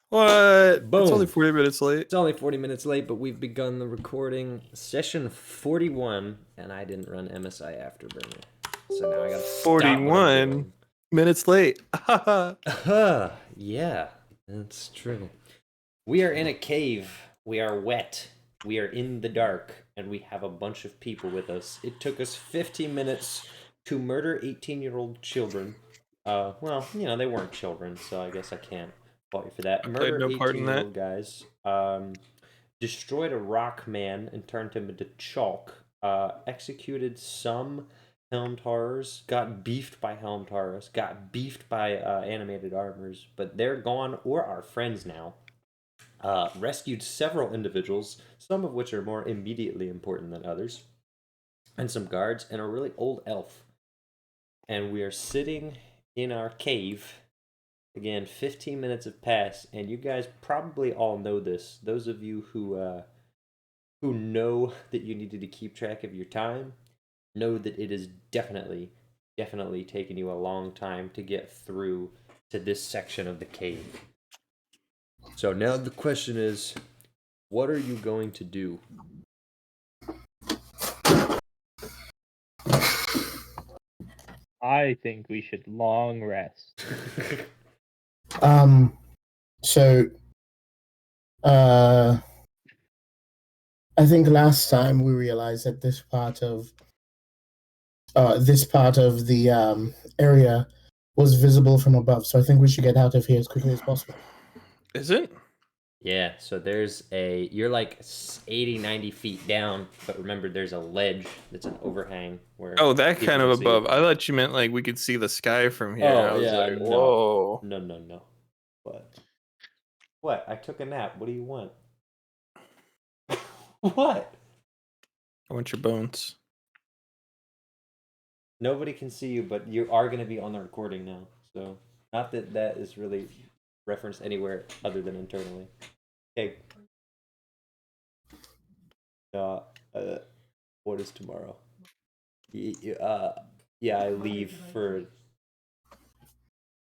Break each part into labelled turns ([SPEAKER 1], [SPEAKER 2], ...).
[SPEAKER 1] What?
[SPEAKER 2] Boom.
[SPEAKER 1] It's only 40 minutes late.
[SPEAKER 2] It's only 40 minutes late, but we've begun the recording. Session 41, and I didn't run MSI Afterburner. So now I gotta stop what I'm
[SPEAKER 1] 41
[SPEAKER 2] doing.
[SPEAKER 1] minutes late.
[SPEAKER 2] Yeah, that's true. We are in a cave. We are wet. We are in the dark, and we have a bunch of people with us. It took us 15 minutes to murder 18-year-old children. Well, you know, they weren't children, so I guess I can't fault you for that.
[SPEAKER 1] I played
[SPEAKER 2] Murder
[SPEAKER 1] no part in that.
[SPEAKER 2] 18-year-old guys. Destroyed a rock man and turned him into chalk. Executed some helmed horrors. Got beefed by helmed horrors. Got beefed by animated armors, but they're gone or are friends now. Rescued several individuals, some of which are more immediately important than others, and some guards, and a really old elf. And we are sitting in our cave. Again, 15 minutes have passed, and you guys probably all know this. Those of you who know that you needed to keep track of your time know that it is definitely taken you a long time to get through to this section of the cave. So now the question is, what are you going to do?
[SPEAKER 3] I think we should long rest.
[SPEAKER 4] So, I think last time we realized that this part of the area was visible from above. So I think we should get out of here as quickly as possible.
[SPEAKER 1] Is it?
[SPEAKER 2] Yeah, so you're like 80, 90 feet down, but remember there's a ledge that's an overhang where...
[SPEAKER 1] Oh, that kind of
[SPEAKER 2] can see
[SPEAKER 1] above.
[SPEAKER 2] it.
[SPEAKER 1] I thought you meant like we could see the sky from here.
[SPEAKER 2] Oh,
[SPEAKER 1] I was
[SPEAKER 2] yeah,
[SPEAKER 1] like,
[SPEAKER 2] no.
[SPEAKER 1] whoa.
[SPEAKER 2] No. What? I took a nap. What do you want? What?
[SPEAKER 1] I want your bones.
[SPEAKER 2] Nobody can see you, but you are going to be on the recording now. So, not that that is really referenced anywhere other than internally. Okay. What is tomorrow? Yeah, I leave for...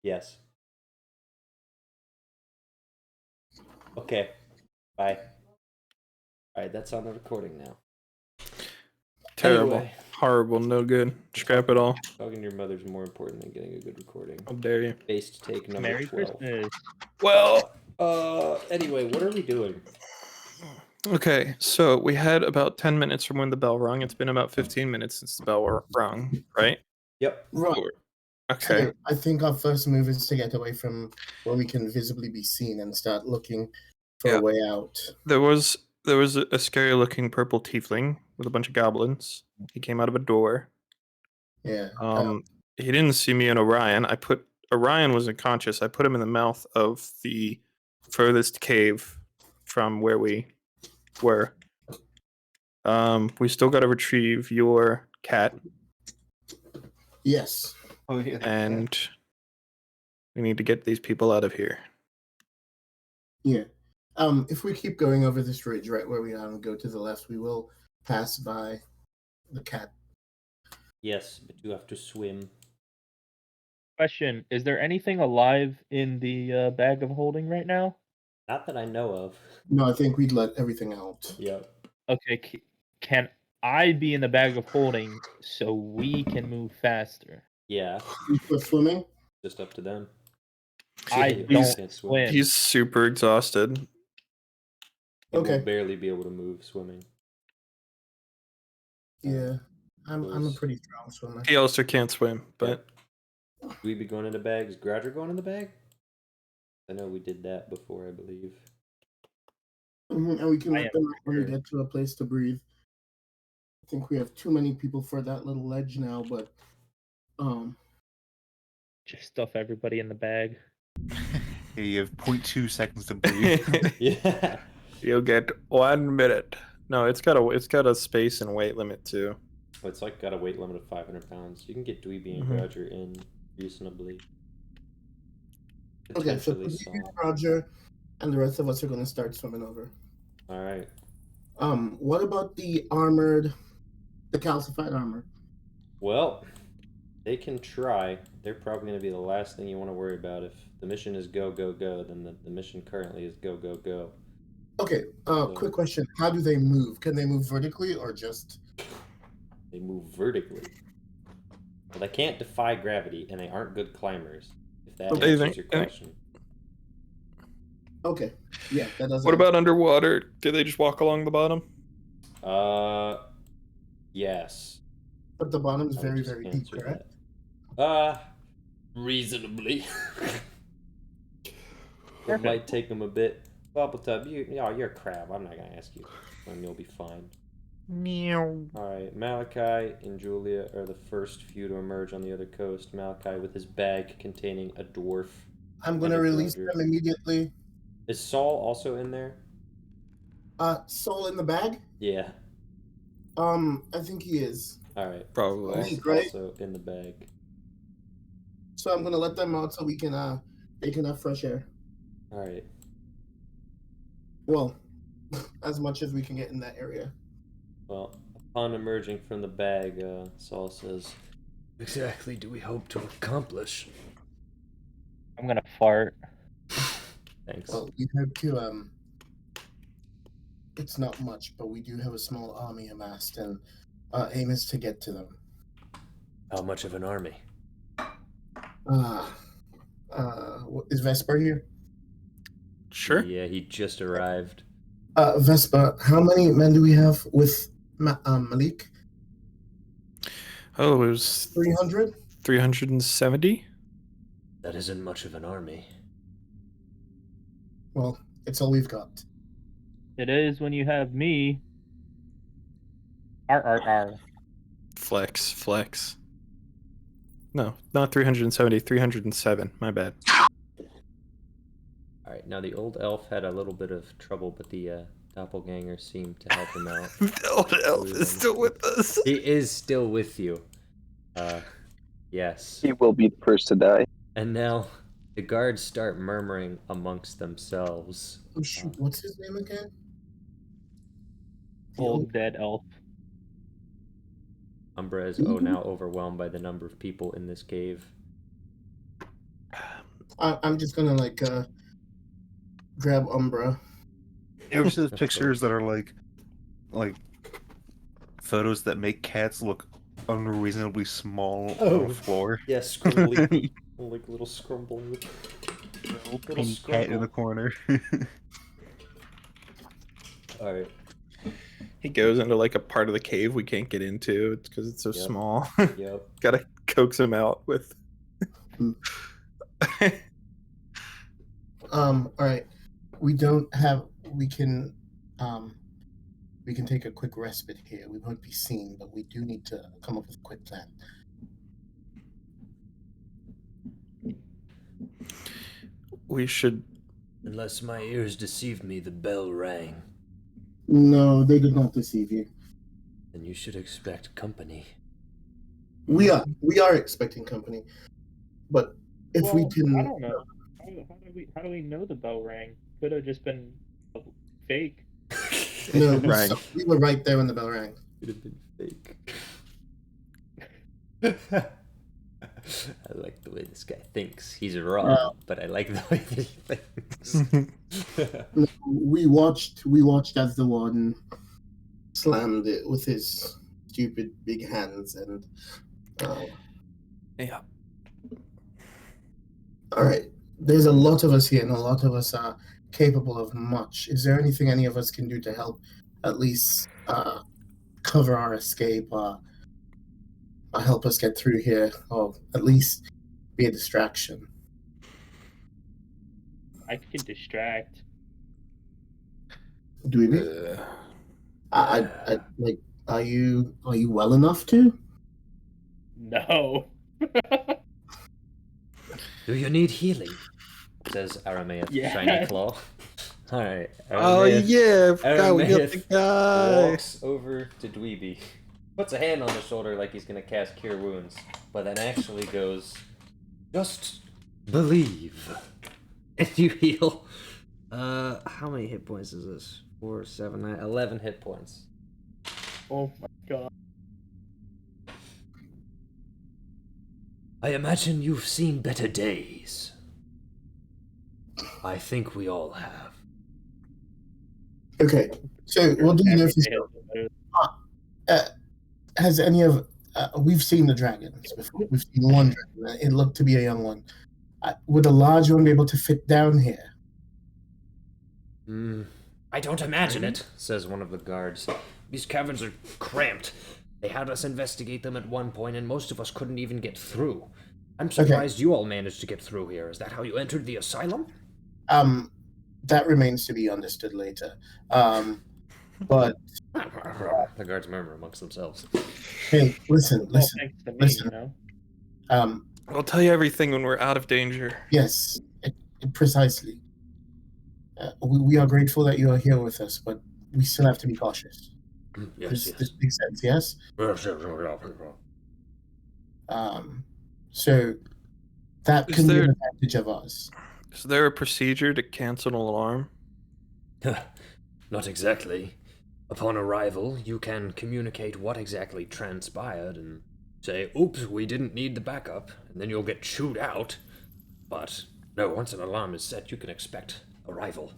[SPEAKER 2] Yes. Okay. Bye. Alright, that's on the recording now.
[SPEAKER 1] Terrible.
[SPEAKER 2] Anyway.
[SPEAKER 1] Horrible. No good. Scrap it all.
[SPEAKER 2] Talking to your mother's more important than getting a good recording.
[SPEAKER 1] How dare you?
[SPEAKER 2] Based take number
[SPEAKER 3] Merry
[SPEAKER 2] 12.
[SPEAKER 3] Christmas.
[SPEAKER 1] Well,
[SPEAKER 2] Anyway, what are we doing?
[SPEAKER 1] okay, so we had about 10 minutes from when the bell rung. It's been about 15 minutes since the bell rung, right?
[SPEAKER 2] Yep.
[SPEAKER 4] Right.
[SPEAKER 1] Okay.
[SPEAKER 4] So I think our first move is to get away from where we can visibly be seen and start looking for a way out.
[SPEAKER 1] There was a scary looking purple tiefling with a bunch of goblins. He came out of a door.
[SPEAKER 4] Yeah.
[SPEAKER 1] He didn't see me and Orion. Orion was unconscious. I put him in the mouth of the furthest cave from where we were. We still got to retrieve your cat.
[SPEAKER 4] Yes.
[SPEAKER 5] Oh, yeah.
[SPEAKER 1] And we need to get these people out of here.
[SPEAKER 4] Yeah. If we keep going over this ridge right where we are and go to the left, we will pass by the cat.
[SPEAKER 2] Yes, but you have to swim.
[SPEAKER 3] Question: is there anything alive in the bag of holding right now?
[SPEAKER 2] Not that I know of.
[SPEAKER 4] No, I think we'd let everything out.
[SPEAKER 2] Yep.
[SPEAKER 3] Okay, can I be in the bag of holding so we can move faster?
[SPEAKER 2] Yeah,
[SPEAKER 4] For swimming?
[SPEAKER 2] just up to them.
[SPEAKER 3] I
[SPEAKER 1] He's-
[SPEAKER 3] don't swim.
[SPEAKER 1] He's super exhausted.
[SPEAKER 2] He
[SPEAKER 4] Okay.
[SPEAKER 2] will barely be able to move swimming.
[SPEAKER 4] Yeah. I'm a pretty strong swimmer.
[SPEAKER 1] He also can't swim, but
[SPEAKER 2] Will we be going in the bag? Is Grouger going in the bag? I know we did that before, I believe.
[SPEAKER 4] And we can
[SPEAKER 3] I
[SPEAKER 4] let them
[SPEAKER 3] am
[SPEAKER 4] out when we
[SPEAKER 3] sure.
[SPEAKER 4] get to a place to breathe. I think we have too many people for that little ledge now, but
[SPEAKER 3] Just stuff everybody in the bag.
[SPEAKER 5] Yeah, you have 0.2 seconds to breathe.
[SPEAKER 2] Yeah.
[SPEAKER 1] you'll get 1 minute. No, it's got a space and weight limit too.
[SPEAKER 2] It's like got a weight limit of 500 pounds. You can get Dweeby and
[SPEAKER 1] Mhm.
[SPEAKER 2] Grouger in reasonably.
[SPEAKER 4] okay, so
[SPEAKER 2] Potentially
[SPEAKER 4] Roger and the rest of us are going to start swimming over.
[SPEAKER 2] All right.
[SPEAKER 4] What about the calcified armor?
[SPEAKER 2] Well, they can try. They're probably going to be the last thing you want to worry about if the mission is go, go, go, then the mission currently is go, go, go.
[SPEAKER 4] Okay. Quick question: how do they move? Can they move vertically or just?
[SPEAKER 2] They move vertically. Well, they can't defy gravity, and they aren't good climbers. If that
[SPEAKER 1] Okay,
[SPEAKER 2] answers your
[SPEAKER 1] any-
[SPEAKER 2] question.
[SPEAKER 4] Okay. Yeah, that does.
[SPEAKER 1] What about underwater? Do they just walk along the bottom?
[SPEAKER 2] Yes.
[SPEAKER 4] But the bottom is
[SPEAKER 2] I would
[SPEAKER 4] very,
[SPEAKER 2] just
[SPEAKER 4] very deep,
[SPEAKER 2] answer
[SPEAKER 4] correct?
[SPEAKER 2] that. Reasonably. It might take them a bit. Bubbletub, you're a crab. I'm not gonna ask you when you'll be fine.
[SPEAKER 5] Meow.
[SPEAKER 2] Alright, Malakai and Julia are the first few to emerge on the other coast. Malakai with his bag containing a dwarf.
[SPEAKER 4] I'm gonna
[SPEAKER 2] And a
[SPEAKER 4] release
[SPEAKER 2] druid.
[SPEAKER 4] them immediately.
[SPEAKER 2] Is Saul also in there?
[SPEAKER 4] Soul in the bag?
[SPEAKER 2] Yeah.
[SPEAKER 4] I think he is.
[SPEAKER 2] Alright.
[SPEAKER 1] Probably.
[SPEAKER 4] Neat, right?
[SPEAKER 2] Also in the bag.
[SPEAKER 4] So I'm gonna let them out so we can they can have fresh air.
[SPEAKER 2] Alright.
[SPEAKER 4] Well, as much as we can get in that area.
[SPEAKER 2] Well, upon emerging from the bag, Saul says,
[SPEAKER 6] Exactly do we hope to accomplish?
[SPEAKER 3] I'm gonna fart.
[SPEAKER 2] thanks.
[SPEAKER 4] Well, we have to it's not much, but we do have a small army amassed, and aim is to get to them.
[SPEAKER 6] How much of an army?
[SPEAKER 4] Is Vesper here?
[SPEAKER 1] Sure.
[SPEAKER 2] Yeah, he just arrived.
[SPEAKER 4] Vesper, how many men do we have with Malik?
[SPEAKER 1] Oh, it was
[SPEAKER 4] 300?
[SPEAKER 1] 370?
[SPEAKER 6] That isn't much of an army.
[SPEAKER 4] Well, it's all we've got.
[SPEAKER 3] It is when you have me. R.
[SPEAKER 1] Flex, flex. No, not 370, 307. My bad.
[SPEAKER 2] Alright, now the old elf had a little bit of trouble, but the doppelganger seemed to help him out.
[SPEAKER 1] The old elf is still with us.
[SPEAKER 2] He is still with you. Yes.
[SPEAKER 7] He will be the first to die.
[SPEAKER 2] And now the guards start murmuring amongst themselves.
[SPEAKER 4] Oh, shoot, what's his name again? The
[SPEAKER 3] Old dead elf.
[SPEAKER 2] Umbra is now overwhelmed by the number of people in this cave.
[SPEAKER 4] I'm just gonna grab Umbra.
[SPEAKER 5] You ever see those pictures that are like photos that make cats look unreasonably small on the floor?
[SPEAKER 2] Yeah, scrumbly. Like little scrumbly.
[SPEAKER 5] Little tiny cat in the corner.
[SPEAKER 2] Alright.
[SPEAKER 1] He goes into like a part of the cave we can't get into. It's because it's so
[SPEAKER 2] Yep.
[SPEAKER 1] small.
[SPEAKER 2] Yep.
[SPEAKER 1] Gotta coax him out with.
[SPEAKER 4] All right. We can take a quick respite here. We won't be seen, but we do need to come up with a quick plan.
[SPEAKER 1] We should.
[SPEAKER 6] Unless my ears deceive me, the bell rang.
[SPEAKER 4] No, they did not deceive you.
[SPEAKER 6] Then you should expect company.
[SPEAKER 4] We are expecting company, but if we
[SPEAKER 3] Well,
[SPEAKER 4] can,
[SPEAKER 3] I don't know. How do we know the bell rang? Could have just been fake.
[SPEAKER 4] no,
[SPEAKER 1] Rang.
[SPEAKER 4] we were right there when the bell rang.
[SPEAKER 2] Could have been fake. I like the way this guy thinks. He's wrong, but I like the way that he thinks.
[SPEAKER 4] We watched as the warden slammed it with his stupid big hands, and
[SPEAKER 1] Yeah.
[SPEAKER 4] all right. There's a lot of us here, and a lot of us are capable of much. Is there anything any of us can do to help, at least cover our escape, or help us get through here, or at least be a distraction?
[SPEAKER 3] I can distract.
[SPEAKER 4] Do we? I like. Are you well enough to?
[SPEAKER 3] No.
[SPEAKER 6] Do you need healing?
[SPEAKER 2] Says Aramaeus,
[SPEAKER 3] Yeah.
[SPEAKER 2] Shiny Claw. Alright.
[SPEAKER 1] Oh yeah, I forgot we got the
[SPEAKER 2] Aramaeus
[SPEAKER 1] guy.
[SPEAKER 2] walks over to Dweeby, puts a hand on his shoulder like he's gonna cast Cure Wounds, but then actually goes,
[SPEAKER 6] Just believe.
[SPEAKER 2] and you heal. How many hit points is this? 4, 7, 9, 11 hit points.
[SPEAKER 3] Oh my god.
[SPEAKER 6] I imagine you've seen better days. I think we all have.
[SPEAKER 4] Okay, so we'll do
[SPEAKER 3] Every
[SPEAKER 4] notice.
[SPEAKER 3] day has been better.
[SPEAKER 4] Has any of we've seen the dragons before? We've seen one dragon. It looked to be a young one. Would a large one be able to fit down here?
[SPEAKER 6] I don't imagine it, says one of the guards. These caverns are cramped. They had us investigate them at one point, and most of us couldn't even get through. I'm surprised you all managed to get through here. Is that how you entered the asylum?
[SPEAKER 4] That remains to be understood later. But
[SPEAKER 2] The guards murmur amongst themselves.
[SPEAKER 4] hey, listen.
[SPEAKER 3] All thanks to me,
[SPEAKER 4] listen.
[SPEAKER 3] you know.
[SPEAKER 1] I'll tell you everything when we're out of danger.
[SPEAKER 4] Yes, precisely. We are grateful that you are here with us, but we still have to be cautious.
[SPEAKER 6] Yes,
[SPEAKER 4] This makes sense, yes?
[SPEAKER 6] yes.
[SPEAKER 4] So that
[SPEAKER 1] Is
[SPEAKER 4] can be
[SPEAKER 1] there-
[SPEAKER 4] an advantage of us.
[SPEAKER 1] Is there a procedure to cancel an alarm?
[SPEAKER 6] Not exactly. Upon arrival, you can communicate what exactly transpired and say, oops, we didn't need the backup, and then you'll get chewed out. But no, once an alarm is set, you can expect arrival.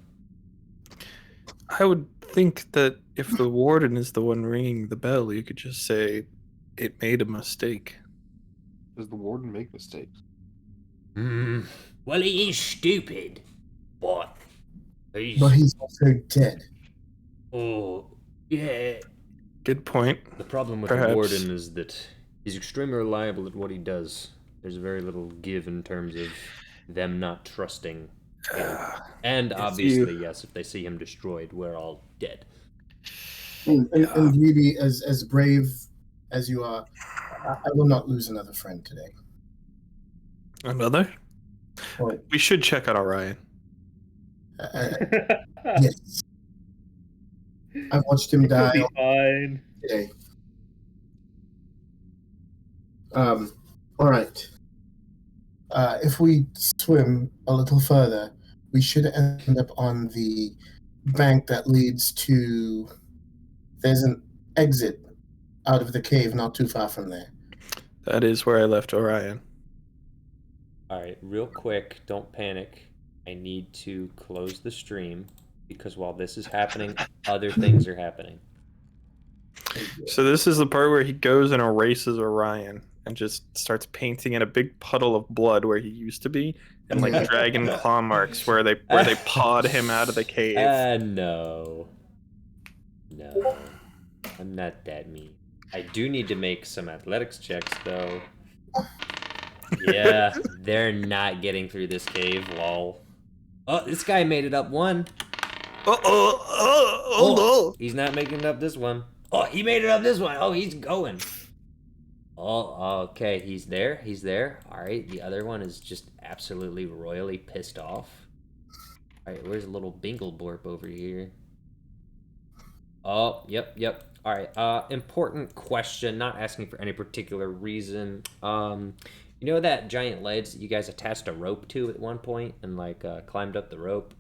[SPEAKER 1] I would think that if the warden is the one ringing the bell, you could just say it made a mistake.
[SPEAKER 5] Does the warden make mistakes?
[SPEAKER 6] Well, he is stupid, but
[SPEAKER 4] But he's also dead.
[SPEAKER 6] Oh, yeah.
[SPEAKER 1] Good point.
[SPEAKER 2] The problem with
[SPEAKER 1] Perhaps.
[SPEAKER 2] the warden is that he's extremely reliable at what he does. There's very little give in terms of them not trusting him. And obviously, yes, if they see him destroyed, we're all dead.
[SPEAKER 4] And really, as brave as you are, I will not lose another friend today.
[SPEAKER 1] Another?
[SPEAKER 4] Well,
[SPEAKER 1] We should check out Orion.
[SPEAKER 4] yes. I watched him
[SPEAKER 3] He'll
[SPEAKER 4] die
[SPEAKER 3] be fine.
[SPEAKER 4] today. All right. If we swim a little further, we should end up on the bank that leads to. There's an exit out of the cave not too far from there.
[SPEAKER 1] That is where I left Orion.
[SPEAKER 2] Alright, real quick, don't panic. I need to close the stream because while this is happening, other things are happening.
[SPEAKER 1] So this is the part where he goes and erases Orion and just starts painting in a big puddle of blood where he used to be, and like
[SPEAKER 4] Yeah.
[SPEAKER 1] dragon claw marks where they pawed him out of the cave.
[SPEAKER 2] No. No. I'm not that mean. I do need to make some athletics checks, though. Yeah, they're not getting through this cave, lol. Oh, this guy made it up one.
[SPEAKER 1] Oh,
[SPEAKER 2] He's not making it up this one. Oh, he made it up this one. Oh, he's going. Oh, okay, he's there. He's there. All right, the other one is just absolutely royally pissed off. All right, where's little Bingleborp over here? Oh, yep. All right, important question, not asking for any particular reason. You know that giant ledge that you guys attached a rope to at one point and like climbed up the rope?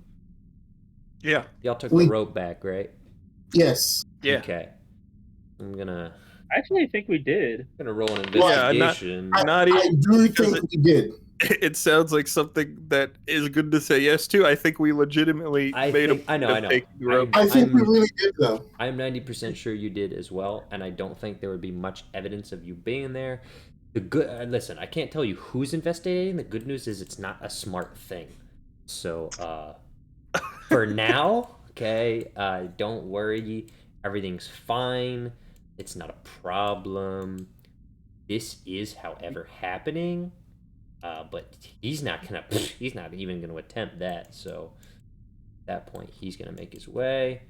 [SPEAKER 1] Yeah.
[SPEAKER 2] Y'all took the rope back, right?
[SPEAKER 4] Yes.
[SPEAKER 1] Yeah.
[SPEAKER 2] Okay. I'm gonna
[SPEAKER 3] I actually think we did.
[SPEAKER 2] roll an
[SPEAKER 1] Yeah,
[SPEAKER 2] investigation.
[SPEAKER 1] Not
[SPEAKER 4] I
[SPEAKER 1] even.
[SPEAKER 4] do
[SPEAKER 1] because
[SPEAKER 4] think we did.
[SPEAKER 1] It sounds like something that is good to say yes to. I think we legitimately
[SPEAKER 2] I
[SPEAKER 1] made
[SPEAKER 2] think-
[SPEAKER 1] a
[SPEAKER 2] I know.
[SPEAKER 1] taking the rope.
[SPEAKER 4] I think we
[SPEAKER 2] I'm-
[SPEAKER 4] really did, though.
[SPEAKER 2] I'm 90% sure you did as well, and I don't think there would be much evidence of you being there. The good listen, I can't tell you who's investigating. The good news is it's not a smart thing. So, for now, okay, don't worry. Everything's fine. It's not a problem. This is, however, happening. But he's not even gonna attempt that. So, at that point, he's gonna make his way.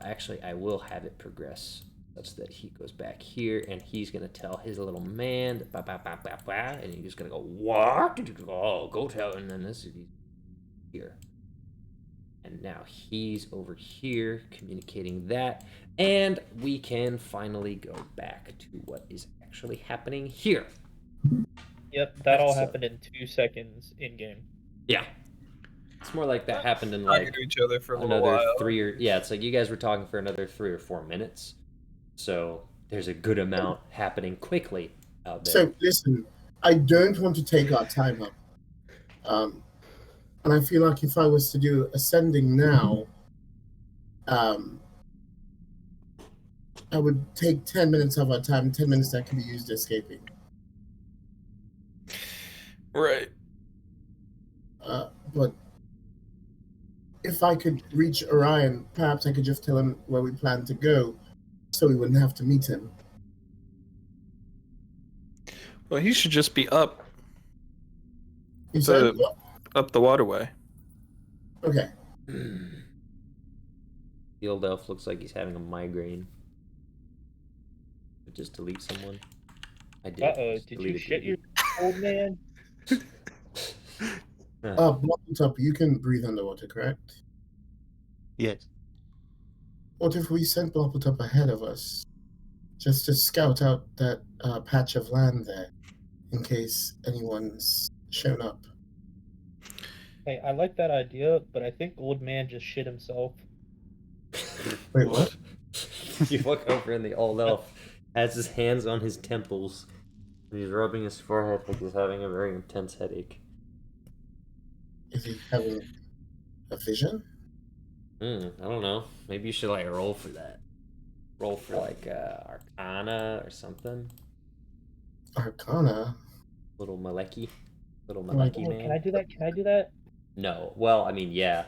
[SPEAKER 2] Actually, I will have it progress such that he goes back here and he's gonna tell his little man, and he's just gonna go, what? Oh, go tell, and then this is here. And now he's over here communicating that, and we can finally go back to what is actually happening here.
[SPEAKER 3] Yep, that all
[SPEAKER 2] So-
[SPEAKER 3] happened in 2 seconds in game.
[SPEAKER 2] Yeah. It's more like that happened in like
[SPEAKER 1] Talking to each other for a little
[SPEAKER 2] another
[SPEAKER 1] while.
[SPEAKER 2] 3 or it's like you guys were talking for another 3 or 4 minutes. So there's a good amount happening quickly out there.
[SPEAKER 4] So listen, I don't want to take our time up. And I feel like if I was to do ascending now, I would take 10 minutes of our time, 10 minutes that can be used escaping.
[SPEAKER 1] Right.
[SPEAKER 4] But if I could reach Orion, perhaps I could just tell him where we plan to go, so we wouldn't have to meet him.
[SPEAKER 1] Well, he should just be up
[SPEAKER 4] You said?
[SPEAKER 1] up the waterway.
[SPEAKER 4] Okay.
[SPEAKER 2] The old elf looks like he's having a migraine. Just delete someone. I did.
[SPEAKER 3] Did you
[SPEAKER 2] Deleted
[SPEAKER 3] shit
[SPEAKER 2] the-
[SPEAKER 3] your old man?
[SPEAKER 4] Blobbltop, you can breathe underwater, correct?
[SPEAKER 5] Yes.
[SPEAKER 4] What if we sent Blobbltop ahead of us, just to scout out that patch of land there, in case anyone's shown up?
[SPEAKER 3] Hey, I like that idea, but I think old man just shit himself.
[SPEAKER 4] Wait, what?
[SPEAKER 2] You look over and the old elf has his hands on his temples and he's rubbing his forehead like he's having a very intense headache.
[SPEAKER 4] Is he having a vision?
[SPEAKER 2] I don't know. Maybe you should like roll for that. Roll for like Arcana or something.
[SPEAKER 4] Arcana?
[SPEAKER 2] Little Maleki. Little
[SPEAKER 4] Like-
[SPEAKER 2] Maleki
[SPEAKER 3] Oh,
[SPEAKER 2] man.
[SPEAKER 3] can I do that? Can I do that?
[SPEAKER 2] No. Well, I mean, yeah.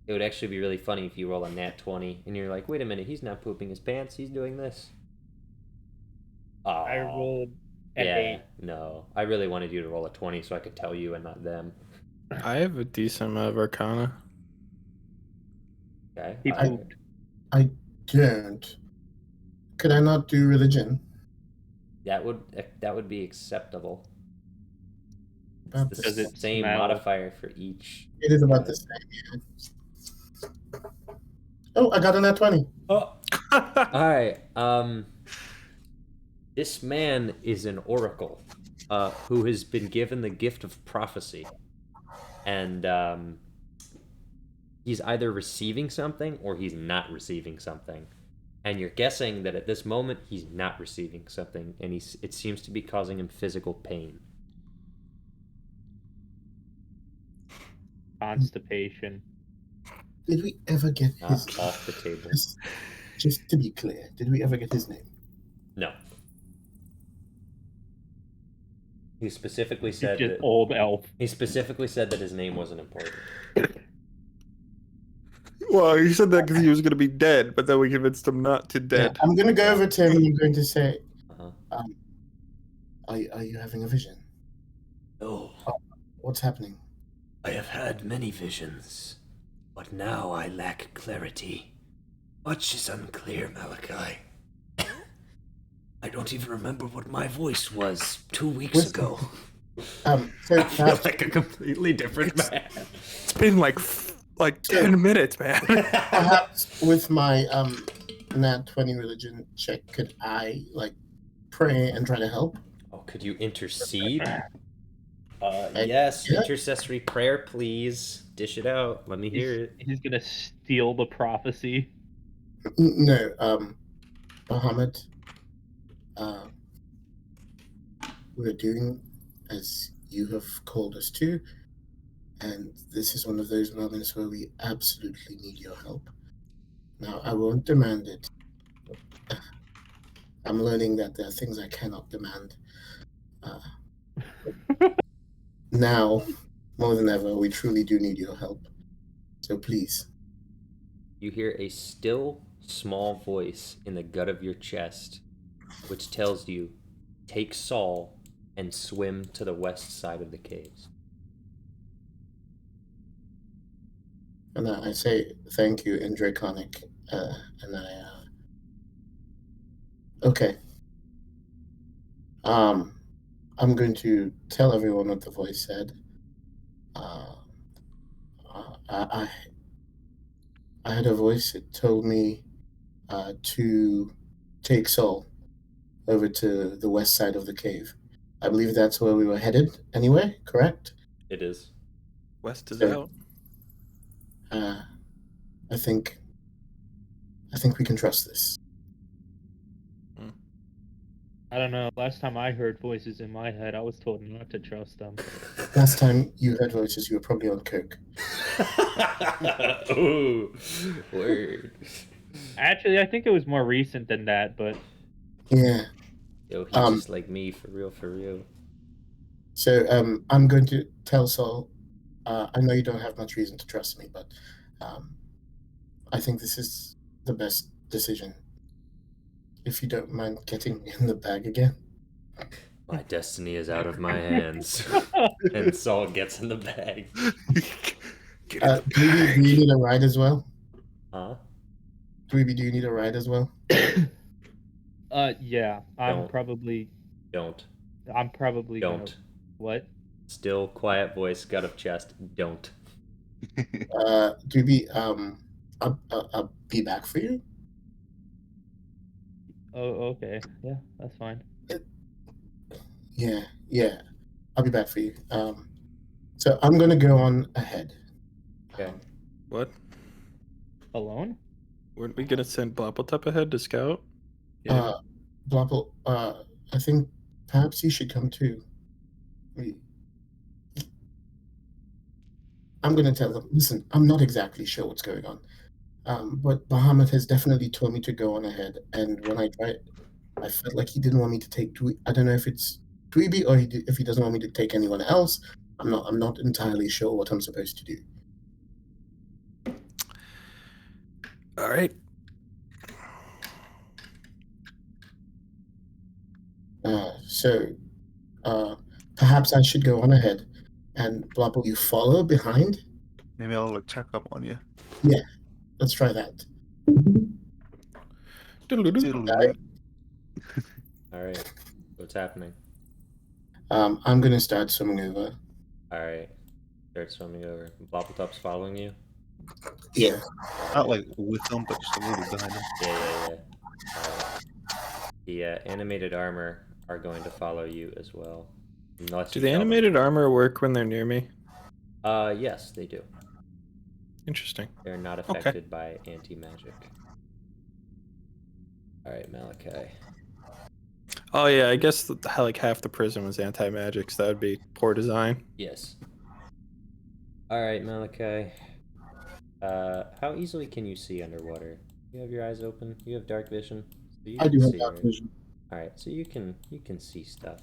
[SPEAKER 2] It would actually be really funny if you roll a nat 20 and you're like, wait a minute, he's not pooping his pants, he's doing this. Oh,
[SPEAKER 3] I rolled an
[SPEAKER 2] yeah,
[SPEAKER 3] 8.
[SPEAKER 2] no. I really wanted you to roll a 20 so I could tell you and not them.
[SPEAKER 1] I have a decent amount of Arcana.
[SPEAKER 2] Okay.
[SPEAKER 3] He
[SPEAKER 2] I-
[SPEAKER 3] pooped.
[SPEAKER 4] Don't. Could I not do religion?
[SPEAKER 2] that would be acceptable.
[SPEAKER 4] About
[SPEAKER 2] It's
[SPEAKER 4] the
[SPEAKER 3] Does
[SPEAKER 2] the
[SPEAKER 3] it
[SPEAKER 2] same
[SPEAKER 3] smell?
[SPEAKER 2] modifier for each.
[SPEAKER 4] It is about the same, yeah. Oh, I got a nat 20.
[SPEAKER 2] Oh. Alright, this man is an oracle, who has been given the gift of prophecy. And, he's either receiving something or he's not receiving something. And you're guessing that at this moment he's not receiving something, and it seems to be causing him physical pain.
[SPEAKER 3] Constipation.
[SPEAKER 4] Did we ever get
[SPEAKER 2] Not
[SPEAKER 4] his...
[SPEAKER 2] off the table.
[SPEAKER 4] Just to be clear, did we ever get his name?
[SPEAKER 2] No. He specifically
[SPEAKER 3] He's
[SPEAKER 2] said
[SPEAKER 3] just
[SPEAKER 2] that
[SPEAKER 3] old elf.
[SPEAKER 2] he specifically said that his name wasn't important.
[SPEAKER 1] Well, he said that because he was going to be dead, but then we convinced him not to
[SPEAKER 4] Yeah,
[SPEAKER 1] dead.
[SPEAKER 4] I'm going to go over to him and I'm going to say,
[SPEAKER 2] Uh-huh.
[SPEAKER 4] are you having a vision?
[SPEAKER 6] Oh,
[SPEAKER 4] What's happening?
[SPEAKER 6] I have had many visions, but now I lack clarity. Much is unclear, Malakai. I don't even remember what my voice was 2 weeks
[SPEAKER 4] What's-
[SPEAKER 6] ago.
[SPEAKER 4] So
[SPEAKER 6] I feel
[SPEAKER 4] perhaps,
[SPEAKER 6] like a completely different man.
[SPEAKER 1] It's been like 10 minutes, man.
[SPEAKER 4] perhaps with my nat 20 religion check, could I like pray and try to help?
[SPEAKER 2] Oh, could you intercede?
[SPEAKER 4] Uh,
[SPEAKER 2] Yes,
[SPEAKER 4] yeah.
[SPEAKER 2] intercessory prayer, please. Dish it out. Let me hear it.
[SPEAKER 3] He's gonna steal the prophecy.
[SPEAKER 4] No, Muhammad. We're doing as you have called us to, and this is one of those moments where we absolutely need your help. Now, I won't demand it. I'm learning that there are things I cannot demand. Now, more than ever, we truly do need your help. So please.
[SPEAKER 2] You hear a still, small voice in the gut of your chest, which tells you, take Saul and swim to the west side of the caves.
[SPEAKER 4] And I say thank you in Draconic, and okay. I'm going to tell everyone what the voice said. I had a voice that told me to take Saul over to the west side of the cave. I believe that's where we were headed anyway, correct?
[SPEAKER 2] It is.
[SPEAKER 1] West is
[SPEAKER 4] So-
[SPEAKER 1] out.
[SPEAKER 4] I think we can trust this.
[SPEAKER 3] I don't know. Last time I heard voices in my head, I was told not to trust them.
[SPEAKER 4] Last time you heard voices, you were probably on coke.
[SPEAKER 2] Ooh, word.
[SPEAKER 3] Actually, I think it was more recent than that, but
[SPEAKER 4] Yeah.
[SPEAKER 2] Yo, he's
[SPEAKER 4] Um,
[SPEAKER 2] just like me, for real, for real.
[SPEAKER 4] So I'm going to tell Saul. I know you don't have much reason to trust me, but I think this is the best decision. If you don't mind getting in the bag again.
[SPEAKER 2] My destiny is out of my hands. And Saul gets in the bag.
[SPEAKER 5] Get in the
[SPEAKER 4] Do you
[SPEAKER 5] bag.
[SPEAKER 4] need a ride as well?
[SPEAKER 2] Huh?
[SPEAKER 4] Dweeby, do you need a ride as well?
[SPEAKER 3] yeah, I'm
[SPEAKER 2] Don't.
[SPEAKER 3] probably
[SPEAKER 2] Don't.
[SPEAKER 3] gonna
[SPEAKER 2] Don't.
[SPEAKER 3] what?
[SPEAKER 2] Still quiet voice, gut of chest. Don't.
[SPEAKER 4] Dweeby, I'll be back for you.
[SPEAKER 3] Oh, okay. Yeah, that's fine.
[SPEAKER 4] Yeah, I'll be back for you. So I'm gonna go on ahead.
[SPEAKER 2] Okay.
[SPEAKER 1] What?
[SPEAKER 3] Alone?
[SPEAKER 1] Weren't we gonna send Boppletup ahead to scout?
[SPEAKER 4] Blopple, I think perhaps you should come too. I'm gonna tell them. Listen, I'm not exactly sure what's going on, but Bahamut has definitely told me to go on ahead. And when I tried, I felt like he didn't want me to take I don't know if it's Dweeby or if he doesn't want me to take anyone else. I'm not entirely sure what I'm supposed to do.
[SPEAKER 1] All right.
[SPEAKER 4] So perhaps I should go on ahead, and Blopple, you follow behind.
[SPEAKER 5] Maybe I'll like check up on you.
[SPEAKER 4] Let's try that.
[SPEAKER 1] Doodle-doo.
[SPEAKER 5] Diddle-doo.
[SPEAKER 2] Alright. What's happening?
[SPEAKER 4] I'm gonna start swimming over.
[SPEAKER 2] Alright. Start swimming over. Boppletop's following you?
[SPEAKER 4] Yeah.
[SPEAKER 5] Not like with them, but just a little bit behind them.
[SPEAKER 2] Yeah. The animated armor are going to follow you as well. Unless
[SPEAKER 1] Do
[SPEAKER 2] you
[SPEAKER 1] the
[SPEAKER 2] tell them.
[SPEAKER 1] animated armor work when they're near me?
[SPEAKER 2] Yes, they do.
[SPEAKER 1] Interesting.
[SPEAKER 2] They're not affected by anti-magic. Alright, Malakai.
[SPEAKER 1] Oh yeah, I guess like half the prison was anti-magic, so that would be poor design.
[SPEAKER 2] Yes. Alright, Malakai. How easily can you see underwater? You have your eyes open? You have dark vision? So you
[SPEAKER 4] I
[SPEAKER 2] can
[SPEAKER 4] do have
[SPEAKER 2] see,
[SPEAKER 4] dark
[SPEAKER 2] right?
[SPEAKER 4] vision.
[SPEAKER 2] Alright, so you can see stuff.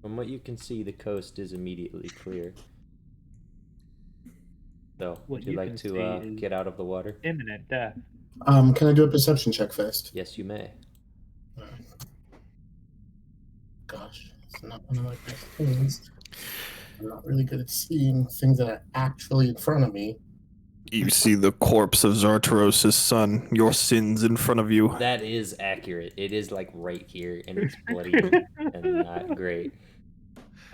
[SPEAKER 2] From what you can see, the coast is immediately clear. So,
[SPEAKER 3] What
[SPEAKER 2] would you
[SPEAKER 3] you
[SPEAKER 2] like
[SPEAKER 3] can
[SPEAKER 2] to
[SPEAKER 3] see is-
[SPEAKER 2] get out of the water?
[SPEAKER 3] Imminent death.
[SPEAKER 4] Can I do a perception check first?
[SPEAKER 2] Yes, you may.
[SPEAKER 4] Gosh, it's not one of my best things. I'm not really good at seeing things that are actually in front of me.
[SPEAKER 1] You see the corpse of Zartaros' son, your sins in front of you.
[SPEAKER 2] That is accurate. It is like right here, and it's bloody and not great.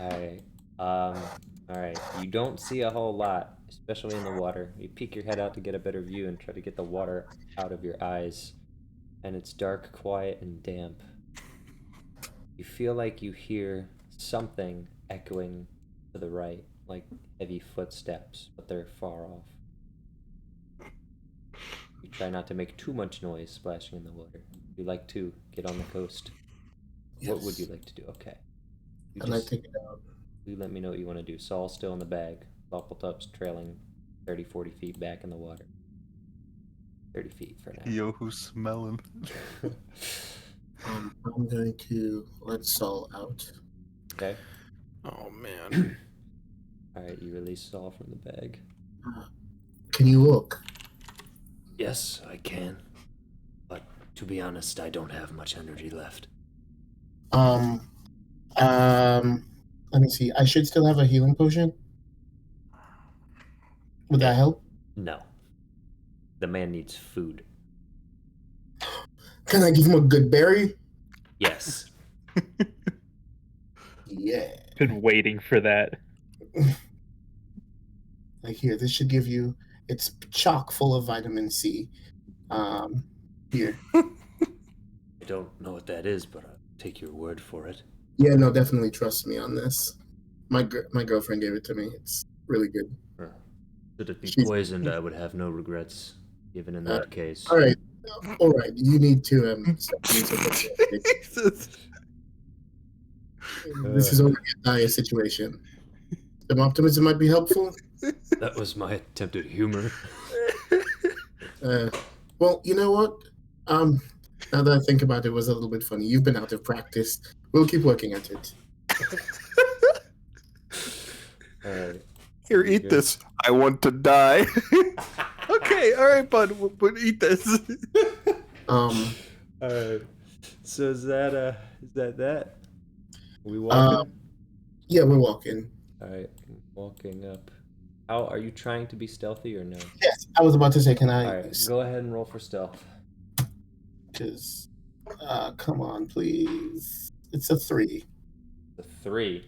[SPEAKER 2] Alright. Alright. You don't see a whole lot, especially in the water. You peek your head out to get a better view and try to get the water out of your eyes. And it's dark, quiet, and damp. You feel like you hear something echoing to the right, like heavy footsteps, but they're far off. You try not to make too much noise splashing in the water. You like to get on the coast. What would you like to do? Okay.
[SPEAKER 4] I'd like to get out.
[SPEAKER 2] You let me know what you want to do. Saul's still in the bag. Boppletop's trailing 30, 40 feet back in the water. 30 feet for now.
[SPEAKER 5] Yo, who's smelling?
[SPEAKER 4] I'm going to let Saul out.
[SPEAKER 2] Okay.
[SPEAKER 1] Oh man.
[SPEAKER 2] Alright, you release Saul from the bag.
[SPEAKER 4] Can you walk?
[SPEAKER 6] Yes, I can. But to be honest, I don't have much energy left.
[SPEAKER 4] Let me see. I should still have a healing potion. Would that help?
[SPEAKER 2] No. The man needs food.
[SPEAKER 4] Can I give him a good berry?
[SPEAKER 2] Yes.
[SPEAKER 4] Yeah.
[SPEAKER 3] Been waiting for that.
[SPEAKER 4] Like here, this should give you. It's chock full of vitamin C. Here.
[SPEAKER 6] I don't know what that is, but I'll take your word for it.
[SPEAKER 4] Yeah, no, definitely trust me on this. My girlfriend gave it to me. It's really good.
[SPEAKER 6] Should it be
[SPEAKER 4] She's-
[SPEAKER 6] poisoned, I would have no regrets, even in that case.
[SPEAKER 4] All right. You need to stop being so pathetic. This is only a dire situation. Some optimism might be helpful.
[SPEAKER 6] That was my attempt at humor.
[SPEAKER 4] Well, you know what? Now that I think about it, it was a little bit funny. You've been out of practice. We'll keep working at it.
[SPEAKER 2] Alright.
[SPEAKER 1] Here,
[SPEAKER 2] You
[SPEAKER 1] eat
[SPEAKER 2] good?
[SPEAKER 1] this. I want to die. Okay, all right, bud. We'll eat this.
[SPEAKER 2] Alright. So is that that? We walking?
[SPEAKER 4] Yeah, we're walking.
[SPEAKER 2] Alright, walking up. How are you trying to be stealthy or no?
[SPEAKER 4] Yes, I was about to say, can I?
[SPEAKER 2] Alright, go ahead and roll for stealth.
[SPEAKER 4] Just, come on, please. It's a 3.
[SPEAKER 2] The 3.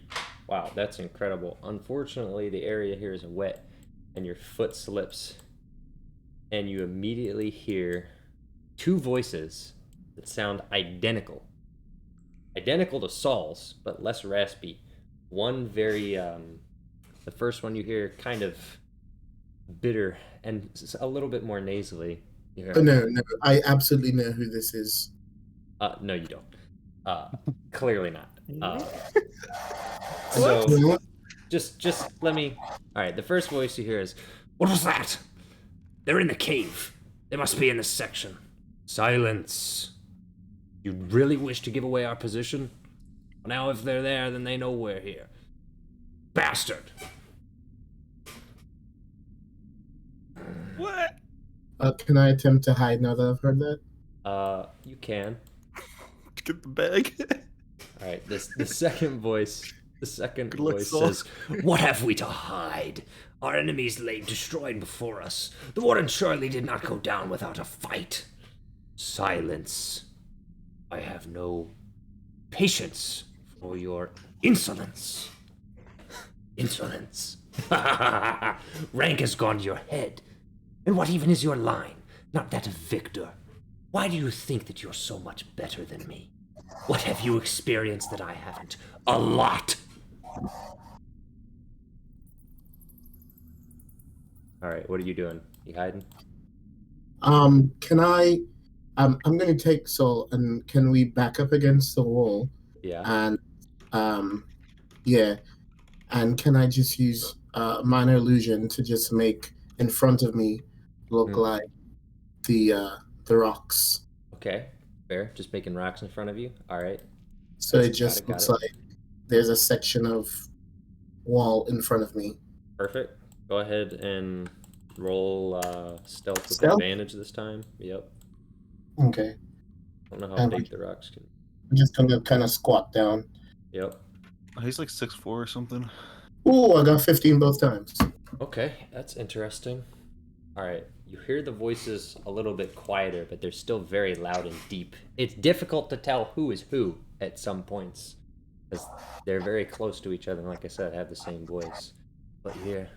[SPEAKER 2] Wow, that's incredible. Unfortunately, the area here is wet, and your foot slips, and you immediately hear 2 voices that sound identical. Identical to Saul's, but less raspy. One very, the first one you hear kind of bitter and a little bit more nasally. You hear,
[SPEAKER 4] Oh, no, I absolutely know who this is.
[SPEAKER 2] no, you don't. Clearly not.
[SPEAKER 4] You
[SPEAKER 2] So
[SPEAKER 4] know what?
[SPEAKER 2] just let me. All right, the first voice you hear is,
[SPEAKER 6] What was that? They're in the cave. They must be in this section. Silence. You really wish to give away our position? Now, if they're there, then they know we're here. Bastard!
[SPEAKER 1] What?
[SPEAKER 4] Can I attempt to hide now that I've heard that?
[SPEAKER 2] you can.
[SPEAKER 1] Get the bag.
[SPEAKER 2] All right, the second voice. The second
[SPEAKER 1] Good luck,
[SPEAKER 2] voice
[SPEAKER 1] Saul.
[SPEAKER 2] says,
[SPEAKER 6] What have we to hide? Our enemies lay destroyed before us. The warden surely did not go down without a fight. Silence. I have no patience for your insolence. Insolence. Rank has gone to your head. And what even is your line? Not that of victor. Why do you think that you're so much better than me? What have you experienced that I haven't? A lot.
[SPEAKER 2] all right, what are you doing? You hiding?
[SPEAKER 4] Can I? I'm going to take Saul, and can we back up against the wall?
[SPEAKER 2] Yeah.
[SPEAKER 4] And, yeah. And can I just use minor illusion to just make in front of me look
[SPEAKER 2] Hmm.
[SPEAKER 4] like the rocks?
[SPEAKER 2] Okay, fair. Just making rocks in front of you. All right.
[SPEAKER 4] So it
[SPEAKER 2] Got
[SPEAKER 4] just
[SPEAKER 2] it, got
[SPEAKER 4] looks
[SPEAKER 2] it.
[SPEAKER 4] like there's a section of wall in front of me.
[SPEAKER 2] Perfect. Go ahead and roll stealth with
[SPEAKER 4] Stealth?
[SPEAKER 2] advantage this time. Yep.
[SPEAKER 4] Okay.
[SPEAKER 2] I don't know how
[SPEAKER 4] And-
[SPEAKER 2] big the rocks can.
[SPEAKER 4] I'm just going to kind of squat down.
[SPEAKER 2] Yep.
[SPEAKER 5] He's like 6'4" or something.
[SPEAKER 4] Ooh, I got 15 both times.
[SPEAKER 2] Okay, that's interesting. All right, you hear the voices a little bit quieter, but they're still very loud and deep. It's difficult to tell who is who at some points, because they're very close to each other, and like I said, have the same voice. But you hear,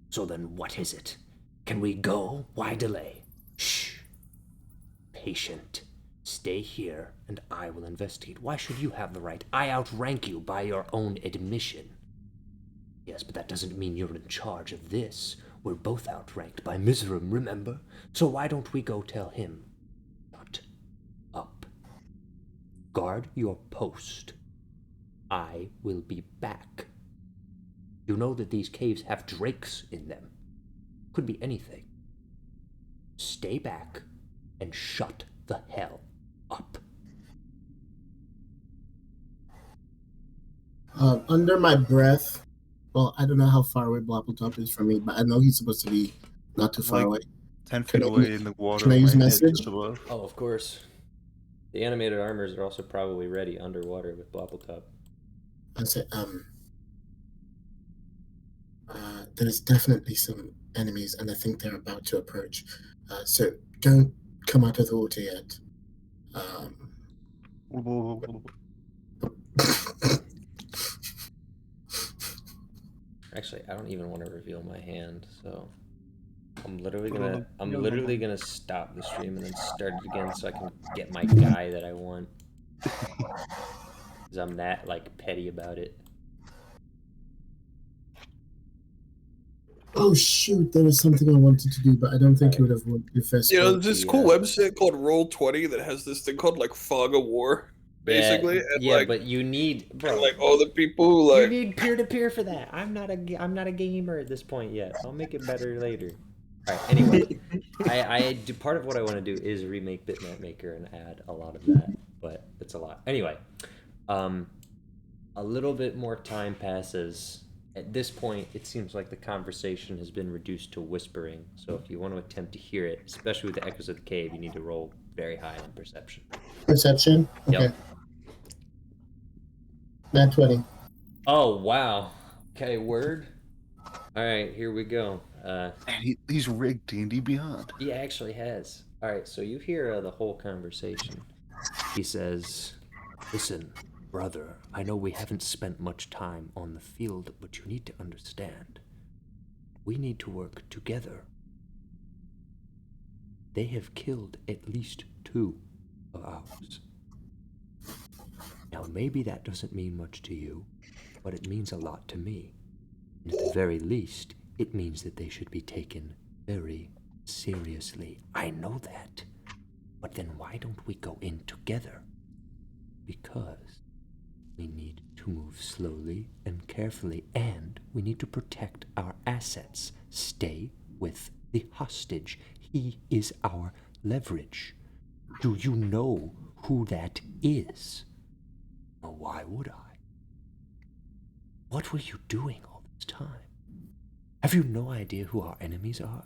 [SPEAKER 6] So then what is it? Can we go? Why delay? Shh. Patient. Stay here, and I will investigate. Why should you have the right? I outrank you by your own admission. Yes, but that doesn't mean you're in charge of this. We're both outranked by Miserum, remember? So why don't we go tell him? Shut up. Guard your post. I will be back. You know that these caves have drakes in them. Could be anything. Stay back and shut the hell up.
[SPEAKER 4] Under my breath, well, I don't know how far away Blappletop is from me, but I know he's supposed to be not too far
[SPEAKER 5] Like-
[SPEAKER 4] away.
[SPEAKER 5] 10 feet
[SPEAKER 4] Can I-
[SPEAKER 5] away in the water.
[SPEAKER 4] can I use
[SPEAKER 5] my head
[SPEAKER 4] message?
[SPEAKER 5] just above.
[SPEAKER 2] oh, of course. The animated armors are also probably ready underwater with Bloppletop.
[SPEAKER 4] I said, there's definitely some enemies, and I think they're about to approach. So don't come out of the water yet.
[SPEAKER 2] Actually, I don't even want to reveal my hand, so I'm literally gonna stop the stream and then start it again so I can get my guy that I want. Cause I'm that like petty about it.
[SPEAKER 4] Oh shoot, there was something I wanted to do, but I don't think it would have worked if I
[SPEAKER 1] You know,
[SPEAKER 4] spoke.
[SPEAKER 1] there's this
[SPEAKER 2] the,
[SPEAKER 1] cool website called Roll20 that has this thing called like Fog of War. basically.
[SPEAKER 2] Yeah,
[SPEAKER 1] And
[SPEAKER 2] yeah,
[SPEAKER 1] like,
[SPEAKER 2] but you need, bro.
[SPEAKER 1] and like all the people who
[SPEAKER 2] You
[SPEAKER 1] like
[SPEAKER 2] need peer-to-peer for that. I'm not a gamer at this point yet. I'll make it better later. All right. Anyway, I do part of what I want to do is remake Bitmap Maker and add a lot of that, but it's a lot. Anyway, a little bit more time passes. At this point, it seems like the conversation has been reduced to whispering. So if you want to attempt to hear it, especially with the echoes of the cave, you need to roll very high on perception.
[SPEAKER 4] Perception? Okay.
[SPEAKER 2] Yep.
[SPEAKER 4] Nat 20.
[SPEAKER 2] Oh wow. Okay, word. All right, here we go.
[SPEAKER 5] And he's rigged D&D Beyond.
[SPEAKER 2] He actually has. All right, so you hear the whole conversation. He says, "Listen, brother, I know we haven't spent much time on the field, but you need to understand. We need to work together. They have killed at least 2 of ours. Now, maybe that doesn't mean much to you, but it means a lot to me. And at the very least, it means that they should be taken very seriously. I know that. But then why don't we go in together? Because we need to move slowly and carefully, and we need to protect our assets. Stay with the hostage. He is our leverage. Do you know who that is? Well, why would I? What were you doing all this time? Have you no idea who our enemies are?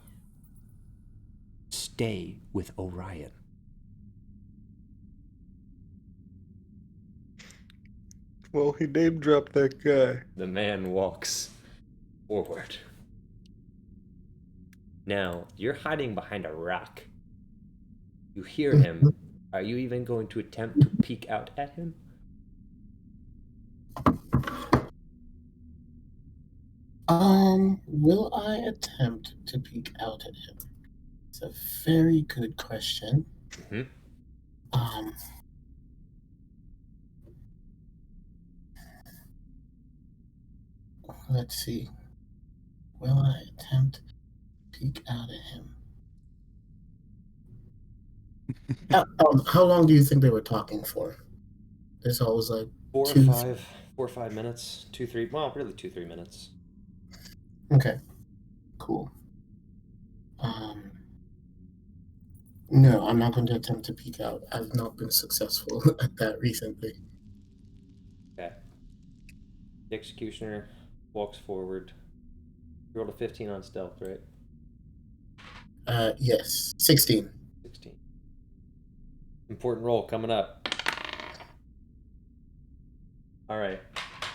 [SPEAKER 2] Stay with Orion."
[SPEAKER 1] well, he name dropped that guy.
[SPEAKER 2] The man walks forward. Now, you're hiding behind a rock. You hear him. Are you even going to attempt to peek out at him?
[SPEAKER 4] Will I attempt to peek out at him? It's a very good question.
[SPEAKER 2] Mhm.
[SPEAKER 4] Let's see. Will I attempt to peek out at him? How long do you think they were talking for? There's always like
[SPEAKER 2] 4
[SPEAKER 4] 2,
[SPEAKER 2] or 5 minutes, 2, 3. Well, really 2, 3 minutes.
[SPEAKER 4] Okay, cool. No, I'm not going to attempt to peek out. I've not been successful at that recently.
[SPEAKER 2] Okay. The executioner walks forward. You rolled a 15 on stealth, right?
[SPEAKER 4] Yes, 16.
[SPEAKER 2] 16. Important roll coming up. All right.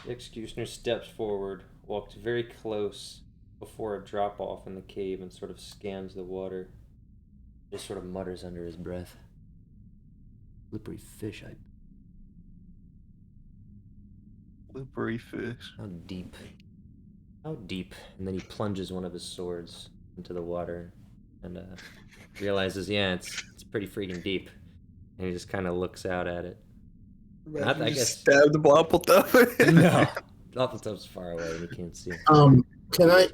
[SPEAKER 2] The executioner steps forward, walks very close before a drop off in the cave, and sort of scans the water. Just sort of mutters under his breath. Slippery fish,
[SPEAKER 5] Slippery fish.
[SPEAKER 2] How deep? How deep? And then he plunges one of his swords into the water and realizes, yeah, it's pretty freaking deep. And he just kind of looks out at it.
[SPEAKER 1] Imagine
[SPEAKER 2] I
[SPEAKER 1] you
[SPEAKER 2] guess-
[SPEAKER 1] stabbed Bloppletuff.
[SPEAKER 2] No. Doppeltuff's far away and he can't see.
[SPEAKER 4] Can I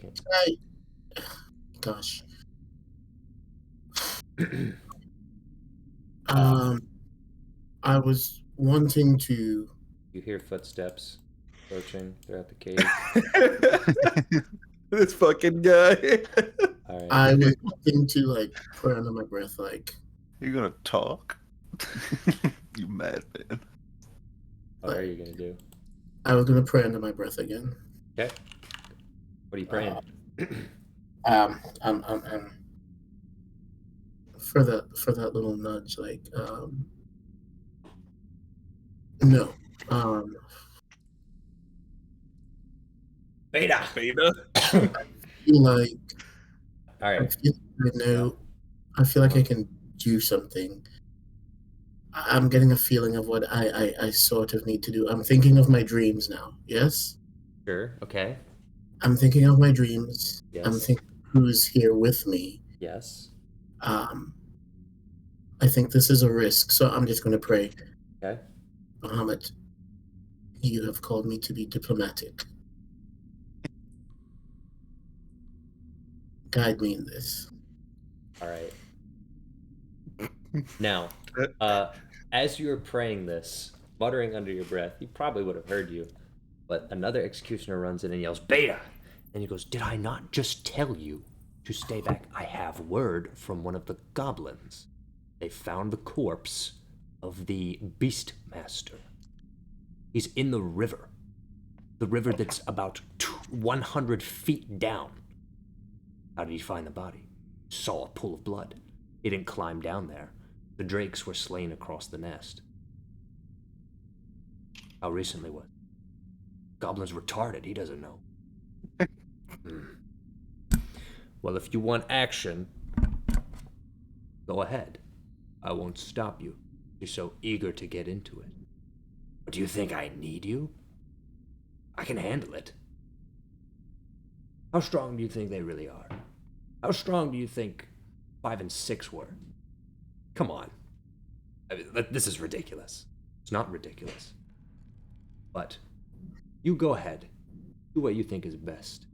[SPEAKER 4] gosh. I was wanting to.
[SPEAKER 2] You hear footsteps approaching throughout the cave.
[SPEAKER 1] This fucking guy.
[SPEAKER 2] All right.
[SPEAKER 4] I was wanting to like put under my breath, like
[SPEAKER 5] You're gonna talk? You madman.
[SPEAKER 2] What are you gonna do?
[SPEAKER 4] I was gonna pray under my breath again.
[SPEAKER 2] Okay. What are you praying?
[SPEAKER 4] I'm for that little nudge, like no.
[SPEAKER 2] Beta.
[SPEAKER 1] Beta.
[SPEAKER 4] Feel like
[SPEAKER 2] All right.
[SPEAKER 4] I feel like I can do something. I'm getting a feeling of what I sort of need to do. I'm thinking of my dreams now. Yes?
[SPEAKER 2] Sure. Okay.
[SPEAKER 4] I'm thinking of my dreams.
[SPEAKER 2] Yes.
[SPEAKER 4] I'm thinking who's here with me.
[SPEAKER 2] Yes.
[SPEAKER 4] I think this is a risk, so I'm just going to pray.
[SPEAKER 2] Okay.
[SPEAKER 4] Muhammad, you have called me to be diplomatic. Guide me in this.
[SPEAKER 2] All right. Now, as you're praying this, muttering under your breath. He probably would have heard you. But another executioner runs in and yells, "Beta!" And he goes, "Did I not just tell you to stay back? I have word from one of the goblins. They found the corpse of the Beastmaster. He's in the river. The river that's about 100 feet down." "How did he find the body?" "Saw a pool of blood. He didn't climb down there. The drakes were slain across the nest." "How recently was it?" "Goblin's retarded. He doesn't know." "Well, if you want action, go ahead. I won't stop you. You're so eager to get into it. But do you think I need you? I can handle it. How strong do you think they really are? How strong do you think 5 and 6 were? Come on. I mean, this is ridiculous." "It's not ridiculous. But you go ahead. Do what you think is best.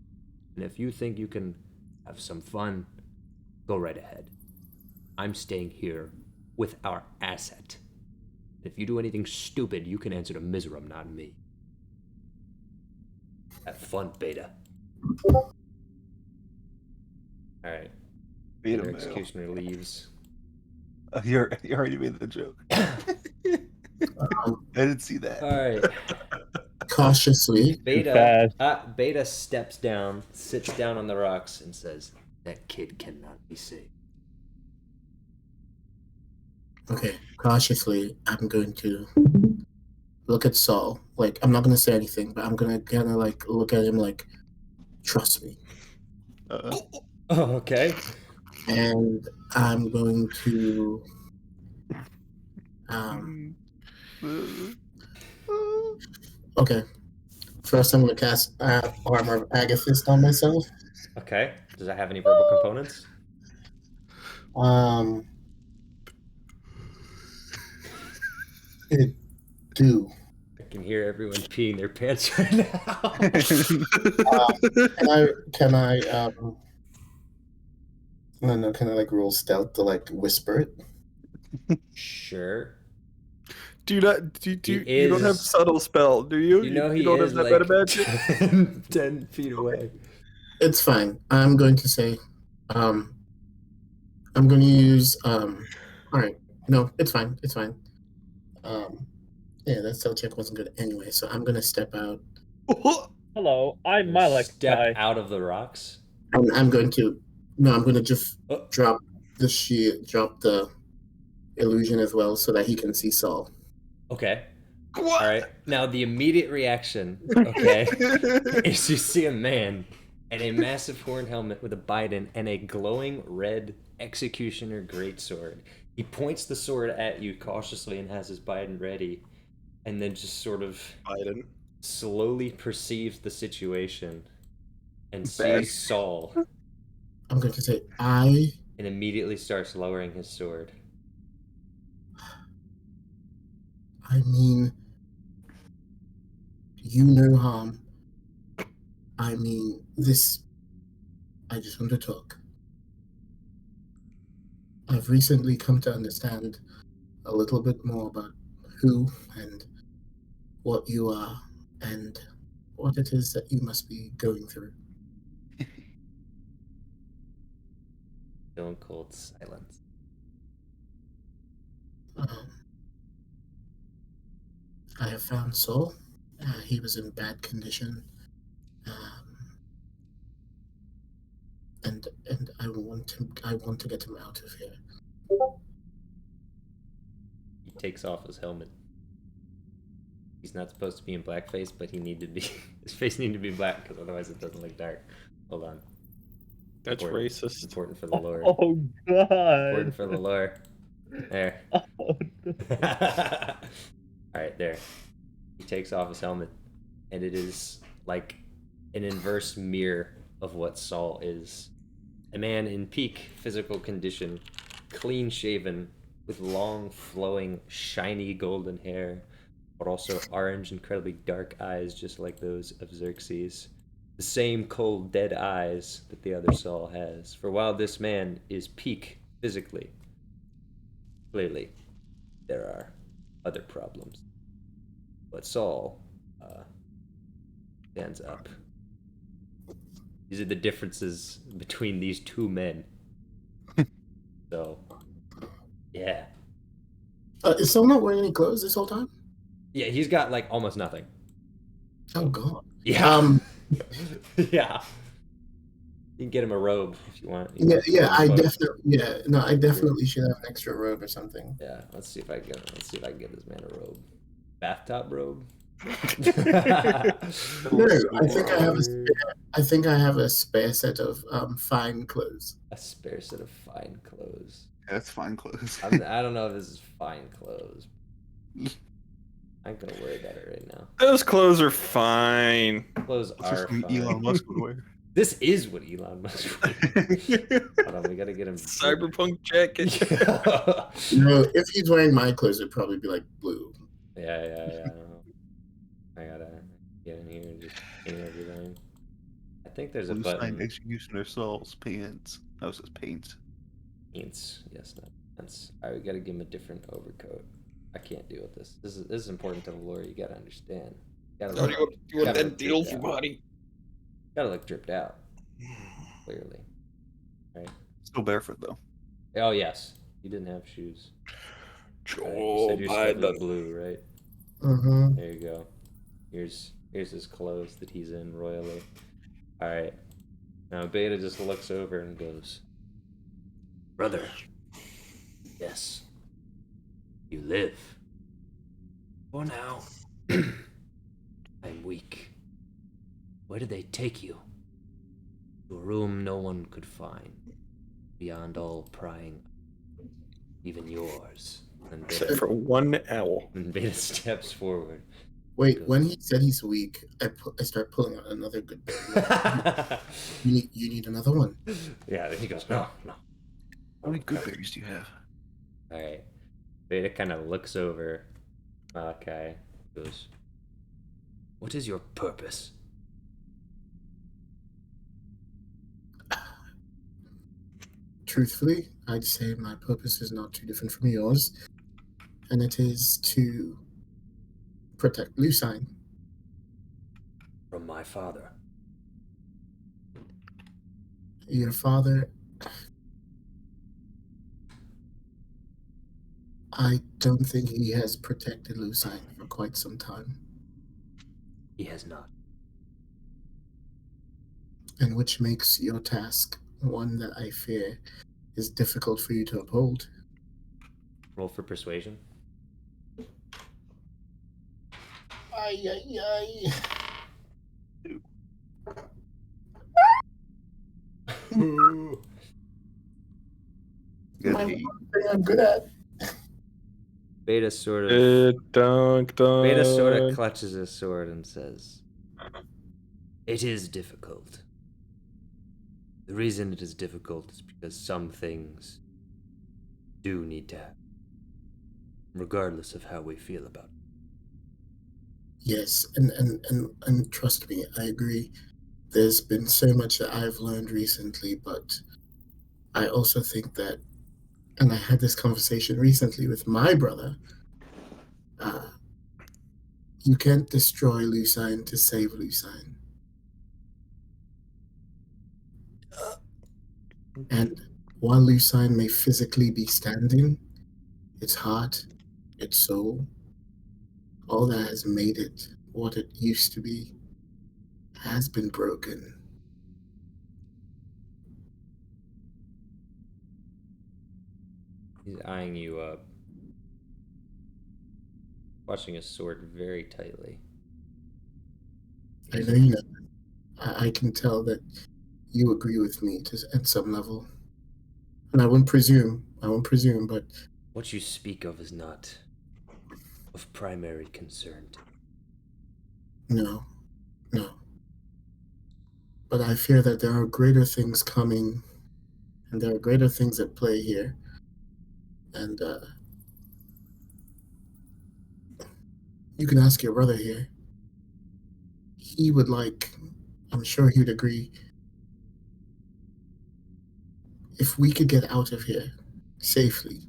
[SPEAKER 2] And if you think you can have some fun, go right ahead. I'm staying here with our asset. If you do anything stupid, you can answer to Mizram, not me. Have fun, Beta." Alright.
[SPEAKER 5] Beta
[SPEAKER 2] Your
[SPEAKER 5] male.
[SPEAKER 2] executioner leaves.
[SPEAKER 5] You already made the joke. I didn't see that.
[SPEAKER 2] Alright.
[SPEAKER 4] Cautiously,
[SPEAKER 2] Beta Beta steps down, sits down on the rocks, and says, "That kid cannot be saved."
[SPEAKER 4] okay, cautiously, I'm going to look at Saul. Like, I'm not going to say anything, but I'm going to kind of like look at him like, trust me.
[SPEAKER 2] Oh, okay.
[SPEAKER 4] And I'm going to okay. First, I'm going to cast Armor of Agathist on myself.
[SPEAKER 2] Okay. Does that have any verbal components?
[SPEAKER 4] It do.
[SPEAKER 2] I can hear everyone peeing their pants right now.
[SPEAKER 4] Can I I don't know, can I like roll stealth to like whisper it?
[SPEAKER 2] Sure.
[SPEAKER 1] Do you not? You
[SPEAKER 2] He
[SPEAKER 1] don't have
[SPEAKER 2] is-
[SPEAKER 1] subtle spell, do you?
[SPEAKER 2] You know he
[SPEAKER 1] don't
[SPEAKER 2] is
[SPEAKER 1] have that
[SPEAKER 2] like
[SPEAKER 1] magic?
[SPEAKER 2] 10 feet away.
[SPEAKER 4] It's fine. I'm going to say, I'm going to use, all right. No, it's fine. It's fine. Yeah, that stealth check wasn't good anyway, so I'm going to step out.
[SPEAKER 3] Hello, I'm
[SPEAKER 2] You
[SPEAKER 3] Malakai.
[SPEAKER 2] Step out of the rocks.
[SPEAKER 4] I'm going to, no, I'm going to just
[SPEAKER 2] Oh.
[SPEAKER 4] drop the shield, drop the illusion as well so that he can see Saul.
[SPEAKER 2] Okay.
[SPEAKER 1] What?
[SPEAKER 2] All right. Now the immediate reaction, okay, is you see a man in a massive horn helmet with a bidon and a glowing red executioner greatsword. He points the sword at you cautiously and has his bidon ready, and then just sort of
[SPEAKER 1] Biden.
[SPEAKER 2] slowly perceives the situation and
[SPEAKER 1] Bad.
[SPEAKER 2] sees Saul
[SPEAKER 4] I'm going to say,
[SPEAKER 2] and immediately starts lowering his sword.
[SPEAKER 4] I mean, you no harm. I mean, I just want to talk. I've recently come to understand a little bit more about who and what you are and what it is that you must be going through.
[SPEAKER 2] Stone cold silence.
[SPEAKER 4] I have found Saul. He was in bad condition. And I want to get him out of here.
[SPEAKER 2] He takes off his helmet. He's not supposed to be in blackface, but he needed to be. His face needed to be black because otherwise it doesn't look dark. Hold on.
[SPEAKER 1] That's
[SPEAKER 2] Important.
[SPEAKER 1] racist.
[SPEAKER 2] Important for the lore.
[SPEAKER 3] Oh god.
[SPEAKER 2] Important for the lore. There.
[SPEAKER 3] Oh,
[SPEAKER 2] Alright, there. He takes off his helmet, and it is like an inverse mirror of what Saul is. A man in peak physical condition, clean shaven, with long, flowing, shiny golden hair, but also orange, incredibly dark eyes, just like those of Xerxes. The same cold, dead eyes that the other Saul has. For while this man is peak physically, clearly, there are other problems. But Saul stands up. These are the differences between these two men. So, yeah.
[SPEAKER 4] Is Saul not wearing any clothes this whole time?
[SPEAKER 2] Yeah, he's got like almost nothing.
[SPEAKER 4] Oh God.
[SPEAKER 2] Yeah. Yeah. You can get him a robe if you want. You can
[SPEAKER 4] Yeah. I
[SPEAKER 2] photo-
[SPEAKER 4] definitely. I definitely should have an extra robe or something.
[SPEAKER 2] Yeah, let's see if I can get this man a robe. Bathtub robe.
[SPEAKER 4] No, I think I have a spare set of fine clothes.
[SPEAKER 2] A spare set of fine clothes.
[SPEAKER 5] That's fine clothes.
[SPEAKER 2] I don't know if this is fine clothes. I'm gonna worry about it right now.
[SPEAKER 1] Those clothes are fine.
[SPEAKER 2] Clothes
[SPEAKER 5] That's
[SPEAKER 2] are
[SPEAKER 5] just what
[SPEAKER 2] fine.
[SPEAKER 5] Elon Musk would wear.
[SPEAKER 2] This is what Elon Musk would. Hold on, we gotta get him.
[SPEAKER 1] Cyberpunk jacket.
[SPEAKER 4] If he's wearing my clothes, it'd probably be like blue.
[SPEAKER 2] Yeah. I gotta get in here and just paint everything. I think there's a
[SPEAKER 5] Blue sign
[SPEAKER 2] button.
[SPEAKER 5] executioner Saul's pants. No, it says paints.
[SPEAKER 2] Paints. Yes, not pants. I gotta give him a different overcoat. I can't deal with this. This is important to the lore. You gotta understand. You gotta
[SPEAKER 1] You want
[SPEAKER 2] gotta
[SPEAKER 1] that
[SPEAKER 2] look
[SPEAKER 1] deal
[SPEAKER 2] dripped
[SPEAKER 1] for
[SPEAKER 2] out.
[SPEAKER 1] body?
[SPEAKER 2] Gotta look dripped out. Clearly. Right.
[SPEAKER 5] Still barefoot though.
[SPEAKER 2] Oh yes. You didn't have shoes. Right, you said you're stuck with blue, right?
[SPEAKER 4] Mm-hmm.
[SPEAKER 2] There you go. Here's his clothes that he's in royally. Alright. Now Beta just looks over and goes,
[SPEAKER 6] Brother. Yes. You live. For now. I'm weak. Where did they take you? To a room no one could find. Beyond all prying. Even yours.
[SPEAKER 2] and
[SPEAKER 1] Except
[SPEAKER 2] Beta,
[SPEAKER 1] for one owl.
[SPEAKER 2] and Beta steps forward.
[SPEAKER 4] Wait, when he said he's weak, I start pulling out another good berry. You need another one.
[SPEAKER 2] Yeah, then he goes, no.
[SPEAKER 5] How many good berries do you have?
[SPEAKER 2] Alright. Beta kind of looks over Malakai, goes,
[SPEAKER 6] What is your purpose?
[SPEAKER 4] Truthfully, I'd say my purpose is not too different from yours, and it is to protect Lucine.
[SPEAKER 6] From my father.
[SPEAKER 4] Your father, I don't think he has protected Lucine for quite some time,
[SPEAKER 6] He has not.
[SPEAKER 4] and which makes your task one that I fear is difficult for you to uphold.
[SPEAKER 2] roll for persuasion.
[SPEAKER 4] Ay.
[SPEAKER 5] You got
[SPEAKER 4] My
[SPEAKER 5] 8.
[SPEAKER 4] one thing I'm good at.
[SPEAKER 2] Beta sort of
[SPEAKER 1] Dunk.
[SPEAKER 2] Beta sort of clutches his sword and says,
[SPEAKER 6] It is difficult. The reason it is difficult is because some things do need to happen, regardless of how we feel about it.
[SPEAKER 4] Yes, and trust me, I agree. There's been so much that I've learned recently, but I also think that, and I had this conversation recently with my brother, you can't destroy Lucine to save Lucine. And while Lucine may physically be standing, its heart, its soul, all that has made it what it used to be, has been broken.
[SPEAKER 2] he's eyeing you up, watching his sword very tightly.
[SPEAKER 4] I know you know. I can tell that you agree with me at some level. And I won't presume, but
[SPEAKER 6] What you speak of is not of primary concern to me.
[SPEAKER 4] no. But I fear that there are greater things coming, and there are greater things at play here. And you can ask your brother here. He would like, I'm sure he would agree, if we could get out of here safely,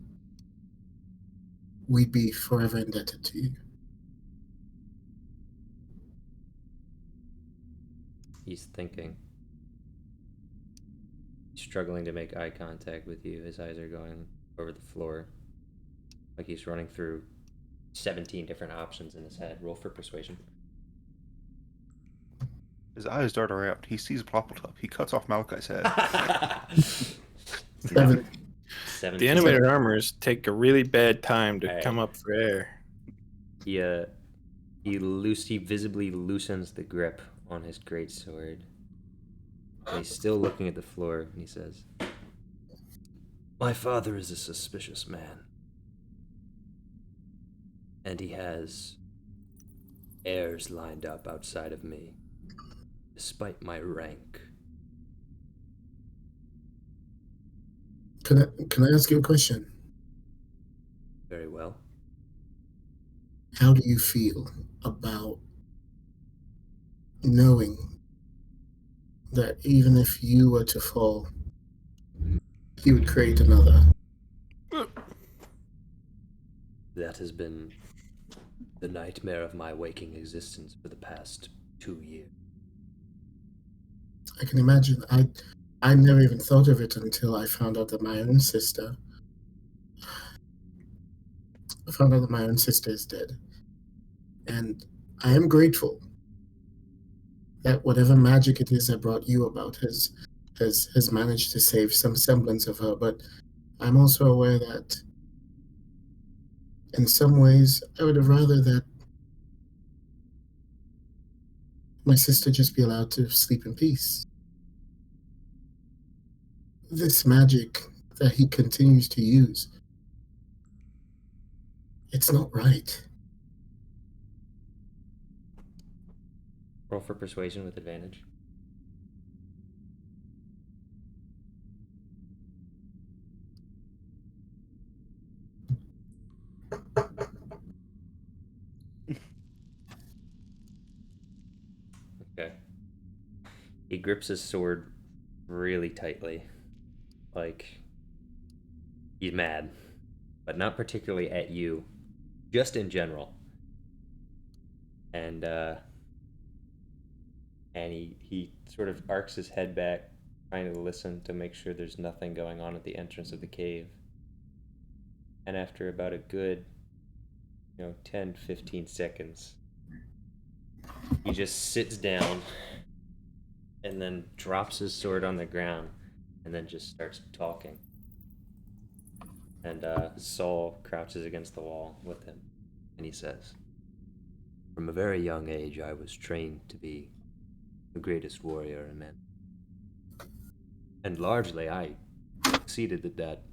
[SPEAKER 4] we'd be forever indebted to you.
[SPEAKER 2] He's thinking. He's struggling to make eye contact with you. His eyes are going over the floor. Like he's running through 17 different options in his head. Roll for persuasion.
[SPEAKER 5] His eyes dart around. He sees Ploppletop. He cuts off Malakai's head.
[SPEAKER 4] 7.
[SPEAKER 2] 17.
[SPEAKER 1] The animated armors take a really bad time to
[SPEAKER 2] Alright.
[SPEAKER 1] come up for air.
[SPEAKER 2] He visibly loosens the grip on his greatsword. And he's still looking at the floor, and he says, "My father is a suspicious man. And he has heirs lined up outside of me, despite my rank."
[SPEAKER 4] Can I ask you a question?
[SPEAKER 2] Very well.
[SPEAKER 4] How do you feel about knowing that even if you were to fall, he would create another?
[SPEAKER 2] That has been the nightmare of my waking existence for the past 2 years.
[SPEAKER 4] I can imagine. I never even thought of it until I found out that my own sister. I found out that my own sister is dead, and I am grateful that whatever magic it is that brought you about has managed to save some semblance of her. But I'm also aware that in some ways I would have rather that my sister just be allowed to sleep in peace. This magic that he continues to use, it's not right.
[SPEAKER 2] Roll for persuasion with advantage. Okay. He grips his sword really tightly. Like, he's mad. But not particularly at you. Just in general. And he sort of arcs his head back, trying to listen to make sure there's nothing going on at the entrance of the cave. And after about a good, 10, 15 seconds, he just sits down and then drops his sword on the ground and then just starts talking. And Saul crouches against the wall with him, and he says, "From a very young age, I was trained to be the greatest warrior in men. And largely, I succeeded at that.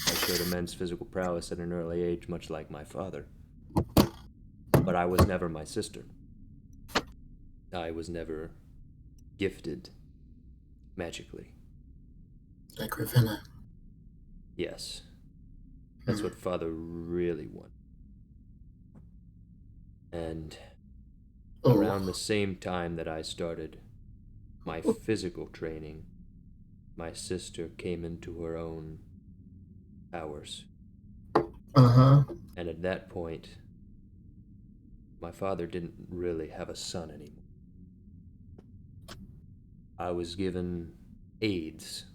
[SPEAKER 2] I showed immense physical prowess at an early age, much like my father. But I was never my sister. I was never gifted magically."
[SPEAKER 4] Like Ravenna.
[SPEAKER 2] Yes. That's what father really wanted. And around the same time that I started my physical training, my sister came into her own powers.
[SPEAKER 4] Uh-huh.
[SPEAKER 2] And at that point, my father didn't really have a son anymore. I was given aids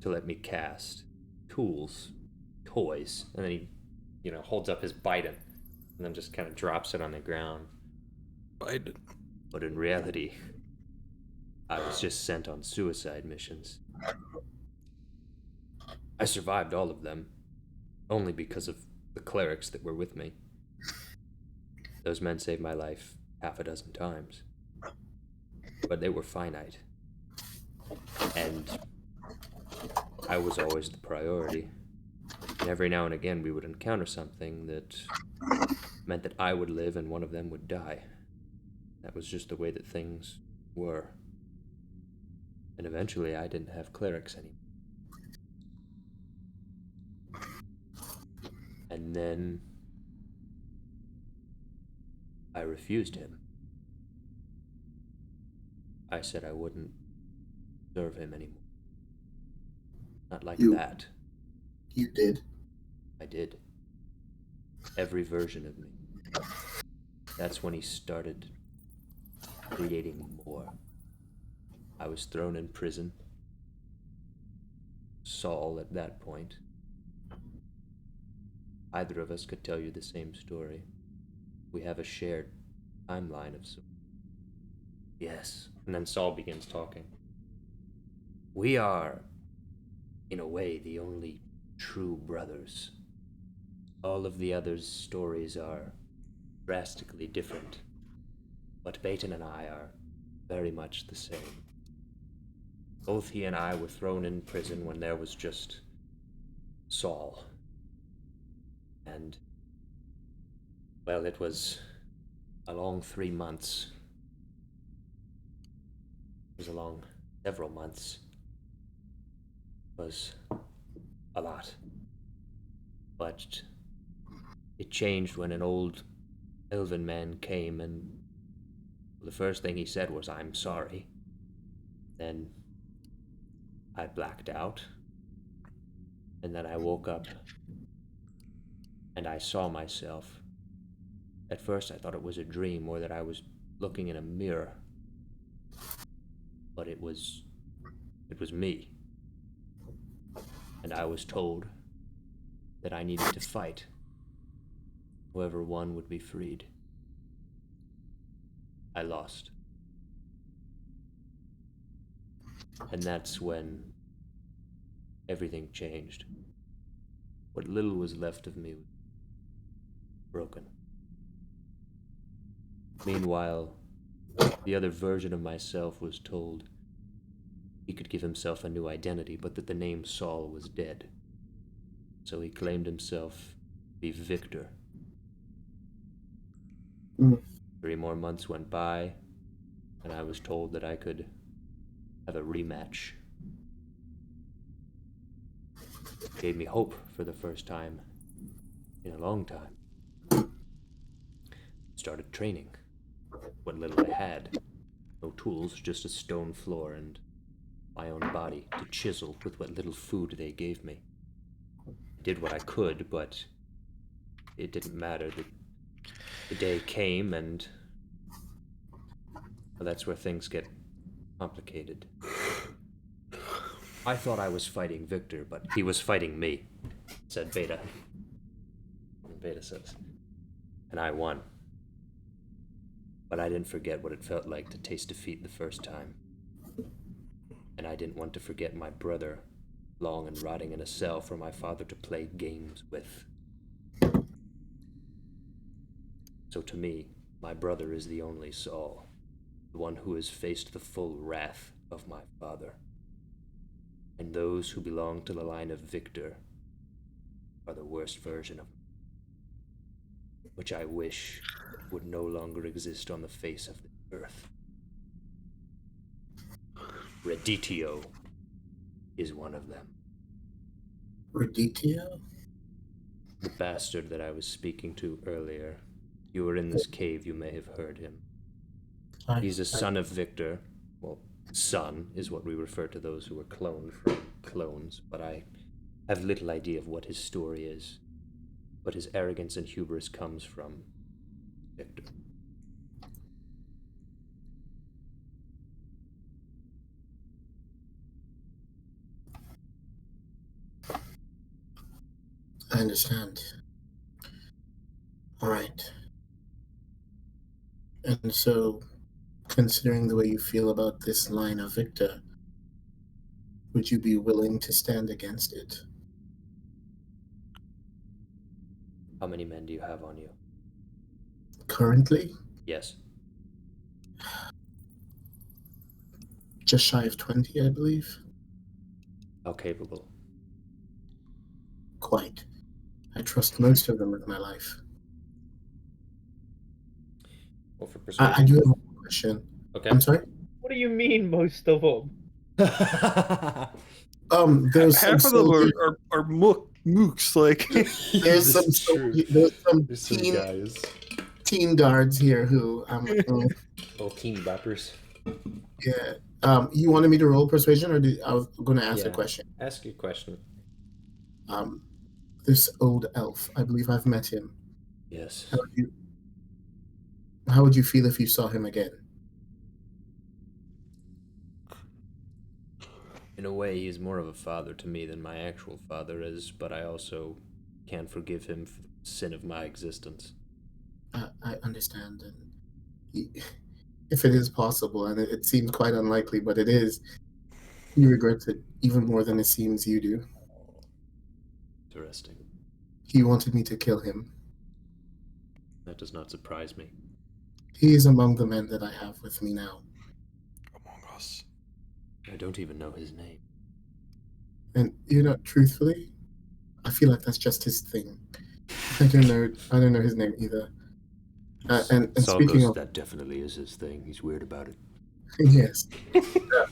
[SPEAKER 2] to let me cast, tools, toys, and then he, holds up his Biden and then just kind of drops it on the ground.
[SPEAKER 1] Biden.
[SPEAKER 2] But in reality, I was just sent on suicide missions. I survived all of them, only because of the clerics that were with me. Those men saved my life half a dozen times. But they were finite. And I was always the priority. And every now and again we would encounter something that meant that I would live and one of them would die. That was just the way that things were. And eventually I didn't have clerics anymore. And then I refused him. I said I wouldn't serve him anymore. Not like that.
[SPEAKER 4] You did?
[SPEAKER 2] I did. Every version of me. That's when he started creating more.
[SPEAKER 6] I was thrown in prison. Saul at that point. Either of us could tell you the same story. We have a shared timeline of some. Yes. And then Saul begins talking. We are, in a way, the only true brothers. All of the others' stories are drastically different. But Baton and I are very much the same. Both he and I were thrown in prison when there was just Saul. And, well, it was a long 3 months. It was a long several months. It was a lot. But it changed when an old elven man came, and the first thing he said was, "I'm sorry." Then I blacked out, and then I woke up, and I saw myself. At first I thought it was a dream, or that I was looking in a mirror. But it was me. And I was told that I needed to fight. Whoever won would be freed. I lost. And that's when everything changed. What little was left of me was broken. Meanwhile, the other version of myself was told he could give himself a new identity, but that the name Saul was dead. So he claimed himself to be Victor. 3 more months went by, and I was told that I could have a rematch. It gave me hope for the first time in a long time. Started training. What little I had. No tools, just a stone floor and my own body to chisel with what little food they gave me. I did what I could, but it didn't matter. The day came, and well, that's where things get complicated. I thought I was fighting Victor, but he was fighting me, said Beta. And Beta says, and I won. But I didn't forget what it felt like to taste defeat the first time. And I didn't want to forget my brother, long and rotting in a cell for my father to play games with. So to me, my brother is the only Saul, the one who has faced the full wrath of my father. And those who belong to the line of Victor are the worst version of me, which I wish would no longer exist on the face of the earth. Reditio is one of them.
[SPEAKER 4] Reditio?
[SPEAKER 6] The bastard that I was speaking to earlier. You were in this cave, you may have heard him. He's a son of Victor. Well, son is what we refer to those who were cloned from clones, but I have little idea of what his story is. But his arrogance and hubris comes from Victor.
[SPEAKER 4] I understand. All right. And so, considering the way you feel about this line of Victor, would you be willing to stand against it?
[SPEAKER 6] How many men do you have on you?
[SPEAKER 4] Currently,
[SPEAKER 6] Yes.
[SPEAKER 4] just shy of 20, I believe.
[SPEAKER 6] How capable?
[SPEAKER 4] Quite. I trust most of them with my life.
[SPEAKER 2] Well, for
[SPEAKER 4] I
[SPEAKER 2] persuasion.
[SPEAKER 4] do have one question.
[SPEAKER 2] Okay.
[SPEAKER 4] I'm sorry?
[SPEAKER 3] What do you mean, most of them?
[SPEAKER 4] There's
[SPEAKER 1] Half
[SPEAKER 4] some
[SPEAKER 1] of them
[SPEAKER 4] soldiers-
[SPEAKER 1] are mooks. Like,
[SPEAKER 4] there's some
[SPEAKER 2] This is true.
[SPEAKER 4] there's some
[SPEAKER 2] There's some
[SPEAKER 4] teen,
[SPEAKER 2] guys.
[SPEAKER 4] teen guards here who
[SPEAKER 2] Little teen bappers.
[SPEAKER 4] yeah. You wanted me to roll persuasion, or I was going to ask a
[SPEAKER 2] Yeah.
[SPEAKER 4] question?
[SPEAKER 2] Ask your question.
[SPEAKER 4] This old elf, I believe I've met him.
[SPEAKER 6] Yes.
[SPEAKER 4] How would you feel if you saw him again?
[SPEAKER 6] In a way, he's more of a father to me than my actual father is, but I also can't forgive him for the sin of my existence.
[SPEAKER 4] I understand, and if it is possible, and it seems quite unlikely, but it is, he regrets it even more than it seems you do.
[SPEAKER 6] Interesting.
[SPEAKER 4] He wanted me to kill him.
[SPEAKER 6] That does not surprise me.
[SPEAKER 4] He is among the men that I have with me now.
[SPEAKER 1] Among Us.
[SPEAKER 6] I don't even know his name.
[SPEAKER 4] And truthfully, I feel like that's just his thing. I don't know his name either. And speaking
[SPEAKER 6] Salgos,
[SPEAKER 4] of,
[SPEAKER 6] that definitely is his thing. He's weird about it.
[SPEAKER 4] yes.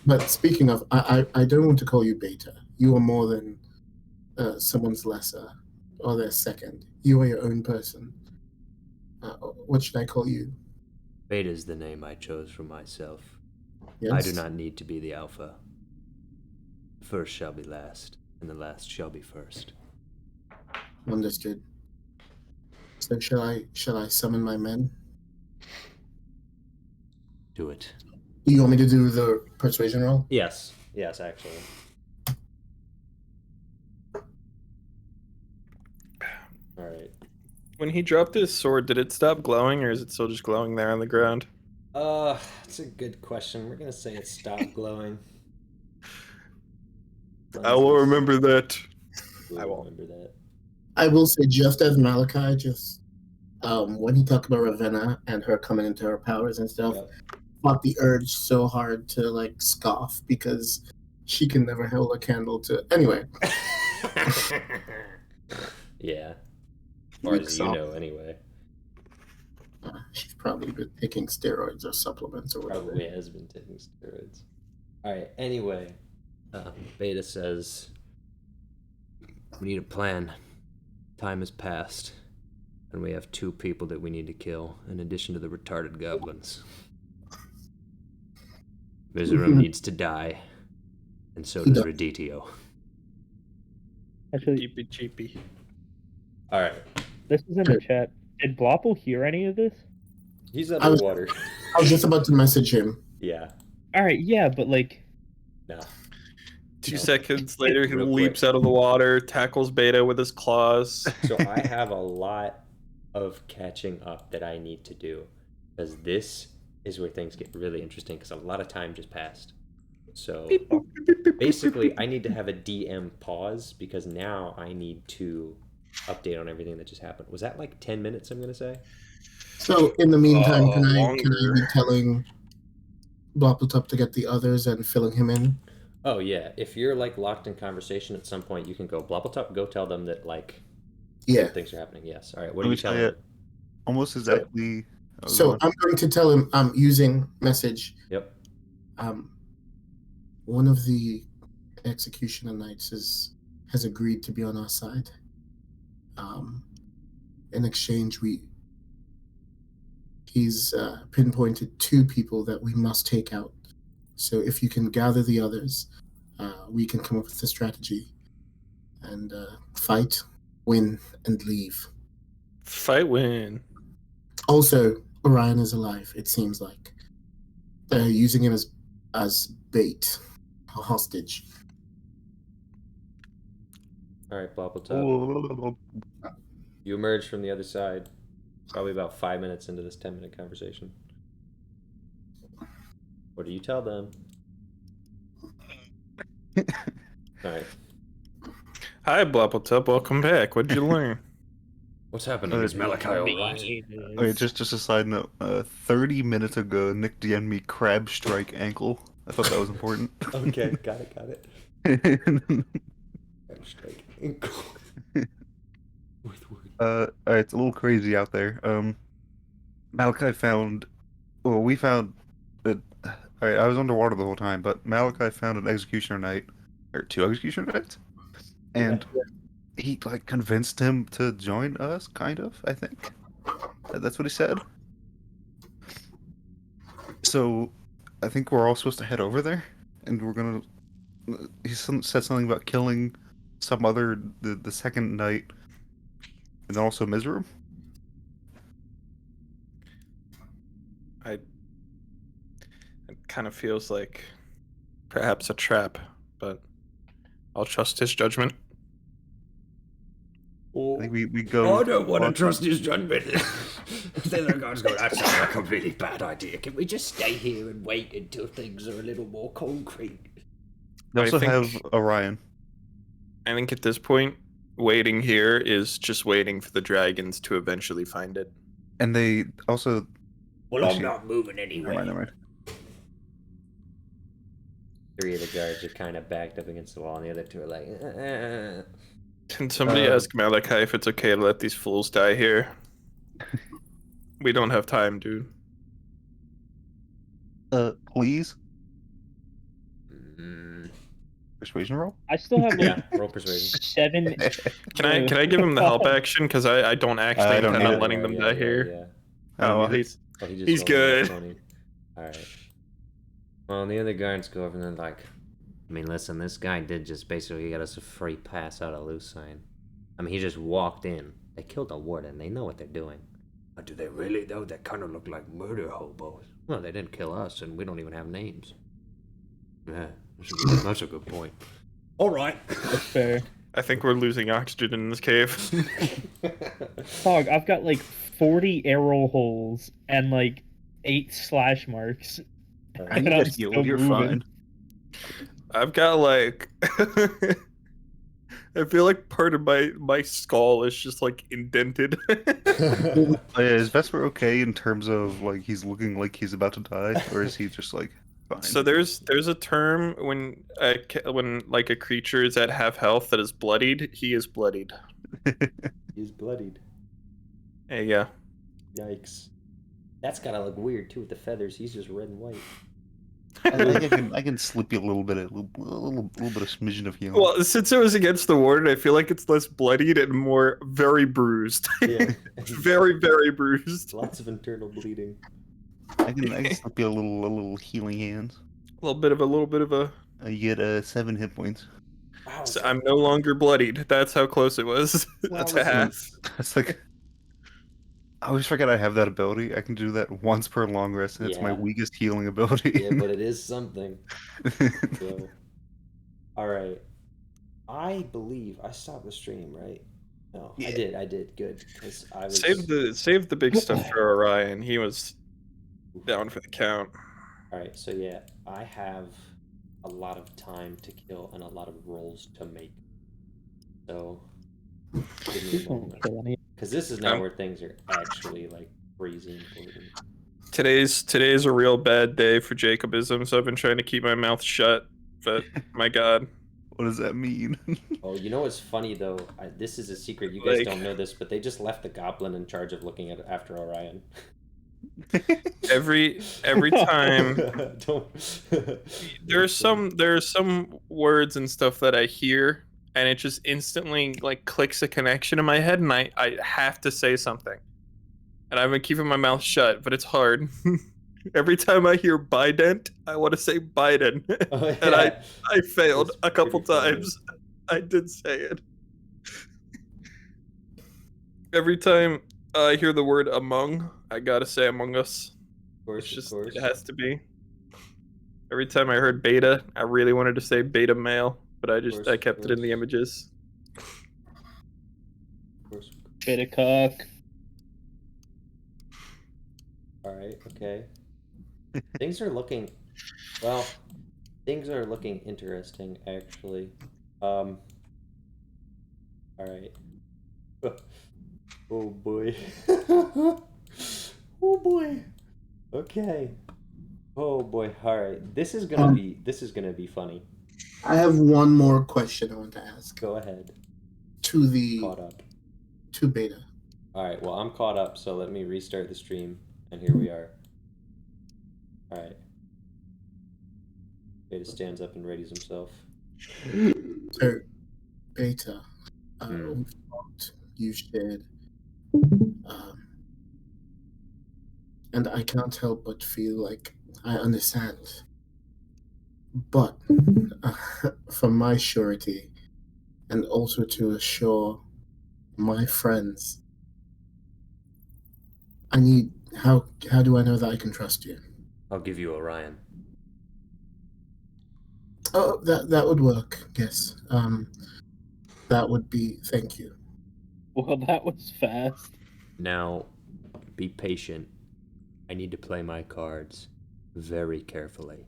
[SPEAKER 4] But speaking of, I don't want to call you Beta. You are more than someone's lesser or their second. You are your own person. What should I call you?
[SPEAKER 6] Beta is the name I chose for myself.
[SPEAKER 4] Yes?
[SPEAKER 6] I do not need to be the alpha. The first shall be last, and the last shall be first.
[SPEAKER 4] Understood. So shall I summon my men?
[SPEAKER 6] Do it.
[SPEAKER 4] You want me to do the persuasion roll?
[SPEAKER 2] Yes, actually. All right.
[SPEAKER 1] When he dropped his sword, did it stop glowing, or is it still just glowing there on the ground?
[SPEAKER 2] That's a good question. We're gonna say it stopped glowing.
[SPEAKER 1] I will remember that.
[SPEAKER 2] We'll
[SPEAKER 1] I won't.
[SPEAKER 2] remember that.
[SPEAKER 4] I will say, just as Malakai, when he talked about Ravenna and her coming into her powers and stuff,
[SPEAKER 2] Yep.
[SPEAKER 4] fought the urge so hard to like scoff because she can never hold a candle to. Anyway,
[SPEAKER 2] Yeah. As far as you
[SPEAKER 4] Scoff.
[SPEAKER 2] know, anyway.
[SPEAKER 4] She's probably been taking steroids or supplements or whatever.
[SPEAKER 2] Probably has been taking steroids. All right. Anyway, Beta says,
[SPEAKER 6] We need a plan. Time has passed, and we have 2 people that we need to kill, in addition to the retarded goblins. Mizoram needs to die, and so does Raditio.
[SPEAKER 3] Actually,
[SPEAKER 1] Cheapy cheapy.
[SPEAKER 2] all right.
[SPEAKER 3] this is in the chat. Did Blopple hear any of this?
[SPEAKER 2] He's
[SPEAKER 4] was-
[SPEAKER 2] underwater.
[SPEAKER 4] I was just about to message him.
[SPEAKER 2] Yeah.
[SPEAKER 3] All right, yeah, but like,
[SPEAKER 2] No.
[SPEAKER 1] 2 seconds later, he
[SPEAKER 2] Real
[SPEAKER 1] leaps
[SPEAKER 2] quick.
[SPEAKER 1] out of the water, tackles Beta with his claws.
[SPEAKER 2] So I have a lot of catching up that I need to do, because this is where things get really interesting, because a lot of time just passed. So basically, I need to have a DM pause, because now I need to update on everything that just happened. Was that like 10 minutes, I'm going to say?
[SPEAKER 4] So in the meantime, can I
[SPEAKER 1] Longer.
[SPEAKER 4] be telling Bloppletup to get the others and filling him in?
[SPEAKER 2] Oh, yeah. If you're like locked in conversation at some point, you can go, Bloppletop, go tell them that like
[SPEAKER 4] Yeah.
[SPEAKER 2] things are happening. Yes. All right. What
[SPEAKER 5] Let
[SPEAKER 2] are
[SPEAKER 5] me
[SPEAKER 2] you
[SPEAKER 5] tell
[SPEAKER 2] telling
[SPEAKER 5] you,
[SPEAKER 2] them?
[SPEAKER 5] almost exactly. Oh, go
[SPEAKER 4] So
[SPEAKER 5] on.
[SPEAKER 4] I'm going to tell him I'm using message.
[SPEAKER 2] Yep.
[SPEAKER 4] One of the executioner knights has agreed to be on our side. In exchange, he's pinpointed 2 people that we must take out. So if you can gather the others, we can come up with a strategy and fight, win, and leave.
[SPEAKER 1] Fight win.
[SPEAKER 4] Also, Orion is alive. It seems like they're using him as bait, a hostage.
[SPEAKER 2] All right, Bloppletop.
[SPEAKER 5] Oh,
[SPEAKER 2] You emerge from the other side, probably about 5 minutes into this 10-minute conversation. What do you tell them? All right.
[SPEAKER 1] Hi, Bloppletup. Welcome back. What'd you learn?
[SPEAKER 6] What's happening? Is Malakai alright?
[SPEAKER 5] Okay, just a side note. 30 minutes ago, Nick DM'd me crab strike ankle. I thought that was important.
[SPEAKER 2] Okay, got it. Strike. With word.
[SPEAKER 5] It's a little crazy out there. Malakai found. Well, we found. Alright, I was underwater the whole time, but Malakai found an executioner knight, or 2 executioner knights, and he like convinced him to join us. Kind of, I think. That's what he said. So, I think we're all supposed to head over there, and we're gonna. He said something about killing some other the second knight, and also Mizram.
[SPEAKER 1] It kind of feels like perhaps a trap, but I'll trust his judgment.
[SPEAKER 5] I think we go.
[SPEAKER 6] I don't want to
[SPEAKER 5] walk-
[SPEAKER 6] trust his judgment. Then the guards go, that sounds like a really bad idea. Can we just stay here and wait until things are a little more concrete?
[SPEAKER 5] They
[SPEAKER 1] I
[SPEAKER 5] also
[SPEAKER 1] think-
[SPEAKER 5] have Orion.
[SPEAKER 1] I think at this point, waiting here is just waiting for the dragons to eventually find it.
[SPEAKER 5] And they also.
[SPEAKER 6] Well, I'm
[SPEAKER 5] Actually,
[SPEAKER 6] not moving
[SPEAKER 5] Never
[SPEAKER 6] anyway.
[SPEAKER 5] mind, never mind.
[SPEAKER 2] 3 of the guards are kind of backed up against the wall, and the other 2 are like,
[SPEAKER 1] Can somebody ask Malakai if it's okay to let these fools die here? We don't have time, dude.
[SPEAKER 5] Please?
[SPEAKER 2] mm,
[SPEAKER 5] Persuasion roll?
[SPEAKER 3] I still have
[SPEAKER 2] yeah,
[SPEAKER 3] like
[SPEAKER 2] roll persuasion.
[SPEAKER 3] 7.
[SPEAKER 1] Can I give him the help action? Because I don't actually
[SPEAKER 5] I don't
[SPEAKER 1] intend on
[SPEAKER 5] either.
[SPEAKER 1] letting them die here.
[SPEAKER 2] Yeah.
[SPEAKER 1] Oh, well,
[SPEAKER 5] either.
[SPEAKER 1] he's
[SPEAKER 2] Oh, he just
[SPEAKER 1] He's
[SPEAKER 2] rolled a
[SPEAKER 1] good.
[SPEAKER 2] 20. Alright. Well, the other guards go over and they're like, I mean, listen, this guy did just basically get us a free pass out of Lucine. I mean, he just walked in. They killed the warden. They know what they're doing.
[SPEAKER 6] But do they really, though? They kind of look like murder hobos.
[SPEAKER 2] Well, they didn't kill us, and we don't even have names.
[SPEAKER 6] Yeah, that's a good point. All right.
[SPEAKER 3] Fair.
[SPEAKER 1] I think we're losing oxygen in this cave.
[SPEAKER 3] Dog, I've got like 40 arrow holes and like 8 slash marks.
[SPEAKER 5] I need
[SPEAKER 3] And I'm
[SPEAKER 5] to heal.
[SPEAKER 3] still
[SPEAKER 5] You're
[SPEAKER 3] moving.
[SPEAKER 5] fine.
[SPEAKER 1] I've got like I feel like part of my skull is just like indented.
[SPEAKER 5] Oh, yeah, is Vesper okay in terms of like he's looking like he's about to die, or is he just like fine?
[SPEAKER 1] So there's a term when like a creature is at half health that is bloodied, he is bloodied.
[SPEAKER 2] He's bloodied.
[SPEAKER 1] Hey, yeah.
[SPEAKER 2] Yikes. That's gotta look weird too with the feathers. He's just red and white.
[SPEAKER 5] I think I can slip you a little bit of smidgen of healing.
[SPEAKER 1] Well, since it was against the warden, I feel like it's less bloodied and more very bruised.
[SPEAKER 2] Yeah.
[SPEAKER 1] Very, very bruised.
[SPEAKER 2] Lots of internal bleeding.
[SPEAKER 5] I can slip you a little healing hands.
[SPEAKER 1] A little bit of a.
[SPEAKER 5] You get 7 hit points.
[SPEAKER 2] Wow.
[SPEAKER 1] So I'm no longer bloodied. That's how close it was. That's a
[SPEAKER 2] listen.
[SPEAKER 1] half.
[SPEAKER 5] It's like I always forget I have that ability. I can do that once per long rest, and it's my
[SPEAKER 2] Yeah.
[SPEAKER 5] weakest healing ability.
[SPEAKER 2] Yeah, but it is something. So, all right. I believe I stopped the stream, right? No,
[SPEAKER 5] Yeah.
[SPEAKER 2] I did. Good, because I was.
[SPEAKER 1] Save the big stuff for Orion. He was down for the count.
[SPEAKER 2] All right, so yeah, I have a lot of time to kill and a lot of rolls to make. So, give me
[SPEAKER 3] Please
[SPEAKER 2] a
[SPEAKER 3] don't
[SPEAKER 2] moment,
[SPEAKER 3] kill any.
[SPEAKER 2] because this is now where things are actually like crazy important.
[SPEAKER 1] Today's a real bad day for Jacobism, so I've been trying to keep my mouth shut. But my God,
[SPEAKER 5] What does that mean?
[SPEAKER 2] Oh, you know what's funny though? This is a secret. You guys
[SPEAKER 1] Like-
[SPEAKER 2] don't know this, but they just left the goblin in charge of looking after Orion.
[SPEAKER 1] every time
[SPEAKER 2] Don't.
[SPEAKER 1] there's some words and stuff that I hear, and it just instantly like clicks a connection in my head, and I have to say something. And I've been keeping my mouth shut, but it's hard. Every time I hear Biden, I want to say Biden,
[SPEAKER 2] Oh,
[SPEAKER 1] and
[SPEAKER 2] yeah.
[SPEAKER 1] I failed
[SPEAKER 2] It's
[SPEAKER 1] a couple
[SPEAKER 2] pretty funny.
[SPEAKER 1] times. I did say it. Every time I hear the word among, I gotta say Among Us.
[SPEAKER 2] Of course,
[SPEAKER 1] It's
[SPEAKER 2] of
[SPEAKER 1] just
[SPEAKER 2] course.
[SPEAKER 1] it has to be. Every time I heard beta, I really wanted to say beta male, but I
[SPEAKER 2] course,
[SPEAKER 1] I
[SPEAKER 2] of
[SPEAKER 1] kept it in the
[SPEAKER 2] course.
[SPEAKER 1] images.
[SPEAKER 2] Of course.
[SPEAKER 3] Bit of cock.
[SPEAKER 2] All right. Okay. Things are looking. Well, things are looking interesting actually. All right. Oh boy. Oh boy. Okay. Oh boy. All right. This is gonna be funny.
[SPEAKER 4] I have one more question I want to ask
[SPEAKER 2] Go ahead.
[SPEAKER 4] to the
[SPEAKER 2] Caught up.
[SPEAKER 4] to beta.
[SPEAKER 2] All right. Well, I'm caught up, so let me restart the stream, and here we are. All right. Beta stands up and readies himself.
[SPEAKER 4] So, beta,
[SPEAKER 2] Hmm.
[SPEAKER 4] we thought you shared, and I can't help but feel like I understand. But for my surety, and also to assure my friends, I need how do I know that I can trust you?
[SPEAKER 2] I'll give you Orion.
[SPEAKER 4] Oh, that would work. Yes. That would be. Thank you.
[SPEAKER 3] Well, that was fast.
[SPEAKER 2] Now, be patient. I need to play my cards very carefully.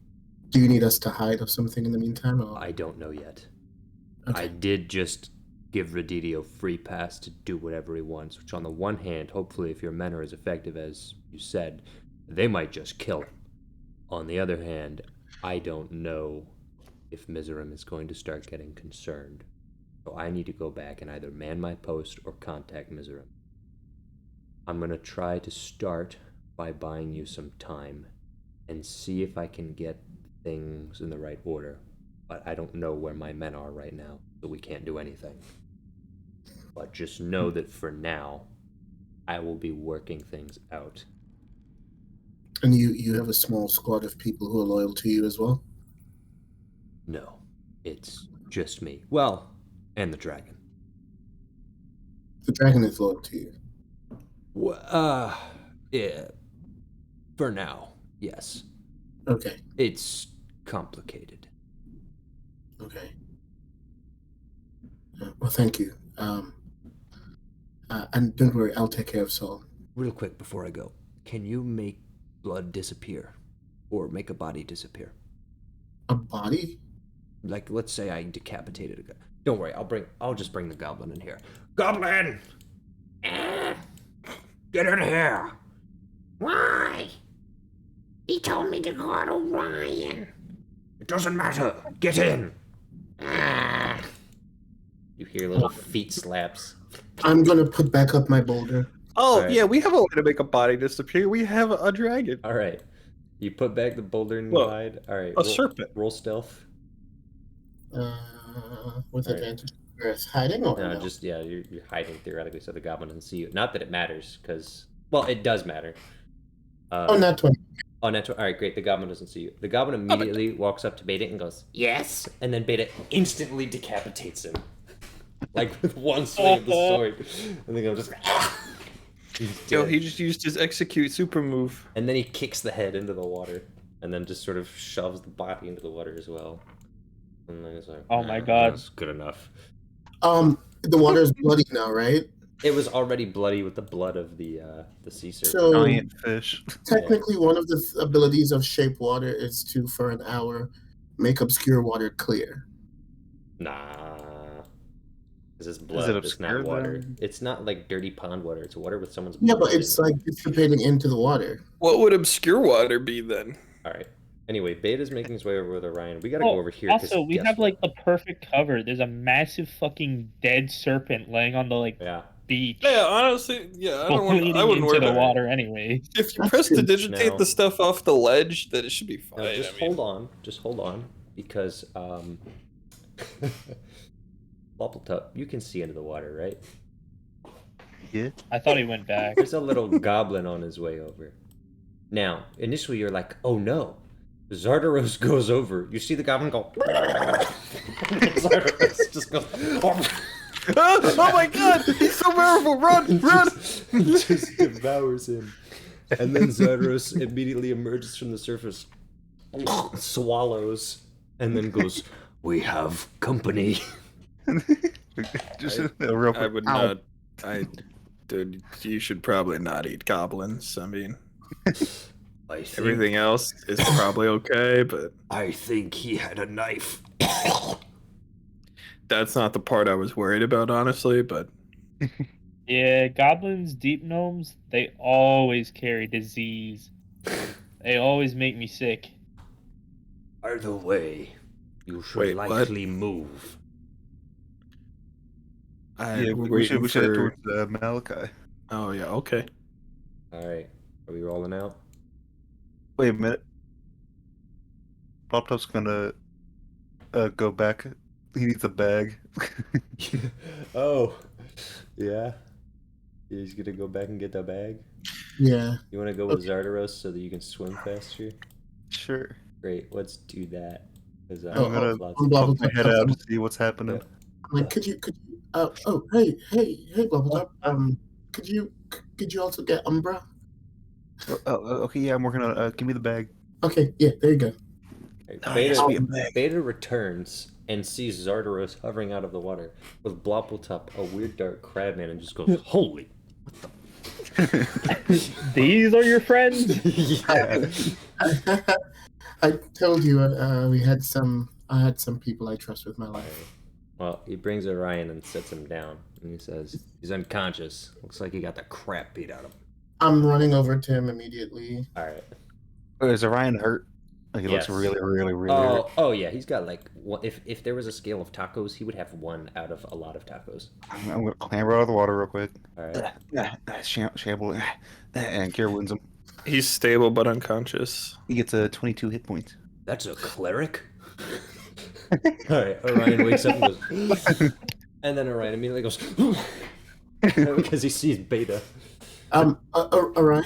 [SPEAKER 4] Do you need us to hide or something in the meantime? Or?
[SPEAKER 2] I don't know yet.
[SPEAKER 4] Okay.
[SPEAKER 2] I did just give Radidio free pass to do whatever he wants, which on the one hand, hopefully if your men are as effective as you said, they might just kill him. On the other hand, I don't know if Mizoram is going to start getting concerned. So I need to go back and either man my post or contact Mizoram. I'm going to try to start by buying you some time and see if I can get things in the right order. But I don't know where my men are right now, so we can't do anything. But just know that for now, I will be working things out.
[SPEAKER 4] And you have a small squad of people who are loyal to you as well?
[SPEAKER 2] No, it's just me. Well, and the dragon.
[SPEAKER 4] The dragon is loyal to you.
[SPEAKER 2] Yeah. For now, yes.
[SPEAKER 4] Okay.
[SPEAKER 2] It's complicated.
[SPEAKER 4] Okay. Well, thank you. And don't worry, I'll take care of Saul.
[SPEAKER 2] Real quick before I go, can you make blood disappear? Or make a body disappear?
[SPEAKER 4] A body?
[SPEAKER 2] Like, let's say I decapitated a guy. Don't worry, I'll just bring the goblin in here. Goblin! Get in here!
[SPEAKER 7] Why? He told me to go to Orion.
[SPEAKER 2] It doesn't matter. Get in! You hear little feet slaps.
[SPEAKER 4] I'm gonna put back up my boulder.
[SPEAKER 1] Oh,
[SPEAKER 2] Alright.
[SPEAKER 1] yeah, we have a way to make a body disappear. We have a dragon.
[SPEAKER 2] Alright. You put back the boulder and
[SPEAKER 1] Well,
[SPEAKER 2] hide. Alright.
[SPEAKER 1] A serpent.
[SPEAKER 2] Roll stealth.
[SPEAKER 4] With
[SPEAKER 2] Alright.
[SPEAKER 4] advantage. Earth hiding or
[SPEAKER 2] No,
[SPEAKER 4] no?
[SPEAKER 2] just, yeah, you're hiding theoretically so the goblin doesn't see you. Not that it matters, because, well, it does matter.
[SPEAKER 4] Oh, not 20.
[SPEAKER 2] Oh, natural. Alright, great. The goblin doesn't see you. The goblin immediately walks up to Beta and goes,
[SPEAKER 7] Yes.
[SPEAKER 2] and then Beta instantly decapitates him. Like with one swing of the sword. And then goes just. He's
[SPEAKER 1] Yo,
[SPEAKER 2] dead.
[SPEAKER 1] he just used his execute super move.
[SPEAKER 2] And then he kicks the head into the water. And then just sort of shoves the body into the water as well. And then it's like,
[SPEAKER 3] Oh my God.
[SPEAKER 2] That's good enough.
[SPEAKER 4] The water is bloody now, right?
[SPEAKER 2] It was already bloody with the blood of the sea serpent.
[SPEAKER 4] So
[SPEAKER 5] Giant fish.
[SPEAKER 4] technically, one of the abilities of shape water is to, for an hour, make obscure water clear.
[SPEAKER 2] Nah. This is blood,
[SPEAKER 5] it
[SPEAKER 2] it's not
[SPEAKER 5] obscure,
[SPEAKER 2] water.
[SPEAKER 5] then?
[SPEAKER 2] It's not like dirty pond water, it's water with someone's
[SPEAKER 4] Yeah, but
[SPEAKER 2] blood in
[SPEAKER 4] it's
[SPEAKER 2] it.
[SPEAKER 4] like dissipating into the water.
[SPEAKER 1] What would obscure water be then?
[SPEAKER 2] Alright. Anyway, Beta's making his way over with Orion. We gotta
[SPEAKER 3] Oh,
[SPEAKER 2] go over here. 'cause
[SPEAKER 3] also, we
[SPEAKER 2] guess
[SPEAKER 3] have
[SPEAKER 2] what?
[SPEAKER 3] like the perfect cover. There's a massive fucking dead serpent laying on the like
[SPEAKER 2] Yeah.
[SPEAKER 3] beach,
[SPEAKER 1] Yeah, honestly, yeah, I don't want.
[SPEAKER 3] bleeding
[SPEAKER 1] I wouldn't
[SPEAKER 3] into
[SPEAKER 1] worry
[SPEAKER 3] the
[SPEAKER 1] about it.
[SPEAKER 3] water anyway.
[SPEAKER 1] If you
[SPEAKER 4] That's
[SPEAKER 1] press to
[SPEAKER 4] good.
[SPEAKER 1] digitate
[SPEAKER 2] Now-
[SPEAKER 1] the stuff off the ledge, then it should be fine.
[SPEAKER 2] Now just
[SPEAKER 1] I mean,
[SPEAKER 2] hold on. Because Bubbletop, you can see into the water, right?
[SPEAKER 5] Yeah.
[SPEAKER 3] I thought he went back.
[SPEAKER 2] There's a little goblin on his way over. Now, initially you're like, oh no. Zardaros goes over. You see the goblin go. Zardaros just goes.
[SPEAKER 1] oh my god, he's so powerful! Run, run!
[SPEAKER 2] Just devours him. And then Zardaros immediately emerges from the surface, swallows, and then goes, "We have company."
[SPEAKER 5] Just a real quick.
[SPEAKER 1] I would
[SPEAKER 5] Ow.
[SPEAKER 1] not. Dude, you should probably not eat goblins. I mean,
[SPEAKER 2] I think,
[SPEAKER 1] everything else is probably okay, but
[SPEAKER 2] I think he had a knife.
[SPEAKER 1] that's not the part I was worried about, honestly. But
[SPEAKER 3] Yeah, goblins, deep gnomes, they always carry disease. They always make me sick.
[SPEAKER 6] Either way, you should
[SPEAKER 1] Wait, what?
[SPEAKER 6] likely move.
[SPEAKER 5] Yeah, we should head towards Malakai.
[SPEAKER 1] Oh yeah, okay.
[SPEAKER 2] All right, are we rolling out?
[SPEAKER 5] Wait a minute. Poptop's gonna go back. He needs a bag.
[SPEAKER 2] Oh, yeah. He's gonna go back and get the bag.
[SPEAKER 4] Yeah.
[SPEAKER 2] You want to go with Zardaros so that you can swim faster?
[SPEAKER 5] Sure.
[SPEAKER 2] Great, let's do that. 'Cause,
[SPEAKER 5] I'm gonna
[SPEAKER 2] lots
[SPEAKER 4] I'm
[SPEAKER 2] of-
[SPEAKER 4] Bubble
[SPEAKER 5] Poke my head out to see what's happening.
[SPEAKER 4] Like, could you, hey, Bubbletop, could you also get Umbra?
[SPEAKER 5] Oh, okay, yeah, I'm working on it. Give me the bag.
[SPEAKER 4] Okay, yeah, there you go.
[SPEAKER 2] Right,
[SPEAKER 5] Oh,
[SPEAKER 2] Beta,
[SPEAKER 5] yes, be a bag.
[SPEAKER 2] Beta returns and sees Zardaros hovering out of the water with Bloppletup, a weird dark crabman, and just goes, "Holy!"
[SPEAKER 3] These are your friends?
[SPEAKER 2] Yeah.
[SPEAKER 4] I told you we had some. I had some people I trust with my life.
[SPEAKER 2] Well, he brings Orion and sets him down, and he says, "He's unconscious. Looks like he got the crap beat out of him."
[SPEAKER 4] I'm running over to him immediately.
[SPEAKER 2] All right.
[SPEAKER 5] Is Orion hurt? Like, he
[SPEAKER 2] Yes.
[SPEAKER 5] looks really, really, really hurt.
[SPEAKER 2] Oh yeah. He's got like one, if there was a scale of tacos, he would have 1 out of a lot of tacos.
[SPEAKER 5] I'm gonna clamber out of the water real quick.
[SPEAKER 2] All right.
[SPEAKER 5] Shamble, and Cure wounds him.
[SPEAKER 1] He's stable but unconscious.
[SPEAKER 5] He gets a 22 hit points.
[SPEAKER 2] That's a cleric. All right. Orion wakes up and goes, and then Orion immediately goes because he sees Beta.
[SPEAKER 4] Orion,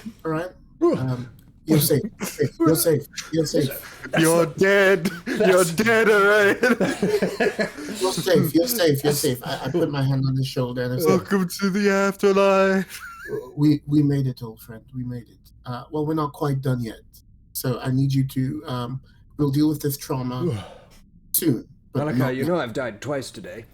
[SPEAKER 4] you're safe. You're safe. You're safe.
[SPEAKER 1] You're dead. You're dead, alright.
[SPEAKER 4] You're safe. You're safe. You're safe. I put my hand on his shoulder and I said,
[SPEAKER 1] Welcome to the afterlife.
[SPEAKER 4] we made it, old friend. We made it. Well, we're not quite done yet. So I need you to we'll deal with this trauma soon. But
[SPEAKER 6] Malakai,
[SPEAKER 4] not
[SPEAKER 6] you
[SPEAKER 4] now.
[SPEAKER 6] know I've died twice today.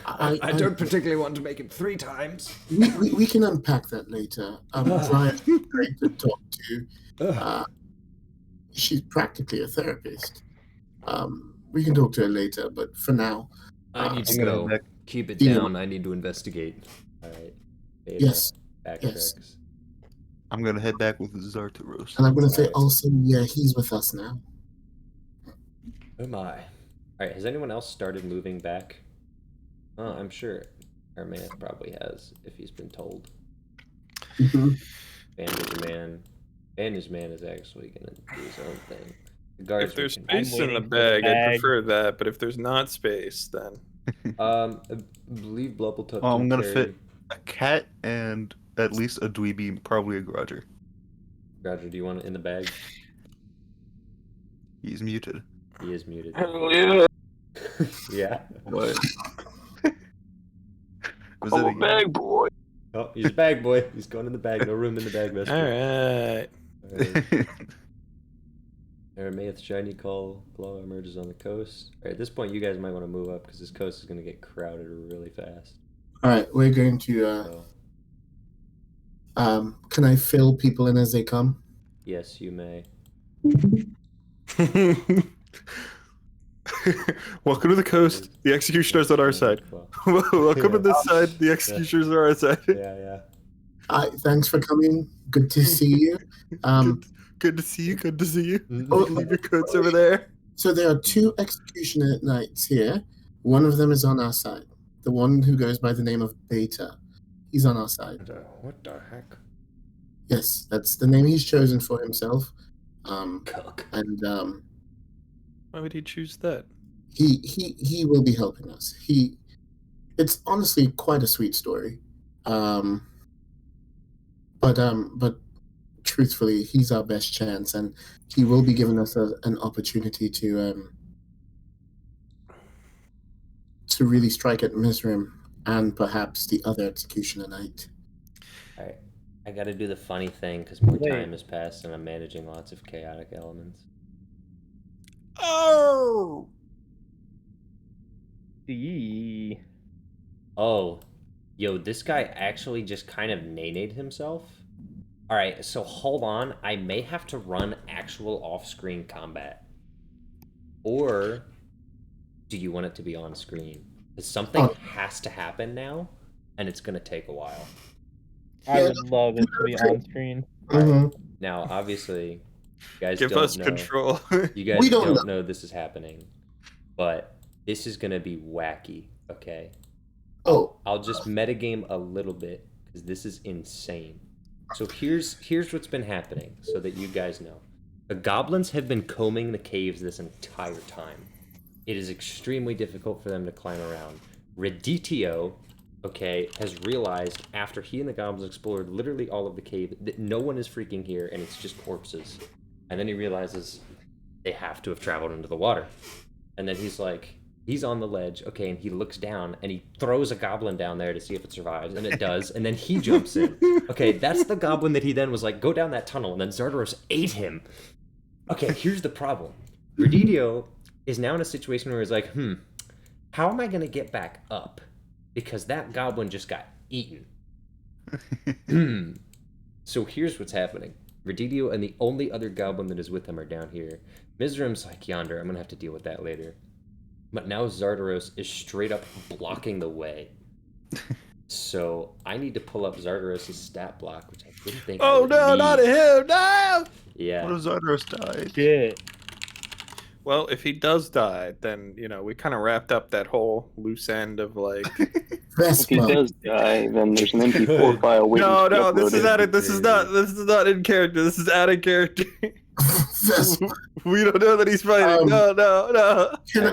[SPEAKER 4] I
[SPEAKER 6] I don't particularly want to make it 3 times.
[SPEAKER 4] we can unpack that later. Brian, great to talk to. She's practically a therapist. We can talk to her later, but for now,
[SPEAKER 6] I need to
[SPEAKER 5] I'm gonna
[SPEAKER 6] go.
[SPEAKER 5] head back.
[SPEAKER 6] Keep it
[SPEAKER 4] Yeah.
[SPEAKER 6] down. I need to investigate.
[SPEAKER 2] All right. Beta
[SPEAKER 4] yes.
[SPEAKER 2] backtracks.
[SPEAKER 4] Yes.
[SPEAKER 5] I'm gonna head back with Zartaros.
[SPEAKER 4] And I'm going to say
[SPEAKER 2] Alright.
[SPEAKER 4] also, yeah, he's with us now.
[SPEAKER 2] Oh my. All right. Has anyone else started moving back? I'm sure Hermes probably has, if he's been told.
[SPEAKER 4] Mhm.
[SPEAKER 2] Bandage man is actually gonna do his own thing. The guards.
[SPEAKER 1] If there's
[SPEAKER 2] can-
[SPEAKER 1] space in the
[SPEAKER 3] waiting for the
[SPEAKER 1] bag, I'd
[SPEAKER 3] bag.
[SPEAKER 1] prefer that. But if there's not space, then
[SPEAKER 2] I believe Blubbletop.
[SPEAKER 5] Oh, I'm
[SPEAKER 2] can
[SPEAKER 5] gonna
[SPEAKER 2] carry-
[SPEAKER 5] fit a cat and at least a dweeby, probably a Roger.
[SPEAKER 2] Roger, do you want it in the bag?
[SPEAKER 5] He's muted.
[SPEAKER 2] He is muted.
[SPEAKER 1] hell yeah.
[SPEAKER 2] Yeah.
[SPEAKER 1] What?
[SPEAKER 5] Was it again?
[SPEAKER 1] boy.
[SPEAKER 2] Oh, he's a bag boy. He's going in the bag. No room in the bag, mister.
[SPEAKER 1] All right.
[SPEAKER 2] Alright. Aramaic shiny claw emerges on the coast. Alright, at this point, you guys might want to move up because this coast is going to get crowded really fast.
[SPEAKER 4] All right, we're going to.
[SPEAKER 2] So,
[SPEAKER 4] Can I fill people in as they come?
[SPEAKER 2] yes, you may.
[SPEAKER 1] Welcome to the coast. The executioner's on our side. Welcome to this side. The executioners are on our side.
[SPEAKER 2] Yeah.
[SPEAKER 4] Thanks for coming. Good to see you.
[SPEAKER 1] Good to see you. Good to see you.
[SPEAKER 4] Oh,
[SPEAKER 1] Leave your coats over there.
[SPEAKER 4] So there are 2 executioner knights here. One of them is on our side. The one who goes by the name of Beta. He's on our side.
[SPEAKER 6] What the heck?
[SPEAKER 4] Yes, that's the name he's chosen for himself.
[SPEAKER 2] Cook.
[SPEAKER 4] And
[SPEAKER 1] Why would he choose that?
[SPEAKER 4] he will be helping us. It's honestly quite a sweet story. But truthfully, he's our best chance, and he will be giving us an opportunity to really strike at Mizrim and perhaps the other executioner knight.
[SPEAKER 2] Alright. I gotta do the funny thing because more
[SPEAKER 3] Wait.
[SPEAKER 2] time has passed and I'm managing lots of chaotic elements.
[SPEAKER 1] Oh!
[SPEAKER 3] Eee.
[SPEAKER 2] Oh, yo, this guy actually just kind of nay-nayed himself. Alright, so hold on. I may have to run actual off-screen combat. Or do you want it to be on screen? Because something has to happen now, and it's gonna take a while.
[SPEAKER 3] I
[SPEAKER 4] Yeah.
[SPEAKER 3] would love it to be on screen.
[SPEAKER 4] Mhm.
[SPEAKER 2] Now, obviously, you guys
[SPEAKER 1] Give
[SPEAKER 2] don't
[SPEAKER 1] us
[SPEAKER 2] know.
[SPEAKER 1] control.
[SPEAKER 2] You guys
[SPEAKER 4] We don't
[SPEAKER 2] don't know this is happening, but this is gonna be wacky. Okay,
[SPEAKER 4] Oh,
[SPEAKER 2] I'll just metagame a little bit because this is insane. So here's what's been happening, so that you guys know. The goblins have been combing the caves this entire time. It is extremely difficult for them to climb around. Reditio, okay, has realized after he and the goblins explored literally all of the cave that no one is freaking here and it's just corpses. And then he realizes they have to have traveled into the water. And then he's like, he's on the ledge, okay, and he looks down and he throws a goblin down there to see if it survives, and it does, and then he jumps in. Okay, that's the goblin that he then was like, go down that tunnel, and then Zardaros ate him. Okay, here's the problem. Redidio is now in a situation where he's like, how am I going to get back up? Because that goblin just got eaten. So here's what's happening. Redidio and the only other goblin that is with him are down here. Mizrim's like yonder. I'm going to have to deal with that later. But now Zardaros is straight up blocking the way. So I need to pull up Zardaros' stat block, which I didn't think I would need.
[SPEAKER 1] not him! No!
[SPEAKER 2] Yeah.
[SPEAKER 5] What if Zardaros died?
[SPEAKER 3] Shit.
[SPEAKER 1] Well, if he does die, then, we kind of wrapped up that whole loose end of, like...
[SPEAKER 8] If he does die, then there's an MP4 file waiting
[SPEAKER 1] No,
[SPEAKER 8] to be
[SPEAKER 1] this is
[SPEAKER 8] uploaded.
[SPEAKER 1] out of, this is not in character. This is out of character. We don't know that he's fighting. No.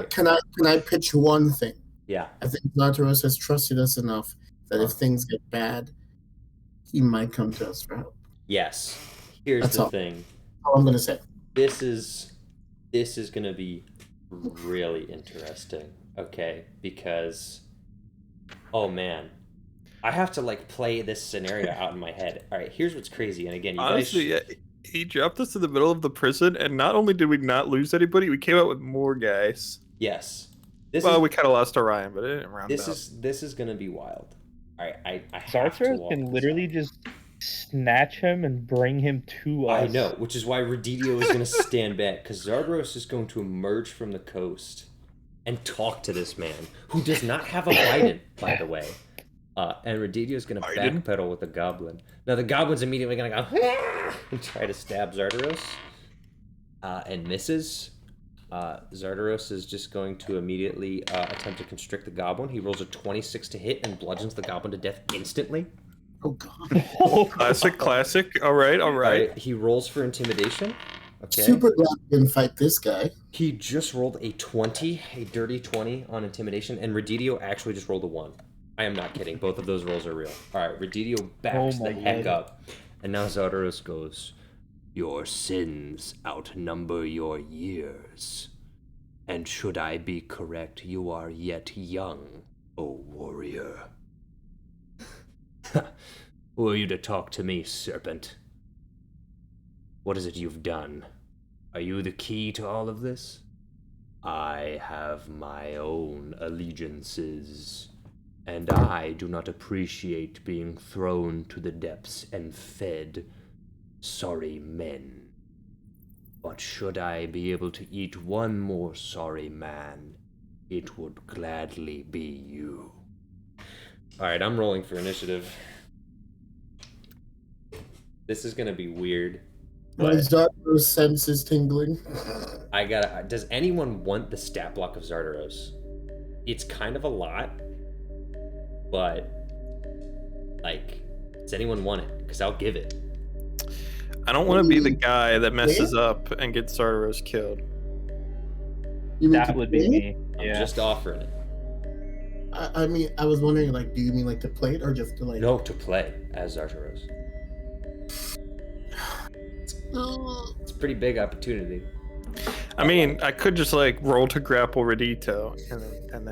[SPEAKER 4] Can I pitch one thing?
[SPEAKER 2] Yeah.
[SPEAKER 4] I think Zartaros has trusted us enough that if things get bad, he might come to us for help.
[SPEAKER 2] Yes. Here's
[SPEAKER 4] That's
[SPEAKER 2] the
[SPEAKER 4] all.
[SPEAKER 2] thing.
[SPEAKER 4] All I'm gonna say.
[SPEAKER 2] This is gonna be really interesting, okay? Because, oh man, I have to like play this scenario out in my head. All right, here's what's crazy, and again, you
[SPEAKER 1] Honestly,
[SPEAKER 2] guys,
[SPEAKER 1] he dropped us in the middle of the prison, and not only did we not lose anybody, we came out with more guys.
[SPEAKER 2] yes,
[SPEAKER 1] We kind of lost Orion, but it didn't round up.
[SPEAKER 2] this is gonna be wild. All right, I have to
[SPEAKER 3] Zartaros
[SPEAKER 2] walk
[SPEAKER 3] can
[SPEAKER 2] this
[SPEAKER 3] literally
[SPEAKER 2] out.
[SPEAKER 3] just snatch him and bring him to us.
[SPEAKER 2] I know, which is why Redidio is going to stand back, because Zardaros is going to emerge from the coast and talk to this man, who does not have a Biden, by the way. And Redidio is going to
[SPEAKER 1] Biden?
[SPEAKER 2] backpedal with the goblin. Now, the goblin's immediately going to go and try to stab Zardaros, and misses. Zardaros is just going to immediately attempt to constrict the goblin. He rolls a 26 to hit and bludgeons the goblin to death instantly.
[SPEAKER 4] Oh God.
[SPEAKER 1] Classic. All right.
[SPEAKER 2] He rolls for intimidation. Okay.
[SPEAKER 4] Super glad we didn't fight this guy.
[SPEAKER 2] He just rolled a 20, a dirty 20 on intimidation, and Redidio actually just rolled a 1. I am not kidding. Both of those rolls are real. All right, Redidio backs
[SPEAKER 3] Oh
[SPEAKER 2] the
[SPEAKER 3] my
[SPEAKER 2] heck
[SPEAKER 3] God.
[SPEAKER 2] up. And now Zardaros goes, "Your sins outnumber your years. And should I be correct, you are yet young, O warrior." Who are you to talk to me, serpent? What is it you've done? Are you the key to all of this? I have my own allegiances, and I do not appreciate being thrown to the depths and fed sorry men. But should I be able to eat one more sorry man, it would gladly be you. Alright, I'm rolling for initiative. This is gonna be weird.
[SPEAKER 4] My
[SPEAKER 2] But
[SPEAKER 4] Zartaros senses tingling.
[SPEAKER 2] I gotta. Does anyone want the stat block of Zardaros? It's kind of a lot, but like, does anyone want it? Because I'll give it.
[SPEAKER 1] I don't want to be the guy that messes up and gets Zardaros killed.
[SPEAKER 4] You mean
[SPEAKER 3] That
[SPEAKER 4] to
[SPEAKER 3] would be
[SPEAKER 4] play?
[SPEAKER 3] me.
[SPEAKER 2] I'm
[SPEAKER 3] Yeah.
[SPEAKER 2] just offering it.
[SPEAKER 4] I mean, I was wondering, like, do you mean like to play it or just to like?
[SPEAKER 2] No, to play as Zardaros. It's a pretty big opportunity.
[SPEAKER 1] I mean, I could just like roll to grapple Redito and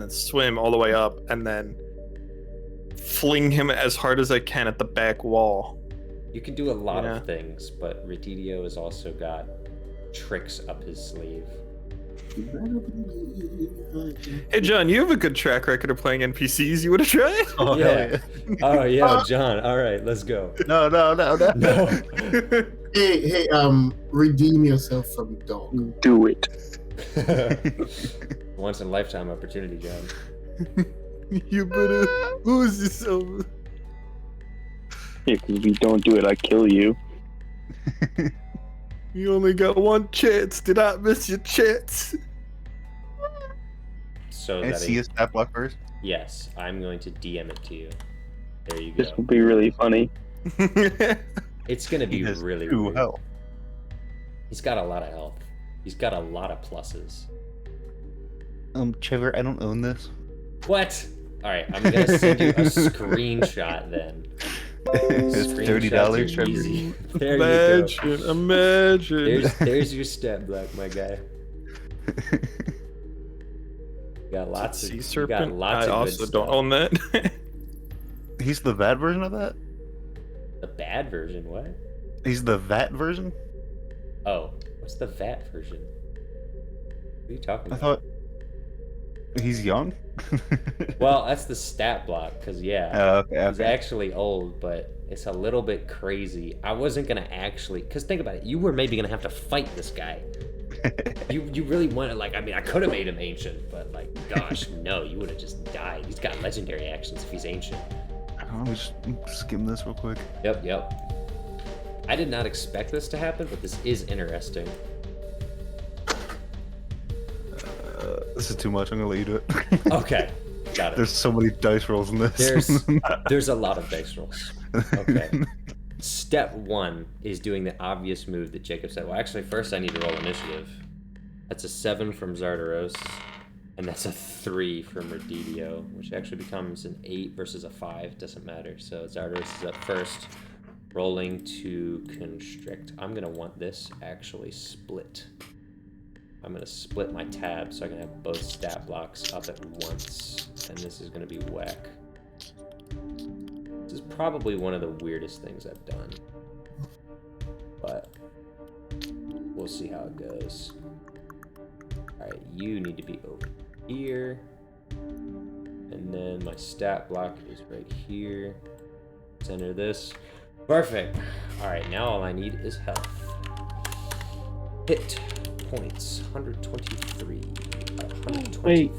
[SPEAKER 1] then swim all the way up and then fling him as hard as I can at the back wall.
[SPEAKER 2] You can do a lot
[SPEAKER 1] Yeah.
[SPEAKER 2] of things, but Redidio has also got tricks up his sleeve.
[SPEAKER 1] Hey John, you have a good track record of playing NPCs. You want to try it?
[SPEAKER 5] Oh,
[SPEAKER 2] Yeah.
[SPEAKER 5] hell
[SPEAKER 2] Oh yeah, John. All right, let's go.
[SPEAKER 5] yeah. No.
[SPEAKER 2] No.
[SPEAKER 4] Hey, redeem yourself from dog.
[SPEAKER 8] Do it.
[SPEAKER 2] Once in a lifetime opportunity, John.
[SPEAKER 1] You better lose yourself.
[SPEAKER 8] If you don't do it, I kill you.
[SPEAKER 1] You only got one chance. Did not miss your chance.
[SPEAKER 2] So
[SPEAKER 5] Can I
[SPEAKER 2] that
[SPEAKER 5] see a stat block first?
[SPEAKER 2] yes, I'm going to DM it to you. There you
[SPEAKER 8] This
[SPEAKER 2] go.
[SPEAKER 8] will be really funny.
[SPEAKER 2] It's gonna be
[SPEAKER 5] He has
[SPEAKER 2] really
[SPEAKER 5] 2
[SPEAKER 2] weird.
[SPEAKER 5] health.
[SPEAKER 2] He's got a lot of health. He's got a lot of pluses.
[SPEAKER 5] Trevor, I don't own this.
[SPEAKER 2] What? All right, I'm gonna send you a screenshot then.
[SPEAKER 5] It's
[SPEAKER 2] Screenshots
[SPEAKER 5] $30,
[SPEAKER 2] are
[SPEAKER 5] Trevor.
[SPEAKER 2] easy. There you go.
[SPEAKER 1] Imagine.
[SPEAKER 2] There's your stat block, my guy. You got lots
[SPEAKER 1] Sea
[SPEAKER 2] of. You got
[SPEAKER 1] serpent.
[SPEAKER 2] lots
[SPEAKER 1] I
[SPEAKER 2] of
[SPEAKER 1] also
[SPEAKER 2] good
[SPEAKER 1] don't
[SPEAKER 2] stuff.
[SPEAKER 1] own that.
[SPEAKER 5] He's the VAT version of that?
[SPEAKER 2] The bad version. What?
[SPEAKER 5] He's the VAT version?
[SPEAKER 2] Oh, what's the VAT version? are you talking
[SPEAKER 5] I
[SPEAKER 2] about?
[SPEAKER 5] thought he's young.
[SPEAKER 2] Well, that's the stat block, because, yeah.
[SPEAKER 5] Oh, okay.
[SPEAKER 2] He's
[SPEAKER 5] Okay.
[SPEAKER 2] actually old, but it's a little bit crazy. I wasn't gonna actually, because think about it, you were maybe gonna have to fight this guy. You really wanted, like, I mean, I could have made him ancient, but, like, gosh, no, you would have just died. He's got legendary actions if he's ancient.
[SPEAKER 5] Let me just skim this real quick.
[SPEAKER 2] Yep. I did not expect this to happen, but this is interesting.
[SPEAKER 5] This is too much. I'm gonna let you do it.
[SPEAKER 2] Okay, got it.
[SPEAKER 5] There's so many dice rolls in this.
[SPEAKER 2] There's a lot of dice rolls. Okay. Step 1 is doing the obvious move that Jacob said. Well, actually, first I need to roll initiative. That's a 7 from Zardaros, and that's a 3 from Redidio, which actually becomes an 8 versus a 5. Doesn't matter. So Zardaros is up first, rolling to constrict. I'm going to want this actually split. I'm going to split my tab so I can have both stat blocks up at once, and this is going to be whack. This is probably one of the weirdest things I've done, but we'll see how it goes. Alright, you need to be over here, and then my stat block is right here. Center this. Perfect. Alright, now all I need is health. Hit points, 123. 123.
[SPEAKER 3] Wait.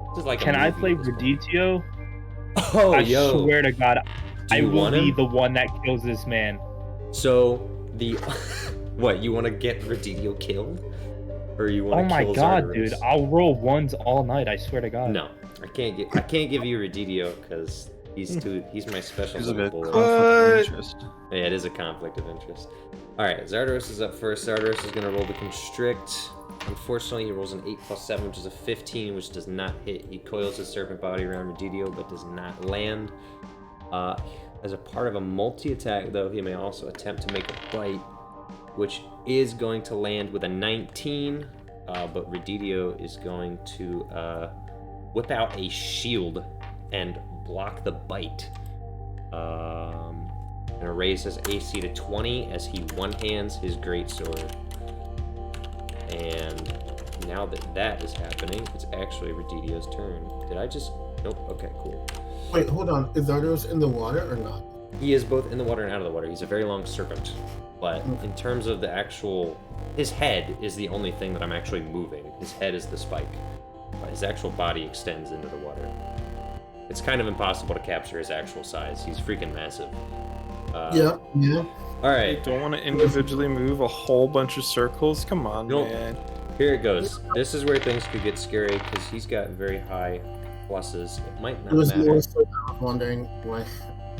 [SPEAKER 2] This is like
[SPEAKER 3] Can I play Raditio?
[SPEAKER 2] Oh,
[SPEAKER 3] I
[SPEAKER 2] yo.
[SPEAKER 3] swear to God, I
[SPEAKER 2] you
[SPEAKER 3] will
[SPEAKER 2] want
[SPEAKER 3] be
[SPEAKER 2] him?
[SPEAKER 3] the one that kills this man.
[SPEAKER 2] So, the... what, you want to get Redidio killed? Or you want
[SPEAKER 3] Oh
[SPEAKER 2] to
[SPEAKER 3] my
[SPEAKER 2] kill
[SPEAKER 3] God,
[SPEAKER 2] Zardaros?
[SPEAKER 3] dude! I'll roll ones all night. I swear to God.
[SPEAKER 2] No, I can't give you Redidio because he's my special
[SPEAKER 5] He's a
[SPEAKER 2] little
[SPEAKER 5] bit
[SPEAKER 2] boy.
[SPEAKER 5] conflict of interest.
[SPEAKER 2] Yeah, it is a conflict of interest. Alright, Zardaros is up first. Zardaros is going to roll the constrict. Unfortunately, he rolls an 8 plus 7, which is a 15, which does not hit. He coils his serpent body around Redidio, but does not land. As a part of a multi-attack, though, he may also attempt to make a bite, which is going to land with a 19, but Redidio is going to whip out a shield and block the bite. And raise his AC to 20 as he one-hands his greatsword. And now that that is happening, it's actually Redidio's turn. Did I just... Nope. Okay, cool.
[SPEAKER 4] Wait, hold on. Is Zardaros in the water or not?
[SPEAKER 2] He is both in the water and out of the water. He's a very long serpent. But in terms of the actual... His head is the only thing that I'm actually moving. His head is the spike. But his actual body extends into the water. It's kind of impossible to capture his actual size. He's freaking massive.
[SPEAKER 4] Yeah.
[SPEAKER 2] Alright.
[SPEAKER 1] Don't want to individually move a whole bunch of circles. Come on,
[SPEAKER 2] Nope.
[SPEAKER 1] man.
[SPEAKER 2] Here it goes. This is where things could get scary because he's got very high pluses. It might not
[SPEAKER 4] It was
[SPEAKER 2] matter.
[SPEAKER 4] more so I was wondering why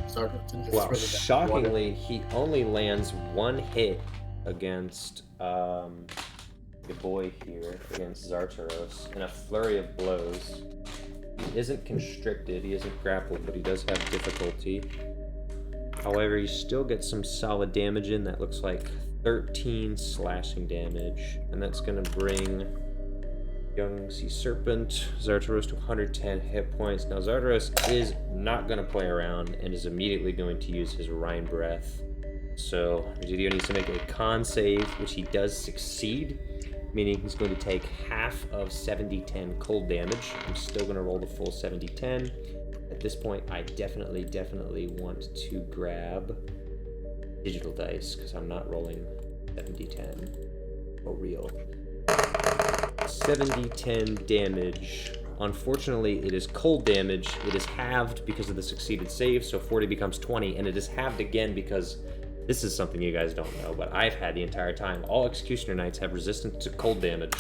[SPEAKER 4] Zardaros didn't just
[SPEAKER 2] Well,
[SPEAKER 4] throw the water.
[SPEAKER 2] shockingly, he only lands one hit against the boy here, against Zartaros, in a flurry of blows. He isn't constricted, he isn't grappled, but he does have difficulty. However, he still gets some solid damage in. That looks like 13 slashing damage, and that's going to bring young sea serpent Zartaros to 110 hit points. Now Zartaros is not going to play around and is immediately going to use his Rhine Breath. So Redidio needs to make a con save, which he does succeed, meaning he's going to take half of 70-10 cold damage. I'm still going to roll the full 70-10. At this point, I definitely want to grab digital dice because I'm not rolling 70-10 for real. 70-10 damage. Unfortunately, it is cold damage. It is halved because of the succeeded save, so 40 becomes 20, and it is halved again because this is something you guys don't know, but I've had the entire time. All Executioner Knights have resistance to cold damage,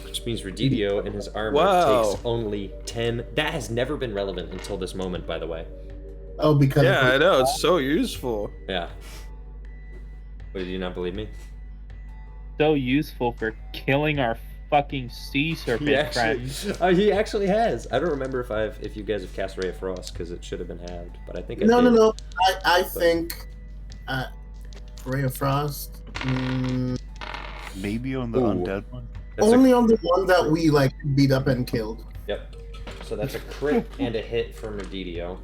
[SPEAKER 2] which means Redidio and his armor takes only 10. That has never been relevant until this moment, by the way.
[SPEAKER 4] Oh, because
[SPEAKER 1] Yeah, I know. It's so useful.
[SPEAKER 2] Yeah. What, did you not believe me?
[SPEAKER 3] So useful for killing our fucking sea serpent friends.
[SPEAKER 2] He actually has. I don't remember if you guys have cast Ray of Frost because it should have been halved, but I think I did.
[SPEAKER 4] No. I think Ray of Frost.
[SPEAKER 5] Maybe on the
[SPEAKER 2] Ooh.
[SPEAKER 5] undead one.
[SPEAKER 2] That's
[SPEAKER 4] Only on the one that we like beat up and killed.
[SPEAKER 2] Yep. So that's a crit and a hit from Redidio.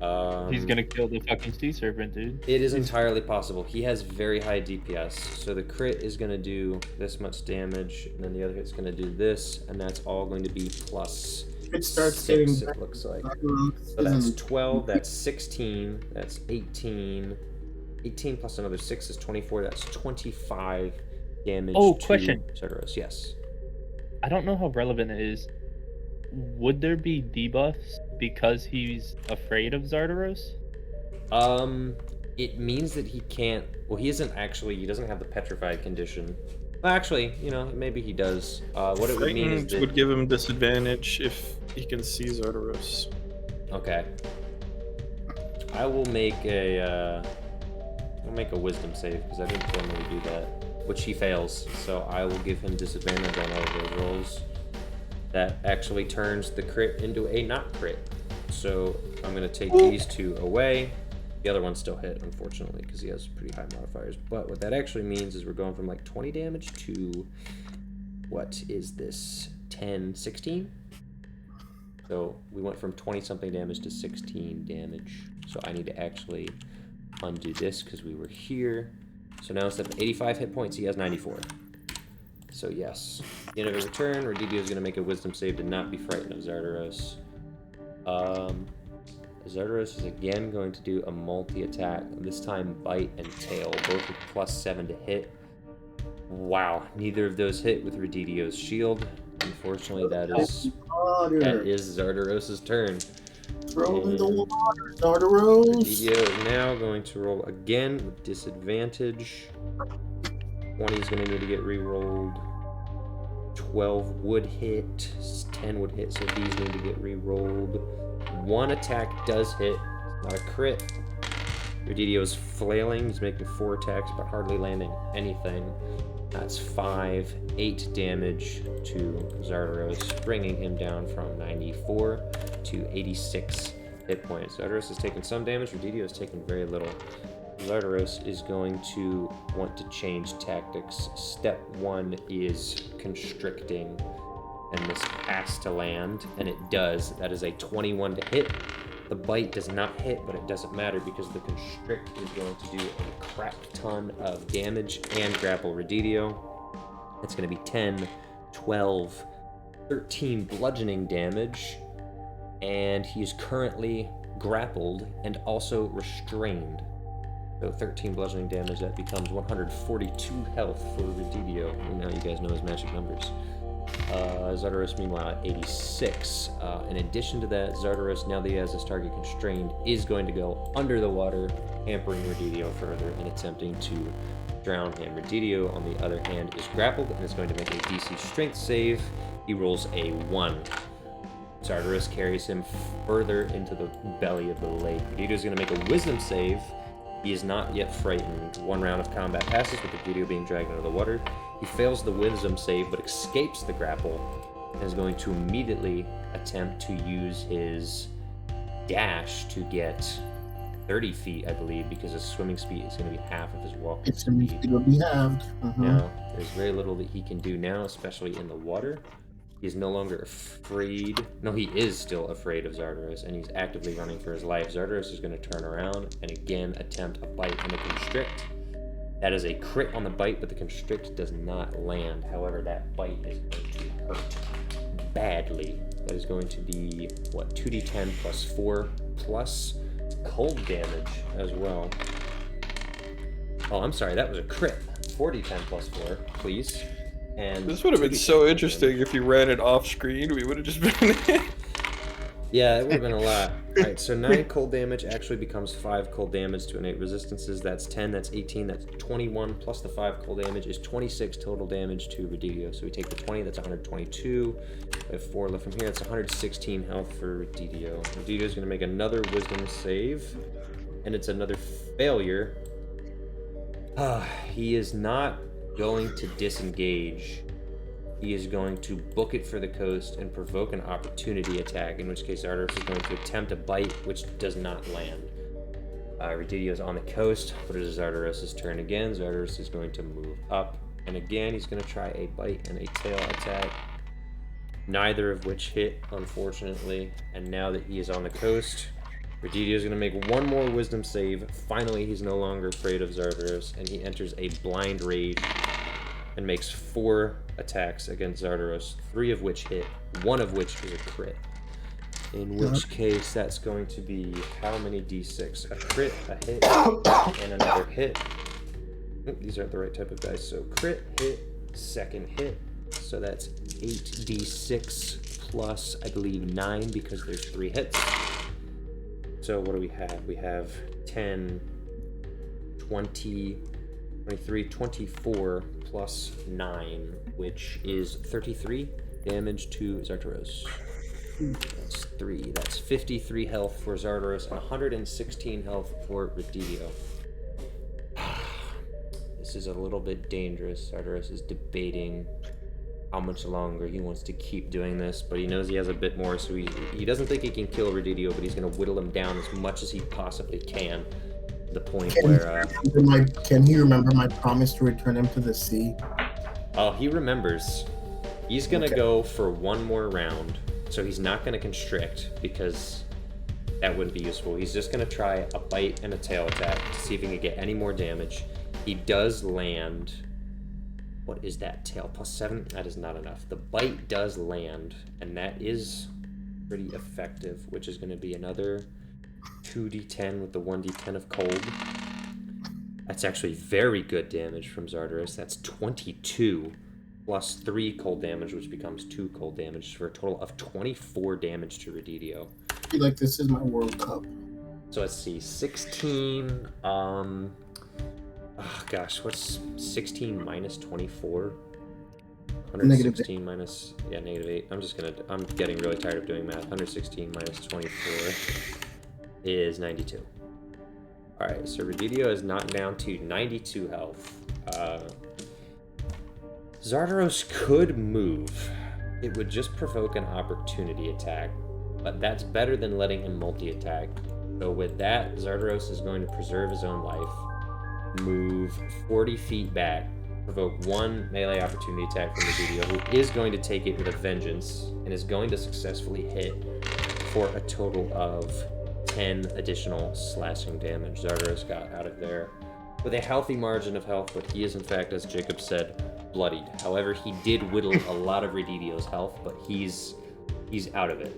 [SPEAKER 3] He's gonna kill the fucking sea serpent, dude.
[SPEAKER 2] It is entirely possible. He has very high DPS, so the crit is gonna do this much damage, and then the other hit's gonna do this, and that's all going to be plus
[SPEAKER 4] It starts
[SPEAKER 2] 6,
[SPEAKER 4] getting
[SPEAKER 2] it looks like.
[SPEAKER 4] Zagreus
[SPEAKER 2] So that's
[SPEAKER 4] isn't-
[SPEAKER 2] 12, that's 16, that's 18. 18 plus another 6 is 24, that's 25 damage
[SPEAKER 3] Oh,
[SPEAKER 2] to
[SPEAKER 3] question.
[SPEAKER 2] Cerberus, yes.
[SPEAKER 3] I don't know how relevant it is. Would there be debuffs because he's afraid of Zardaros?
[SPEAKER 2] It means that he can't. Well, he isn't actually. He doesn't have the petrified condition. Well, actually, you know, maybe he does. What it would mean is
[SPEAKER 1] Frightened
[SPEAKER 2] that.
[SPEAKER 1] would give him disadvantage if he can see Zardaros.
[SPEAKER 2] Okay. I will make a. I'll make a wisdom save because I didn't normally do that, which he fails. So I will give him disadvantage on all of those rolls. That actually turns the crit into a not crit. So I'm gonna take these two away. The other one still hit, unfortunately, because he has pretty high modifiers. But what that actually means is we're going from like 20 damage to, what is this, 10, 16? So we went from 20 something damage to 16 damage. So I need to actually undo this because we were here. So now instead of 85 hit points, he has 94. So yes, at the end of every turn, Redidio is going to make a wisdom save to not be frightened of Zardaros. Zardaros is again going to do a multi-attack, this time bite and tail, both with +7 to hit. Wow, neither of those hit with Redidio's shield. Unfortunately, that is Zardaros' turn.
[SPEAKER 4] Throw in the
[SPEAKER 2] And
[SPEAKER 4] water, Zardaros.
[SPEAKER 2] Redidio is now going to roll again with disadvantage. 20 is going to need to get re-rolled. 12 would hit, 10 would hit, so these need to get re-rolled. One attack does hit, not a crit. Redidio's flailing, he's making 4 attacks but hardly landing anything. That's 8 damage to Zardaros, bringing him down from 94 to 86 hit points. Zardaros has taken some damage, Redidio has taken very little. Zardaros is going to want to change tactics. Step 1 is constricting, and this has to land, and it does. That is a 21 to hit. The bite does not hit, but it doesn't matter because the constrict is going to do a crap ton of damage and grapple Redidio. It's going to be 10, 12, 13 bludgeoning damage, and he is currently grappled and also restrained. So 13 bludgeoning damage, that becomes 142 health for Redidio. And now you guys know his magic numbers. Zardaros, meanwhile, at 86. In addition to that, Zardaros, now that he has his target constrained, is going to go under the water, hampering Redidio further and attempting to drown him. Redidio, on the other hand, is grappled and is going to make a DC strength save. He rolls a 1. Zardaros carries him further into the belly of the lake. Redidio is going to make a wisdom save. He is not yet frightened. 1 round of combat passes with Redidio being dragged under the water. He fails the wisdom save but escapes the grapple and is going to immediately attempt to use his dash to get 30 feet, I believe, because his swimming speed is going to be half of his walking
[SPEAKER 4] It's
[SPEAKER 2] speed.
[SPEAKER 4] going to be halved.
[SPEAKER 2] Now, there's very little that he can do now, especially in the water. He's no longer afraid. No, he is still afraid of Zardaros, and he's actively running for his life. Zardaros is going to turn around and again attempt a bite and a constrict. That is a crit on the bite, but the constrict does not land. However, that bite is going to hurt badly. That is going to be, what, 2d10 plus 4 plus cold damage as well. Oh, I'm sorry, that was a crit. 4d10 plus 4, please. And
[SPEAKER 1] This would have been
[SPEAKER 2] 2d10
[SPEAKER 1] so
[SPEAKER 2] plus
[SPEAKER 1] interesting
[SPEAKER 2] 4.
[SPEAKER 1] if you ran it off screen. We would have just been.
[SPEAKER 2] Yeah, it would have been a lot. Alright, so 9 cold damage actually becomes 5 cold damage to innate resistances. That's 10, that's 18, that's 21, plus the 5 cold damage is 26 total damage to Redidio. So we take the 20, that's 122. We have 4 left from here, that's 116 health for Redidio. Redidio is going to make another wisdom save, and it's another failure. He is not going to disengage. He is going to book it for the coast and provoke an opportunity attack, in which case Zardaros is going to attempt a bite, which does not land. Redidio is on the coast, but it is Zardaros' turn again. Zardaros is going to move up, and again he's going to try a bite and a tail attack, neither of which hit, unfortunately. And now that he is on the coast, Redidio's gonna make one more wisdom save. Finally, he's no longer afraid of Zardaros, and he enters a blind rage and makes 4 attacks against Zardaros, 3 of which hit, 1 of which is a crit. In which case, that's going to be how many d6? A crit, a hit, and another hit. These aren't the right type of dice. So crit, hit, second hit. So that's 8d6 plus, I believe, 9 because there's 3 hits. So what do we have? We have 10, 20, 23, 24 plus 9, which is 33 damage to Zardaros. That's 3. That's 53 health for Zardaros and 116 health for Redidio. This is a little bit dangerous. Zardaros is debating how much longer he wants to keep doing this, but he knows he has a bit more, so he doesn't think he can kill Redidio, but he's going to whittle him down as much as he possibly can. To the point where...
[SPEAKER 4] Can he remember my promise to return him to the sea?
[SPEAKER 2] Oh, he remembers. He's going to go for one more round, so he's not going to constrict, because that wouldn't be useful. He's just going to try a bite and a tail attack to see if he can get any more damage. He does land... What is that? Tail plus 7? That is not enough. The bite does land, and that is pretty effective, which is going to be another 2d10 with the 1d10 of cold. That's actually very good damage from Zardaros. That's 22 plus 3 cold damage, which becomes 2 cold damage, for a total of 24 damage to Redidio.
[SPEAKER 4] I feel like this is my World Cup.
[SPEAKER 2] So let's see, 16, oh gosh, what's 16 minus 24? 116 minus, yeah, -8. I'm getting really tired of doing math. 116 minus 24 is 92. Alright, so Redidio is knocked down to 92 health. Zardaros could move. It would just provoke an opportunity attack, but that's better than letting him multi-attack. So with that, Zardaros is going to preserve his own life, move 40 feet back, provoke 1 melee opportunity attack from Redidio, who is going to take it with a vengeance, and is going to successfully hit for a total of 10 additional slashing damage. Zardaros got out of there with a healthy margin of health, but he is in fact, as Jacob said, bloodied. However, he did whittle a lot of Redidio's health, but he's out of it.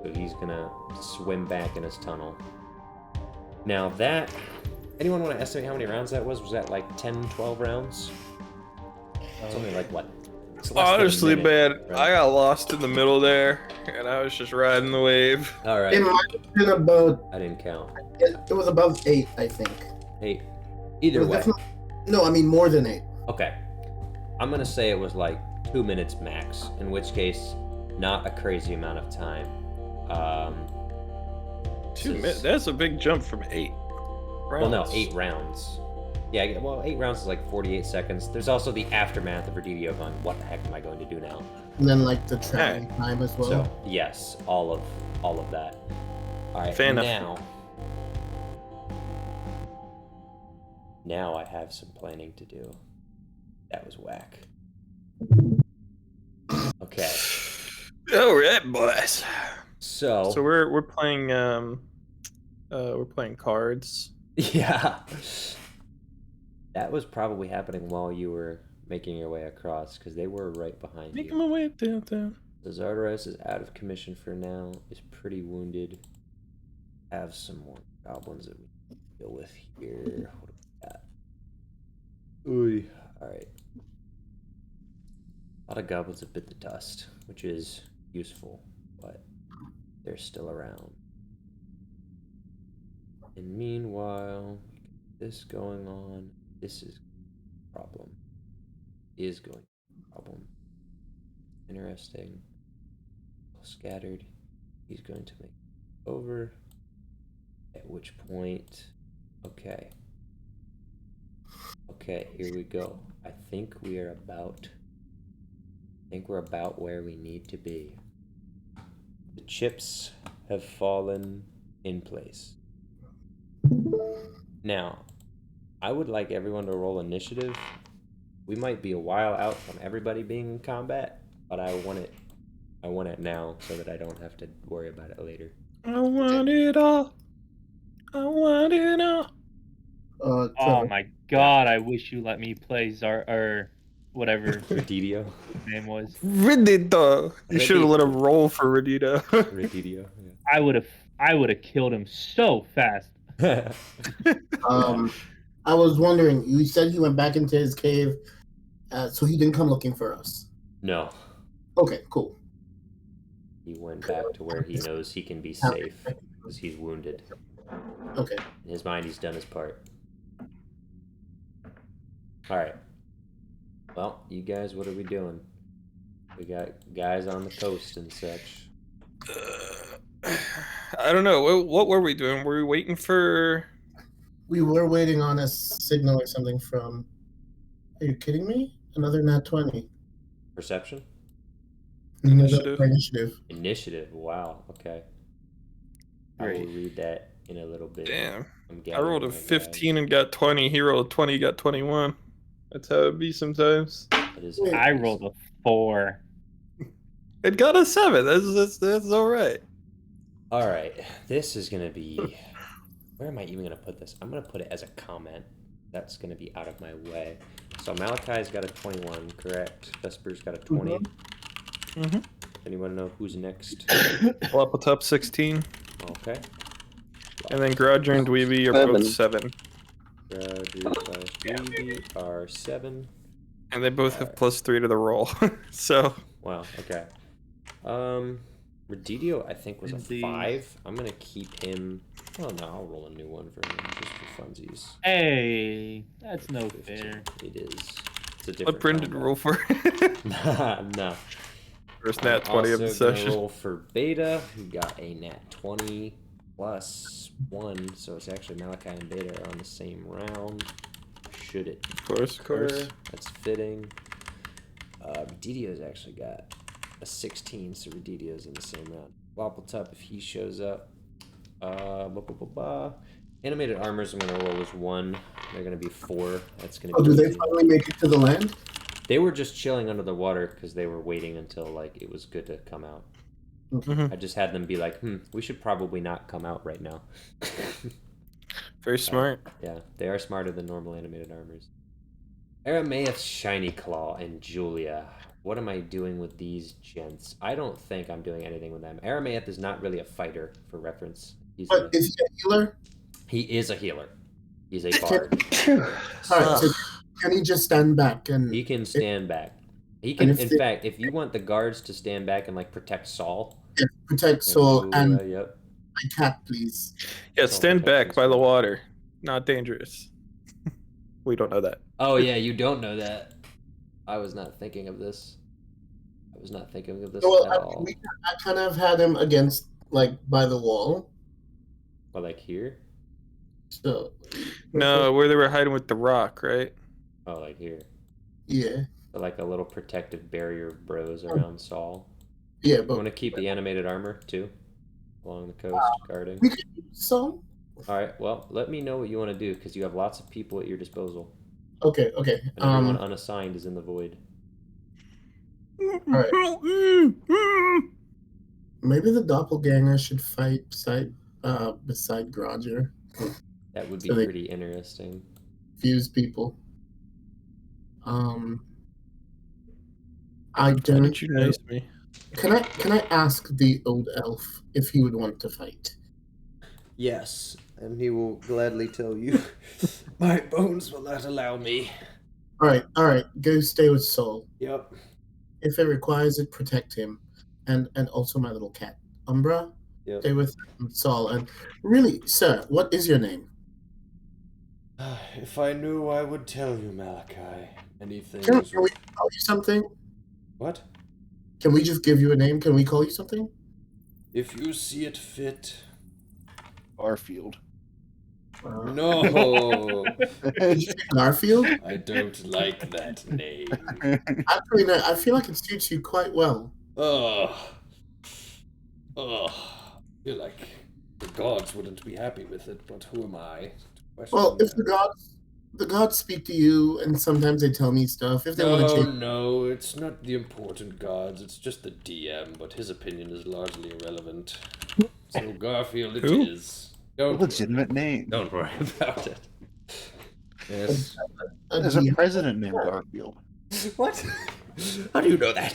[SPEAKER 2] So he's gonna swim back in his tunnel. Now that... Anyone want to estimate how many rounds that was? Was that like 10, 12 rounds? Something like what?
[SPEAKER 1] Honestly, man, I got lost in the middle there, and I was just riding the wave.
[SPEAKER 2] Alright.
[SPEAKER 4] It might have been about...
[SPEAKER 2] I didn't count.
[SPEAKER 4] It was about 8, I think.
[SPEAKER 2] 8. Either way.
[SPEAKER 4] No, I mean more than 8.
[SPEAKER 2] Okay. I'm gonna say it was like 2 minutes max, in which case, not a crazy amount of time.
[SPEAKER 1] 2 minutes? That's a big jump from 8 rounds.
[SPEAKER 2] Well, no, 8 rounds. Yeah, well, 8 rounds is like 48 seconds. There's also the aftermath of Redidio going, what the heck am I going to do now?
[SPEAKER 4] And then like the traveling time as well.
[SPEAKER 2] So, yes, all of that. Alright, now I have some planning to do. That was whack. Okay.
[SPEAKER 1] Alright, boys.
[SPEAKER 2] So
[SPEAKER 1] we're playing cards.
[SPEAKER 2] Yeah. That was probably happening while you were making your way across, because they were right behind you.
[SPEAKER 1] Making my way downtown.
[SPEAKER 2] So Zardaros is out of commission for now, is pretty wounded. Have some more goblins that we can deal with here. What do we got? Ooh. Alright. A lot of goblins have bit the dust, which is useful, but they're still around. And meanwhile, this going on, this is a problem. Is going to be a problem. Interesting. Scattered. He's going to make it over. At which point, okay. Okay, here we go. I think we're about where we need to be. The chips have fallen in place. Now, I would like everyone to roll initiative. We might be a while out from everybody being in combat, but I want it now so that I don't have to worry about it later.
[SPEAKER 1] I want it all. want to know.
[SPEAKER 3] Oh
[SPEAKER 4] Trevor.
[SPEAKER 3] my god, I wish you let me play Zar or whatever
[SPEAKER 2] Redidio.
[SPEAKER 3] his name was.
[SPEAKER 1] Redito. You should have let him roll for Redito.
[SPEAKER 2] Redidio.
[SPEAKER 3] I would have killed him so fast.
[SPEAKER 2] Yeah.
[SPEAKER 4] I was wondering. You said he went back into his cave, so he didn't come looking for us.
[SPEAKER 2] No.
[SPEAKER 4] Okay, cool.
[SPEAKER 2] He went back to where he knows he can be safe because he's wounded.
[SPEAKER 4] Okay.
[SPEAKER 2] In his mind, he's done his part. Alright. Well, you guys, what are we doing? We got guys on the coast and such.
[SPEAKER 1] I don't know. What were we doing? Were we waiting for?
[SPEAKER 4] We were waiting on a signal or something from. Are you kidding me? Another nat 20.
[SPEAKER 2] Perception?
[SPEAKER 1] Initiative.
[SPEAKER 4] Initiative.
[SPEAKER 2] Initiative. Wow. Okay. I will read that in a little bit.
[SPEAKER 1] Damn.
[SPEAKER 2] I'm
[SPEAKER 1] I rolled a
[SPEAKER 2] gathering my
[SPEAKER 1] 15 and got 20. He rolled a 20, got 21. That's how it be sometimes.
[SPEAKER 2] guys. That is
[SPEAKER 3] I rolled a 4.
[SPEAKER 1] It got a 7. That's all right.
[SPEAKER 2] All right. This is gonna be. Where am I even gonna put this? I'm gonna put it as a comment. That's gonna be out of my way. So Malakai's got a 21, correct? Vesper's got a 20.
[SPEAKER 1] Mm-hmm.
[SPEAKER 2] Anyone know who's next?
[SPEAKER 1] Wappletop 16,
[SPEAKER 2] Okay.
[SPEAKER 1] and then Grodger and Dweeby are both 7,
[SPEAKER 2] Roger are 7.
[SPEAKER 1] and they both have +3 to the roll. So
[SPEAKER 2] Wow. Okay. Redidio, I think, was a 5. I'm gonna keep him. Well, no, I'll roll a new one for him just for funsies.
[SPEAKER 3] Hey, that's no
[SPEAKER 2] 15.
[SPEAKER 3] fair.
[SPEAKER 2] It is. It's a different.
[SPEAKER 1] let Brendan
[SPEAKER 2] combat.
[SPEAKER 1] roll for
[SPEAKER 2] No.
[SPEAKER 1] first nat 20 of the
[SPEAKER 2] also gonna
[SPEAKER 1] session.
[SPEAKER 2] roll for Beta, who got a nat 20 plus 1, so it's actually Malakai and Beta are on the same round. Should it
[SPEAKER 1] Of course.
[SPEAKER 2] occur? That's fitting. Redidio's actually got a 16, so Redidio's in the same round. Wappletop, if he shows up. Animated armors, I'm gonna roll as 1. They're gonna be 4. That's gonna
[SPEAKER 4] Oh,
[SPEAKER 2] be.
[SPEAKER 4] do they
[SPEAKER 2] easy.
[SPEAKER 4] finally make it to the land?
[SPEAKER 2] They were just chilling under the water because they were waiting until like it was good to come out.
[SPEAKER 1] Mhm.
[SPEAKER 2] I just had them be like, we should probably not come out right now.
[SPEAKER 1] Very smart.
[SPEAKER 2] Yeah, they are smarter than normal animated armors. Aramaeus, Shiny Claw, and Julia. What am I doing with these gents? I don't think I'm doing anything with them. Aramaeus is not really a fighter, for reference.
[SPEAKER 4] But is he a healer?
[SPEAKER 2] He is a healer. He's a bard.
[SPEAKER 4] Alright, so can he just stand back and
[SPEAKER 2] He can stand back. He can.
[SPEAKER 4] if
[SPEAKER 2] In
[SPEAKER 4] they-
[SPEAKER 2] fact, if you want the guards to stand back and like protect Saul,
[SPEAKER 4] protect Soul and
[SPEAKER 2] Julia, yep.
[SPEAKER 4] my cat, please?
[SPEAKER 1] Yeah,
[SPEAKER 2] Self
[SPEAKER 1] stand back
[SPEAKER 2] protection's
[SPEAKER 1] by the
[SPEAKER 2] good.
[SPEAKER 1] water. Not dangerous. We don't know that.
[SPEAKER 2] Oh yeah, you don't know that. I was not thinking of this. I was not thinking of this
[SPEAKER 4] So
[SPEAKER 2] at all.
[SPEAKER 4] I kind of had him against, like, by the wall.
[SPEAKER 2] Or like here?
[SPEAKER 4] So
[SPEAKER 1] No, where they were hiding with the rock, right?
[SPEAKER 2] Oh, like here.
[SPEAKER 4] yeah,
[SPEAKER 2] So like a little protective barrier of bros around Saul.
[SPEAKER 4] yeah,
[SPEAKER 2] You
[SPEAKER 4] but
[SPEAKER 2] want to keep the animated armor too, along the coast guarding.
[SPEAKER 4] we could so
[SPEAKER 2] All right. Well, let me know what you want to do because you have lots of people at your disposal,
[SPEAKER 4] okay.
[SPEAKER 2] and everyone unassigned is in the void.
[SPEAKER 4] Maybe the doppelganger should fight beside Grodger.
[SPEAKER 2] That would be
[SPEAKER 4] So they-
[SPEAKER 2] pretty interesting.
[SPEAKER 4] Fuse people. I
[SPEAKER 1] Why
[SPEAKER 4] don't.
[SPEAKER 1] did you nice me?
[SPEAKER 4] Can I ask the old elf if he would want to fight?
[SPEAKER 2] Yes, and he will gladly tell you. My bones will not allow me.
[SPEAKER 4] All right. Go stay with Soul.
[SPEAKER 2] Yep.
[SPEAKER 4] If it requires it, protect him, and also my little cat, Umbra.
[SPEAKER 2] Yep.
[SPEAKER 4] Stay with Saul. And really, sir, what is your name?
[SPEAKER 2] If I knew, I would tell you, Malakai. Anything.
[SPEAKER 4] Can we call you something?
[SPEAKER 2] What?
[SPEAKER 4] Can we just give you a name? Can we call you something?
[SPEAKER 2] If you see it fit.
[SPEAKER 5] Garfield.
[SPEAKER 2] No,
[SPEAKER 4] Did you say Garfield?
[SPEAKER 2] I don't like that name.
[SPEAKER 4] Actually, no. I feel like it suits you quite well.
[SPEAKER 2] Ugh. I feel like the gods wouldn't be happy with it, but who am I? to question
[SPEAKER 4] Well, if
[SPEAKER 2] that?
[SPEAKER 4] the gods speak to you, and sometimes they tell me stuff. If they want to change,
[SPEAKER 2] No, it's not the important gods, it's just the DM, but his opinion is largely irrelevant. So Garfield it
[SPEAKER 1] Who?
[SPEAKER 2] is. Don't
[SPEAKER 5] legitimate name.
[SPEAKER 2] Don't worry about it. Yes.
[SPEAKER 5] There's a president named Garfield.
[SPEAKER 2] What? How do you know that?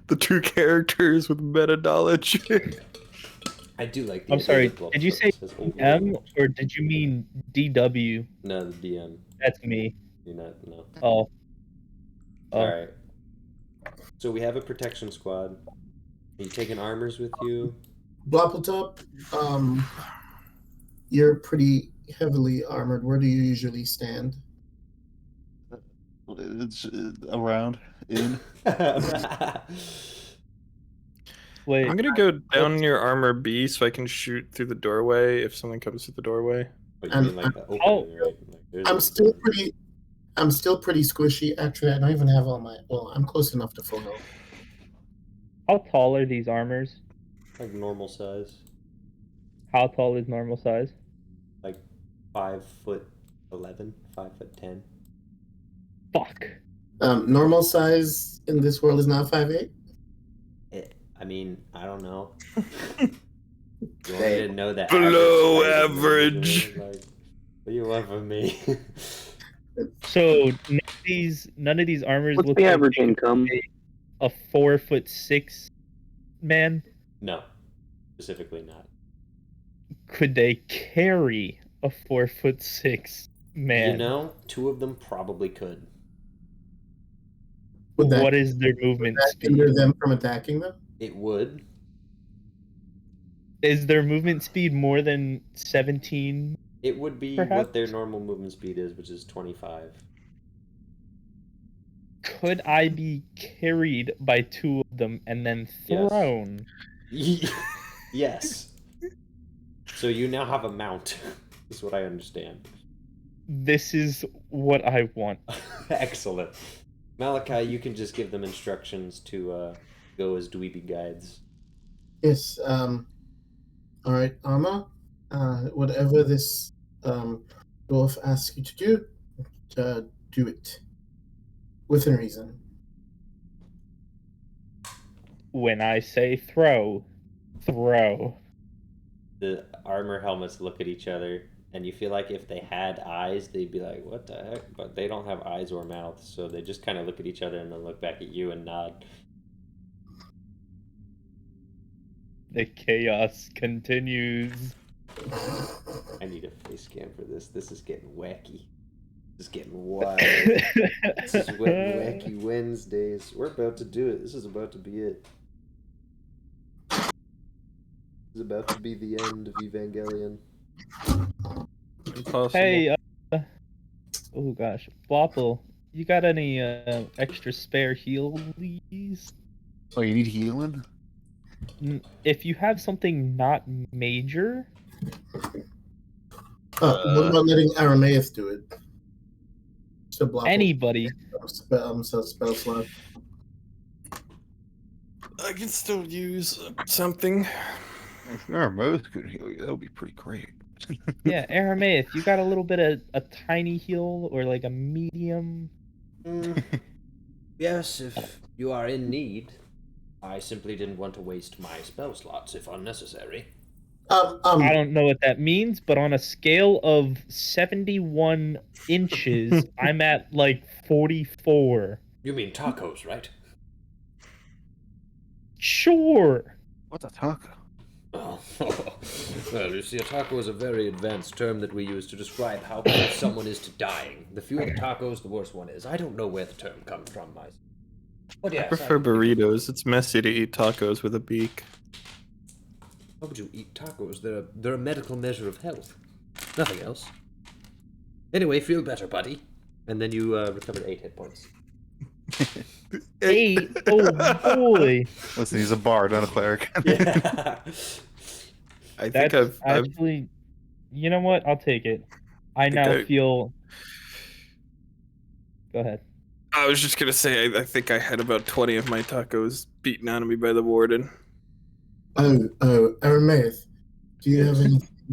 [SPEAKER 1] The two characters with meta knowledge.
[SPEAKER 2] I do like the
[SPEAKER 3] I'm
[SPEAKER 2] idea
[SPEAKER 3] sorry,
[SPEAKER 2] that Blob
[SPEAKER 3] did you say
[SPEAKER 2] says old
[SPEAKER 3] M
[SPEAKER 2] man.
[SPEAKER 3] or did you mean DW?
[SPEAKER 2] No, the DM.
[SPEAKER 3] That's me.
[SPEAKER 2] You're not. No.
[SPEAKER 3] Oh.
[SPEAKER 2] All right. So we have a protection squad. Are you taking armors with you?
[SPEAKER 4] Bloppletop, you're pretty heavily armored. Where do you usually stand?
[SPEAKER 5] It's around in.
[SPEAKER 3] Wait,
[SPEAKER 1] I'm gonna go down near armor B so I can shoot through the doorway if someone comes through the doorway.
[SPEAKER 2] But you mean like the opening, right? Like, there's
[SPEAKER 4] I'm
[SPEAKER 2] a-
[SPEAKER 4] still pretty squishy. Actually, I don't even have all my. Well, I'm close enough to full health.
[SPEAKER 3] how tall are these armors?
[SPEAKER 2] like normal size,
[SPEAKER 3] How tall is normal size?
[SPEAKER 2] like 5'11", 5'10".
[SPEAKER 3] Fuck.
[SPEAKER 4] Normal size in this world is not 5'8".
[SPEAKER 2] I mean, I don't know. You want me to know that?
[SPEAKER 1] Below
[SPEAKER 2] average
[SPEAKER 1] average.
[SPEAKER 2] height of the user? Like, what do you want from me?
[SPEAKER 3] So none of these armors
[SPEAKER 8] What's
[SPEAKER 3] look
[SPEAKER 8] the
[SPEAKER 3] like
[SPEAKER 8] average income?
[SPEAKER 3] a 4'6" man.
[SPEAKER 2] No, specifically not.
[SPEAKER 3] Could they carry a 4'6" man?
[SPEAKER 2] You know, 2 of them probably could.
[SPEAKER 4] Would that,
[SPEAKER 3] What is their movement
[SPEAKER 4] would that
[SPEAKER 3] speed?
[SPEAKER 4] hinder them from attacking them?
[SPEAKER 2] It would.
[SPEAKER 3] Is their movement speed more than 17?
[SPEAKER 2] It would be
[SPEAKER 3] Perhaps?
[SPEAKER 2] what their normal movement speed is, which is 25.
[SPEAKER 3] Could I be carried by 2 of them and then
[SPEAKER 2] Yes.
[SPEAKER 3] thrown?
[SPEAKER 2] Yes. So you now have a mount. Is what I understand.
[SPEAKER 3] This is what I want.
[SPEAKER 2] Excellent. Malakai, you can just give them instructions to go as dweeby guides.
[SPEAKER 4] Yes. All right, Arma. Whatever this dwarf asks you to do it within reason.
[SPEAKER 3] When I say throw, throw.
[SPEAKER 2] The armor helmets look at each other, and you feel like if they had eyes, they'd be like, what the heck? But they don't have eyes or mouths, so they just kind of look at each other and then look back at you and nod.
[SPEAKER 3] The chaos continues.
[SPEAKER 2] I need a face scan for this. This is getting wacky. This is getting wild. This is Wacky Wednesdays. We're about to do it. This is about to be it. This is about to be the end of Evangelion.
[SPEAKER 1] Impossible.
[SPEAKER 3] Hey, oh gosh, Bopple, you got any extra spare healies?
[SPEAKER 5] Oh, you need healing?
[SPEAKER 3] If you have something not major,
[SPEAKER 4] What about letting Aramaeus do it? So block
[SPEAKER 3] anybody.
[SPEAKER 4] spell slot.
[SPEAKER 1] I can still use something.
[SPEAKER 5] If our most could heal you, that would be pretty great.
[SPEAKER 3] Yeah, Aramaeus, you got a little bit of a tiny heal or like a medium?
[SPEAKER 2] Yes, if you are in need. I simply didn't want to waste my spell slots if unnecessary.
[SPEAKER 3] I don't know what that means, but on a scale of 71 inches, I'm at like 44.
[SPEAKER 2] You mean tacos, right?
[SPEAKER 3] Sure.
[SPEAKER 5] What's a taco?
[SPEAKER 2] Oh, well, you see, a taco is a very advanced term that we use to describe how close someone is to dying. The fewer the tacos, the worse one is. I don't know where the term comes from, myself. But
[SPEAKER 1] I
[SPEAKER 2] yes,
[SPEAKER 1] prefer burritos. It's messy to eat tacos with a beak.
[SPEAKER 2] How would you eat tacos? They're a medical measure of health. Nothing else. Anyway, feel better, buddy. And then you recovered 8 hit points.
[SPEAKER 3] 8? Oh boy.
[SPEAKER 5] Listen, he's a bard, not a cleric.
[SPEAKER 2] Yeah.
[SPEAKER 1] I think
[SPEAKER 3] That's
[SPEAKER 1] I've
[SPEAKER 3] actually, you know what? I'll take it. I now
[SPEAKER 1] I-
[SPEAKER 3] feel. Go ahead.
[SPEAKER 1] I was just gonna say I think I had about 20 of my tacos beaten out of me by the warden.
[SPEAKER 4] Oh, Aramaeus, do you have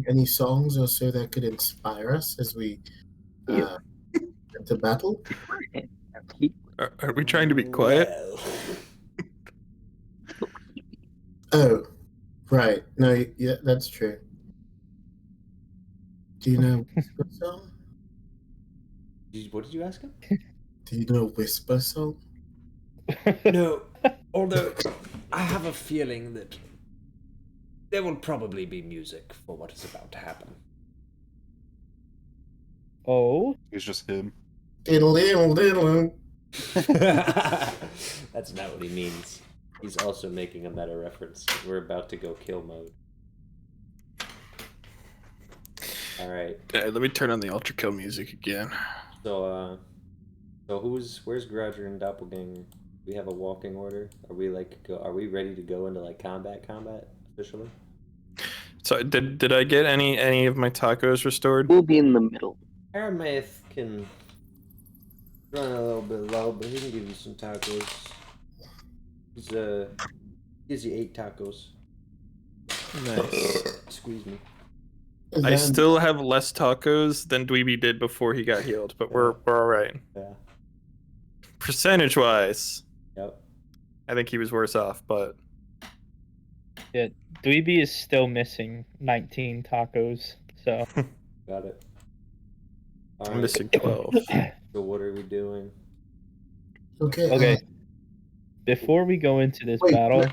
[SPEAKER 4] any songs or so that could inspire us as we get to battle?
[SPEAKER 1] Are we trying to be quiet?
[SPEAKER 2] Well,
[SPEAKER 4] Oh, Right. No, yeah, that's true. Do you know Whisper Song?
[SPEAKER 2] What did you ask him?
[SPEAKER 4] Do you know Whisper Song?
[SPEAKER 6] No, although I have a feeling that there will probably be music for what is about to happen.
[SPEAKER 3] Oh,
[SPEAKER 5] It's just him.
[SPEAKER 4] Diddle diddle diddle.
[SPEAKER 2] That's not what he means. He's also making a meta reference. We're about to go kill mode. Alright.
[SPEAKER 1] Let me turn on the ultra kill music again.
[SPEAKER 2] So where's Grudger and Doppelganger? We have a walking order? Are we ready to go into like combat officially?
[SPEAKER 1] So did I get any of my tacos restored?
[SPEAKER 8] We'll be in the middle.
[SPEAKER 2] Aramath can run a little bit low, but he can give you some tacos. He's gives you 8 tacos.
[SPEAKER 1] Nice.
[SPEAKER 2] Squeeze me.
[SPEAKER 4] And
[SPEAKER 1] I
[SPEAKER 4] then-
[SPEAKER 1] still have less tacos than Dweeby did before he got healed, but we're all right.
[SPEAKER 2] Yeah.
[SPEAKER 1] Percentage wise,
[SPEAKER 2] Yep.
[SPEAKER 1] I think he was worse off, but
[SPEAKER 3] Dweeby is still missing 19 tacos. So
[SPEAKER 2] Got it.
[SPEAKER 1] I'm
[SPEAKER 2] Alright,
[SPEAKER 1] missing 12.
[SPEAKER 2] so what are we doing?
[SPEAKER 4] Okay.
[SPEAKER 3] okay, before we go into this
[SPEAKER 4] Wait,
[SPEAKER 3] battle,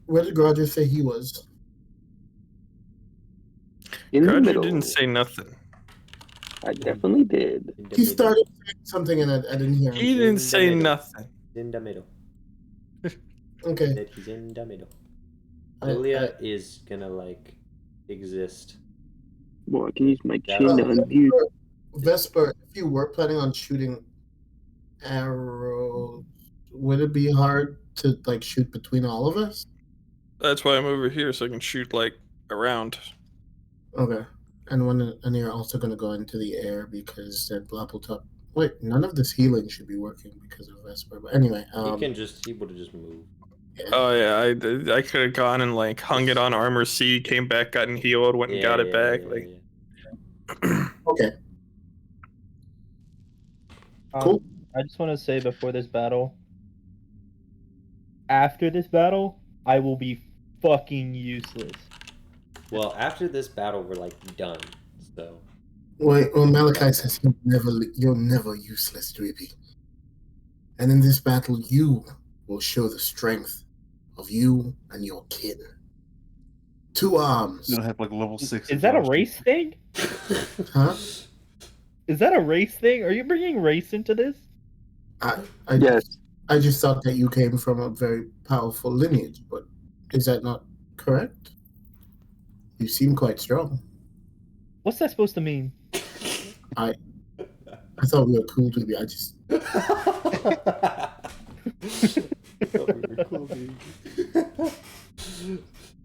[SPEAKER 4] Where did Roger say he was?
[SPEAKER 8] In the
[SPEAKER 1] Roger
[SPEAKER 8] middle.
[SPEAKER 1] didn't say nothing.
[SPEAKER 8] I definitely did.
[SPEAKER 2] In the
[SPEAKER 4] He
[SPEAKER 2] middle.
[SPEAKER 4] started saying something and I didn't hear him.
[SPEAKER 1] He didn't say
[SPEAKER 2] middle.
[SPEAKER 1] nothing.
[SPEAKER 2] In the middle.
[SPEAKER 4] Okay.
[SPEAKER 2] That he's in the middle.
[SPEAKER 4] I-
[SPEAKER 2] Lilia is gonna like exist.
[SPEAKER 8] Boy, I can use my
[SPEAKER 2] Yeah.
[SPEAKER 8] chin on you.
[SPEAKER 4] Vesper, if you were planning on shooting arrows, would it be hard to like shoot between all of us?
[SPEAKER 1] That's why I'm over here, so I can shoot like around.
[SPEAKER 4] Okay. And you're also going to go into the air because they're blapple top. Wait, none of this healing should be working because of Vesper. But anyway,
[SPEAKER 2] He would have just moved.
[SPEAKER 1] Oh yeah, I could have gone and like hung it on armor C, came back, gotten healed, went and got it back.
[SPEAKER 4] Okay.
[SPEAKER 3] um,
[SPEAKER 4] Cool.
[SPEAKER 3] I just want to say before this battle, after this battle, I will be fucking useless.
[SPEAKER 2] Well, after this battle, we're like done. So
[SPEAKER 4] Wait, well, Malakai says you're never useless, Dweeby. And in this battle, you will show the strength of you and your kin. 2 arms.
[SPEAKER 5] You don't have like level 6.
[SPEAKER 3] Is that a race thing?
[SPEAKER 4] Huh?
[SPEAKER 3] Is that a race thing? Are you bringing race into this?
[SPEAKER 8] Yes.
[SPEAKER 4] I just thought that you came from a very powerful lineage, but is that not correct? You seem quite strong.
[SPEAKER 3] What's that supposed to mean?
[SPEAKER 4] I thought we were cool, Dweeby. I just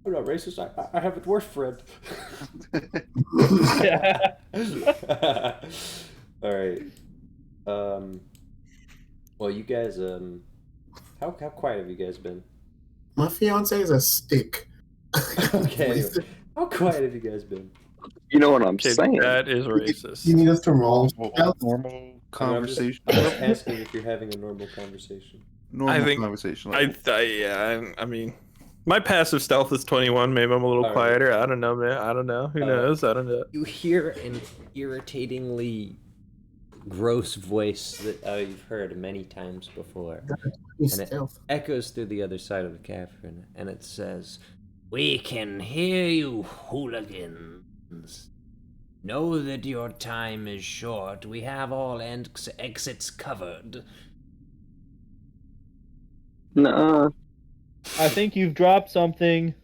[SPEAKER 2] I'm not racist. I have a dwarf friend. All right. Well, you guys. How quiet have you guys been?
[SPEAKER 4] My fiance is a stick.
[SPEAKER 2] Okay. Anyway, how quiet have you guys been?
[SPEAKER 8] You know what I'm
[SPEAKER 1] Okay,
[SPEAKER 8] saying?
[SPEAKER 1] that is racist.
[SPEAKER 4] You need us to roll.
[SPEAKER 5] Normal conversation.
[SPEAKER 2] I'm just asking if you're having a normal conversation.
[SPEAKER 5] Normal
[SPEAKER 1] I think-
[SPEAKER 5] conversation.
[SPEAKER 1] I mean, my passive stealth is 21. Maybe I'm a little
[SPEAKER 2] All right.
[SPEAKER 1] quieter. I don't know, man. I don't know. Who knows? I don't know.
[SPEAKER 2] You hear an irritatingly gross voice that you've heard many times before.
[SPEAKER 4] He's
[SPEAKER 2] And it-
[SPEAKER 4] stealth.
[SPEAKER 2] Echoes through the other side of the cavern, and it says,
[SPEAKER 6] We can hear you, hooligans. Know that your time is short. We have all exits covered.
[SPEAKER 8] Nuh-uh.
[SPEAKER 3] I think you've dropped something.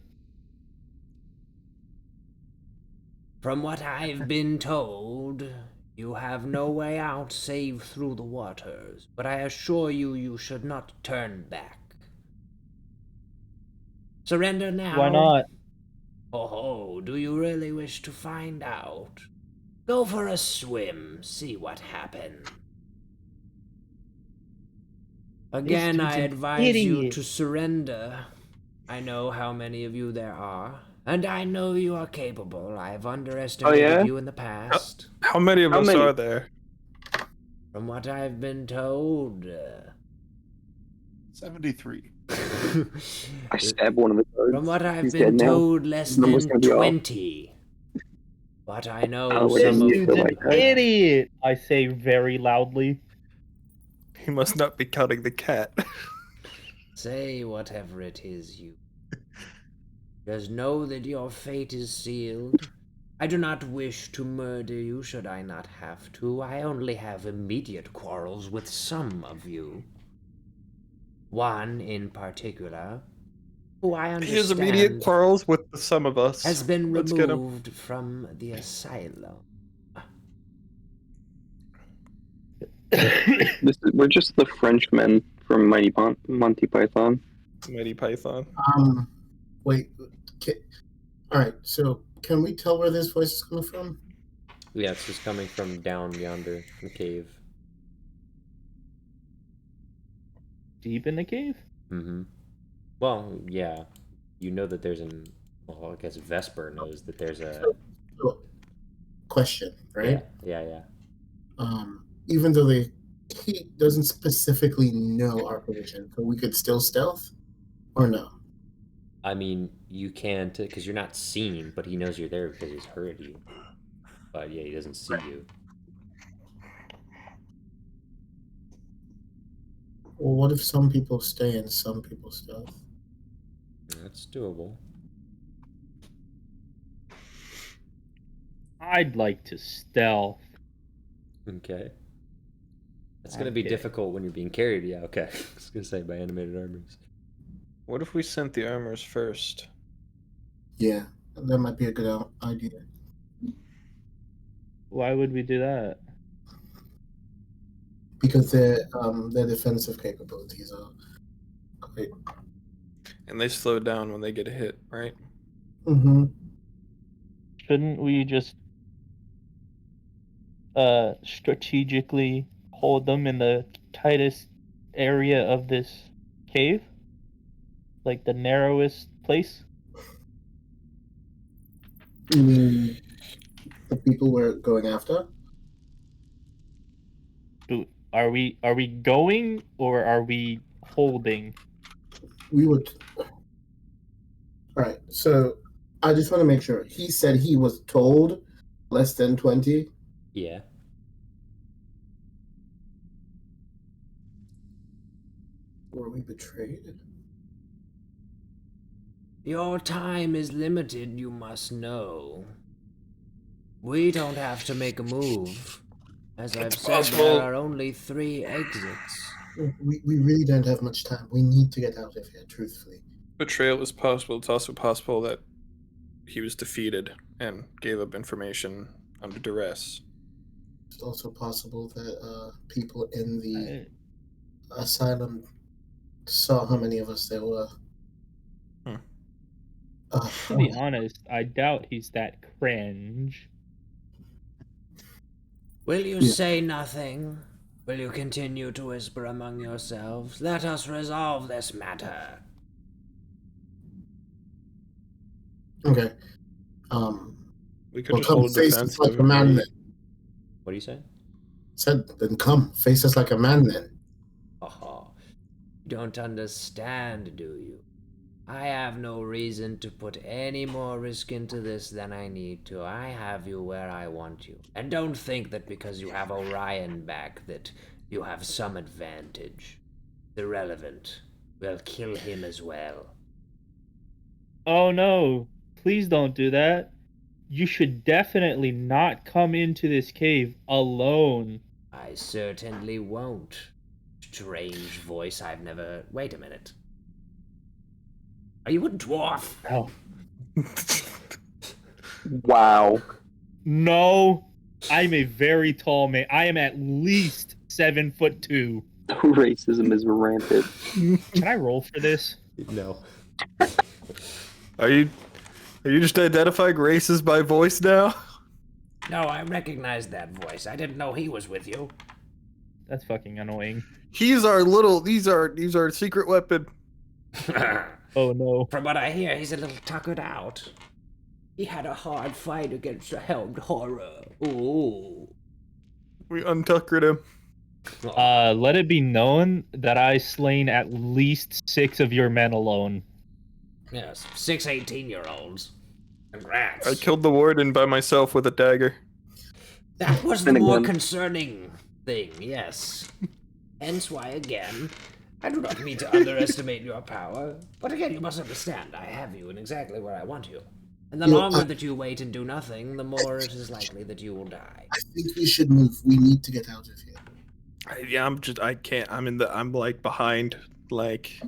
[SPEAKER 6] From what I've been told, you have no way out save through the waters, but I assure you, you should not turn back. Surrender now.
[SPEAKER 3] Why not?
[SPEAKER 6] Oh, do you really wish to find out? Go for a swim, see what happens. Again,
[SPEAKER 3] dude's
[SPEAKER 6] I
[SPEAKER 3] an
[SPEAKER 6] advise you
[SPEAKER 3] idiot.
[SPEAKER 6] to surrender. I know how many of you there are, and I know you are capable. I have underestimated
[SPEAKER 8] yeah?
[SPEAKER 6] you in the past.
[SPEAKER 1] How many of
[SPEAKER 8] How
[SPEAKER 1] us
[SPEAKER 8] many?
[SPEAKER 1] are there?
[SPEAKER 6] From what I've been told,
[SPEAKER 5] 73.
[SPEAKER 8] I stab one of the guards.
[SPEAKER 6] From what I've
[SPEAKER 8] He's
[SPEAKER 6] been
[SPEAKER 8] dead now.
[SPEAKER 6] told, less
[SPEAKER 8] His number's
[SPEAKER 6] than
[SPEAKER 8] gonna be off.
[SPEAKER 6] 20. But I know
[SPEAKER 8] Oh, what
[SPEAKER 3] This
[SPEAKER 8] is
[SPEAKER 6] some
[SPEAKER 8] he?
[SPEAKER 6] of
[SPEAKER 3] dude's
[SPEAKER 8] feel
[SPEAKER 3] an
[SPEAKER 8] like that?
[SPEAKER 3] idiot. I say very loudly.
[SPEAKER 1] He must not be counting the cat.
[SPEAKER 6] Say whatever it is you. Just know that your fate is sealed. I do not wish to murder you should I not have to. I only have immediate quarrels with some of you. One in particular, who I
[SPEAKER 1] He has immediate
[SPEAKER 6] understand
[SPEAKER 1] quarrels with some of us.
[SPEAKER 6] has been
[SPEAKER 1] Let's get him.
[SPEAKER 6] removed from the asylum.
[SPEAKER 8] We're just the Frenchmen from Monty Python.
[SPEAKER 1] Mighty Python.
[SPEAKER 4] Wait. All right. So, can we tell where this voice is coming from?
[SPEAKER 2] Yeah, it's just coming from down yonder in the cave.
[SPEAKER 3] Deep in the cave?
[SPEAKER 2] Mm-hmm. Well, yeah. You know that there's an... Well, I guess Vesper knows that there's a...
[SPEAKER 4] So, question, right?
[SPEAKER 2] Yeah.
[SPEAKER 4] Even though he doesn't specifically know our position, so we could still stealth, or no?
[SPEAKER 2] I mean, you can't, because you're not seen, but he knows you're there because he's heard you. But yeah, he doesn't see you.
[SPEAKER 4] Well, what if some people stay and some people stealth?
[SPEAKER 2] That's doable.
[SPEAKER 3] I'd like to stealth.
[SPEAKER 2] Okay. That's gonna be
[SPEAKER 3] Okay.
[SPEAKER 2] difficult when you're being carried. Yeah, okay. I was gonna say by animated armors.
[SPEAKER 1] What if we sent the armors first?
[SPEAKER 4] Yeah, that might be a good idea.
[SPEAKER 3] Why would we do that?
[SPEAKER 4] Because their defensive capabilities are great.
[SPEAKER 1] And they slow down when they get hit, right?
[SPEAKER 4] Mm-hmm.
[SPEAKER 3] Shouldn't we just strategically hold them in the tightest area of this cave? Like the narrowest place?
[SPEAKER 4] You mean the people we're going after?
[SPEAKER 3] Are we going or are we holding?
[SPEAKER 4] We would. All right. So I just want to make sure. He said he was told less than 20.
[SPEAKER 2] Yeah.
[SPEAKER 4] Were we betrayed?
[SPEAKER 6] Your time is limited, you must know. We don't have to make a move. As I've said,
[SPEAKER 1] possible.
[SPEAKER 6] there are only 3 exits.
[SPEAKER 4] We really don't have much time. We need to get out of here, truthfully.
[SPEAKER 1] Betrayal is possible. It's also possible that he was defeated and gave up information under duress.
[SPEAKER 4] It's also possible that people in the asylum saw how many of us there were.
[SPEAKER 3] To be honest, I doubt he's that cringe.
[SPEAKER 6] Will you
[SPEAKER 4] Yeah.
[SPEAKER 6] say nothing? Will you continue to whisper among yourselves? Let us resolve this matter.
[SPEAKER 4] Okay.
[SPEAKER 1] We could
[SPEAKER 4] Well,
[SPEAKER 1] just
[SPEAKER 4] come
[SPEAKER 1] hold a
[SPEAKER 4] face us
[SPEAKER 1] defensive.
[SPEAKER 4] like a man then.
[SPEAKER 2] What do you say?
[SPEAKER 4] Said, then come face us like a man then.
[SPEAKER 6] Haha. You don't understand, do you? I have no reason to put any more risk into this than I need to. I have you where I want you. And don't think that because you have Orion back that you have some advantage. It's irrelevant. We'll kill him as well.
[SPEAKER 3] Oh no, please don't do that. You should definitely not come into this cave alone.
[SPEAKER 6] I certainly won't. Strange voice I've never... Wait a minute. Are you a dwarf?
[SPEAKER 3] Oh.
[SPEAKER 8] Wow.
[SPEAKER 3] No, I'm a very tall man. I am at least 7'2".
[SPEAKER 8] Racism is rampant.
[SPEAKER 3] Can I roll for this?
[SPEAKER 2] No.
[SPEAKER 1] Are you just identifying races by voice now?
[SPEAKER 6] No, I recognize that voice. I didn't know he was with you.
[SPEAKER 3] That's fucking annoying.
[SPEAKER 1] He's our little. These are secret weapon.
[SPEAKER 3] Oh no.
[SPEAKER 6] From what I hear, he's a little tuckered out. He had a hard fight against the helmed horror. Ooh.
[SPEAKER 1] We untuckered him.
[SPEAKER 3] Let it be known that I slain at least 6 of your men alone.
[SPEAKER 6] Yes, 6 18-year-olds. Congrats.
[SPEAKER 1] I killed the warden by myself with a dagger.
[SPEAKER 6] That was the
[SPEAKER 8] And
[SPEAKER 6] more
[SPEAKER 8] again-
[SPEAKER 6] concerning thing, yes. Hence why, again, I do not mean to underestimate your power. But again, you must understand, I have you in exactly where I want you. And the
[SPEAKER 4] You know,
[SPEAKER 6] longer that you wait and do nothing, the more it is likely that you will die.
[SPEAKER 4] I think we should move. We need to get out of here.
[SPEAKER 1] I can't. I'm like behind like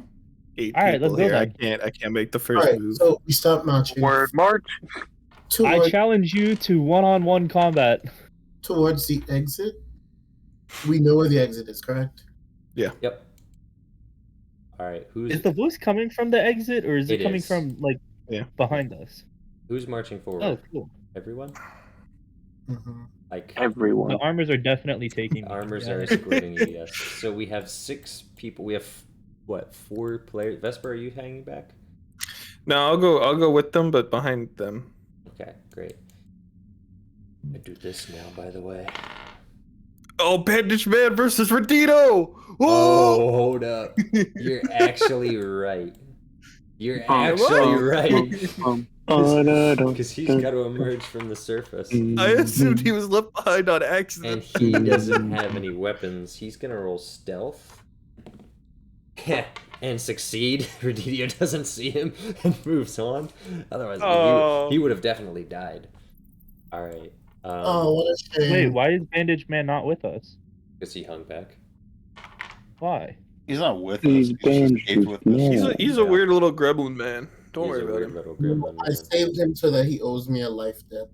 [SPEAKER 1] 8
[SPEAKER 3] All right,
[SPEAKER 1] people
[SPEAKER 3] let's go
[SPEAKER 1] here.
[SPEAKER 3] then.
[SPEAKER 1] I can't make the
[SPEAKER 4] All
[SPEAKER 1] first
[SPEAKER 4] right,
[SPEAKER 1] move.
[SPEAKER 4] so we start marching
[SPEAKER 5] Word march.
[SPEAKER 3] I
[SPEAKER 4] towards,
[SPEAKER 3] challenge you to one-on-one combat.
[SPEAKER 4] towards the exit. We know where the exit is, correct?
[SPEAKER 2] Yep. All right.
[SPEAKER 3] Is the voice coming from the exit, or is it
[SPEAKER 2] It
[SPEAKER 3] coming
[SPEAKER 2] is.
[SPEAKER 3] from like
[SPEAKER 1] Yeah.
[SPEAKER 3] behind us?
[SPEAKER 2] Who's marching forward?
[SPEAKER 3] Oh, cool.
[SPEAKER 2] Everyone?
[SPEAKER 4] Mm-hmm.
[SPEAKER 2] Like
[SPEAKER 8] Everyone.
[SPEAKER 3] The armors are definitely taking me.
[SPEAKER 2] armors
[SPEAKER 3] yeah.
[SPEAKER 2] are escorting you. Yes. So we have 6 people. We have what? 4 players. Vesper, are you hanging back?
[SPEAKER 1] No, I'll go with them, but behind them.
[SPEAKER 2] Okay, great. I do this now, by the way.
[SPEAKER 1] Oh, Bandage Man versus Redito!
[SPEAKER 2] Oh, hold up. You're actually right. You're actually right. Because he's got to emerge from the surface.
[SPEAKER 1] I assumed he was left behind on accident.
[SPEAKER 2] And he doesn't have any weapons. He's gonna roll stealth. And succeed. Redidio doesn't see him and moves on. Otherwise,
[SPEAKER 1] Oh.
[SPEAKER 2] he would have definitely died. Alright.
[SPEAKER 4] Oh, what a shame.
[SPEAKER 3] Wait, why is Bandage Man not with us?
[SPEAKER 2] Because he hung back.
[SPEAKER 3] Why?
[SPEAKER 5] He's not with
[SPEAKER 8] He's
[SPEAKER 5] us. He's just
[SPEAKER 8] bandaged,
[SPEAKER 5] escaped with us.
[SPEAKER 8] man.
[SPEAKER 1] He's a weird little gremlin man. Don't
[SPEAKER 2] He's
[SPEAKER 1] worry
[SPEAKER 2] a
[SPEAKER 1] about
[SPEAKER 2] weird
[SPEAKER 1] him.
[SPEAKER 2] little gremlin,
[SPEAKER 4] I
[SPEAKER 2] man.
[SPEAKER 4] saved him so that he owes me a life debt.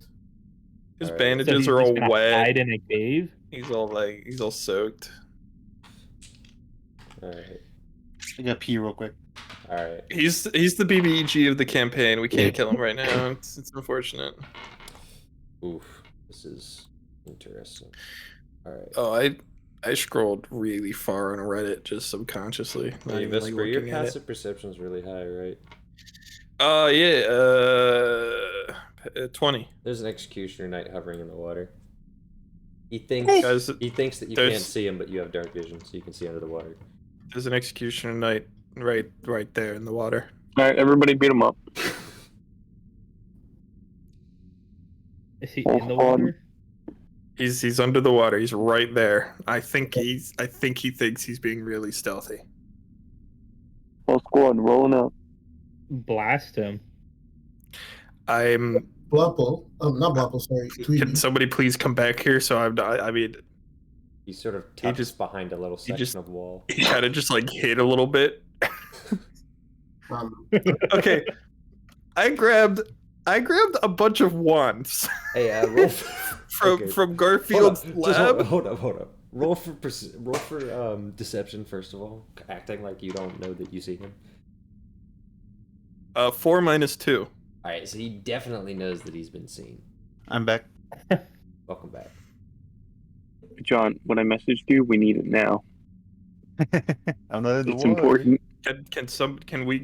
[SPEAKER 1] His
[SPEAKER 2] Alright.
[SPEAKER 3] So
[SPEAKER 1] bandages
[SPEAKER 3] he's
[SPEAKER 1] are
[SPEAKER 3] just
[SPEAKER 1] all
[SPEAKER 3] gonna
[SPEAKER 1] wet.
[SPEAKER 3] hide in a cave?
[SPEAKER 1] He's all soaked.
[SPEAKER 2] Alright.
[SPEAKER 5] I gotta pee real quick.
[SPEAKER 2] Alright.
[SPEAKER 1] He's the BBEG of the campaign. We can't kill him right now. It's unfortunate.
[SPEAKER 2] Oof. This is interesting. Alright.
[SPEAKER 1] Oh, I scrolled really far on Reddit just subconsciously. Not
[SPEAKER 2] Hey,
[SPEAKER 1] even, like,
[SPEAKER 2] Vesper, your
[SPEAKER 1] looking at it.
[SPEAKER 2] passive perception's really high, right?
[SPEAKER 1] Yeah, 20.
[SPEAKER 2] There's an executioner knight hovering in the water. He thinks
[SPEAKER 1] Guys,
[SPEAKER 2] that you
[SPEAKER 1] there's-
[SPEAKER 2] can't see him, but you have dark vision, so you can see under the water.
[SPEAKER 1] there's an executioner knight right there in the water.
[SPEAKER 8] All right, everybody beat him up.
[SPEAKER 3] Is he
[SPEAKER 8] Oh,
[SPEAKER 3] in the
[SPEAKER 8] hold on.
[SPEAKER 3] water?
[SPEAKER 1] He's under the water. He's right there. I think he thinks he's being really stealthy.
[SPEAKER 8] Whole squad rolling out.
[SPEAKER 3] Blast him.
[SPEAKER 1] I'm.
[SPEAKER 4] Blopple. Not Blopple, sorry. Tweety.
[SPEAKER 1] Can somebody please come back here? So I'm not. I mean,
[SPEAKER 2] He sort of tucks
[SPEAKER 1] just-
[SPEAKER 2] behind a little
[SPEAKER 1] he
[SPEAKER 2] section
[SPEAKER 1] just-
[SPEAKER 2] of wall.
[SPEAKER 1] he kind of just like hid a little bit.
[SPEAKER 4] Um,
[SPEAKER 1] Okay, I grabbed a bunch of wands
[SPEAKER 2] Hey, roll
[SPEAKER 1] from
[SPEAKER 2] Okay.
[SPEAKER 1] from Garfield's
[SPEAKER 2] Just
[SPEAKER 1] lab.
[SPEAKER 2] hold up. Roll for deception first of all, acting like you don't know that you see him.
[SPEAKER 1] 4 minus 2.
[SPEAKER 2] All right, so he definitely knows that he's been seen.
[SPEAKER 5] I'm back.
[SPEAKER 2] Welcome back.
[SPEAKER 8] John, when I messaged you, we need it now.
[SPEAKER 5] I'm not in the
[SPEAKER 8] It's
[SPEAKER 5] water.
[SPEAKER 8] important.
[SPEAKER 1] Can we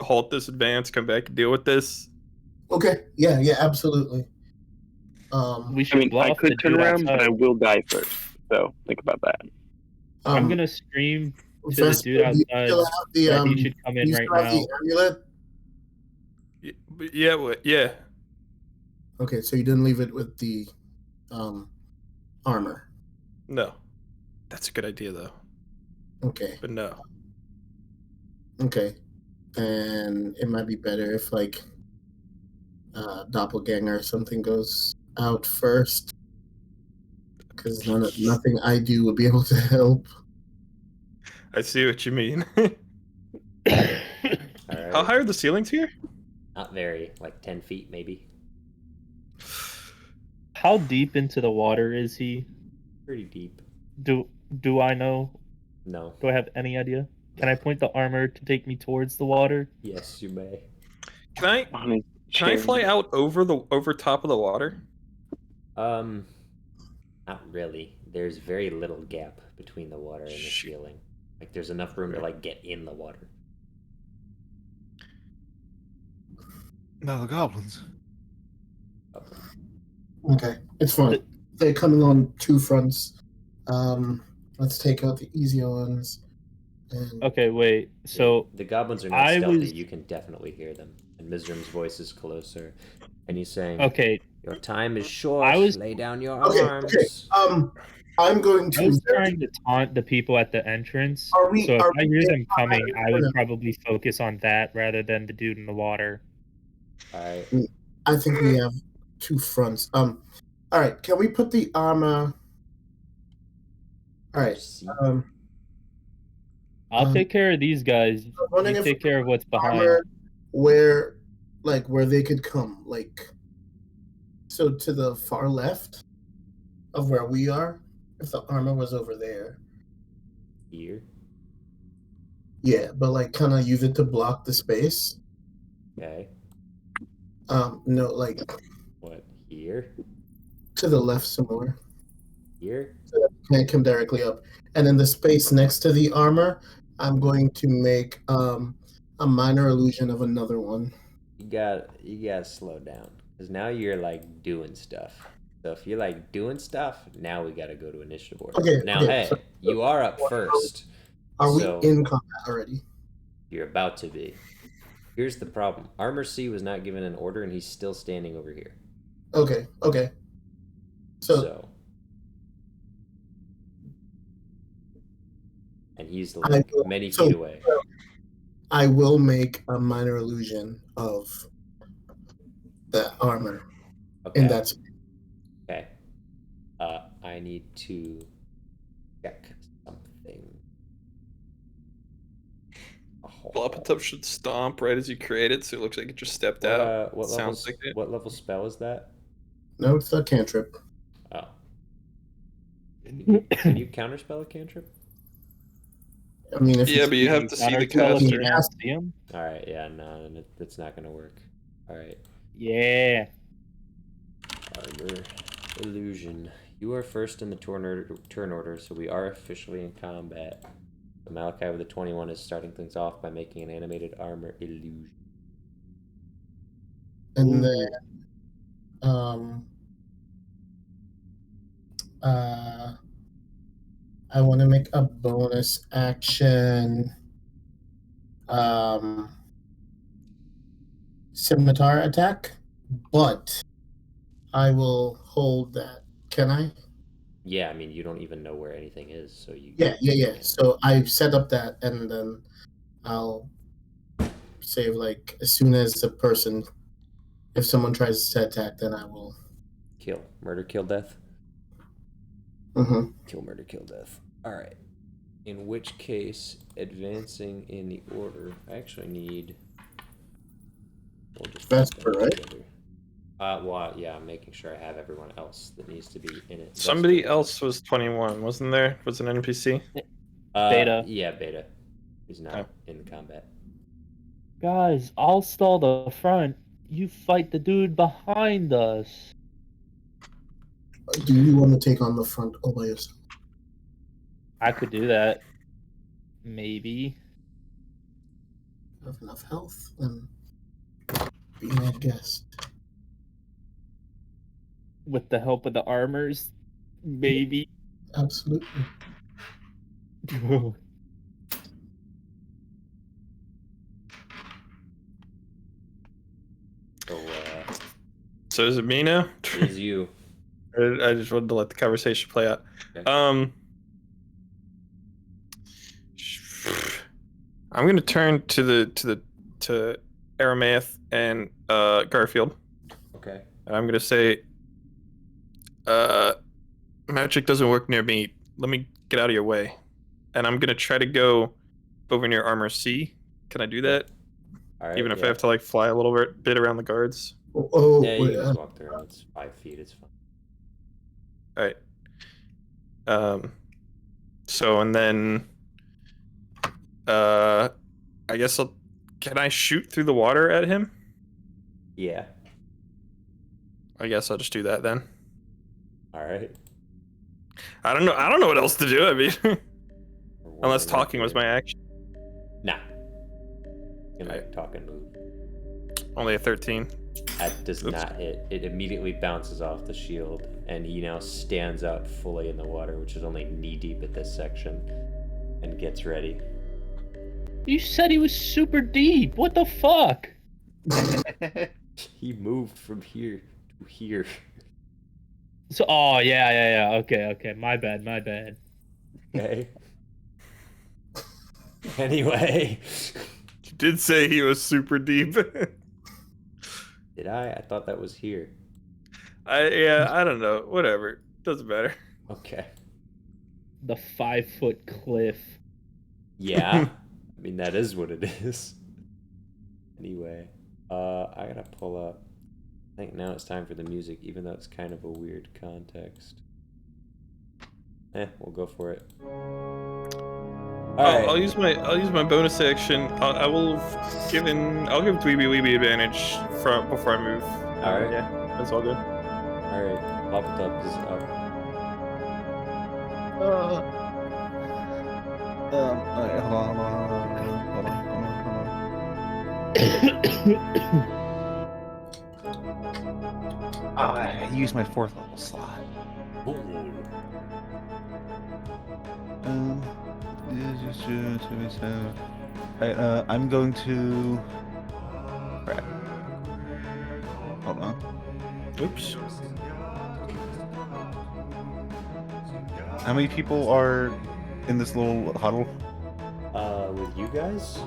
[SPEAKER 1] halt this advance? Come back and deal with this.
[SPEAKER 4] okay. Yeah, absolutely.
[SPEAKER 3] We
[SPEAKER 8] I
[SPEAKER 3] should
[SPEAKER 8] mean,
[SPEAKER 3] blow
[SPEAKER 8] I
[SPEAKER 3] off
[SPEAKER 8] could
[SPEAKER 3] the
[SPEAKER 8] turn
[SPEAKER 3] dude
[SPEAKER 8] around, but I
[SPEAKER 3] outside.
[SPEAKER 8] will die first. So think about that.
[SPEAKER 3] I'm gonna scream to the
[SPEAKER 4] Vesper,
[SPEAKER 3] dude
[SPEAKER 4] do you
[SPEAKER 3] outside
[SPEAKER 4] still have the,
[SPEAKER 3] that he should come
[SPEAKER 4] do
[SPEAKER 3] in
[SPEAKER 4] you
[SPEAKER 3] right
[SPEAKER 4] still have
[SPEAKER 3] now.
[SPEAKER 4] the amulet?
[SPEAKER 1] Yeah.
[SPEAKER 4] Okay, so you didn't leave it with the armor.
[SPEAKER 1] No, that's a good idea though.
[SPEAKER 4] Okay.
[SPEAKER 1] But no.
[SPEAKER 4] Okay. And it might be better if like doppelganger or something goes out first. Because nothing I do would be able to help.
[SPEAKER 1] I see what you mean.
[SPEAKER 2] All right.
[SPEAKER 1] How high are the ceilings here?
[SPEAKER 2] Not very, like 10 feet maybe.
[SPEAKER 3] How deep into the water is he?
[SPEAKER 2] Pretty deep.
[SPEAKER 3] Do I know?
[SPEAKER 2] No.
[SPEAKER 3] Do I have any idea? Can I point the armor to take me towards the water?
[SPEAKER 2] Yes, you may.
[SPEAKER 1] Can I
[SPEAKER 8] Honey,
[SPEAKER 1] fly out over top of the water?
[SPEAKER 2] Not really. There's very little gap between the water and the
[SPEAKER 1] Shoot.
[SPEAKER 2] ceiling. Like there's enough room to like get in the water.
[SPEAKER 5] No, the goblins.
[SPEAKER 4] Okay, it's fine. They're coming on two fronts. Let's take out the easier ones. And
[SPEAKER 3] Okay, wait. So
[SPEAKER 2] the goblins are not
[SPEAKER 3] I
[SPEAKER 2] stealthy.
[SPEAKER 3] was-
[SPEAKER 2] You can definitely hear them. And Mizrim's voice is closer, and he's saying,
[SPEAKER 3] okay,
[SPEAKER 2] "Your time is short.
[SPEAKER 3] I was-
[SPEAKER 2] Lay down your
[SPEAKER 4] okay,
[SPEAKER 2] arms."
[SPEAKER 4] okay. I'm going
[SPEAKER 3] I
[SPEAKER 4] to.
[SPEAKER 3] was trying to taunt the people at the entrance.
[SPEAKER 4] Are we-
[SPEAKER 3] so if
[SPEAKER 4] are
[SPEAKER 3] I
[SPEAKER 4] we
[SPEAKER 3] hear
[SPEAKER 4] in
[SPEAKER 3] them coming,
[SPEAKER 4] combat
[SPEAKER 3] I
[SPEAKER 4] or
[SPEAKER 3] would
[SPEAKER 4] no?
[SPEAKER 3] probably focus on that rather than the dude in the water.
[SPEAKER 2] All right.
[SPEAKER 4] I think we have two fronts. All right. Can we put the armor? All right.
[SPEAKER 2] See?
[SPEAKER 3] I'll
[SPEAKER 4] Um,
[SPEAKER 3] take care of these guys.
[SPEAKER 4] wondering
[SPEAKER 3] You
[SPEAKER 4] if
[SPEAKER 3] take care of what's behind.
[SPEAKER 4] armor where they could come, so to the far left of where we are. If the armor was over there,
[SPEAKER 2] Here.
[SPEAKER 4] yeah, but kind of use it to block the space.
[SPEAKER 2] Okay.
[SPEAKER 4] No,
[SPEAKER 2] What? Here.
[SPEAKER 4] to the left some more.
[SPEAKER 2] Here.
[SPEAKER 4] Can't come directly up. And in the space next to the armor, I'm going to make a minor illusion of another one.
[SPEAKER 2] You gotta slow down, because now you're doing stuff. So if you're doing stuff, now we gotta go to initiative order.
[SPEAKER 4] Okay,
[SPEAKER 2] Now,
[SPEAKER 4] okay,
[SPEAKER 2] hey,
[SPEAKER 4] so-
[SPEAKER 2] you are up first.
[SPEAKER 4] Are we
[SPEAKER 2] So-
[SPEAKER 4] in combat already?
[SPEAKER 2] You're about to be. Here's the problem. Armor C was not given an order, and he's still standing over here.
[SPEAKER 4] Okay. So
[SPEAKER 2] And he's
[SPEAKER 4] I will-
[SPEAKER 2] many
[SPEAKER 4] so-
[SPEAKER 2] feet away.
[SPEAKER 4] I will make a minor illusion of the armor
[SPEAKER 2] Okay.
[SPEAKER 4] in that space.
[SPEAKER 2] Okay. I need to check something.
[SPEAKER 1] Flopatup should stomp right as you create it, so it looks like it just stepped out.
[SPEAKER 2] What
[SPEAKER 1] Sounds
[SPEAKER 2] level?
[SPEAKER 1] like it.
[SPEAKER 2] What level spell is that?
[SPEAKER 4] No, it's a cantrip.
[SPEAKER 2] Oh. Can you counterspell a cantrip?
[SPEAKER 4] I mean, if
[SPEAKER 1] Yeah,
[SPEAKER 4] it's-
[SPEAKER 1] but you have to see the
[SPEAKER 3] Counterspell if you
[SPEAKER 1] caster.
[SPEAKER 3] don't see him.
[SPEAKER 2] All right. Yeah. No, that's not gonna work. All right.
[SPEAKER 3] Yeah.
[SPEAKER 2] Armor illusion. You are first in the turn order, so we are officially in combat. So Malakai with a 21 is starting things off by making an animated armor illusion.
[SPEAKER 4] and then I want to make a bonus action scimitar attack, but I will hold that. Can I?
[SPEAKER 2] Yeah, I mean you don't even know where anything is, so you.
[SPEAKER 4] Yeah. So I set up that, and then I'll save as soon as the person, if someone tries to attack, then I will.
[SPEAKER 2] Kill, murder, kill, death.
[SPEAKER 4] Mm-hmm.
[SPEAKER 2] Kill, murder, kill, death. All right. In which case, advancing in the order, I actually need. We'll just
[SPEAKER 4] Vesper,
[SPEAKER 2] put them
[SPEAKER 4] right?
[SPEAKER 2] together. Yeah, I'm making sure I have everyone else that needs to be in it.
[SPEAKER 1] Somebody
[SPEAKER 2] Vesper.
[SPEAKER 1] else was 21, wasn't there? Was an NPC?
[SPEAKER 3] Beta.
[SPEAKER 2] Yeah, Beta. He's not
[SPEAKER 1] Oh.
[SPEAKER 2] in combat.
[SPEAKER 3] Guys, I'll stall the front. You fight the dude behind us.
[SPEAKER 4] Do you want to take on the front all by yourself?
[SPEAKER 3] I could do that. Maybe.
[SPEAKER 4] Have enough health and being a guest.
[SPEAKER 3] With the help of the armors. Maybe.
[SPEAKER 4] Absolutely.
[SPEAKER 2] So,
[SPEAKER 1] So is it me now?
[SPEAKER 2] it is you.
[SPEAKER 1] I just wanted to let the conversation play out.
[SPEAKER 2] Okay.
[SPEAKER 1] I'm gonna turn to Aramath and Garfield,
[SPEAKER 2] Okay.
[SPEAKER 1] and I'm gonna say, magic doesn't work near me. Let me get out of your way, and I'm gonna try to go over near Armor C. Can I do that?
[SPEAKER 2] All right.
[SPEAKER 1] Even if
[SPEAKER 2] yeah.
[SPEAKER 1] I have to fly a little bit around the guards.
[SPEAKER 4] Oh,
[SPEAKER 2] Yeah, you
[SPEAKER 4] wait,
[SPEAKER 2] can just walk through. It's 5 feet. It's fine.
[SPEAKER 1] All right. So and then, I guess can I shoot through the water at him?
[SPEAKER 2] Yeah.
[SPEAKER 1] I guess I'll just do that then.
[SPEAKER 2] All right.
[SPEAKER 1] I don't know what else to do. I mean,
[SPEAKER 2] We're
[SPEAKER 1] unless
[SPEAKER 2] warming up
[SPEAKER 1] talking was
[SPEAKER 2] here.
[SPEAKER 1] my action.
[SPEAKER 2] Nah. Gonna
[SPEAKER 1] Alright.
[SPEAKER 2] talk and move.
[SPEAKER 1] Only a 13.
[SPEAKER 2] That does
[SPEAKER 1] Oops.
[SPEAKER 2] not hit. It immediately bounces off the shield, and he now stands up fully in the water, which is only knee deep at this section, and gets ready.
[SPEAKER 3] You said he was super deep. What the fuck?
[SPEAKER 2] He moved from here to here.
[SPEAKER 3] So, oh yeah. Okay. My bad.
[SPEAKER 2] Okay. Anyway.
[SPEAKER 1] You did say he was super deep.
[SPEAKER 2] Did I? I thought that was here.
[SPEAKER 1] I don't know. Whatever. Doesn't matter.
[SPEAKER 2] Okay.
[SPEAKER 3] The 5-foot cliff.
[SPEAKER 2] Yeah. I mean, that is what it is. Anyway, I gotta pull up. I think now it's time for the music, even though it's kind of a weird context. We'll go for it. Alright.
[SPEAKER 1] I'll use my bonus action. I'll give Dweeby Weeby advantage before I move.
[SPEAKER 2] Alright.
[SPEAKER 1] Yeah, that's all good.
[SPEAKER 2] Alright. Pop it up is up.
[SPEAKER 5] Alright, hold on. I used my 4th level slot. Alright, I'm going to. Crap. Hold on.
[SPEAKER 1] Oops.
[SPEAKER 5] How many people are in this little huddle?
[SPEAKER 2] With you guys?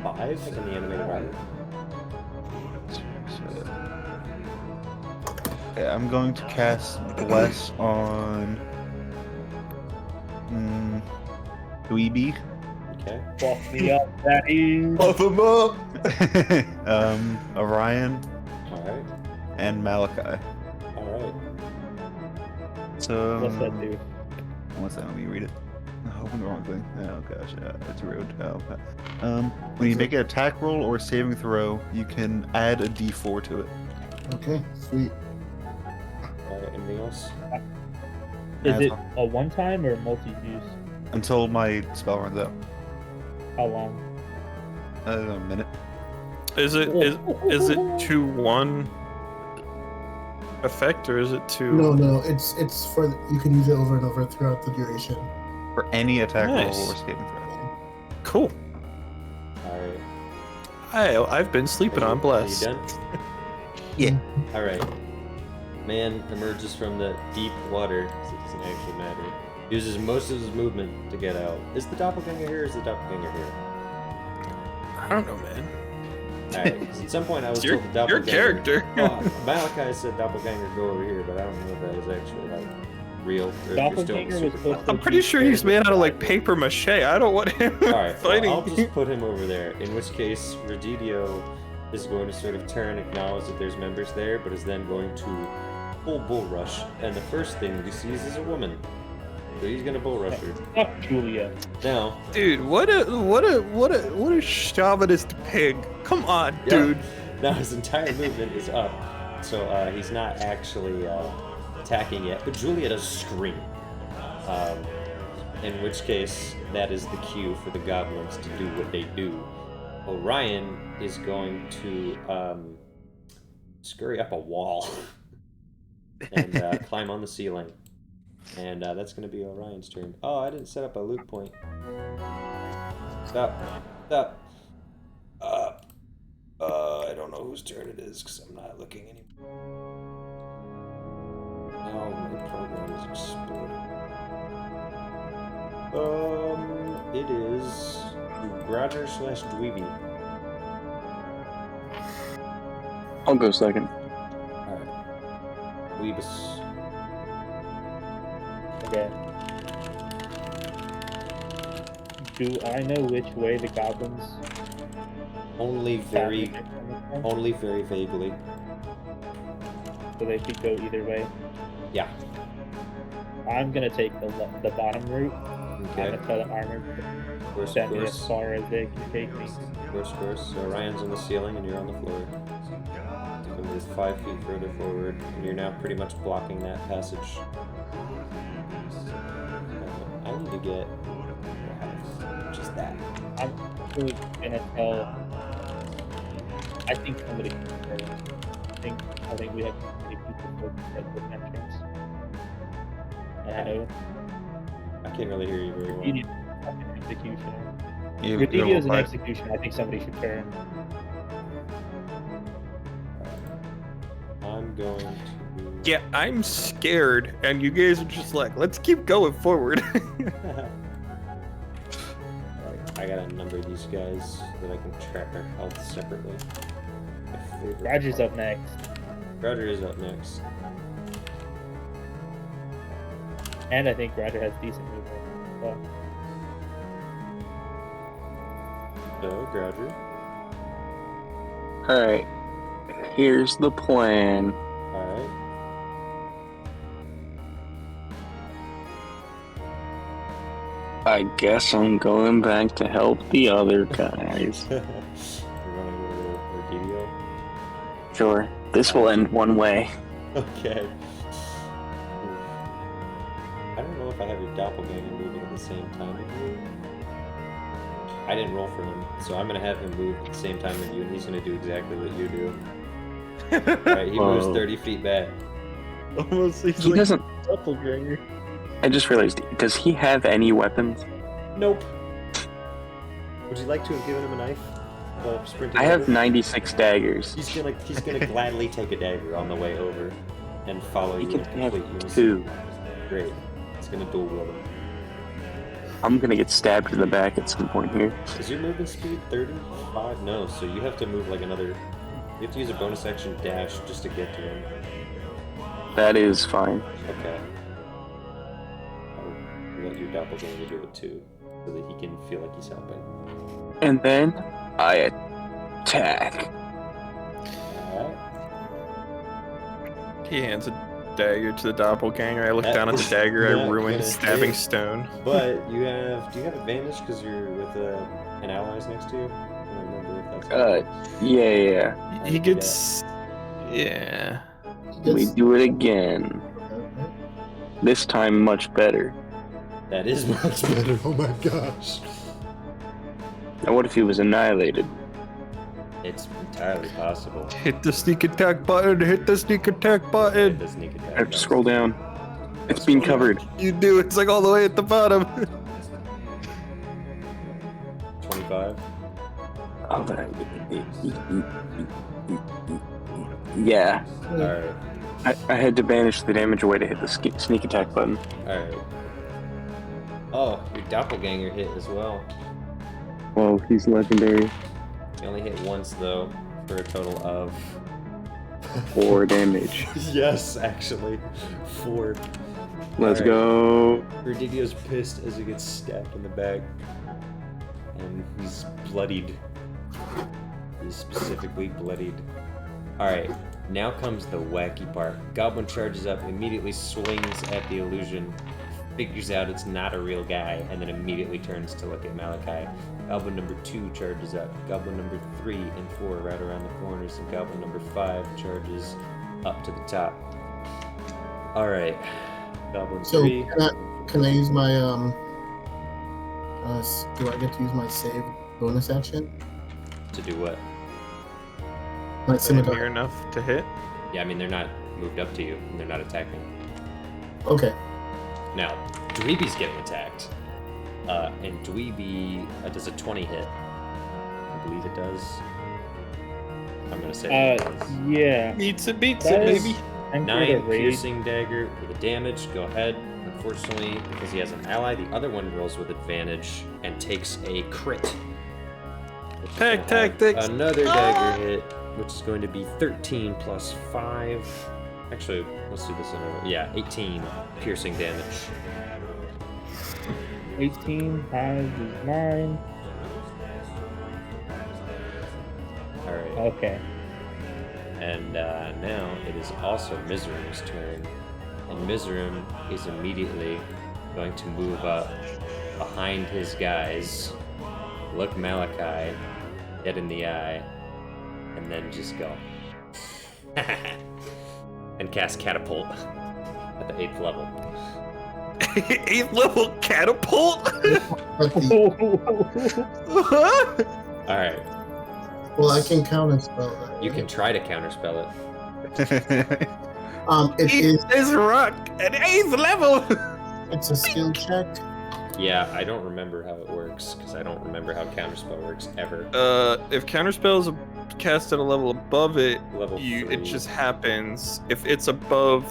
[SPEAKER 2] 5 in the animated rider.
[SPEAKER 5] Okay, I'm going to cast Bless on Dweeby.
[SPEAKER 2] Okay.
[SPEAKER 3] Fuck me up, daddy.
[SPEAKER 1] Buff him up.
[SPEAKER 5] Orion,
[SPEAKER 2] Alright.
[SPEAKER 5] and Malakai.
[SPEAKER 2] Alright.
[SPEAKER 5] So
[SPEAKER 3] What's that do?
[SPEAKER 5] What's that? Let me read it. I opened the wrong thing. Oh gosh, it's rude. Oh, okay. When you make an attack roll or saving throw, you can add a D4 to it.
[SPEAKER 4] Okay, sweet.
[SPEAKER 2] Alright, anything else?
[SPEAKER 3] Is
[SPEAKER 5] That's
[SPEAKER 3] it
[SPEAKER 5] all.
[SPEAKER 3] a one-time or multi-use?
[SPEAKER 5] Until my spell runs out.
[SPEAKER 3] How long?
[SPEAKER 5] A minute.
[SPEAKER 1] Is it 2-1 effect or is it 2?
[SPEAKER 4] No, it's for you can use it over and over throughout the duration.
[SPEAKER 5] For any attack
[SPEAKER 1] Nice.
[SPEAKER 5] roll or saving throw.
[SPEAKER 1] Cool.
[SPEAKER 2] Alright.
[SPEAKER 1] I've been sleeping on Bless.
[SPEAKER 2] Are you done?
[SPEAKER 5] Yeah.
[SPEAKER 2] Alright. Man emerges from the deep water, so it doesn't actually matter. Uses most of his movement to get out. Is the doppelganger here or is the doppelganger here?
[SPEAKER 1] I don't know, man.
[SPEAKER 2] Alright, 'cause at some point I was
[SPEAKER 1] It's your,
[SPEAKER 2] told the
[SPEAKER 1] your
[SPEAKER 2] doppelganger...
[SPEAKER 1] character.
[SPEAKER 2] Well, Malakai said doppelganger go over here, but I don't know if that is actually, like, real. Or if you're still
[SPEAKER 3] Doppelganger was
[SPEAKER 2] super
[SPEAKER 3] supposed
[SPEAKER 1] I'm pretty sure he's made out of like paper mache. I don't want him
[SPEAKER 2] Alright,
[SPEAKER 1] fighting.
[SPEAKER 2] well, I'll just put him over there. In which case, Redidio is going to sort of turn, acknowledge that there's members there, but is then going to full bull rush. And the first thing he sees is a woman. So he's gonna bull rush her.
[SPEAKER 3] Fuck Julia.
[SPEAKER 2] Now,
[SPEAKER 1] Dude, what a chauvinist pig. Come on,
[SPEAKER 2] yeah,
[SPEAKER 1] dude.
[SPEAKER 2] now his entire movement is up. So he's not actually attacking yet, but Julia does scream. In which case, that is the cue for the goblins to do what they do. Orion is going to scurry up a wall and climb on the ceiling. And that's going to be Orion's turn. Oh, I didn't set up a loot point. Stop. I don't know whose turn it is because I'm not looking anymore. Now my program is exploding. It is Roger / Dweeby.
[SPEAKER 8] I'll go second.
[SPEAKER 2] Alright. Dweebus.
[SPEAKER 3] Okay. Do I know which way the goblins?
[SPEAKER 2] Only very vaguely.
[SPEAKER 3] So they could go either way.
[SPEAKER 2] Yeah.
[SPEAKER 3] I'm gonna take the bottom route. I'm
[SPEAKER 2] Okay.
[SPEAKER 3] gonna tell the armor
[SPEAKER 2] Of course,
[SPEAKER 3] send me as far as they can take me.
[SPEAKER 2] Of course. So Ryan's on the ceiling and you're on the floor. You can move 5 feet further forward, and you're now pretty much blocking that passage. I need to get just that.
[SPEAKER 3] I'm actually gonna tell. I think somebody can tell. I think we have many people focused at the entrance. And I know
[SPEAKER 2] I can't really hear you very well.
[SPEAKER 3] Graffiti is an executioner.
[SPEAKER 5] You,
[SPEAKER 3] Graffiti is an
[SPEAKER 5] fight.
[SPEAKER 3] executioner. I think somebody should turn.
[SPEAKER 2] I'm going to.
[SPEAKER 1] Yeah, I'm scared, and you guys are just like, let's keep going forward.
[SPEAKER 2] Alright, I gotta number these guys so that I can track our health separately. My favorite
[SPEAKER 3] Roger's
[SPEAKER 2] part.
[SPEAKER 3] up next.
[SPEAKER 2] Roger is up next.
[SPEAKER 3] And I think Roger has decent movement. So,
[SPEAKER 2] So, Roger.
[SPEAKER 8] Alright. Here's the plan.
[SPEAKER 2] Alright.
[SPEAKER 8] I guess I'm going back to help the other guys.
[SPEAKER 2] You're running over to Arcadio?
[SPEAKER 8] Sure. This will end one way.
[SPEAKER 2] Okay. I don't know if I have your doppelganger moving at the same time as you. I didn't roll for him, so I'm gonna have him move at the same time as you, and he's gonna do exactly what you do. Alright, he moves
[SPEAKER 8] Whoa.
[SPEAKER 2] 30 feet back.
[SPEAKER 1] Almost he's
[SPEAKER 8] He
[SPEAKER 1] like
[SPEAKER 8] doesn't.
[SPEAKER 1] doppelganger.
[SPEAKER 8] I just realized. Does he have any weapons?
[SPEAKER 2] Nope. Would you like to have given him a knife? Sprinting
[SPEAKER 8] I have
[SPEAKER 2] over?
[SPEAKER 8] 96 daggers.
[SPEAKER 2] He's gonna gladly take a dagger on the way over and follow
[SPEAKER 8] He
[SPEAKER 2] you
[SPEAKER 8] can
[SPEAKER 2] in
[SPEAKER 8] have
[SPEAKER 2] complete unison.
[SPEAKER 8] 2.
[SPEAKER 2] Great. He's gonna dual wield him.
[SPEAKER 8] I'm gonna get stabbed in the back at some point here.
[SPEAKER 2] Is your movement speed 35? No, so you have to move like another. You have to use a bonus action dash just to get to him.
[SPEAKER 8] That is fine.
[SPEAKER 2] Okay. I'll let your doppelganger do it too, so that he can feel like he's helping.
[SPEAKER 8] And then I attack.
[SPEAKER 2] Alright.
[SPEAKER 1] He hands a dagger to the doppelganger. I look
[SPEAKER 2] That
[SPEAKER 1] down at the
[SPEAKER 2] is
[SPEAKER 1] dagger. I
[SPEAKER 2] not
[SPEAKER 1] ruined
[SPEAKER 2] gonna
[SPEAKER 1] stabbing
[SPEAKER 2] hit.
[SPEAKER 1] stone.
[SPEAKER 2] But do you have advantage because you're with an allies next to you? I don't remember if that's.
[SPEAKER 8] Yeah.
[SPEAKER 1] He gets. Yeah.
[SPEAKER 8] We do it again. This time much better.
[SPEAKER 2] That is much better. Oh my gosh.
[SPEAKER 8] Now what if he was annihilated?
[SPEAKER 2] It's entirely possible.
[SPEAKER 1] Hit the sneak attack button. Hit the sneak attack
[SPEAKER 2] It
[SPEAKER 1] button.
[SPEAKER 2] does sneak attack.
[SPEAKER 8] I have to scroll down. It's being covered.
[SPEAKER 1] You do. It's like all the way at the bottom.
[SPEAKER 2] 25.
[SPEAKER 8] Oh, yeah.
[SPEAKER 2] Alright.
[SPEAKER 8] I had to banish the damage away to hit the sneak attack button.
[SPEAKER 2] Alright. Oh, your doppelganger hit as well.
[SPEAKER 8] Well, he's legendary.
[SPEAKER 2] You only hit once though, for a total of
[SPEAKER 8] 4 damage.
[SPEAKER 2] yes, actually. 4.
[SPEAKER 8] Let's
[SPEAKER 2] Alright.
[SPEAKER 8] go.
[SPEAKER 2] Radidio's pissed as he gets stabbed in the back. And he's bloodied. He's specifically bloodied. Alright, now comes the wacky part. Goblin charges up, immediately swings at the illusion, figures out it's not a real guy, and then immediately turns to look at Malakai. Goblin number 2 charges up. Goblin number 3 and 4 right around the corners, and Goblin number 5 charges up to the top. Alright. Goblin
[SPEAKER 4] So
[SPEAKER 2] 3.
[SPEAKER 4] can I use my do I get to use my save bonus action?
[SPEAKER 2] To do what?
[SPEAKER 4] My
[SPEAKER 1] Near
[SPEAKER 4] scimitar.
[SPEAKER 1] enough to hit.
[SPEAKER 2] Yeah, I mean, they're not moved up to you, and they're not attacking.
[SPEAKER 4] Okay.
[SPEAKER 2] Now, Dweeby's getting attacked. And Dweeby does a 20 hit. I believe it does. I'm gonna say it does.
[SPEAKER 3] Yeah.
[SPEAKER 1] Beats it, beats
[SPEAKER 3] That
[SPEAKER 1] it,
[SPEAKER 3] is-
[SPEAKER 1] baby.
[SPEAKER 3] I'm
[SPEAKER 2] 9
[SPEAKER 3] raid.
[SPEAKER 2] piercing dagger with a damage. Go ahead. Unfortunately, because he has an ally, the other one rolls with advantage and takes a crit. Which is
[SPEAKER 1] Tag,
[SPEAKER 2] gonna
[SPEAKER 1] tag,
[SPEAKER 2] have
[SPEAKER 1] tag.
[SPEAKER 2] Another dagger hit, which is going to be 13 plus 5. Actually, let's do this in a. Yeah, 18 piercing damage.
[SPEAKER 3] 18 times is 9.
[SPEAKER 2] Alright.
[SPEAKER 3] Okay.
[SPEAKER 2] And now it is also Mizram's turn. And Mizram is immediately going to move up behind his guys, look Malakai dead in the eye, and then just go. and cast Catapult at the 8th level.
[SPEAKER 1] 8th level catapult?
[SPEAKER 4] But
[SPEAKER 2] Alright,
[SPEAKER 4] well, I can counterspell that.
[SPEAKER 2] you can try to counterspell it.
[SPEAKER 4] It is.
[SPEAKER 1] This rock at 8th level.
[SPEAKER 4] It's a skill check.
[SPEAKER 2] Yeah, I don't remember how it works because I don't remember how counterspell works ever.
[SPEAKER 1] If counterspell is cast at a level above it,
[SPEAKER 2] Level 3.
[SPEAKER 1] it just happens. If it's above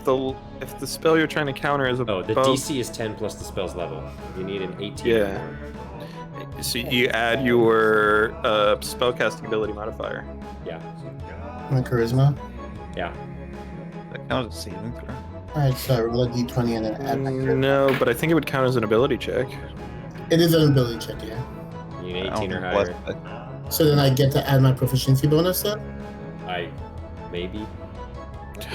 [SPEAKER 1] if the spell you're trying to counter is above.
[SPEAKER 2] Oh, the DC is 10 plus the spell's level. You need an 18
[SPEAKER 1] Yeah.
[SPEAKER 2] or more.
[SPEAKER 1] So you add your spellcasting ability modifier.
[SPEAKER 2] Yeah.
[SPEAKER 4] My charisma.
[SPEAKER 2] Yeah.
[SPEAKER 5] That counts as saving throw.
[SPEAKER 4] Alright, so I roll a d20 and then add my charisma.
[SPEAKER 1] No, but I think it would count as an ability check.
[SPEAKER 4] It is an ability check, yeah.
[SPEAKER 2] You need
[SPEAKER 5] I don't
[SPEAKER 2] 18 or
[SPEAKER 5] know
[SPEAKER 2] higher.
[SPEAKER 5] what-
[SPEAKER 4] So then I get to add my proficiency bonus then?
[SPEAKER 2] Maybe.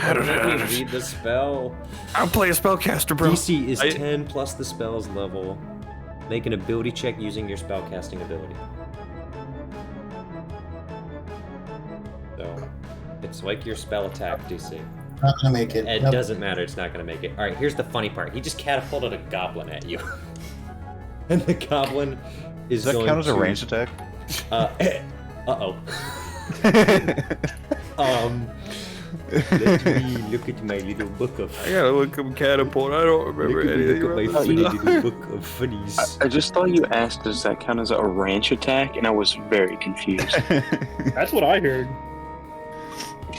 [SPEAKER 1] I don't
[SPEAKER 2] Let me
[SPEAKER 1] know.
[SPEAKER 2] read the spell.
[SPEAKER 1] I'll play a spellcaster, bro.
[SPEAKER 2] DC is
[SPEAKER 1] I-
[SPEAKER 2] 10 plus the spell's level. Make an ability check using your spellcasting ability. So, it's like your spell attack DC.
[SPEAKER 4] Not gonna make it.
[SPEAKER 2] It
[SPEAKER 4] Nope.
[SPEAKER 2] doesn't matter, it's not gonna make it. Alright, here's the funny part. He just catapulted a goblin at you. And the goblin is
[SPEAKER 5] Does that
[SPEAKER 2] going
[SPEAKER 5] count as a
[SPEAKER 2] to...
[SPEAKER 5] ranged attack?
[SPEAKER 2] Uh-oh. Let me look at my little book of...
[SPEAKER 1] I gotta look up catapult. I don't remember
[SPEAKER 2] Look
[SPEAKER 1] anything
[SPEAKER 2] at my
[SPEAKER 1] about
[SPEAKER 2] funny
[SPEAKER 1] that.
[SPEAKER 2] little book of funnies.
[SPEAKER 8] I just thought you asked, does that count as a ranch attack? And I was very confused.
[SPEAKER 3] That's what I heard.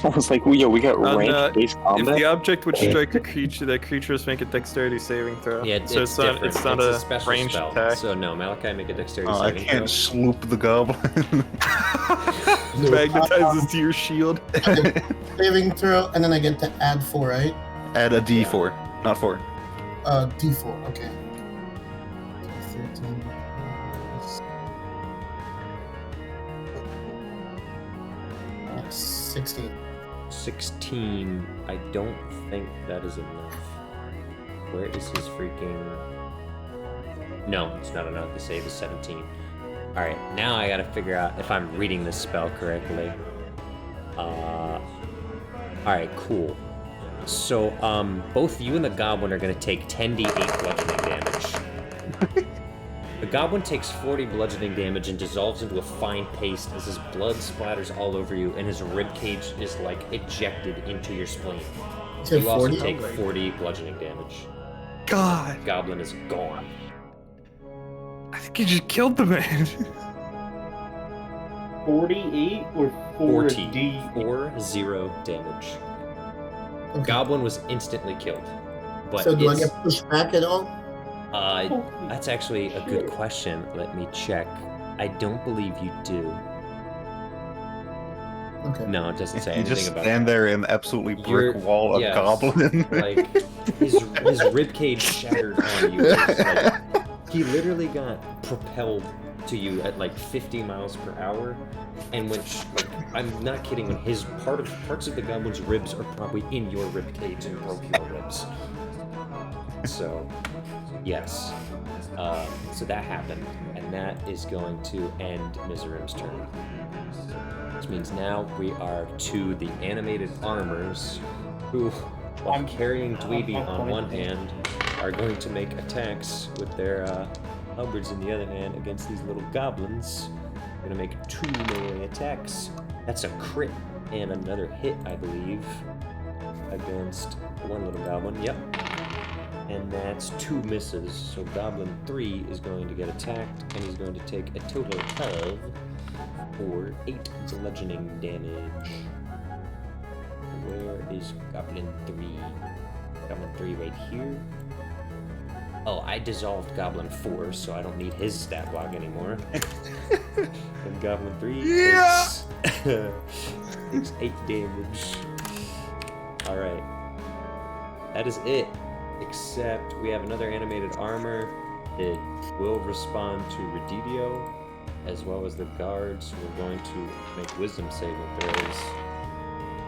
[SPEAKER 8] I was like, well, yo, we got ranch-based
[SPEAKER 1] If
[SPEAKER 8] combat?
[SPEAKER 1] the object would strike a creature, that creature must make a dexterity saving throw.
[SPEAKER 2] Yeah,
[SPEAKER 1] so
[SPEAKER 2] it's
[SPEAKER 1] not,
[SPEAKER 2] different.
[SPEAKER 1] it's not
[SPEAKER 2] a
[SPEAKER 1] a
[SPEAKER 2] special
[SPEAKER 1] ranged
[SPEAKER 2] spell.
[SPEAKER 1] attack.
[SPEAKER 2] So no, Malachi, make a dexterity
[SPEAKER 5] Oh, I
[SPEAKER 2] saving
[SPEAKER 5] can't sloop the goblin.
[SPEAKER 1] Magnetizes to your shield.
[SPEAKER 4] Saving throw, and then I get to add 4, right?
[SPEAKER 5] Add a D4, not 4.
[SPEAKER 4] D4, okay. 13. 16.
[SPEAKER 2] 16. I don't think that is enough. Where is his freaking... No, it's not enough. The save is 17. Alright, now I gotta figure out if I'm reading this spell correctly. Alright, cool. So, both you and the goblin are gonna take 10d8 bludgeoning damage. The goblin takes 40 bludgeoning damage and dissolves into a fine paste as his blood splatters all over you and his ribcage is like ejected into your spleen.
[SPEAKER 4] To
[SPEAKER 2] You also
[SPEAKER 4] 40?
[SPEAKER 2] take 40 bludgeoning damage.
[SPEAKER 1] God,
[SPEAKER 2] Goblin is gone.
[SPEAKER 1] I think you just killed the man.
[SPEAKER 3] 48 or
[SPEAKER 2] 40.
[SPEAKER 3] 4D?
[SPEAKER 2] 40 damage.
[SPEAKER 4] Okay.
[SPEAKER 2] Goblin was instantly killed. But
[SPEAKER 4] So do I
[SPEAKER 2] it's,
[SPEAKER 4] get pushed back at all?
[SPEAKER 2] that's actually a good question. Let me check. I don't believe you do.
[SPEAKER 4] Okay.
[SPEAKER 2] No, it doesn't say
[SPEAKER 5] You
[SPEAKER 2] anything
[SPEAKER 5] just
[SPEAKER 2] about
[SPEAKER 5] stand there in absolutely brick
[SPEAKER 2] You're-
[SPEAKER 5] wall of
[SPEAKER 2] yes,
[SPEAKER 5] goblin.
[SPEAKER 2] Like his ribcage shattered on you. It's like, he literally got propelled to you at like 50 miles per hour, and when like I'm not kidding, when his parts of the goblin's ribs are probably in your ribcage and broke your ribs. So, yes. So that happened, and that is going to end Mizorim's turn. Which means now we are to the animated armors, who, while carrying Dweeby on one hand, are going to make attacks with their halberds in the other hand against these little goblins. Gonna make 2 melee attacks. That's a crit and another hit, I believe, against one little goblin. Yep. And that's 2 misses. So Goblin 3 is going to get attacked, and he's going to take a total of 8 bludgeoning damage. Where is Goblin 3? Goblin 3 right here. Oh, I dissolved Goblin 4, so I don't need his stat block anymore. And Goblin 3 takes 8 damage. Alright. That is it. Except we have another animated armor that will respond to Redidio, as well as the guards who are going to make wisdom saving throws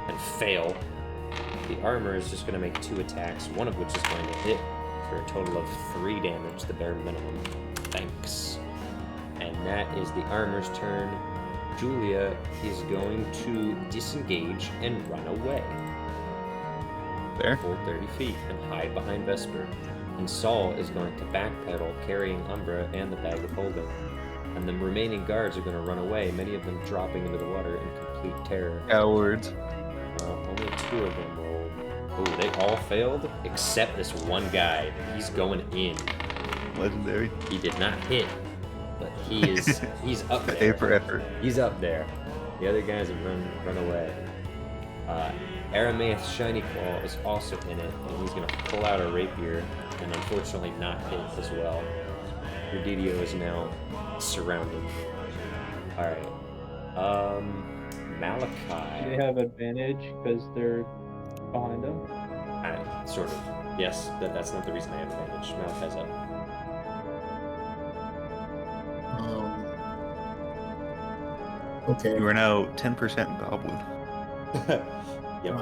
[SPEAKER 2] and fail. The armor is just going to make 2 attacks, one of which is going to hit for a total of 3 damage, the bare minimum. Thanks. And that is the armor's turn. Julia is going to disengage and run away.
[SPEAKER 5] There.
[SPEAKER 2] Full 30 feet and hide behind Vesper. And Saul is going to backpedal, carrying Umbra and the bag of holding. And the remaining guards are going to run away, many of them dropping into the water in complete terror.
[SPEAKER 5] Cowards.
[SPEAKER 2] Only 2 of them rolled. Oh, they all failed except this one guy. He's going in.
[SPEAKER 5] Legendary.
[SPEAKER 2] He did not hit, but he's up
[SPEAKER 5] A
[SPEAKER 2] there.
[SPEAKER 5] for effort.
[SPEAKER 2] He's up there. The other guys have run away. Aramaeus Shiny Claw is also in it, and he's gonna pull out a rapier and unfortunately not hit as well. Redidio is now surrounded. Alright. Malakai.
[SPEAKER 3] They have advantage because they're behind them.
[SPEAKER 2] Sort of. Yes, that's not the reason I have advantage. Malakai's up.
[SPEAKER 4] Okay.
[SPEAKER 5] You are now 10% goblin.
[SPEAKER 2] Yep.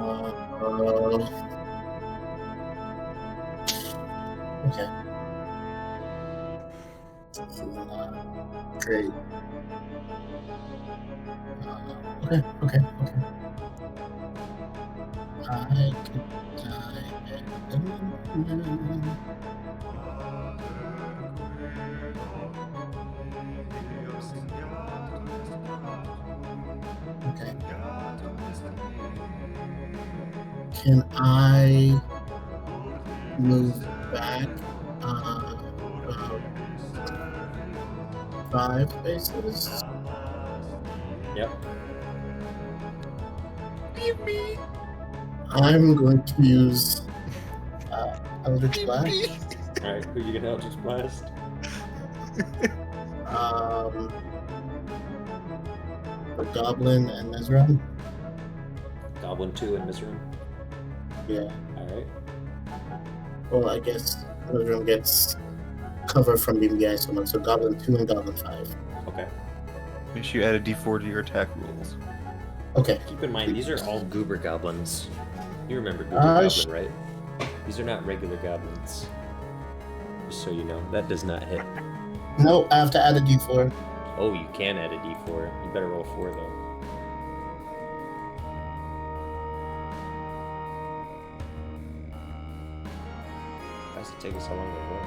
[SPEAKER 4] Okay. Great. Okay. I could die. Okay. Can I move back about 5 spaces?
[SPEAKER 2] Yep.
[SPEAKER 4] I'm going to use Eldritch Blast.
[SPEAKER 2] Alright, who you gonna Eldritch Blast?
[SPEAKER 4] The Goblin and Mizram.
[SPEAKER 2] Goblin 2 and Mizram.
[SPEAKER 4] Yeah.
[SPEAKER 2] Alright.
[SPEAKER 4] Well, I guess Mizram gets cover from being the ice so Goblin 2 and Goblin 5.
[SPEAKER 2] Okay.
[SPEAKER 5] Make sure you add a d4 to your attack rolls.
[SPEAKER 4] Okay.
[SPEAKER 2] Keep in mind, these are all Goober Goblins. You remember Goober Goblin, right? These are not regular goblins. Just so you know, that does not hit.
[SPEAKER 4] No, I have to add a d4.
[SPEAKER 2] Oh, you can add a d4. You better roll 4, though. Why does it take us so long to roll?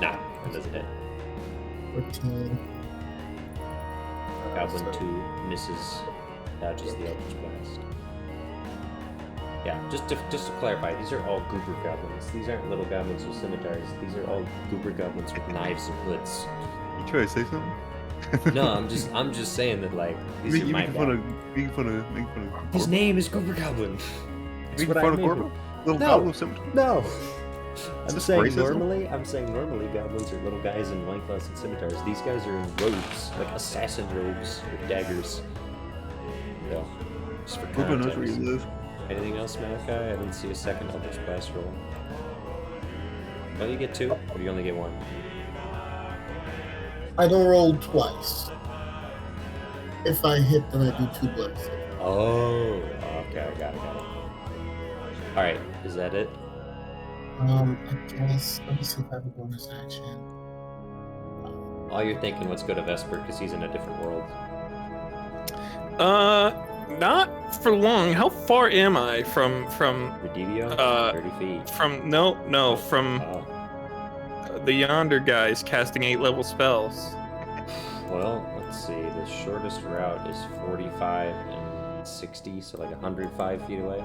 [SPEAKER 2] Nah, that doesn't hit.
[SPEAKER 4] 14.
[SPEAKER 2] Goblin 2 misses, dodges the Eldritch Blast. Yeah, just to clarify, these are all Goober Goblins. These aren't little goblins with scimitars. These are all Goober Goblins with knives and hoods.
[SPEAKER 5] You try to say something?
[SPEAKER 2] No, I'm just saying that like these are my
[SPEAKER 5] Making
[SPEAKER 2] goblins.
[SPEAKER 5] fun of
[SPEAKER 2] His name is Goober Goblin. That's
[SPEAKER 5] Making
[SPEAKER 2] what I
[SPEAKER 5] fun of
[SPEAKER 2] made
[SPEAKER 5] Corbin?
[SPEAKER 2] him.
[SPEAKER 5] Little
[SPEAKER 2] No.
[SPEAKER 5] goblin scimitar?
[SPEAKER 2] No. I'm
[SPEAKER 5] this
[SPEAKER 2] saying
[SPEAKER 5] racism?
[SPEAKER 2] normally goblins are little guys in loincloths and scimitars. These guys are in robes, like assassin robes with daggers. So, just for
[SPEAKER 5] Corbin knows where you
[SPEAKER 2] context.
[SPEAKER 5] live.
[SPEAKER 2] Anything else, Malachi? I didn't see a second Eldritch Blast roll. Oh, you get 2, or do you only get 1?
[SPEAKER 4] I don't roll twice. If I hit, then I do 2 blasts.
[SPEAKER 2] Oh, okay, got it. Alright, is that it?
[SPEAKER 4] I guess. Let me see if I have a bonus action.
[SPEAKER 2] All you're thinking, let's go to Vesper, because he's in a different world.
[SPEAKER 1] Not for long. How far am I from
[SPEAKER 2] Redidio? 30 feet.
[SPEAKER 1] from from
[SPEAKER 2] Oh.
[SPEAKER 1] the yonder guys casting 8-level spells?
[SPEAKER 2] Well, let's see. The shortest route is 45 and 60, so like 105 feet away.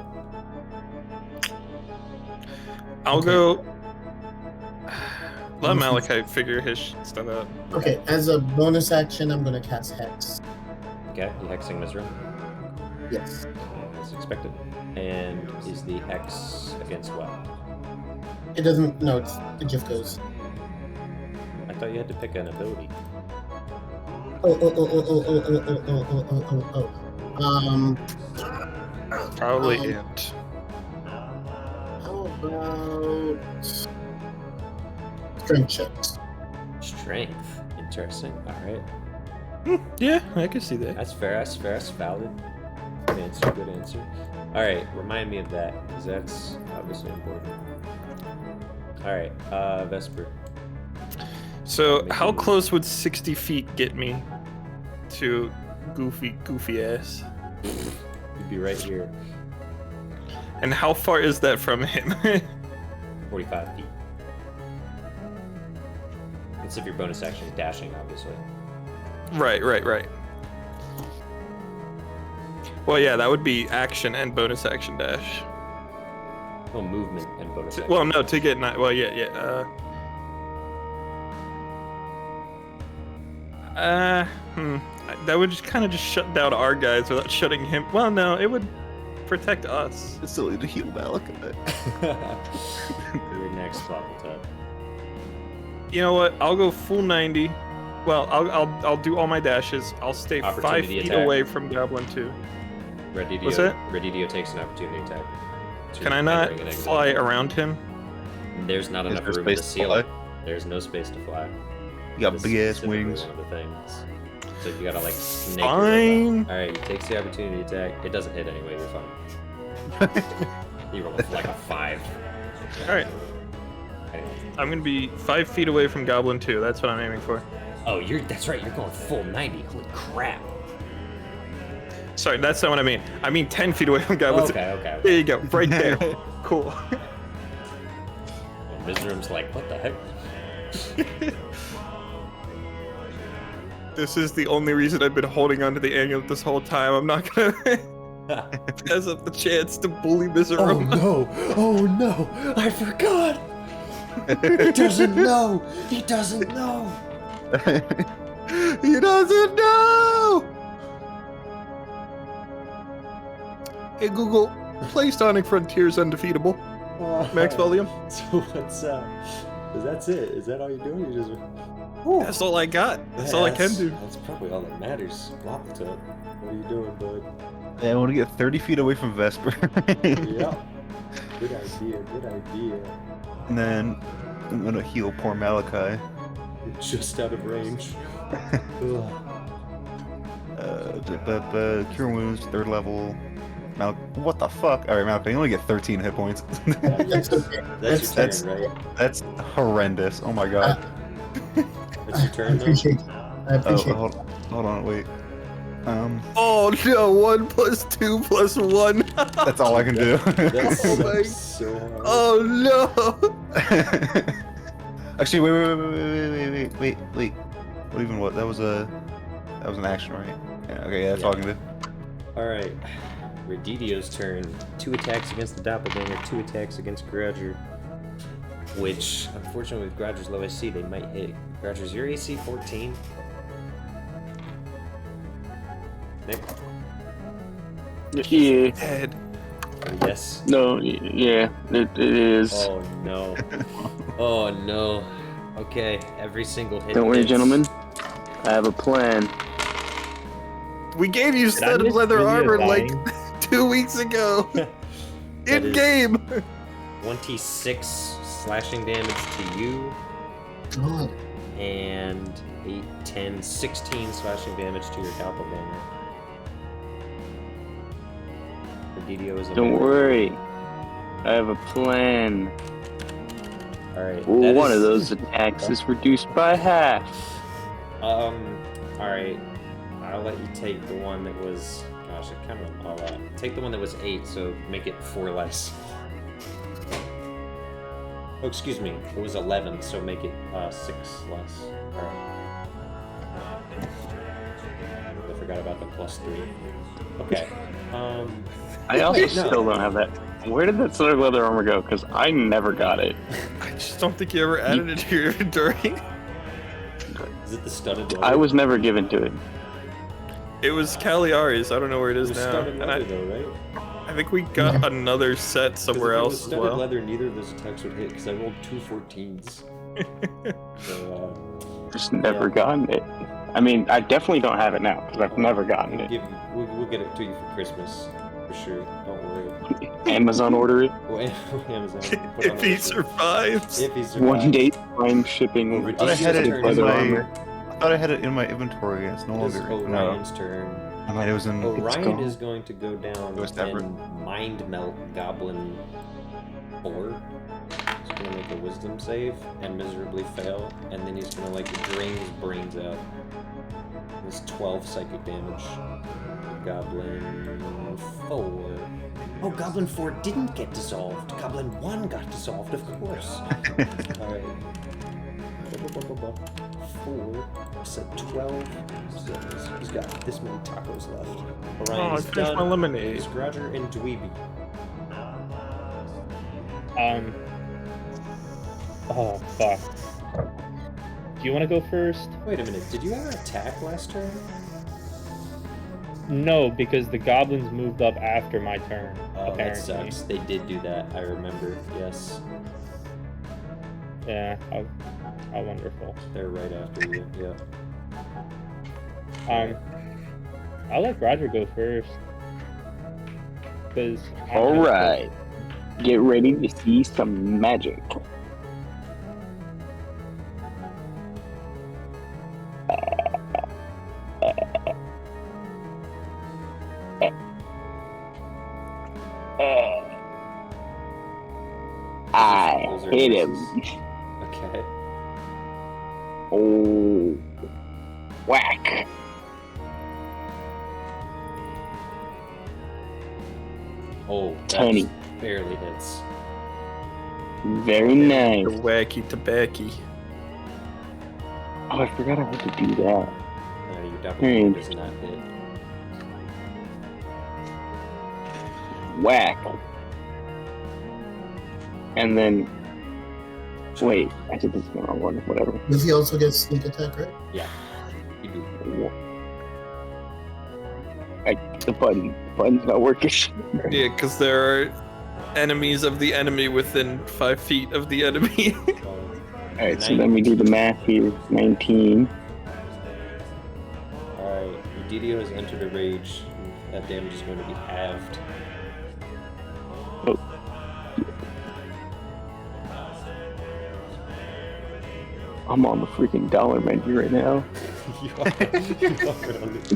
[SPEAKER 1] I'll
[SPEAKER 4] Okay.
[SPEAKER 1] go. Let Malachi figure his stuff out.
[SPEAKER 4] Okay, as a bonus action, I'm gonna cast Hex.
[SPEAKER 2] Okay, you hexing Mizram,
[SPEAKER 4] Yes.
[SPEAKER 2] as expected. And is the hex against what?
[SPEAKER 4] It doesn't. No, it just goes.
[SPEAKER 2] I thought you had to pick an ability.
[SPEAKER 4] Oh.
[SPEAKER 1] Probably
[SPEAKER 4] Um,
[SPEAKER 1] int.
[SPEAKER 4] How about strength checks?
[SPEAKER 2] Strength. Interesting. Alright.
[SPEAKER 1] Yeah, I can see that.
[SPEAKER 2] That's fair. That's valid. Good answer. Alright, remind me of that, because that's obviously important. Alright, Vesper.
[SPEAKER 1] So, how close would 60 feet get me to goofy ass?
[SPEAKER 2] You'd be right here.
[SPEAKER 1] And how far is that from him?
[SPEAKER 2] 45 feet. It's if your bonus action is dashing, obviously.
[SPEAKER 1] Right. Well, yeah, that would be action and bonus action dash.
[SPEAKER 2] Oh, movement and bonus action.
[SPEAKER 1] Well, no, to get well, yeah. That would just kind of just shut down our guys without shutting him. Well, no, it would protect us.
[SPEAKER 5] It's silly to heal Malachi.
[SPEAKER 2] Your next Tabletop.
[SPEAKER 1] You know what? I'll go full 90. Well, I'll do all my dashes. I'll stay 5
[SPEAKER 2] Opportunity
[SPEAKER 1] feet
[SPEAKER 2] attack.
[SPEAKER 1] away from Goblin 2. What's that?
[SPEAKER 2] Redidio takes an opportunity attack. So
[SPEAKER 1] Can I
[SPEAKER 2] you're
[SPEAKER 1] not
[SPEAKER 2] entering an exile.
[SPEAKER 1] fly around him?
[SPEAKER 2] There's not
[SPEAKER 5] Is
[SPEAKER 2] enough
[SPEAKER 5] there
[SPEAKER 2] room in the
[SPEAKER 5] space to
[SPEAKER 2] ceiling.
[SPEAKER 5] fly?
[SPEAKER 2] There's no space to fly.
[SPEAKER 5] You got
[SPEAKER 2] That's
[SPEAKER 5] big ass
[SPEAKER 2] specifically
[SPEAKER 5] wings.
[SPEAKER 2] One of the things. So you gotta like snake.
[SPEAKER 1] Fine.
[SPEAKER 2] All right, he takes the opportunity attack. It doesn't hit anyway. You're fine. He rolled like a 5.
[SPEAKER 1] All right.
[SPEAKER 2] Anyway.
[SPEAKER 1] I'm gonna be 5 feet away from Goblin 2. That's what I'm aiming for.
[SPEAKER 2] Oh, that's right. You're going full 90. Holy crap.
[SPEAKER 1] Sorry, that's not what I mean. I mean 10 feet away from Goblin 2.
[SPEAKER 2] Okay.
[SPEAKER 1] There you go, right there. Cool.
[SPEAKER 2] Mizram's like, what the heck?
[SPEAKER 1] This is the only reason I've been holding onto the amulet this whole time. I'm not gonna pass up the chance to bully Miserum.
[SPEAKER 2] no! Oh no! I forgot! He doesn't know! He doesn't know!
[SPEAKER 1] He doesn't know! Hey Google, play Sonic Frontiers Undefeatable. Max volume.
[SPEAKER 2] So what's that's it? Is that all you're doing? You just
[SPEAKER 1] That's all I got. That's all I can do.
[SPEAKER 2] That's probably all that matters. Tabletop. What are you doing, bud?
[SPEAKER 5] Yeah, I want to get 30 feet away from Vesper.
[SPEAKER 2] Yeah. Good idea.
[SPEAKER 5] And then I'm gonna heal poor Malachi.
[SPEAKER 2] You're just out of range. Ugh.
[SPEAKER 5] Cure wounds, 3rd level. What the fuck? Alright, Malachi, you only get 13 hit points.
[SPEAKER 4] That's okay.
[SPEAKER 2] That's your turn, right?
[SPEAKER 5] That's horrendous. Oh my god.
[SPEAKER 2] That's your
[SPEAKER 4] I
[SPEAKER 2] turn, though?
[SPEAKER 4] appreciate it. I
[SPEAKER 5] Oh,
[SPEAKER 4] appreciate it.
[SPEAKER 5] hold on, wait.
[SPEAKER 1] Oh no, 1 + 2 + 1.
[SPEAKER 5] That's all I can do.
[SPEAKER 2] That
[SPEAKER 1] Oh my-
[SPEAKER 2] sucks so hard.
[SPEAKER 1] Oh no.
[SPEAKER 5] Actually, wait. What even what? That was an action, right? Yeah, okay, yeah, that's all I can do.
[SPEAKER 2] Alright. Redidio's turn. 2 attacks against the Doppelganger, 2 attacks against Grouger. Which, unfortunately, with Grouger's low AC, they might hit. Grouger's your AC 14. Nick?
[SPEAKER 8] Yeah.
[SPEAKER 1] Dead.
[SPEAKER 2] Yes.
[SPEAKER 8] No. Yeah. It is.
[SPEAKER 2] Oh no. Oh no. Okay, every single hit.
[SPEAKER 8] Don't worry,
[SPEAKER 2] hits.
[SPEAKER 8] gentlemen. I have a plan.
[SPEAKER 1] We gave you
[SPEAKER 3] Did I
[SPEAKER 1] studded
[SPEAKER 3] miss
[SPEAKER 1] leather
[SPEAKER 3] Julia
[SPEAKER 1] armor like
[SPEAKER 3] dying?
[SPEAKER 1] 2 weeks ago.
[SPEAKER 2] That
[SPEAKER 1] In
[SPEAKER 2] is-
[SPEAKER 1] game.
[SPEAKER 2] 26 slashing damage to you,
[SPEAKER 4] God.
[SPEAKER 2] and 8, 10, 16 slashing damage to your Doppelganger. Redidio is
[SPEAKER 8] Don't worry. I have a plan.
[SPEAKER 2] Alright.
[SPEAKER 8] One of those attacks is reduced by half.
[SPEAKER 2] Alright. I'll let you take the one that was. Gosh, I kind of. I'll take the one that was 8, so make it 4 less. Oh, excuse me. It was 11, so make it 6 less. Alright. I forgot about the +3. Okay.
[SPEAKER 8] I also
[SPEAKER 2] Wait, no.
[SPEAKER 8] still don't have that. Where did that studded leather armor go? Because I never got it.
[SPEAKER 1] I just don't think you ever added it to your inventory.
[SPEAKER 2] Is it the studded leather?
[SPEAKER 8] I was never given to it.
[SPEAKER 1] It was Cagliari's. I don't know where it
[SPEAKER 2] It
[SPEAKER 1] is
[SPEAKER 2] was
[SPEAKER 1] now.
[SPEAKER 2] studded
[SPEAKER 1] And
[SPEAKER 2] leather, though, right?
[SPEAKER 1] I think we got another set somewhere
[SPEAKER 2] Because if it was
[SPEAKER 1] else as
[SPEAKER 2] studded
[SPEAKER 1] well.
[SPEAKER 2] leather, neither of those attacks would hit, because I rolled 2 14s. So,
[SPEAKER 8] Just never gotten it. I mean, I definitely don't have it now because I've never gotten it.
[SPEAKER 2] we'll get it to you for Christmas, for sure. Don't worry.
[SPEAKER 8] Amazon order it.
[SPEAKER 2] Well, Amazon. put on
[SPEAKER 1] If he
[SPEAKER 2] the-
[SPEAKER 1] survives.
[SPEAKER 2] If he survives.
[SPEAKER 8] 1 day prime shipping.
[SPEAKER 2] Well,
[SPEAKER 5] I thought I had it
[SPEAKER 2] Redidio's
[SPEAKER 5] in
[SPEAKER 2] turn is
[SPEAKER 5] my.
[SPEAKER 2] over.
[SPEAKER 5] I thought I had it in my inventory. It's no
[SPEAKER 2] It is
[SPEAKER 5] longer.
[SPEAKER 2] Oriion's turn.
[SPEAKER 5] I mean, it was in.
[SPEAKER 2] Orion
[SPEAKER 8] gone.
[SPEAKER 2] is going to go down
[SPEAKER 5] It was separate.
[SPEAKER 2] and mind melt Goblin 4. He's gonna make a Wisdom save and miserably fail, and then he's gonna like drain his brains out. It's 12 psychic damage. Goblin 4. Oh, Goblin 4 didn't get dissolved. Goblin 1 got dissolved, of course. Alright. 4, said 12. So he's got this many tacos left.
[SPEAKER 1] Oh, I
[SPEAKER 2] Orion's
[SPEAKER 1] finished my
[SPEAKER 2] done.
[SPEAKER 1] lemonade.
[SPEAKER 2] It's Roger and Dweeby.
[SPEAKER 3] Oh fuck. Do you want to go first?
[SPEAKER 2] Wait a minute, did you ever attack last turn?
[SPEAKER 3] No, because the goblins moved up after my turn.
[SPEAKER 2] Oh, that
[SPEAKER 3] apparently.
[SPEAKER 2] sucks. They did do that, I remember, yes.
[SPEAKER 3] Yeah. How wonderful.
[SPEAKER 2] They're right after you, yeah.
[SPEAKER 3] I'll let Roger go first. Because.
[SPEAKER 8] Alright. Get ready to see some magic. I
[SPEAKER 2] Those are
[SPEAKER 8] hit him.
[SPEAKER 2] misses. Okay.
[SPEAKER 8] Oh. Whack.
[SPEAKER 2] Oh, that
[SPEAKER 8] Tony.
[SPEAKER 2] just barely hits.
[SPEAKER 8] Very
[SPEAKER 1] The
[SPEAKER 8] nice.
[SPEAKER 1] wacky tobacco.
[SPEAKER 8] Oh, I forgot I had to do that.
[SPEAKER 2] No, your double does not hit.
[SPEAKER 8] Whack. And then. Wait, I did this in the wrong one. Whatever.
[SPEAKER 4] Does he also get sneak attack, right?
[SPEAKER 2] Yeah. You do.
[SPEAKER 8] The button's not working.
[SPEAKER 1] Yeah, because there are enemies of the enemy within 5 feet of the enemy.
[SPEAKER 8] Alright, so let me do the math here. 19.
[SPEAKER 2] Alright, Didio has entered a rage. That damage is going to be halved.
[SPEAKER 8] Oh. I'm on the freaking dollar menu right now.
[SPEAKER 2] You are on it.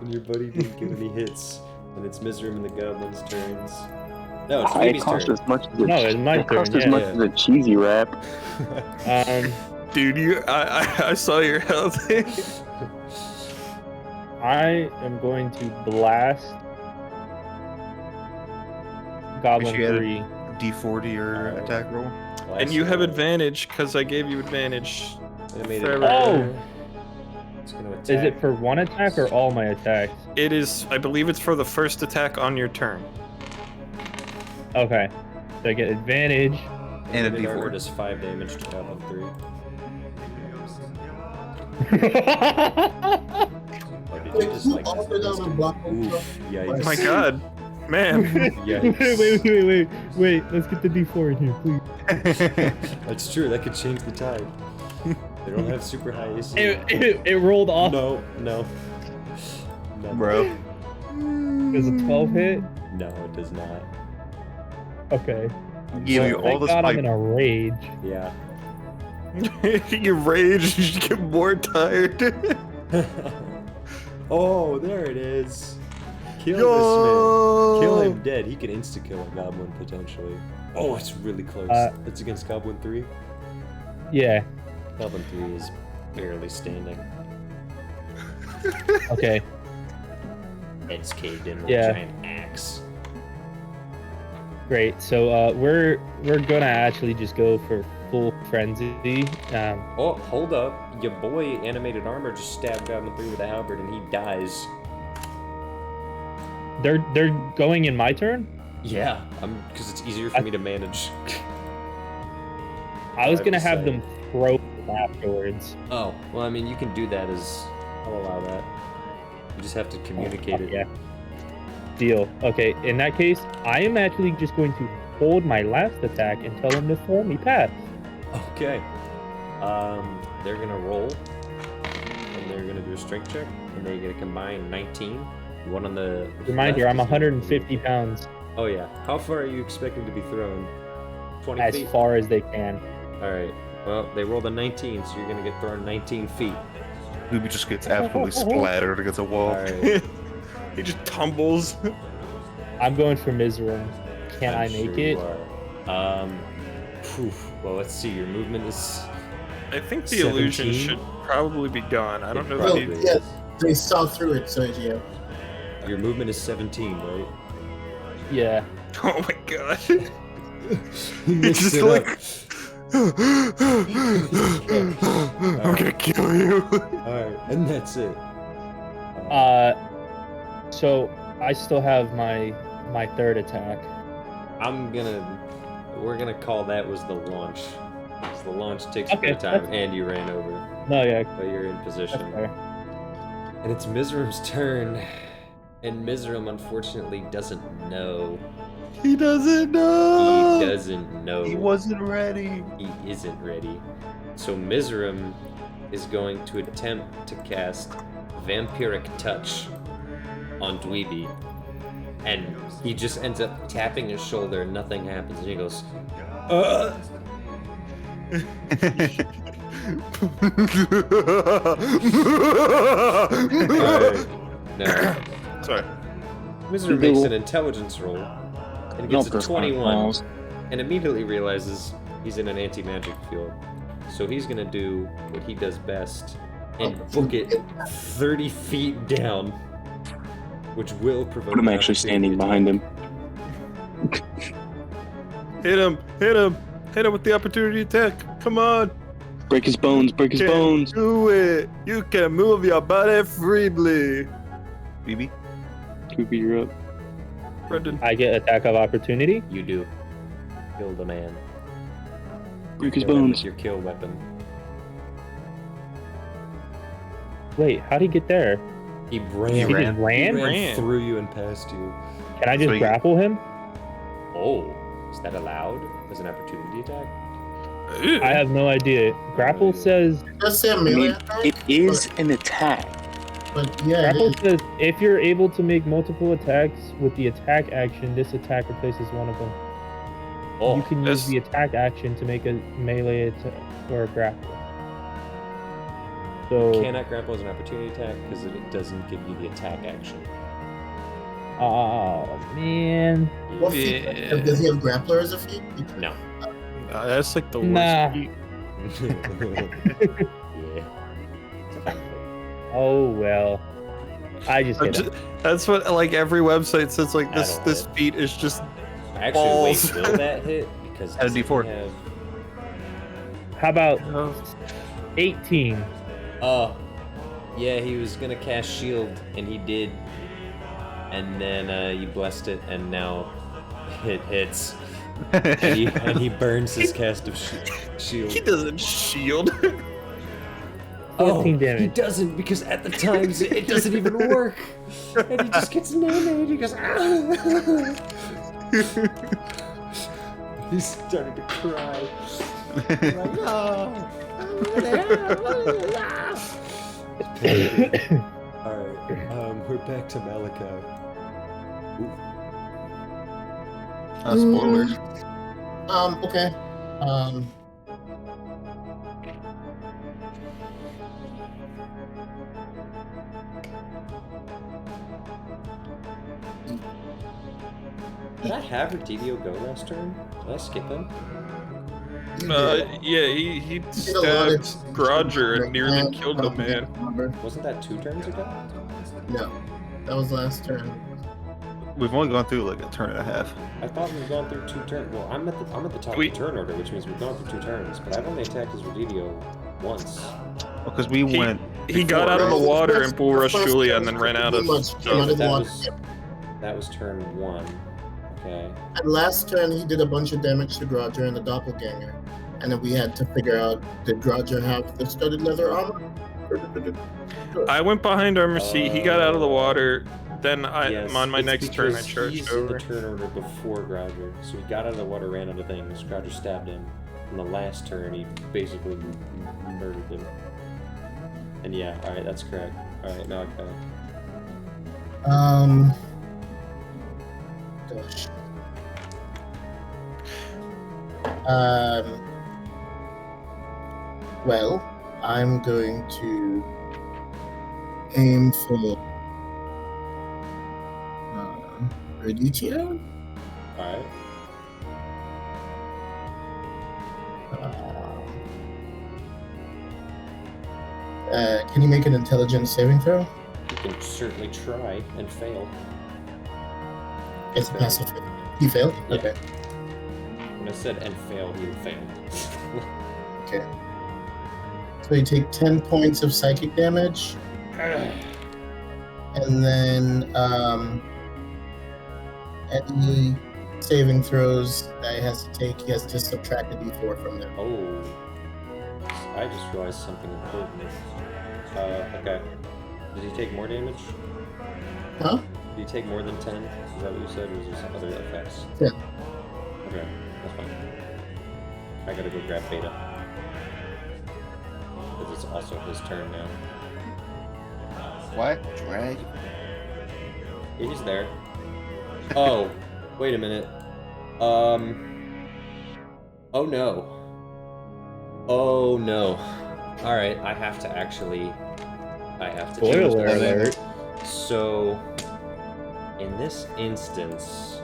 [SPEAKER 2] And your buddy didn't get any hits. And it's Mizrim and the Goblin's turns. No, it's
[SPEAKER 8] It
[SPEAKER 2] Phoebe's
[SPEAKER 8] cost
[SPEAKER 2] turn.
[SPEAKER 8] as much as a,
[SPEAKER 3] No, it's my
[SPEAKER 8] it cost
[SPEAKER 3] turn,
[SPEAKER 8] as
[SPEAKER 3] yeah.
[SPEAKER 8] much as a cheesy wrap.
[SPEAKER 1] Dude, I saw your health.
[SPEAKER 3] I am going to blast Goblin
[SPEAKER 5] Wish you had
[SPEAKER 3] 3.
[SPEAKER 5] D40 or attack roll.
[SPEAKER 1] And you have advantage because I gave you advantage.
[SPEAKER 2] Animated
[SPEAKER 1] Forever.
[SPEAKER 3] Oh!
[SPEAKER 2] It's gonna attack.
[SPEAKER 3] Is it for one attack or all my attacks?
[SPEAKER 1] It is, I believe it's for the first attack on your turn.
[SPEAKER 3] Okay. So I get advantage.
[SPEAKER 5] And a
[SPEAKER 2] Animated armor
[SPEAKER 5] D4.
[SPEAKER 2] does 5 damage to Goblin 3. Oh, did you
[SPEAKER 4] Wait,
[SPEAKER 2] just
[SPEAKER 4] who
[SPEAKER 2] like
[SPEAKER 4] offered
[SPEAKER 2] this?
[SPEAKER 4] out a block?
[SPEAKER 2] Oof, yikes.
[SPEAKER 1] Oh my god. Man.
[SPEAKER 2] Yikes.
[SPEAKER 3] wait. Let's get the D4 in here, please.
[SPEAKER 2] That's true, that could change the tide. They don't have super high AC.
[SPEAKER 3] It rolled off.
[SPEAKER 2] No.
[SPEAKER 5] Bro.
[SPEAKER 3] Does a 12 hit?
[SPEAKER 2] No, it does not.
[SPEAKER 3] Okay.
[SPEAKER 5] Give
[SPEAKER 3] Well,
[SPEAKER 5] you all
[SPEAKER 3] thank
[SPEAKER 5] this
[SPEAKER 3] God I'm
[SPEAKER 5] pipe.
[SPEAKER 3] in a rage.
[SPEAKER 2] Yeah.
[SPEAKER 1] You rage, you get more tired.
[SPEAKER 2] Oh, there it is. Kill
[SPEAKER 1] Yo!
[SPEAKER 2] this man. Kill him dead. He can insta-kill a Goblin, potentially. Oh, it's really close. It's against Goblin 3.
[SPEAKER 3] Yeah.
[SPEAKER 2] Goblin 3 is barely standing.
[SPEAKER 3] Okay.
[SPEAKER 2] It's caved in with
[SPEAKER 3] Yeah.
[SPEAKER 2] a giant axe.
[SPEAKER 3] Great. So we're gonna actually just go for full frenzy.
[SPEAKER 2] Oh, hold up. Your boy Animated Armor just stabbed Goblin 3 with a halberd and he dies.
[SPEAKER 3] They're going in my turn.
[SPEAKER 2] Yeah, because it's easier for me to manage.
[SPEAKER 3] I was
[SPEAKER 2] I'd
[SPEAKER 3] gonna
[SPEAKER 2] be
[SPEAKER 3] have
[SPEAKER 2] saying.
[SPEAKER 3] them throw afterwards.
[SPEAKER 2] Oh, well, I mean, you can do that as... I'll allow that. You just have to communicate it.
[SPEAKER 3] Yeah. Deal. Okay. In that case, I am actually just going to hold my last attack and tell them to throw me past.
[SPEAKER 2] Okay. They're gonna roll, and they're gonna do a strength check, and they get a combined 19. One on the
[SPEAKER 3] Reminder,
[SPEAKER 2] left
[SPEAKER 3] I'm
[SPEAKER 2] is the-
[SPEAKER 3] 150 pounds.
[SPEAKER 2] Oh yeah. How far are you expecting to be thrown? 20
[SPEAKER 3] As
[SPEAKER 2] feet?
[SPEAKER 3] far as they can.
[SPEAKER 2] Alright. Well, they rolled a 19, so you're gonna get thrown 19 feet.
[SPEAKER 5] Ruby just gets absolutely splattered against a wall.
[SPEAKER 2] Alright.
[SPEAKER 1] He just tumbles.
[SPEAKER 3] I'm going for Mizrim. Can I make
[SPEAKER 2] sure
[SPEAKER 3] it?
[SPEAKER 2] you are. Well, let's see. Your movement is...
[SPEAKER 1] I think the illusion
[SPEAKER 2] 17?
[SPEAKER 1] should probably be gone. I don't know
[SPEAKER 4] Well,
[SPEAKER 1] if
[SPEAKER 2] Probably.
[SPEAKER 4] yeah, they saw through it, so yeah.
[SPEAKER 2] Your movement is 17, right?
[SPEAKER 3] Yeah.
[SPEAKER 1] Oh my god.
[SPEAKER 2] He
[SPEAKER 1] It's
[SPEAKER 2] mixed
[SPEAKER 1] just
[SPEAKER 2] it
[SPEAKER 1] like
[SPEAKER 2] up.
[SPEAKER 1] I'm gonna kill you.
[SPEAKER 2] Alright, and that's it.
[SPEAKER 3] So I still have my third attack.
[SPEAKER 2] We're gonna call that was the launch. 'Cause the launch takes a
[SPEAKER 3] Okay,
[SPEAKER 2] bit of time,
[SPEAKER 3] that's-
[SPEAKER 2] and you ran over,
[SPEAKER 3] No, yeah,
[SPEAKER 2] but you're in
[SPEAKER 3] that's
[SPEAKER 2] position.
[SPEAKER 3] fair.
[SPEAKER 2] And it's Mizram's turn, and Mizram unfortunately doesn't know.
[SPEAKER 5] He doesn't know.
[SPEAKER 2] He doesn't know.
[SPEAKER 5] He wasn't ready.
[SPEAKER 2] He isn't ready. So Mizram is going to attempt to cast Vampiric Touch on Dweeby. And he just ends up tapping his shoulder and nothing happens. And he goes, Alright. No.
[SPEAKER 1] Sorry.
[SPEAKER 2] Mizram makes an intelligence roll and gets a 21 and immediately realizes he's in an anti-magic field. So he's gonna do what he does best and book it 30 feet down, which will provoke.
[SPEAKER 8] But I'm actually standing behind him.
[SPEAKER 1] Hit him! Hit him! Hit him with the opportunity attack! Come on!
[SPEAKER 8] Break his bones, break his
[SPEAKER 1] Can
[SPEAKER 8] bones.
[SPEAKER 1] do it! You can move your body freely!
[SPEAKER 5] BB.
[SPEAKER 8] Cooper, you're up.
[SPEAKER 1] Brendan.
[SPEAKER 3] I get attack of opportunity.
[SPEAKER 2] You do. Kill the man.
[SPEAKER 8] Break his
[SPEAKER 2] Kill him
[SPEAKER 8] bones.
[SPEAKER 2] with your kill weapon.
[SPEAKER 3] Wait, how'd he get there?
[SPEAKER 2] He ran.
[SPEAKER 3] He
[SPEAKER 5] ran.
[SPEAKER 3] just ran?
[SPEAKER 2] He
[SPEAKER 1] Ran.
[SPEAKER 2] through you and past you.
[SPEAKER 3] Can I just
[SPEAKER 5] So he-
[SPEAKER 3] grapple him?
[SPEAKER 2] Oh, is that allowed as an opportunity attack?
[SPEAKER 3] I have no idea. Grapple says
[SPEAKER 4] Let's say a
[SPEAKER 8] I
[SPEAKER 4] melee
[SPEAKER 8] mean,
[SPEAKER 4] attack,
[SPEAKER 8] it is an attack.
[SPEAKER 4] but yeah, it
[SPEAKER 3] grapple
[SPEAKER 4] is.
[SPEAKER 3] says if you're able to make multiple attacks with the attack action, this attack replaces one of them.
[SPEAKER 2] Oh,
[SPEAKER 3] You can use
[SPEAKER 1] that's-
[SPEAKER 3] the attack action to make a melee attack or a grapple. So,
[SPEAKER 2] cannot grapple as an opportunity attack because it doesn't give you the attack action.
[SPEAKER 3] oh man,
[SPEAKER 4] What feat?
[SPEAKER 1] Yeah.
[SPEAKER 4] Does he have grappler as a feat?
[SPEAKER 2] No.
[SPEAKER 1] That's like the worst.
[SPEAKER 3] Nah.
[SPEAKER 1] feat.
[SPEAKER 2] Yeah. It's a fun thing.
[SPEAKER 3] oh well. I just hit him.
[SPEAKER 1] That's what like every website says. Like
[SPEAKER 2] I
[SPEAKER 1] this,
[SPEAKER 2] don't
[SPEAKER 1] this
[SPEAKER 2] hit.
[SPEAKER 1] feat is just
[SPEAKER 2] Actually,
[SPEAKER 1] Balls.
[SPEAKER 2] wait, will that hit? Because
[SPEAKER 5] Add a D4.
[SPEAKER 2] doesn't he have-
[SPEAKER 3] How about 18?
[SPEAKER 2] Yeah, he was gonna cast shield, and he did. And then you blessed it, and now it hits. And he burns his cast of shield.
[SPEAKER 1] he doesn't shield.
[SPEAKER 3] 14
[SPEAKER 2] He
[SPEAKER 3] damage.
[SPEAKER 2] doesn't, because at the times it doesn't even work. And he just gets named. He goes, ah! He's starting to cry. Like, no. Alright, we're back to Malakai.
[SPEAKER 5] Spoilers.
[SPEAKER 4] Okay.
[SPEAKER 2] Did I have Redidio go last turn? Did I skip him?
[SPEAKER 1] Yeah, he
[SPEAKER 4] did a lot of-
[SPEAKER 1] stabbed Groger and nearly killed the man.
[SPEAKER 2] Wasn't that 2 turns ago?
[SPEAKER 4] No, that was last turn.
[SPEAKER 5] We've only gone through like a turn and a half.
[SPEAKER 2] I thought we've gone through 2 turns. Well, I'm at the top
[SPEAKER 1] We-
[SPEAKER 2] of the turn order, which means we've gone through 2 turns. But I've only attacked as Redidio once.
[SPEAKER 5] Because we went.
[SPEAKER 1] He got out of the
[SPEAKER 4] Right.
[SPEAKER 1] water and bull rushed
[SPEAKER 4] First
[SPEAKER 1] Julia
[SPEAKER 4] turn,
[SPEAKER 1] and then ran out of
[SPEAKER 4] pretty much came out
[SPEAKER 1] stuff.
[SPEAKER 4] of the
[SPEAKER 2] That
[SPEAKER 4] water.
[SPEAKER 2] was that was turn 1. Okay.
[SPEAKER 4] And last turn, he did a bunch of damage to Groger and the doppelganger. And then we had to figure out, did Groger have the studded leather armor?
[SPEAKER 1] I went behind Armor C. He got out of the water. Then
[SPEAKER 2] Yes,
[SPEAKER 1] on my
[SPEAKER 2] it's
[SPEAKER 1] next turn, I
[SPEAKER 2] because
[SPEAKER 1] charged
[SPEAKER 2] he's
[SPEAKER 1] over.
[SPEAKER 2] in the turn order before Groger, so he got out of the water, ran out of things. Groger stabbed him. On the last turn, he basically murdered him. And yeah, all right, that's correct. All right, Malachi.
[SPEAKER 4] Gosh. Well, I'm going to aim for Raditya.
[SPEAKER 2] All right.
[SPEAKER 4] Can you make an intelligence saving throw?
[SPEAKER 2] You can certainly try and fail.
[SPEAKER 4] It's a passive. He failed?
[SPEAKER 2] Yeah.
[SPEAKER 4] Okay.
[SPEAKER 2] When I said and fail, he failed.
[SPEAKER 4] Okay. So you take 10 points of psychic damage. And then any saving throws that he has to take, he has to subtract a d4 from them.
[SPEAKER 2] Oh. I just realized something important. Okay. Did he take more damage?
[SPEAKER 4] Huh?
[SPEAKER 2] Did he take more than 10? Is that what you said, or is there some other effects?
[SPEAKER 4] Yeah.
[SPEAKER 2] Okay, that's fine. I gotta go grab Beta. Because it's also his turn now.
[SPEAKER 5] What? Drag?
[SPEAKER 2] Yeah, he's there. Oh, wait a minute. Oh no. Oh no. Alright, I have to change
[SPEAKER 3] Spoiler
[SPEAKER 2] this.
[SPEAKER 3] alert.
[SPEAKER 2] So, in this instance...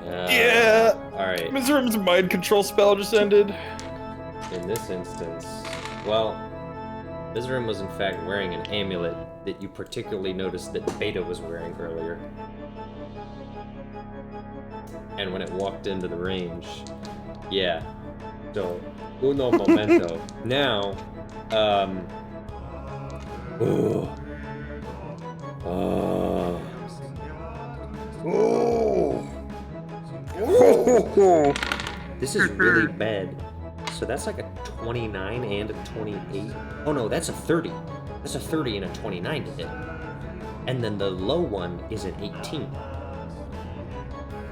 [SPEAKER 1] Yeah.
[SPEAKER 2] Alright.
[SPEAKER 1] Mizuram's mind control spell just ended.
[SPEAKER 2] In this instance... Well, Mizuram was in fact wearing an amulet that you particularly noticed that Beta was wearing earlier. And when it walked into the range... Yeah. So, uno momento. Now, ooh. This is really bad. So that's like a 29 and a 28. Oh no, that's a 30. That's a 30 and a 29 to hit. And then the low one is an 18.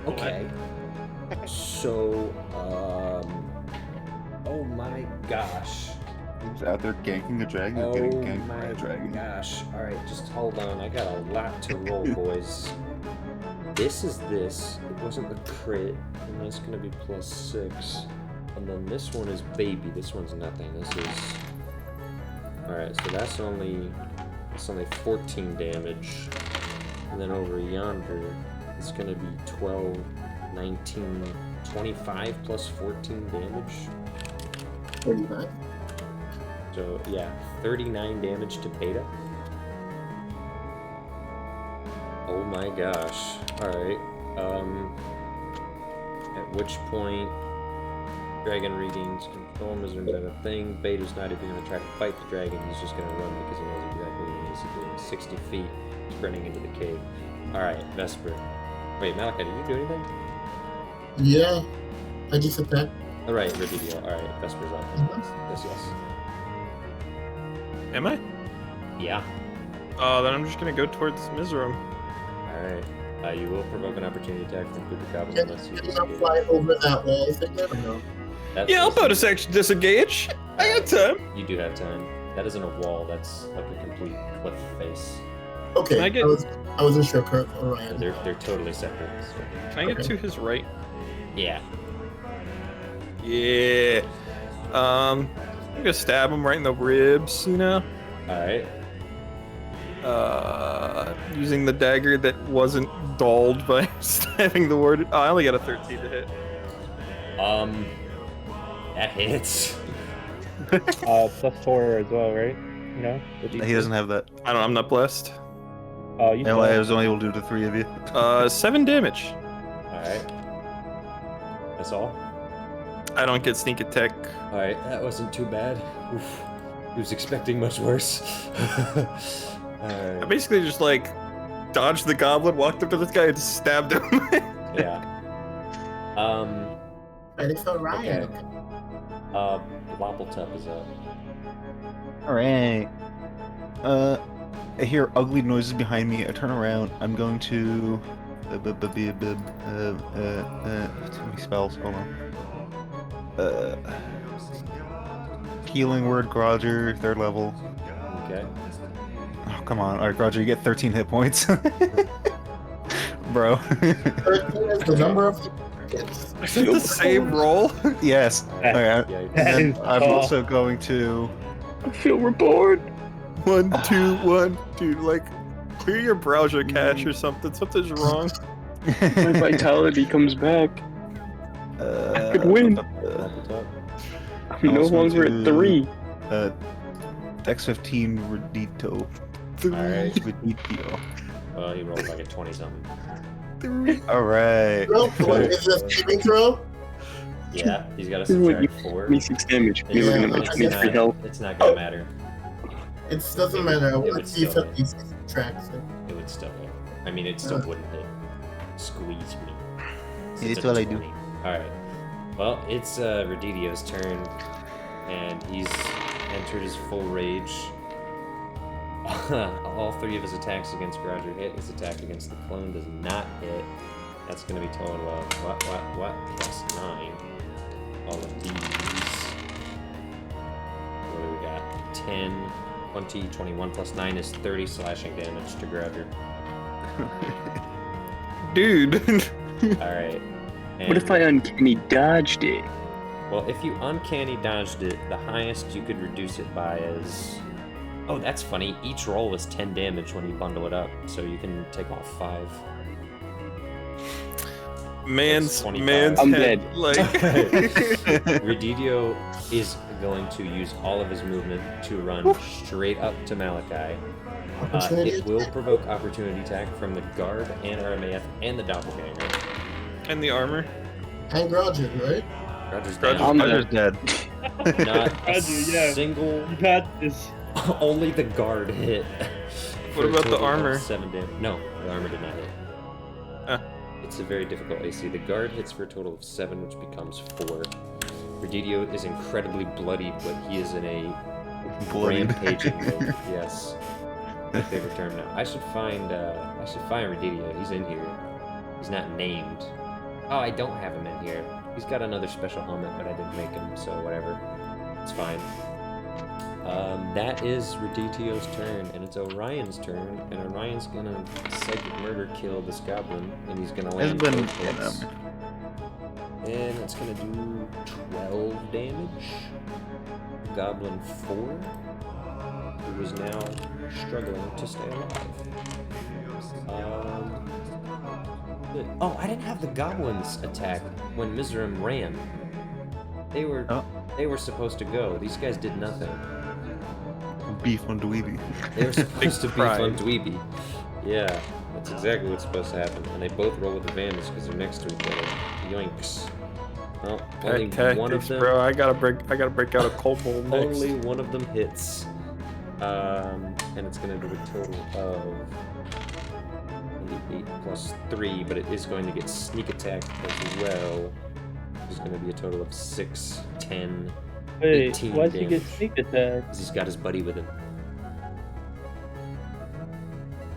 [SPEAKER 2] Okay. So, oh my gosh.
[SPEAKER 5] He's out there ganking the dragon.
[SPEAKER 2] Oh
[SPEAKER 5] Getting ganked by
[SPEAKER 2] my
[SPEAKER 5] a dragon.
[SPEAKER 2] gosh. Alright, just hold on. I got a lot to roll, boys. This is this. It wasn't the crit. And that's gonna be +6. And then this one is baby. This one's nothing. This is... Alright, so that's only 14 damage. And then over yonder, it's gonna be 12, 19, 25 plus 14 damage.
[SPEAKER 4] 39.
[SPEAKER 2] So yeah, 39 damage to Beta. Oh my gosh. Alright. At which point dragon regains control. Mizuram's at a thing. Beta's not even gonna try to fight the dragon, he's just gonna run because he knows exactly what he needs to do. 60 feet, sprinting into the cave. Alright, Vesper. Wait, Malakai, did you do anything?
[SPEAKER 4] Yeah, I just attacked.
[SPEAKER 2] Alright, Rededio. Alright, Vesper's up. Yes, yes.
[SPEAKER 1] Am I?
[SPEAKER 2] Yeah.
[SPEAKER 1] Then I'm just gonna go towards Mizuram.
[SPEAKER 2] Alright. You will provoke an opportunity attack from Kuka Goblin
[SPEAKER 4] Can
[SPEAKER 2] unless you
[SPEAKER 4] you not
[SPEAKER 2] disengage.
[SPEAKER 4] fly over that wall thing there or no?
[SPEAKER 2] That's
[SPEAKER 1] Yeah, I'll
[SPEAKER 2] just-
[SPEAKER 1] bonus action disengage. I got time.
[SPEAKER 2] You do have time. That isn't a wall, that's like a complete cliff face.
[SPEAKER 4] Okay,
[SPEAKER 1] Can I get-
[SPEAKER 4] I wasn't sure, Kurt or Ryan.
[SPEAKER 2] They're totally separate. So.
[SPEAKER 1] Can I get
[SPEAKER 4] Okay.
[SPEAKER 1] to his right?
[SPEAKER 2] Yeah.
[SPEAKER 1] Yeah. I'm gonna stab him right in the ribs, you know?
[SPEAKER 2] Alright.
[SPEAKER 1] Using the dagger that wasn't dulled by stabbing the ward. Oh, I only got a 13 to hit.
[SPEAKER 2] That hits.
[SPEAKER 3] +4 as well, right? No?
[SPEAKER 5] He doesn't have that.
[SPEAKER 1] I'm not blessed.
[SPEAKER 3] Oh, you
[SPEAKER 5] No, I
[SPEAKER 3] saw
[SPEAKER 5] was only able to do the 3 of you.
[SPEAKER 1] 7 damage.
[SPEAKER 2] Alright. That's all?
[SPEAKER 1] I don't get sneak attack.
[SPEAKER 2] Alright, that wasn't too bad. Oof. He was expecting much worse.
[SPEAKER 1] I
[SPEAKER 2] Alright.
[SPEAKER 1] basically just like dodged the goblin, walked up to this guy, and stabbed him.
[SPEAKER 2] Yeah.
[SPEAKER 4] Ready for Ryan.
[SPEAKER 2] Okay. Loppletup is up.
[SPEAKER 5] Alright. I hear ugly noises behind me. I turn around. I'm going to... too many spells. Hold on. Healing word, Roger, 3rd level.
[SPEAKER 2] Okay.
[SPEAKER 5] Oh, come on. Alright, Roger, you get 13 hit points. Bro.
[SPEAKER 4] 13 is the number of hits.
[SPEAKER 1] Is it the same roll?
[SPEAKER 5] Yes. Alright.
[SPEAKER 2] Yeah,
[SPEAKER 3] That
[SPEAKER 5] And
[SPEAKER 3] is
[SPEAKER 5] I'm
[SPEAKER 3] tough.
[SPEAKER 5] also going to...
[SPEAKER 8] I feel reborn.
[SPEAKER 1] 1, 2, 1, 2. Like, clear your browser cache or something. Something's wrong.
[SPEAKER 8] My vitality comes back.
[SPEAKER 5] I
[SPEAKER 8] could win.
[SPEAKER 2] Loppletup.
[SPEAKER 8] I'm no
[SPEAKER 5] also
[SPEAKER 8] longer
[SPEAKER 5] to-
[SPEAKER 8] at 3.
[SPEAKER 5] Dex 15 Redito.
[SPEAKER 2] Alright.
[SPEAKER 5] Redito.
[SPEAKER 2] Well, he rolled like a 20 something.
[SPEAKER 5] Alright.
[SPEAKER 4] Nope, what is this saving throw?
[SPEAKER 2] Yeah, he's got to
[SPEAKER 8] This is what
[SPEAKER 2] subtract 4.
[SPEAKER 8] 26 damage. Maybe we're gonna
[SPEAKER 2] It's,
[SPEAKER 8] much more free
[SPEAKER 2] not,
[SPEAKER 8] health.
[SPEAKER 2] it's not gonna matter.
[SPEAKER 4] It doesn't matter. I
[SPEAKER 2] It
[SPEAKER 4] want
[SPEAKER 2] would
[SPEAKER 4] to see if
[SPEAKER 2] still
[SPEAKER 4] at least it subtracts it.
[SPEAKER 2] It would still hit. I mean, it still wouldn't hit. Squeeze me.
[SPEAKER 5] It's what I do.
[SPEAKER 2] Alright. Well, it's Redidio's turn, and he's entered his full rage. All 3 of his attacks against Roger hit. His attack against the clone does not hit. That's going to be total of what? Plus 9. All of these. What do we got? 10, 20, 21 plus 9 is 30 slashing damage to Grouger.
[SPEAKER 1] Dude.
[SPEAKER 2] Alright.
[SPEAKER 8] What if I uncanny dodged it?
[SPEAKER 2] Well, if you uncanny dodged it, the highest you could reduce it by is... Oh, that's funny. Each roll was 10 damage when you bundle it up, so you can take off 5.
[SPEAKER 1] Man's
[SPEAKER 2] 25.
[SPEAKER 8] I'm
[SPEAKER 1] head,
[SPEAKER 8] dead.
[SPEAKER 1] like
[SPEAKER 2] Redidio is going to use all of his movement to run straight up to Malakai.
[SPEAKER 4] Opportunity
[SPEAKER 2] It will provoke opportunity attack from the guard and Aramath and the doppelganger.
[SPEAKER 1] and the armor.
[SPEAKER 4] and Roger, right?
[SPEAKER 2] Roger's
[SPEAKER 1] Roger's
[SPEAKER 2] down.
[SPEAKER 8] I'm
[SPEAKER 5] Roger's dead.
[SPEAKER 2] Not a
[SPEAKER 3] Roger, yeah.
[SPEAKER 2] single.
[SPEAKER 3] You got this.
[SPEAKER 2] Only the guard hit.
[SPEAKER 1] What
[SPEAKER 2] For a
[SPEAKER 1] about the
[SPEAKER 2] total of
[SPEAKER 1] armor?
[SPEAKER 2] 7 damage. No, the armor did not hit.
[SPEAKER 1] Ah.
[SPEAKER 2] It's a very difficult AC. The guard hits for a total of 7, which becomes 4. Redidio is incredibly bloodied, but he is in a
[SPEAKER 5] Bloodied.
[SPEAKER 2] rampaging mode. Yes. My favorite term now. I should find Redidio. He's in here. He's not named. Oh, I don't have him in here. He's got another special helmet, but I didn't make him, so whatever. It's fine. That is Redidio's turn, and it's Orion's turn, and Orion's gonna psychic murder kill this goblin, and he's gonna land
[SPEAKER 5] been
[SPEAKER 2] both hits. And it's gonna do 12 damage. Goblin 4, who is now struggling to stay alive. Oh, I didn't have the goblins attack when Mizram ran. They were supposed to go. These guys did nothing.
[SPEAKER 5] Beef on Dweeby.
[SPEAKER 2] They were supposed to beef
[SPEAKER 1] pride.
[SPEAKER 2] on Dweeby. Yeah, that's exactly what's supposed to happen. And they both roll with advantage because they're next to each other. Yoinks. Well, only one of
[SPEAKER 1] Tactics,
[SPEAKER 2] them.
[SPEAKER 1] bro. I gotta break out a kobold next.
[SPEAKER 2] Only one of them hits. And it's gonna do a total of 8 plus 3, but it is going to get sneak attack as well. It's going to be a total of 6, 10,
[SPEAKER 3] Wait,
[SPEAKER 2] 18
[SPEAKER 3] why'd he get
[SPEAKER 2] damage.
[SPEAKER 3] sneak attack?
[SPEAKER 2] Because he's got his buddy with him.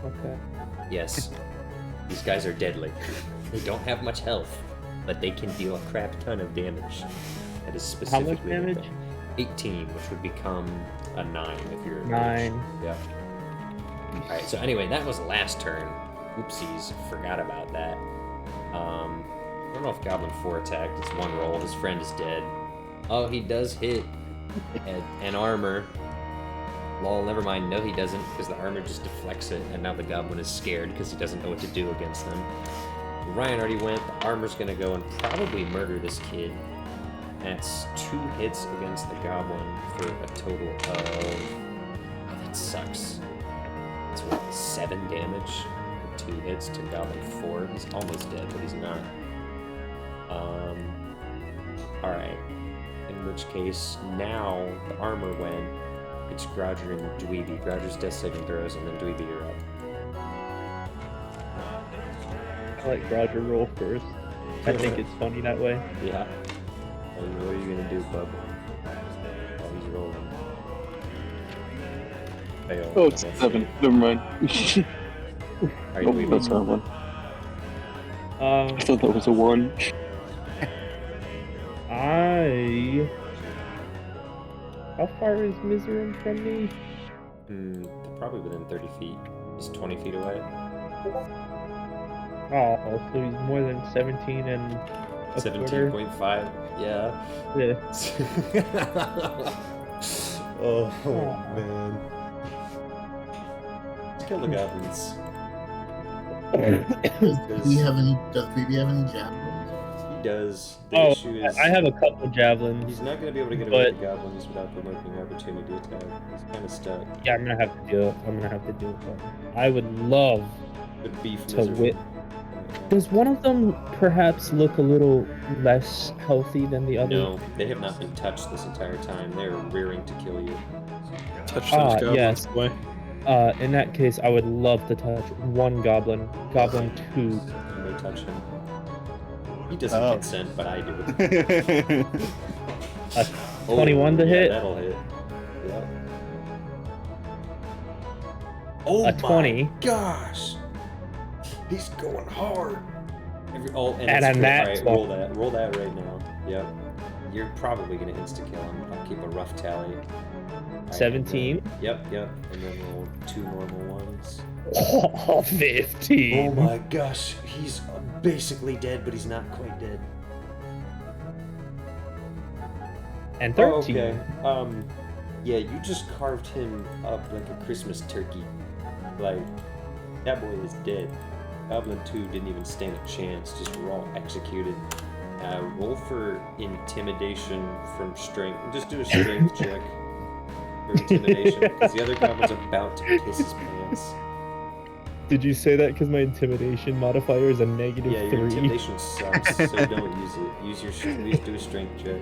[SPEAKER 3] Okay.
[SPEAKER 2] Yes. These guys are deadly. They don't have much health, but they can deal a crap ton of damage. That is
[SPEAKER 3] How
[SPEAKER 2] specifically
[SPEAKER 3] much damage?
[SPEAKER 2] with them. 18, which would become a 9 if you're a mage.
[SPEAKER 3] 9.
[SPEAKER 2] Yeah. Alright, so anyway, that was last turn. Oopsies, forgot about that. I don't know if Goblin 4 attacked. It's one roll. His friend is dead. Oh, he does hit an armor. Lol, never mind. No, he doesn't, because the armor just deflects it, and now the Goblin is scared because he doesn't know what to do against them. Ryan already went. The armor's gonna go and probably murder this kid. That's 2 hits against the Goblin for a total of... Oh, that sucks. It's what, 7 damage? 2 hits to Goblin 4. He's almost dead, but he's not. Alright. In which case, now the armor went. It's Grouger and Dweeby. Grouger's death saving throws, and then Dweeby, you're up.
[SPEAKER 3] I like Roger roll first. I think it's funny that way.
[SPEAKER 2] Yeah. What are you gonna do, bub? Oh, he's rolling. Fail.
[SPEAKER 8] Oh, it's
[SPEAKER 2] Okay.
[SPEAKER 8] 7. Never mind.
[SPEAKER 2] Are you
[SPEAKER 8] Oh,
[SPEAKER 2] Dweeby?
[SPEAKER 8] that's not 1. I thought that was a 1.
[SPEAKER 3] How far is Mizerum from me?
[SPEAKER 2] Probably within 30 feet. He's 20 feet away.
[SPEAKER 3] Oh, so he's more than 17 and a quarter.
[SPEAKER 2] 17.5. Yeah.
[SPEAKER 3] Yeah.
[SPEAKER 2] Oh man. Kill the goblins.
[SPEAKER 4] Does BB have any javelins?
[SPEAKER 2] He does. The
[SPEAKER 3] Oh,
[SPEAKER 2] issue is
[SPEAKER 3] I have a couple javelins.
[SPEAKER 2] he's not gonna be able to get away with the goblins without provoking opportunity attack. He's kind of stuck.
[SPEAKER 3] Yeah, I'm gonna have to do it. But I would love
[SPEAKER 2] But beef
[SPEAKER 3] to
[SPEAKER 2] misery.
[SPEAKER 3] whip. Does one of them perhaps look a little less healthy than the other?
[SPEAKER 2] No, they have not been touched this entire time. They're rearing to kill you.
[SPEAKER 1] Touch those goblins
[SPEAKER 3] yes.
[SPEAKER 1] away.
[SPEAKER 3] In that case, I would love to touch one goblin. Goblin 2.
[SPEAKER 2] You may touch him. He doesn't
[SPEAKER 5] Oh.
[SPEAKER 2] consent, but I do.
[SPEAKER 3] 21 to
[SPEAKER 2] yeah,
[SPEAKER 3] hit.
[SPEAKER 2] That'll hit. Yep. Oh
[SPEAKER 3] A 20.
[SPEAKER 2] my gosh! He's going hard. And
[SPEAKER 3] And
[SPEAKER 2] it's
[SPEAKER 3] a
[SPEAKER 2] crit.
[SPEAKER 3] nat
[SPEAKER 2] Alright,
[SPEAKER 3] 20.
[SPEAKER 2] roll that. Roll that right now. Yep. You're probably gonna insta kill him. I'll keep a rough tally. Alright,
[SPEAKER 3] 17.
[SPEAKER 2] and then- Yep. And then roll 2 normal ones.
[SPEAKER 3] Oh, 15.
[SPEAKER 2] Oh my gosh, he's basically dead, but he's not quite dead.
[SPEAKER 3] And
[SPEAKER 2] Oh,
[SPEAKER 3] 13.
[SPEAKER 2] okay. Yeah, you just carved him up like a Christmas turkey. Like, that boy is dead. Goblin 2 didn't even stand a chance, just raw executed. Roll for intimidation from strength. Just do a strength check for intimidation, because the other goblin's about to piss his pants.
[SPEAKER 3] Did you say that because my intimidation modifier is a negative
[SPEAKER 2] Yeah, your
[SPEAKER 3] 3?
[SPEAKER 2] intimidation sucks, so don't use it. Please do a strength check.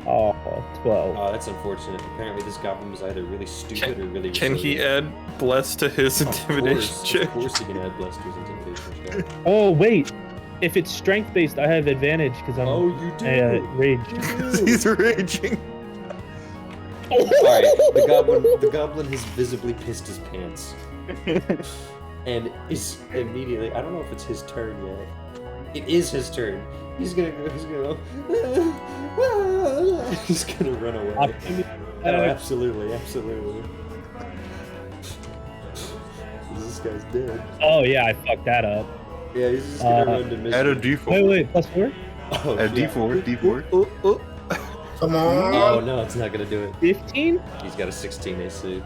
[SPEAKER 3] Oh, 12.
[SPEAKER 2] Oh, that's unfortunate. Apparently this goblin was either really stupid or really
[SPEAKER 1] Can he
[SPEAKER 2] resilient.
[SPEAKER 1] add bless to his intimidation check?
[SPEAKER 2] Of course he can add bless to his intimidation check.
[SPEAKER 3] Oh, wait. If it's strength based, I have advantage because I'm
[SPEAKER 2] Oh, you do.
[SPEAKER 3] raged.
[SPEAKER 1] He's raging.
[SPEAKER 2] Alright, the goblin has visibly pissed his pants. And is immediately, I don't know if it's his turn yet. It is his turn. He's gonna go, he's gonna run away. Oh, absolutely. This guy's dead.
[SPEAKER 3] Oh, yeah, I fucked that up.
[SPEAKER 2] Yeah, he's just gonna run to
[SPEAKER 5] Add a
[SPEAKER 2] mission.
[SPEAKER 5] D4.
[SPEAKER 3] Wait, plus 4?
[SPEAKER 2] Oh,
[SPEAKER 5] Add
[SPEAKER 2] yeah.
[SPEAKER 5] D4.
[SPEAKER 4] Come on.
[SPEAKER 2] Oh no, it's not gonna do it.
[SPEAKER 3] 15?
[SPEAKER 2] He's got a 16 AC.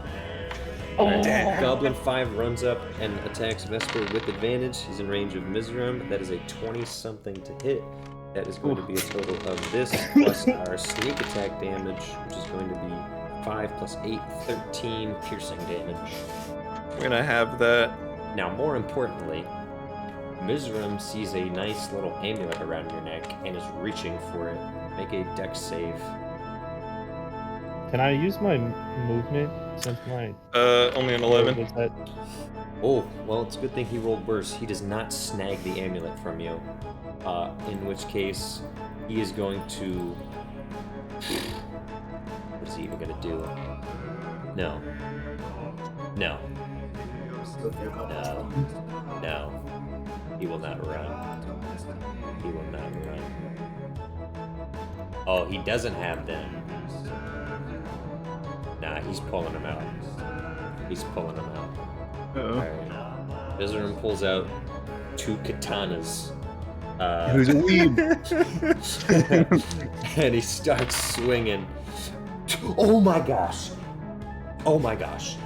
[SPEAKER 3] Oh,
[SPEAKER 2] Alright, Goblin 5 runs up and attacks Vesper with advantage. He's in range of Mizram. That is a 20-something to hit. That is going to be a total of this plus our sneak attack damage, which is going to be 5 plus 8, 13 piercing damage.
[SPEAKER 1] We're gonna have that.
[SPEAKER 2] Now, more importantly, Mizram sees a nice little amulet around your neck and is reaching for it. Make a dex save.
[SPEAKER 3] Can I use my movement since my
[SPEAKER 1] Only an 11.
[SPEAKER 3] was that?
[SPEAKER 2] Oh, well, it's a good thing he rolled worse. He does not snag the amulet from you. In which case, he is going to... What is he even going to do? No. No. He will not run. He will not run. Oh, he doesn't have them. Nah, he's pulling them out. He's pulling them out.
[SPEAKER 5] Uh-oh.
[SPEAKER 2] Alright. Vizarim pulls out 2 katanas.
[SPEAKER 5] Who's a weeb?
[SPEAKER 2] And he starts swinging. Oh my gosh! Oh my gosh!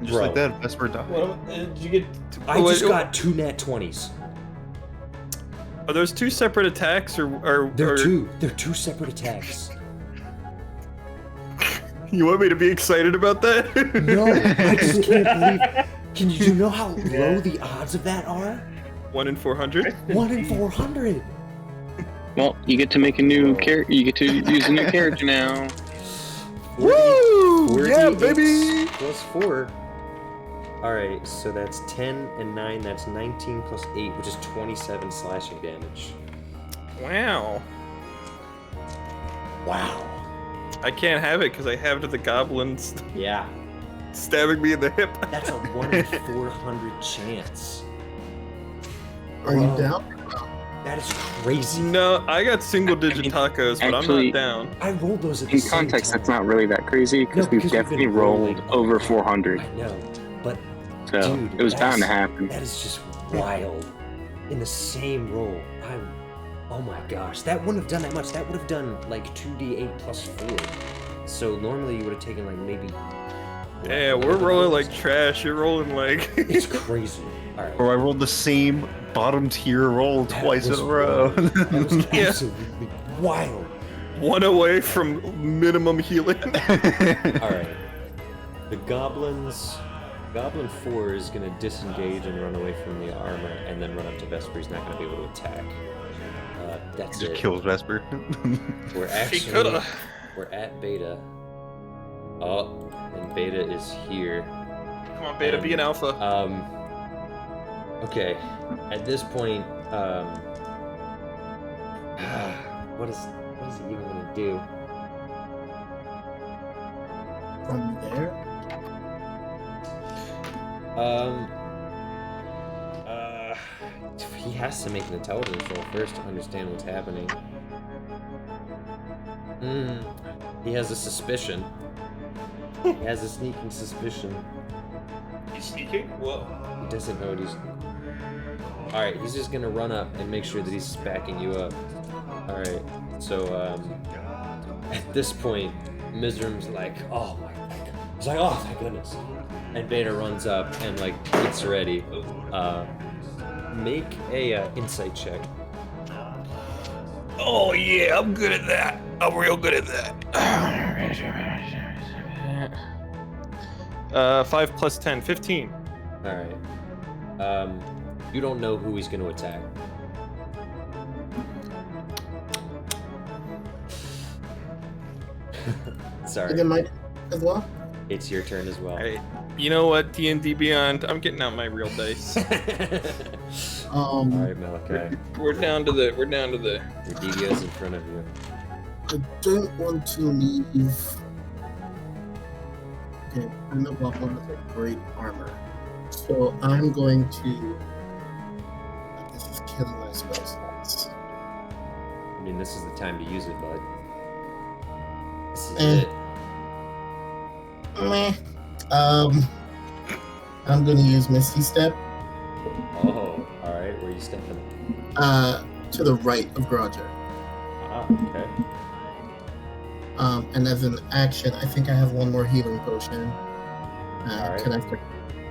[SPEAKER 5] Just
[SPEAKER 2] Bro.
[SPEAKER 5] like that, Vesper died.
[SPEAKER 1] Did you get?
[SPEAKER 2] I just got 2 nat 20s.
[SPEAKER 1] Are those 2 separate attacks, or
[SPEAKER 2] They're 2 separate attacks.
[SPEAKER 1] You want me to be excited about that?
[SPEAKER 2] No, I just can't believe. Do you know how low the odds of that are?
[SPEAKER 1] 1 in 400.
[SPEAKER 2] 1 in 400.
[SPEAKER 8] Well, you get to make a new character. You get to use a new character now.
[SPEAKER 1] Woo! Yeah,
[SPEAKER 2] 4d8
[SPEAKER 1] baby!
[SPEAKER 2] Plus 4. Alright, so that's 10 and 9. That's 19 plus 8, which is 27 slashing damage.
[SPEAKER 1] Wow.
[SPEAKER 2] Wow.
[SPEAKER 1] I can't have it because I have the goblins
[SPEAKER 2] Yeah.
[SPEAKER 1] stabbing me in the hip.
[SPEAKER 2] That's a 1 in 400 chance.
[SPEAKER 4] Are you
[SPEAKER 2] Bro,
[SPEAKER 4] down?
[SPEAKER 2] That is crazy.
[SPEAKER 1] No, I got single-digit tacos, but
[SPEAKER 8] actually-
[SPEAKER 1] I'm not down.
[SPEAKER 2] I rolled those at the
[SPEAKER 8] In
[SPEAKER 2] same
[SPEAKER 8] context,
[SPEAKER 2] time.
[SPEAKER 8] that's not really that crazy because
[SPEAKER 2] No,
[SPEAKER 8] we've
[SPEAKER 2] because we've
[SPEAKER 8] definitely
[SPEAKER 2] been
[SPEAKER 8] rolled
[SPEAKER 2] rolling.
[SPEAKER 8] over 400.
[SPEAKER 2] I know, but
[SPEAKER 8] So
[SPEAKER 2] dude,
[SPEAKER 8] it was bound to
[SPEAKER 2] that's-
[SPEAKER 8] happen.
[SPEAKER 2] That is just wild. In the same roll, oh my gosh, that wouldn't have done that much. That would have done like 2d8 plus 4. So normally you would have taken like maybe.
[SPEAKER 1] Yeah, we're rolling like trash. You're rolling like.
[SPEAKER 2] It's crazy. All right.
[SPEAKER 5] Or I rolled the same bottom tier roll
[SPEAKER 2] That
[SPEAKER 5] twice in
[SPEAKER 2] was
[SPEAKER 5] a row.
[SPEAKER 2] wild. That was
[SPEAKER 1] Yeah.
[SPEAKER 2] absolutely wild.
[SPEAKER 1] 1 away from minimum healing.
[SPEAKER 2] All right. The goblins Goblin 4 is gonna disengage and run away from the armor, and then run up to Vesper. He's not gonna be able to attack. That's
[SPEAKER 5] Just
[SPEAKER 2] it.
[SPEAKER 5] kills Vesper.
[SPEAKER 2] We're
[SPEAKER 1] He coulda.
[SPEAKER 2] actually we're at Beta. Oh, and Beta is here.
[SPEAKER 1] Come on, Beta, be an alpha.
[SPEAKER 2] Okay. At this point, what is he even gonna do?
[SPEAKER 4] From there?
[SPEAKER 2] He has to make an intelligence roll first to understand what's happening. He has a suspicion. He has a sneaking suspicion.
[SPEAKER 1] He's sneaking? Whoa.
[SPEAKER 2] He doesn't know what he's... Alright, he's just gonna run up and make sure that he's backing you up. Alright, so, at this point, Mizram's like, oh my god. He's like, oh, thank goodness. And Beta runs up and, like, gets ready. Make a insight check.
[SPEAKER 1] Oh yeah, I'm good at that. I'm real good at that. 5 plus 10, 15.
[SPEAKER 2] Alright. You don't know who he's gonna attack. Sorry.
[SPEAKER 4] Again, Mike, as well?
[SPEAKER 2] It's your turn as well.
[SPEAKER 1] Alright. You know what, D&D Beyond, I'm getting out my real dice.
[SPEAKER 2] Alright, Malakai.
[SPEAKER 1] We're down to the
[SPEAKER 2] Your DDO's in front of you.
[SPEAKER 4] I don't want to leave. Okay, I'm not one with a great armor. So I'm going to. This is killing my spell slots.
[SPEAKER 2] I mean, this is the time to use it, bud. This is
[SPEAKER 4] Eh.
[SPEAKER 2] it.
[SPEAKER 4] Meh. I'm going to use Misty Step
[SPEAKER 2] Oh, alright. Where are you stepping?
[SPEAKER 4] to the right of Groger.
[SPEAKER 2] Ah, okay.
[SPEAKER 4] And as an action, I think I have one more healing potion.
[SPEAKER 2] Alright.
[SPEAKER 4] Can I?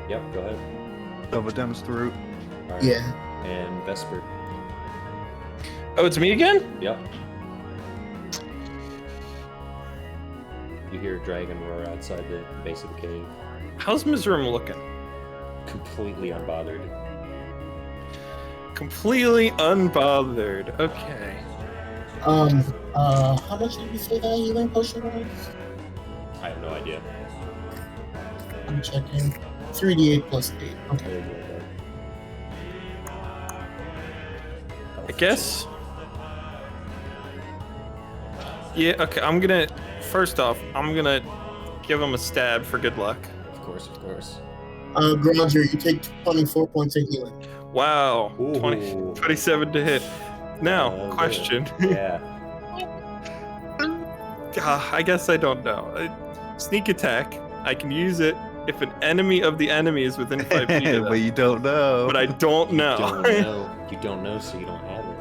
[SPEAKER 2] Yep, go ahead.
[SPEAKER 5] Double damage through.
[SPEAKER 2] Alright.
[SPEAKER 4] Yeah.
[SPEAKER 2] And Vesper.
[SPEAKER 1] Oh, it's me again?
[SPEAKER 2] Yep. You hear a dragon roar outside the base of the cave.
[SPEAKER 1] How's Mizram looking?
[SPEAKER 2] Completely unbothered.
[SPEAKER 1] Completely unbothered. Okay.
[SPEAKER 4] How much did you say that healing potion was?
[SPEAKER 2] I have no idea.
[SPEAKER 4] I'm checking. 3d8 plus 8. Okay.
[SPEAKER 2] There you go, bud.
[SPEAKER 1] I guess. Yeah, okay, I'm gonna. First off, I'm gonna give him a stab for good luck.
[SPEAKER 2] Of course, of course.
[SPEAKER 4] Groger, you take 24 points of healing.
[SPEAKER 1] Wow. 20,
[SPEAKER 2] Ooh.
[SPEAKER 1] 27 to hit. Now, question.
[SPEAKER 2] Yeah.
[SPEAKER 1] I guess I don't know. Sneak attack. I can use it if an enemy of the enemy is within 5 feet of
[SPEAKER 5] But
[SPEAKER 1] them.
[SPEAKER 5] you don't know.
[SPEAKER 1] But I don't know.
[SPEAKER 2] Don't know. You don't know, so you don't have it.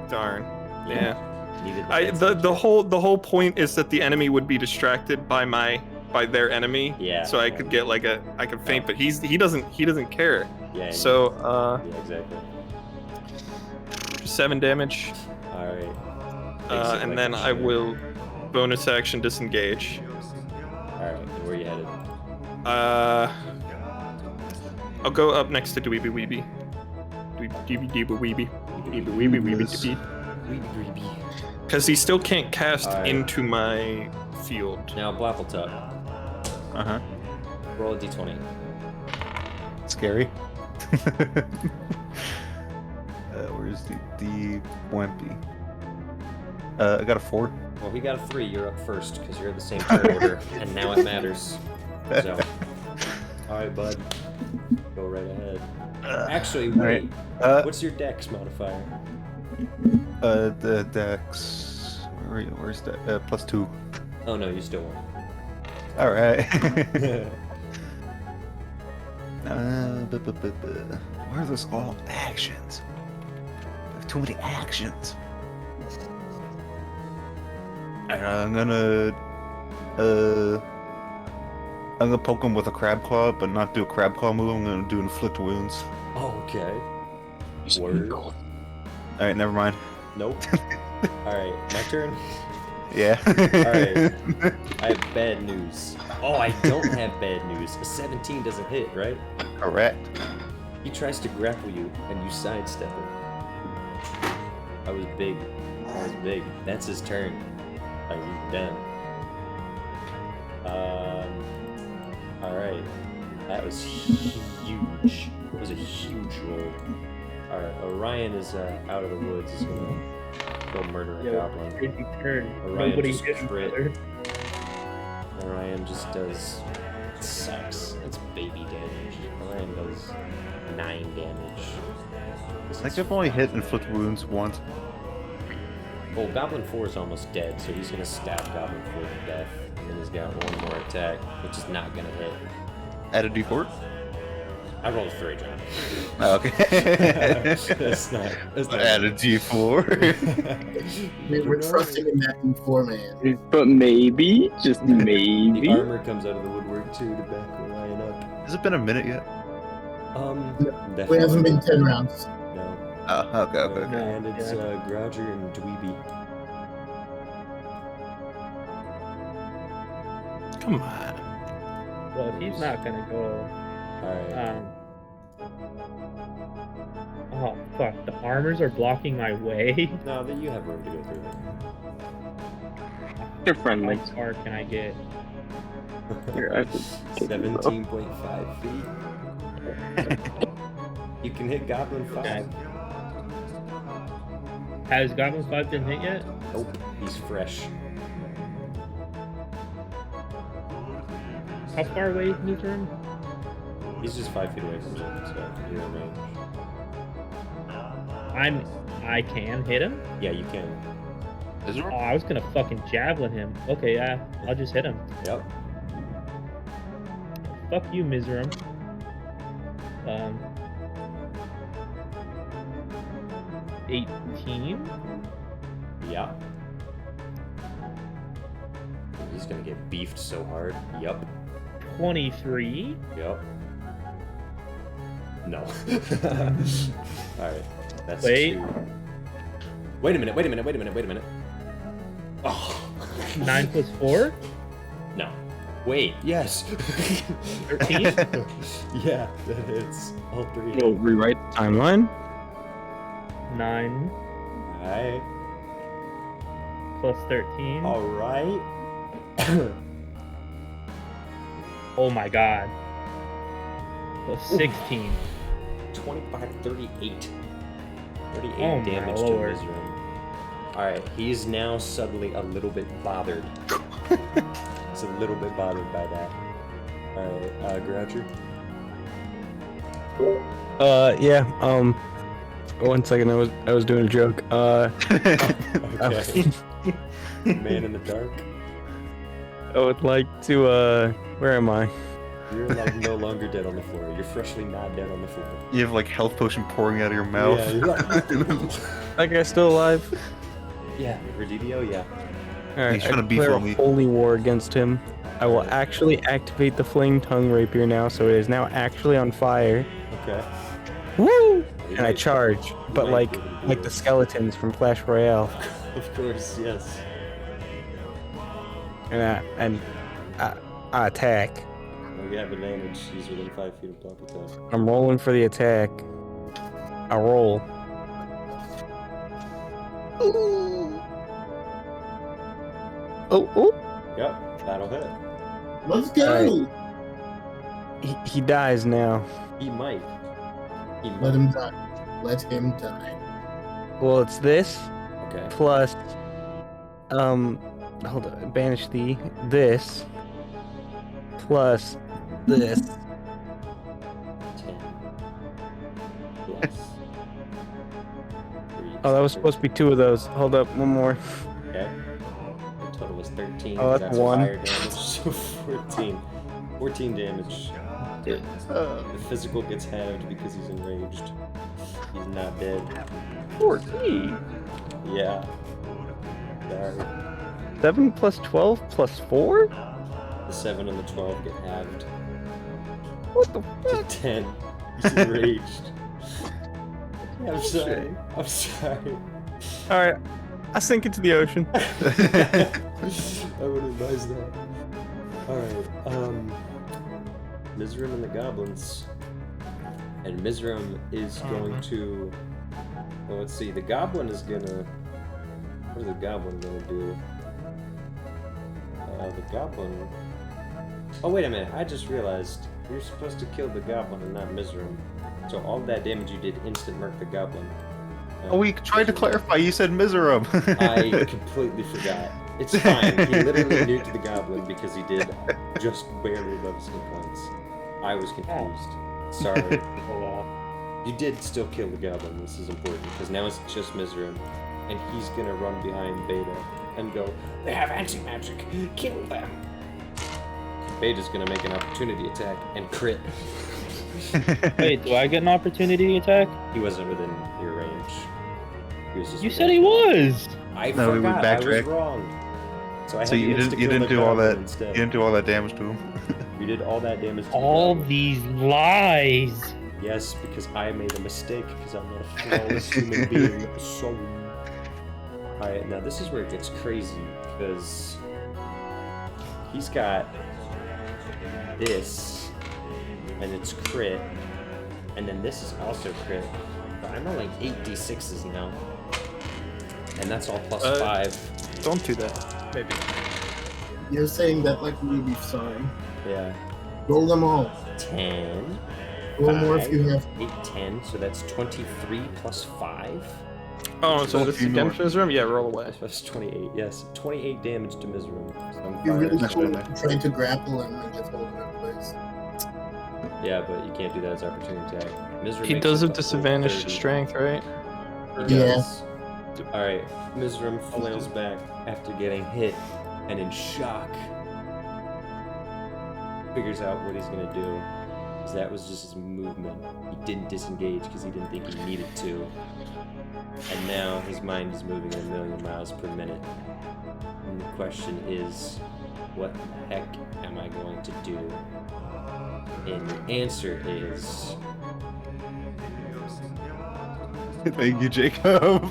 [SPEAKER 1] Darn. Yeah.
[SPEAKER 2] Needed
[SPEAKER 1] The whole point is that the enemy would be distracted by their enemy.
[SPEAKER 2] Yeah.
[SPEAKER 1] So I could get like I could feint, but he doesn't care.
[SPEAKER 2] Yeah.
[SPEAKER 1] So
[SPEAKER 2] Yeah, exactly.
[SPEAKER 1] 7 damage.
[SPEAKER 2] All right.
[SPEAKER 1] And then I will bonus action disengage.
[SPEAKER 2] All right. And where are you headed?
[SPEAKER 1] I'll go up next to Dweeby Weeby. Dweeby Weeby. Dweeby Weeby Weeby. Because he still can't cast
[SPEAKER 2] Alright.
[SPEAKER 1] into my field.
[SPEAKER 2] Now, Blappletuck.
[SPEAKER 5] Uh-huh.
[SPEAKER 2] Roll a d20.
[SPEAKER 5] Scary. Where's the Wimpy? I got a 4.
[SPEAKER 2] Well, he got a 3. You're up first because you're in the same turn order, and now it matters. So, all right, bud. Go right ahead. Actually, wait.
[SPEAKER 5] Alright.
[SPEAKER 2] What's your dex modifier?
[SPEAKER 5] The Dex. Where's that? +2.
[SPEAKER 2] Oh no, you still won.
[SPEAKER 5] All right. Why are those all actions? I have too many actions. I'm gonna poke him with a crab claw, but not do a crab claw move. I'm gonna do inflict wounds.
[SPEAKER 2] Oh, okay. Word.
[SPEAKER 5] All right, never mind.
[SPEAKER 2] Nope. All right, my turn.
[SPEAKER 5] Yeah.
[SPEAKER 2] Alright. I have bad news. Oh, I don't have bad news. A 17 doesn't hit, right?
[SPEAKER 5] Correct.
[SPEAKER 2] He tries to grapple you, and you sidestep him. I was big. I was big. That's his turn. Like, he's done. Alright. That was huge. That was a huge roll. Alright, Orion is out of the woods. He's gonna go murder a goblin.
[SPEAKER 3] Crazy turn.
[SPEAKER 2] Orion
[SPEAKER 3] Nobody
[SPEAKER 2] just
[SPEAKER 3] hit each
[SPEAKER 2] crit.
[SPEAKER 3] other.
[SPEAKER 2] Orion just does... It sucks. That's baby damage. Orion does 9 damage.
[SPEAKER 5] I think I've only hit inflict wounds once.
[SPEAKER 2] Well, Goblin 4 is almost dead, so he's gonna stab Goblin 4 to death. And then he's got one more attack, which is not gonna hit.
[SPEAKER 5] Add a d4?
[SPEAKER 2] I rolled a 3, John.
[SPEAKER 5] Oh, okay.
[SPEAKER 2] That's not
[SPEAKER 5] Add a d4.
[SPEAKER 4] We're trusting in that D4 man.
[SPEAKER 8] But maybe, just
[SPEAKER 2] The
[SPEAKER 8] maybe.
[SPEAKER 2] armor comes out of the woodwork too to back Orion up.
[SPEAKER 5] Has it been a minute yet?
[SPEAKER 2] Definitely.
[SPEAKER 4] We haven't been 10 rounds.
[SPEAKER 2] No.
[SPEAKER 5] Oh, okay, okay.
[SPEAKER 3] No.
[SPEAKER 2] And it's Grouger and Dweeby.
[SPEAKER 1] Come on.
[SPEAKER 3] Well, if he's not gonna go,
[SPEAKER 2] Alright.
[SPEAKER 3] oh fuck, the armors are blocking my way.
[SPEAKER 2] No, then you have room to go through
[SPEAKER 8] They're
[SPEAKER 3] How
[SPEAKER 8] friendly.
[SPEAKER 3] far can I get?
[SPEAKER 8] Here, I could take them both.
[SPEAKER 2] 17.5 feet. You can hit Goblin 5.
[SPEAKER 3] Okay. Has Goblin 5 been hit yet?
[SPEAKER 2] Nope, he's fresh.
[SPEAKER 3] How far away is Mizram?
[SPEAKER 2] He's just 5 feet away from you, so you're in range.
[SPEAKER 3] I can hit him?
[SPEAKER 2] Yeah, you can.
[SPEAKER 5] Is it?
[SPEAKER 3] Oh, I was gonna fucking javelin him. Okay, yeah, I'll just hit him.
[SPEAKER 2] Yep.
[SPEAKER 3] Fuck you, Mizram. 18?
[SPEAKER 2] Yeah. He's gonna get beefed so hard. Yup.
[SPEAKER 3] 23?
[SPEAKER 2] Yup. No. Alright. That's
[SPEAKER 3] Wait.
[SPEAKER 2] 2. Wait a minute. Oh.
[SPEAKER 3] 9 plus 4?
[SPEAKER 2] No. Wait. Yes.
[SPEAKER 3] 13?
[SPEAKER 2] Yeah, that hits. All 3.
[SPEAKER 8] We'll rewrite.
[SPEAKER 1] Timeline?
[SPEAKER 3] 9
[SPEAKER 2] Alright.
[SPEAKER 3] plus 13.
[SPEAKER 2] Alright.
[SPEAKER 3] Oh my god. Plus 16.
[SPEAKER 2] 25, 38. 38
[SPEAKER 3] Oh my
[SPEAKER 2] damage to
[SPEAKER 3] lord.
[SPEAKER 2] Mizram. Alright, he's now suddenly a little bit bothered. He's a little bit bothered by that. Alright, Groucher.
[SPEAKER 1] Yeah, 1 second, I was doing a joke.
[SPEAKER 2] Okay. Man in the dark.
[SPEAKER 1] I would like to, where am I?
[SPEAKER 2] You're like no longer dead on the floor. You're freshly not dead on the floor.
[SPEAKER 5] You have like health potion pouring out of your mouth.
[SPEAKER 2] Yeah, you're like,
[SPEAKER 1] That guy's still alive?
[SPEAKER 2] yeah, Redidio, yeah.
[SPEAKER 1] Alright,
[SPEAKER 5] He's trying to
[SPEAKER 1] I declare a
[SPEAKER 5] beef on me.
[SPEAKER 1] holy war against him. I will actually activate the flame tongue rapier now, so it is now actually on fire.
[SPEAKER 2] Okay.
[SPEAKER 1] Woo!
[SPEAKER 2] You
[SPEAKER 1] And I
[SPEAKER 2] might-
[SPEAKER 1] charge,
[SPEAKER 2] you
[SPEAKER 1] but
[SPEAKER 2] might
[SPEAKER 1] like
[SPEAKER 2] be able to do
[SPEAKER 1] the
[SPEAKER 2] it.
[SPEAKER 1] skeletons from Clash Royale.
[SPEAKER 2] Of course, yes.
[SPEAKER 1] And I attack.
[SPEAKER 2] Well, you have advantage. He's within 5 feet of block attack.
[SPEAKER 1] I'm rolling for the attack. I roll. Oh!
[SPEAKER 2] Yep, that'll hit.
[SPEAKER 4] Let's go!
[SPEAKER 1] He dies now.
[SPEAKER 2] He might. He
[SPEAKER 4] Let
[SPEAKER 2] might.
[SPEAKER 4] him die. Let him die.
[SPEAKER 1] Well, it's this
[SPEAKER 2] Okay.
[SPEAKER 1] plus hold on, banish this plus this.
[SPEAKER 2] 10. Plus. 3.
[SPEAKER 1] Oh, that was supposed to be 2 of those. Hold up, one more.
[SPEAKER 2] Okay. The total was 13.
[SPEAKER 1] Oh, that's 1.
[SPEAKER 2] fire damage, so 14. 14 damage. The physical gets halved because he's enraged. He's not dead.
[SPEAKER 1] 14.
[SPEAKER 2] Yeah. Sorry.
[SPEAKER 1] 7 plus 12 plus 4?
[SPEAKER 2] The 7 and the 12 get halved
[SPEAKER 1] What the
[SPEAKER 2] to
[SPEAKER 1] fuck?
[SPEAKER 2] 10. He's enraged. I'm sorry. I'm sorry.
[SPEAKER 1] Alright. I sink into the ocean.
[SPEAKER 2] I would advise that. Alright, Mizram and the goblins. And Mizram is going to... Well, let's see, the goblin is gonna... What is the goblin gonna do? The goblin... Oh, wait a minute, I just realized. You're supposed to kill the goblin and not Mizram. So all that damage you did instant murk the goblin.
[SPEAKER 5] Oh, we tried to clarify. You said Miserum.
[SPEAKER 2] I completely forgot. It's fine. He literally nuked the goblin because he did just barely above his hit points. I was confused. Sorry. You did still kill the goblin. This is important because now it's just Mizram, and he's gonna run behind Beta and go, "They have anti-magic. Kill them." Beta's gonna make an opportunity attack and crit.
[SPEAKER 3] Wait, do I get an opportunity attack?
[SPEAKER 2] He wasn't within your range. He was just
[SPEAKER 3] You said he was.
[SPEAKER 2] I
[SPEAKER 5] No, we
[SPEAKER 2] forgot. I was
[SPEAKER 5] backtracked.
[SPEAKER 2] wrong. So I
[SPEAKER 5] So
[SPEAKER 2] had
[SPEAKER 5] you
[SPEAKER 2] to
[SPEAKER 5] didn't
[SPEAKER 2] insta-kill the
[SPEAKER 5] do all
[SPEAKER 2] goblin
[SPEAKER 5] that.
[SPEAKER 2] instead.
[SPEAKER 5] You didn't do all that damage to him.
[SPEAKER 2] You did all that damage to
[SPEAKER 3] All
[SPEAKER 2] the goblin.
[SPEAKER 3] these lies.
[SPEAKER 2] Yes, because I made a mistake, because I'm not a flawless human being. So... Alright, now this is where it gets crazy, because... He's got... this, and it's crit, and then this is also crit, but I'm rolling 8d6s now. And that's all plus 5.
[SPEAKER 1] Don't do that. Maybe.
[SPEAKER 4] You're saying that like Ruby, sorry.
[SPEAKER 2] Yeah.
[SPEAKER 4] Roll them all.
[SPEAKER 2] 10.
[SPEAKER 4] Roll more if you have.
[SPEAKER 2] 8, 10, so that's 23 plus 5.
[SPEAKER 1] Oh, so
[SPEAKER 5] Roll a
[SPEAKER 1] this is
[SPEAKER 5] few more.
[SPEAKER 1] against Mizram? Yeah, roll away.
[SPEAKER 2] That's 28, yes. 28 damage to Mizram. So I'm
[SPEAKER 4] You really
[SPEAKER 2] fine.
[SPEAKER 4] cool trying to grapple him and just hold him in place.
[SPEAKER 2] Yeah, but you can't do that as opportunity attack. Mizram
[SPEAKER 1] He
[SPEAKER 2] makes
[SPEAKER 1] does
[SPEAKER 2] it
[SPEAKER 1] have
[SPEAKER 2] a full
[SPEAKER 1] disadvantage
[SPEAKER 2] 30.
[SPEAKER 1] to strength, right?
[SPEAKER 2] He
[SPEAKER 4] Yeah.
[SPEAKER 2] does. Alright, Mizram flails back after getting hit and in shock figures out what he's gonna do. Because that was just his movement. He didn't disengage because he didn't think he needed to. And now his mind is moving at 1,000,000 miles per minute. And the question is, what the heck am I going to do? And the answer is...
[SPEAKER 5] Thank you, Jacob.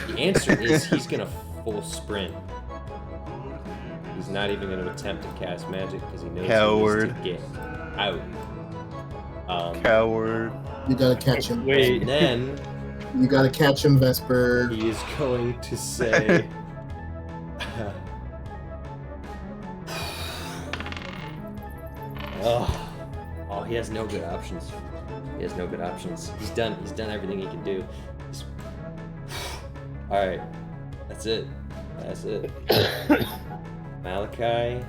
[SPEAKER 2] The answer is he's gonna full sprint. He's not even gonna attempt to cast magic because he knows
[SPEAKER 5] Coward.
[SPEAKER 2] he needs to get out.
[SPEAKER 5] Coward.
[SPEAKER 4] You gotta catch him.
[SPEAKER 3] Wait.
[SPEAKER 2] And then
[SPEAKER 4] You gotta catch him, Vesper.
[SPEAKER 2] he is going to say, "Oh, he has no good options. He has no good options. He's done everything he can do. All right, that's it. That's it." Malakai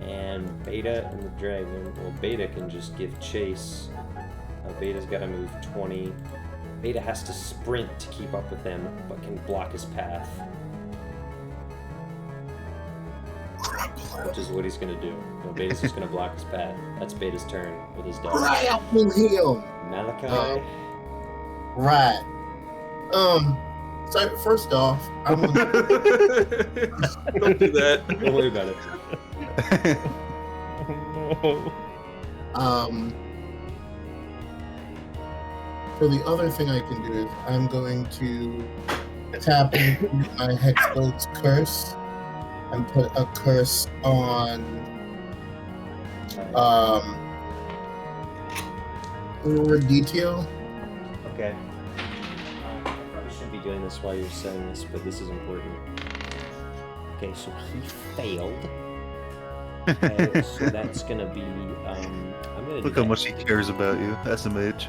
[SPEAKER 2] and Beta and the dragon. Well, Beta can just give chase. Beta's got to move 20. Beta has to sprint to keep up with him, but can block his path. Which is what he's gonna do. No, Beta's just gonna block his path. That's Beta's turn with his dog.
[SPEAKER 4] Grapple him.
[SPEAKER 2] Malakai.
[SPEAKER 4] Right. So first off, I'm gonna,
[SPEAKER 1] Don't do that.
[SPEAKER 2] Don't worry about it.
[SPEAKER 3] No.
[SPEAKER 4] for the other thing I can do is I'm going to tap into my Hexbode's curse and put a curse on detail.
[SPEAKER 2] Okay. I probably shouldn't be doing this while you're saying this, but this is important. Okay, so he failed. Okay, so that's gonna be I'm gonna
[SPEAKER 5] Look
[SPEAKER 2] do
[SPEAKER 5] how
[SPEAKER 2] that.
[SPEAKER 5] much he cares about you. That's a mage.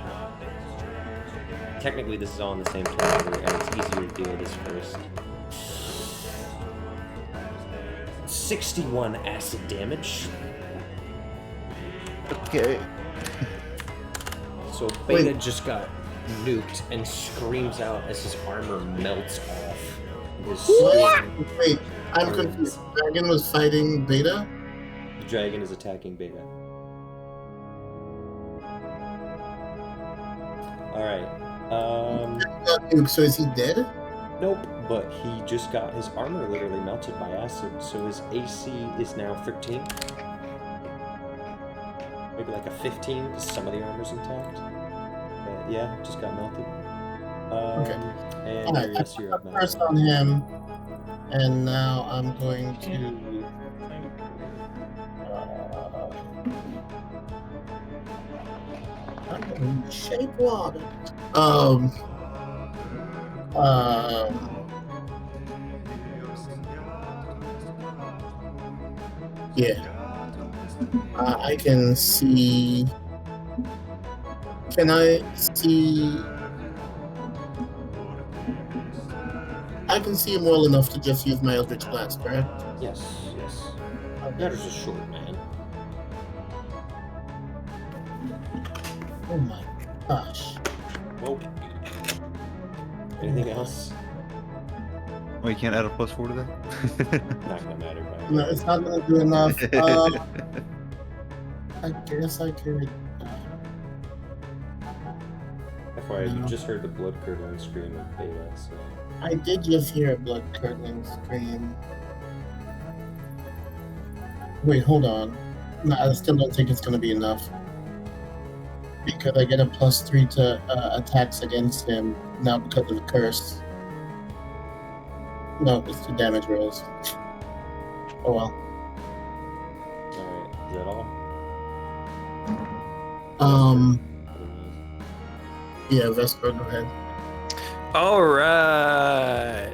[SPEAKER 2] Technically, this is all in the same category, and it's easier to deal with this first. 61 acid damage.
[SPEAKER 5] Okay.
[SPEAKER 2] So Beta just got nuked and screams out as his armor melts off. And his skin,
[SPEAKER 4] Wait, I'm confused. Dragon was fighting Beta?
[SPEAKER 2] the dragon is attacking Beta. Alright.
[SPEAKER 4] So is he dead?
[SPEAKER 2] Nope, but he just got his armor literally melted by acid, so his AC is now 13. Maybe like a 15, because some of the armor's intact. But yeah, just got melted.
[SPEAKER 4] Okay.
[SPEAKER 2] And
[SPEAKER 4] Alright,
[SPEAKER 2] yes, you're up,
[SPEAKER 4] First
[SPEAKER 2] Malakai.
[SPEAKER 4] on him, and now I'm going to. I'm going to shape water. Yeah. I can see. Can I see? I can see him well enough to just use my Eldritch Blast, correct?
[SPEAKER 2] Yes, yes. That is a short man.
[SPEAKER 4] Oh my gosh.
[SPEAKER 2] Well, anything else?
[SPEAKER 5] Oh, you can't add a +4 to that?
[SPEAKER 2] Not gonna matter. But
[SPEAKER 4] No, it's not gonna do enough. I guess I could.
[SPEAKER 2] FYI, you
[SPEAKER 4] No.
[SPEAKER 2] just heard the blood curdling scream of Beta, so.
[SPEAKER 4] I did just hear a blood curdling scream. Wait, hold on. No, I still don't think it's gonna be enough. Because I get a +3 to attacks against him now because of the curse. No, it's the damage rolls. Oh well.
[SPEAKER 2] Alright, is that all?
[SPEAKER 4] Yeah, Vesper, go ahead.
[SPEAKER 1] All right.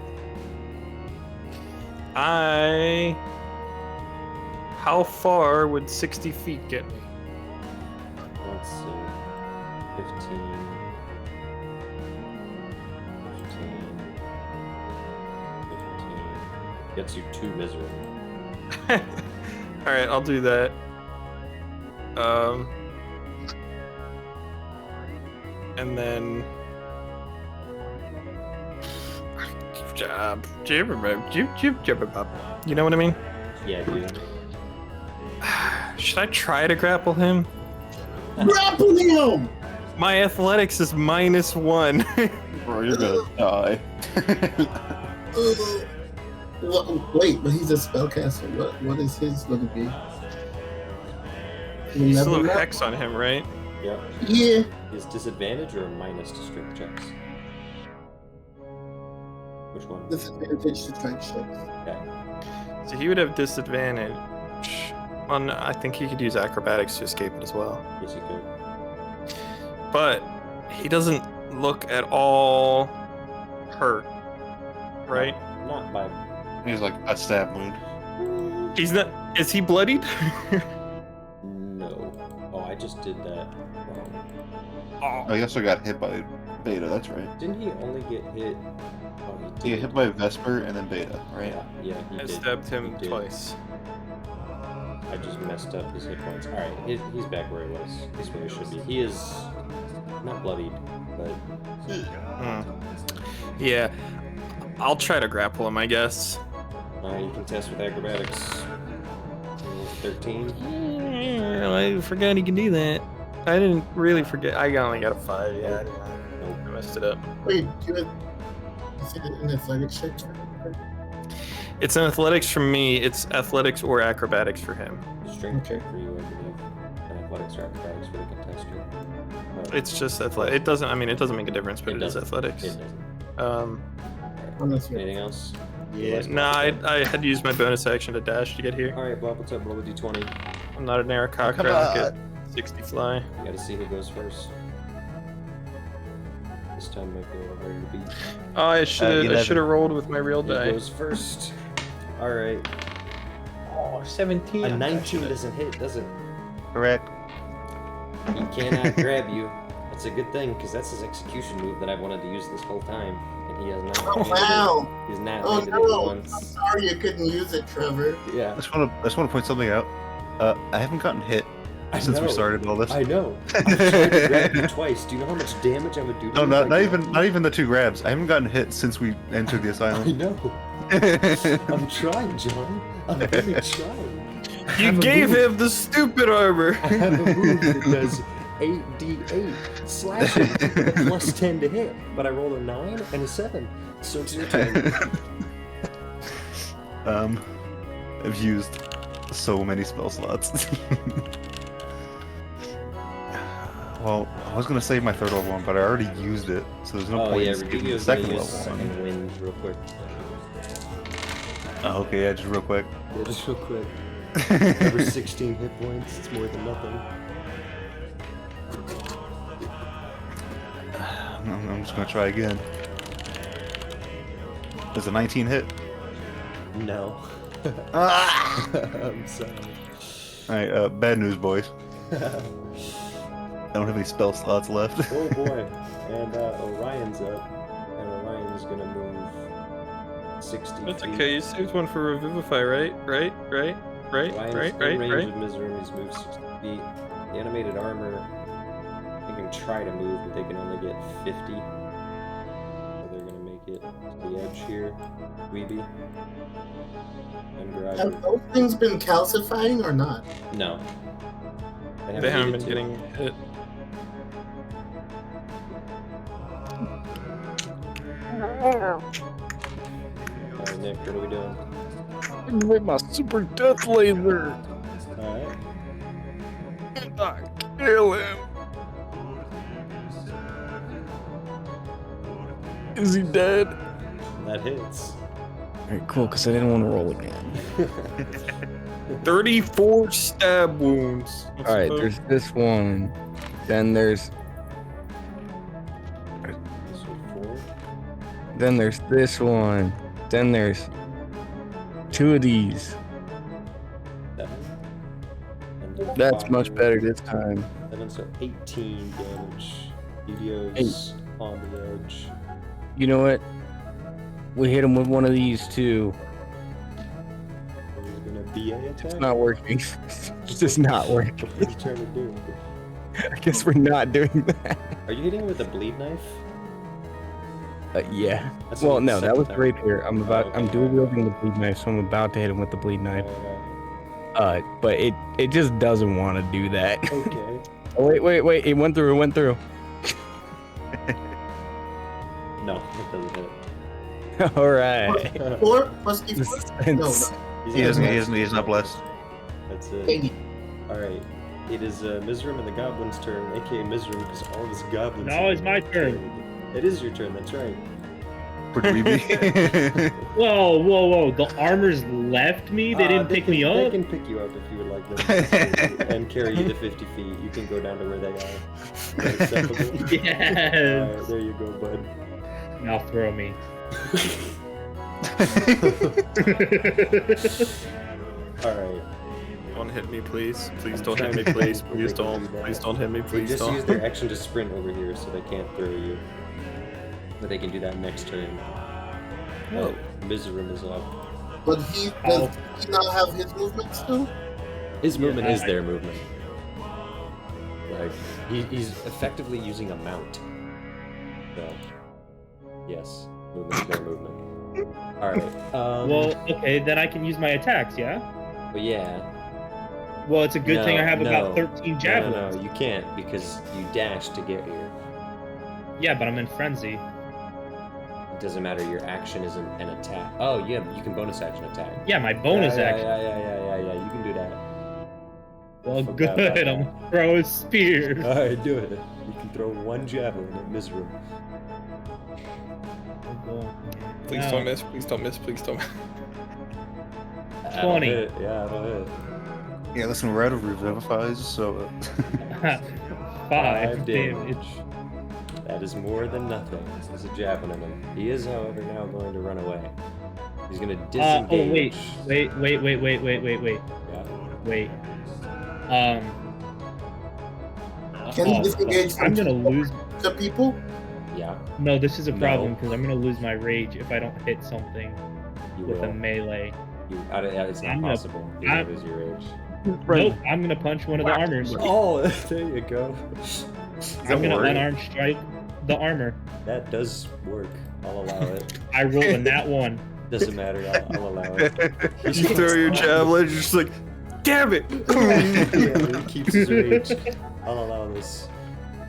[SPEAKER 1] How far would 60 feet get me?
[SPEAKER 2] Let's see. 15. 15. Gets you 2 misery.
[SPEAKER 1] All right, I'll do that. And then. You know what I mean?
[SPEAKER 2] Yeah, dude.
[SPEAKER 1] Should I try to grapple him?
[SPEAKER 4] Grapple him!
[SPEAKER 1] My athletics is -1.
[SPEAKER 5] Bro, you're gonna die.
[SPEAKER 4] Wait, but he's a spellcaster. What is his gonna be?
[SPEAKER 1] You still
[SPEAKER 4] Never
[SPEAKER 1] have
[SPEAKER 4] know.
[SPEAKER 1] hex on him, right?
[SPEAKER 2] Yep.
[SPEAKER 4] Yeah.
[SPEAKER 2] Is disadvantage or a minus to strength checks? Which one?
[SPEAKER 4] Disadvantage to strength checks.
[SPEAKER 2] Okay.
[SPEAKER 1] So he would have disadvantage. On, I think he could use acrobatics to escape it as well.
[SPEAKER 2] Yes, you could.
[SPEAKER 1] But he doesn't look at all hurt, right?
[SPEAKER 2] Not by.
[SPEAKER 5] He's like a stab wound.
[SPEAKER 1] He's not. Is he bloodied?
[SPEAKER 2] No. Oh, I just did that wrong.
[SPEAKER 5] Oh, he also got hit by Beta, that's right.
[SPEAKER 2] Didn't he only get hit? Oh, he did.
[SPEAKER 5] He got hit by Vesper and then Beta, right?
[SPEAKER 2] Yeah, he
[SPEAKER 1] I
[SPEAKER 2] did.
[SPEAKER 1] stabbed him
[SPEAKER 2] He did.
[SPEAKER 1] twice.
[SPEAKER 2] I just messed up his hit points. Alright, he's back where he was. He's where he should be. He is not bloodied, but
[SPEAKER 1] Yeah, I'll try to grapple him, I guess.
[SPEAKER 2] you can test with acrobatics. 13.
[SPEAKER 1] Yeah, I forgot he can do that. I didn't really forget. I only got a 5. Yeah, I messed it up.
[SPEAKER 4] Wait, is it an athletics check?
[SPEAKER 1] It's an athletics from me. It's athletics or acrobatics for him.
[SPEAKER 2] Strength check for you, I believe. And athletics or acrobatics for the contester. But
[SPEAKER 1] It's just athletic. It doesn't. I mean, it doesn't make a difference, but
[SPEAKER 2] It
[SPEAKER 1] it is
[SPEAKER 2] doesn't.
[SPEAKER 1] athletics.
[SPEAKER 2] it doesn't.
[SPEAKER 4] Unless you're
[SPEAKER 2] Anything else?
[SPEAKER 1] Yeah. Nah, I had to use my bonus action to dash to get here.
[SPEAKER 2] Alright, Bob, what's up? Roll a d20.
[SPEAKER 1] I'm not an Arakocra.
[SPEAKER 5] Come
[SPEAKER 1] I don't
[SPEAKER 5] on.
[SPEAKER 1] get 60 fly.
[SPEAKER 2] You gotta see who goes first. This time might be a little harder to beat.
[SPEAKER 1] Oh, I should have
[SPEAKER 5] 11.
[SPEAKER 1] rolled with my real
[SPEAKER 2] Who
[SPEAKER 1] die.
[SPEAKER 2] goes first? Alright.
[SPEAKER 1] Oh, 17.
[SPEAKER 2] A 19 doesn't hit, does it?
[SPEAKER 5] Correct.
[SPEAKER 2] He cannot grab you. That's a good thing, because that's his execution move that I've wanted to use this whole time. And he has not
[SPEAKER 4] Oh
[SPEAKER 2] landed it.
[SPEAKER 4] wow!
[SPEAKER 2] He's not
[SPEAKER 4] Oh
[SPEAKER 2] landed it
[SPEAKER 4] no! I'm
[SPEAKER 2] once.
[SPEAKER 4] sorry you couldn't use it, Trevor.
[SPEAKER 2] Yeah.
[SPEAKER 5] I just want to point something out. I haven't gotten hit
[SPEAKER 2] I
[SPEAKER 5] since we
[SPEAKER 2] know.
[SPEAKER 5] started all this.
[SPEAKER 2] I know. I tried to grab you twice. Do you know how much damage I would do to
[SPEAKER 5] No,
[SPEAKER 2] you?
[SPEAKER 5] not,
[SPEAKER 2] if I
[SPEAKER 5] not
[SPEAKER 2] grabbed
[SPEAKER 5] even not even the 2 grabs. I haven't gotten hit since we entered the
[SPEAKER 2] you? I
[SPEAKER 5] asylum.
[SPEAKER 2] know. I'm trying, John. I'm really trying. I
[SPEAKER 1] You
[SPEAKER 2] have a
[SPEAKER 1] gave
[SPEAKER 2] move.
[SPEAKER 1] him the stupid armor.
[SPEAKER 2] I have a move that does 8d8 slashing plus 10 to hit, but I rolled a 9 and a 7. So it's your turn.
[SPEAKER 5] I've used so many spell slots. Well, I was gonna save my third level one, but I already used it, so there's no
[SPEAKER 2] Oh
[SPEAKER 5] point
[SPEAKER 2] yeah,
[SPEAKER 5] in saving the
[SPEAKER 2] Radivio's gonna
[SPEAKER 5] second
[SPEAKER 2] use
[SPEAKER 5] level one.
[SPEAKER 2] second wind real quick.
[SPEAKER 5] Oh, okay, yeah, just real quick.
[SPEAKER 2] Yeah, just real quick. Over 16 hit points, it's more than nothing.
[SPEAKER 5] I'm just gonna try again. Does a 19 hit?
[SPEAKER 2] No.
[SPEAKER 5] Ah!
[SPEAKER 2] I'm sorry.
[SPEAKER 5] Alright, bad news, boys. I don't have any spell slots left.
[SPEAKER 2] Oh boy. And Orion's up. And Orion's gonna move 60
[SPEAKER 1] That's
[SPEAKER 2] feet.
[SPEAKER 1] okay. You saved one for Revivify, right? Right?
[SPEAKER 2] Orion's in range
[SPEAKER 1] Right?
[SPEAKER 2] of Miserum, he's moved 60 feet. The animated armor, they can try to move, but they can only get 50. So they're gonna make it to the edge here. Weeby. And
[SPEAKER 4] Have
[SPEAKER 2] Garager.
[SPEAKER 4] those things been calcifying or not?
[SPEAKER 2] No.
[SPEAKER 1] They haven't been
[SPEAKER 2] needed to.
[SPEAKER 1] getting hit.
[SPEAKER 2] Alright, Nick, what are we doing?
[SPEAKER 9] With my super death laser.
[SPEAKER 2] Alright.
[SPEAKER 9] And I kill him. Is he dead?
[SPEAKER 2] That hits.
[SPEAKER 9] Alright, cool, because I didn't want to roll again.
[SPEAKER 1] 34 stab wounds.
[SPEAKER 9] Alright, there's this one. Then there's
[SPEAKER 2] This one 4.
[SPEAKER 9] then there's this one. Then there's 2 of these.
[SPEAKER 2] 7. And then
[SPEAKER 9] That's
[SPEAKER 2] 5.
[SPEAKER 9] much better this time.
[SPEAKER 2] 7, so 18 damage. DDO's on the edge.
[SPEAKER 9] You know what? We hit him with one of these too.
[SPEAKER 2] Are we gonna BA attack?
[SPEAKER 9] It's not working. It's just not working.
[SPEAKER 2] What are you trying to do?
[SPEAKER 9] I guess we're not doing that.
[SPEAKER 2] Are you hitting with a bleed knife?
[SPEAKER 9] Yeah.
[SPEAKER 2] That's
[SPEAKER 9] Well,
[SPEAKER 2] what
[SPEAKER 9] no,
[SPEAKER 2] the
[SPEAKER 9] that was
[SPEAKER 2] second
[SPEAKER 9] right
[SPEAKER 2] time.
[SPEAKER 9] here. I'm
[SPEAKER 2] okay.
[SPEAKER 9] dual wielding the bleed knife, so I'm about to hit him with the bleed knife.
[SPEAKER 2] Alright,
[SPEAKER 9] But it just doesn't want to do that.
[SPEAKER 2] okay.
[SPEAKER 9] Oh, wait, it went through.
[SPEAKER 2] No, it doesn't hit.
[SPEAKER 9] All right.
[SPEAKER 4] 4 plus
[SPEAKER 9] The
[SPEAKER 4] D4? No,
[SPEAKER 9] suspense.
[SPEAKER 4] no.
[SPEAKER 5] He's not blessed.
[SPEAKER 2] That's it.
[SPEAKER 4] 80.
[SPEAKER 2] Alright. It is Mizram and the Goblin's turn, aka Mizram, because all of his goblins.
[SPEAKER 3] No, it's my turn.
[SPEAKER 2] It is your turn, that's right.
[SPEAKER 5] Would we be?
[SPEAKER 3] Whoa. The armors left me? They didn't pick me
[SPEAKER 2] They
[SPEAKER 3] up?
[SPEAKER 2] can pick you up if you would like them to, and carry you to 50 feet. You can go down to where they are. Acceptable?
[SPEAKER 3] Yes.
[SPEAKER 2] Alright, there you go, bud.
[SPEAKER 3] Now throw me.
[SPEAKER 2] Alright.
[SPEAKER 1] Don't hit me, please. Please
[SPEAKER 2] I'm
[SPEAKER 1] don't hit
[SPEAKER 2] trying
[SPEAKER 1] me,
[SPEAKER 2] to
[SPEAKER 1] please.
[SPEAKER 2] think
[SPEAKER 1] Please
[SPEAKER 2] they can
[SPEAKER 1] don't.
[SPEAKER 2] do that.
[SPEAKER 1] Please don't hit me,
[SPEAKER 2] They
[SPEAKER 1] please
[SPEAKER 2] just
[SPEAKER 1] don't.
[SPEAKER 2] use their action to sprint over here so they can't throw you. But they can do that next turn.
[SPEAKER 1] Whoa.
[SPEAKER 2] Miserum is up.
[SPEAKER 4] But does he not have his movement still?
[SPEAKER 2] His movement
[SPEAKER 3] Yeah,
[SPEAKER 2] is their movement. Like, he's effectively using a mount. So, yes, movement is their movement. Alright,
[SPEAKER 3] Well, okay, then I can use my attacks, yeah?
[SPEAKER 2] but yeah.
[SPEAKER 3] Well, it's a good thing I have
[SPEAKER 2] No,
[SPEAKER 3] about 13 javelins.
[SPEAKER 2] No, you can't because you dash to get here.
[SPEAKER 3] Yeah, but I'm in frenzy.
[SPEAKER 2] It doesn't matter, your action is an attack. Oh, yeah, you can bonus action attack.
[SPEAKER 3] Yeah, my bonus action.
[SPEAKER 2] Yeah, you can do that.
[SPEAKER 3] Well,
[SPEAKER 2] Forgot
[SPEAKER 3] good.
[SPEAKER 2] about
[SPEAKER 3] I'm
[SPEAKER 2] that.
[SPEAKER 3] gonna throw a spear.
[SPEAKER 2] Alright, do it. You can throw one javelin at Mizram.
[SPEAKER 1] Please don't miss. Please don't miss. Please don't.
[SPEAKER 2] That'll
[SPEAKER 3] 20.
[SPEAKER 2] hit. Yeah, that'll hit.
[SPEAKER 5] Yeah, listen, we're out of revivifies, so.
[SPEAKER 3] 5 damage.
[SPEAKER 2] That is more than nothing. There's a javelin in him. He is, however, now going to run away. He's going to disengage.
[SPEAKER 3] Wait.
[SPEAKER 2] Yeah.
[SPEAKER 3] Wait.
[SPEAKER 4] Can he disengage from
[SPEAKER 3] I'm gonna lose.
[SPEAKER 4] the people?
[SPEAKER 2] Yeah.
[SPEAKER 3] No, this is a
[SPEAKER 2] No.
[SPEAKER 3] problem because I'm gonna lose my rage if I don't hit something
[SPEAKER 2] You
[SPEAKER 3] with
[SPEAKER 2] will.
[SPEAKER 3] a melee.
[SPEAKER 2] It's not
[SPEAKER 3] I'm gonna-
[SPEAKER 2] possible. You're going to lose your rage.
[SPEAKER 3] Nope, I'm gonna punch one of the armors.
[SPEAKER 2] Oh, there you go.
[SPEAKER 3] I'm gonna
[SPEAKER 5] work?
[SPEAKER 3] unarmed strike the armor.
[SPEAKER 2] That does work. I'll allow it.
[SPEAKER 3] I rolled a nat 1.
[SPEAKER 2] Doesn't matter. I'll allow it.
[SPEAKER 1] You throw your javelin, you're just like, damn it!
[SPEAKER 2] Yeah, he keeps his rage. I'll allow this.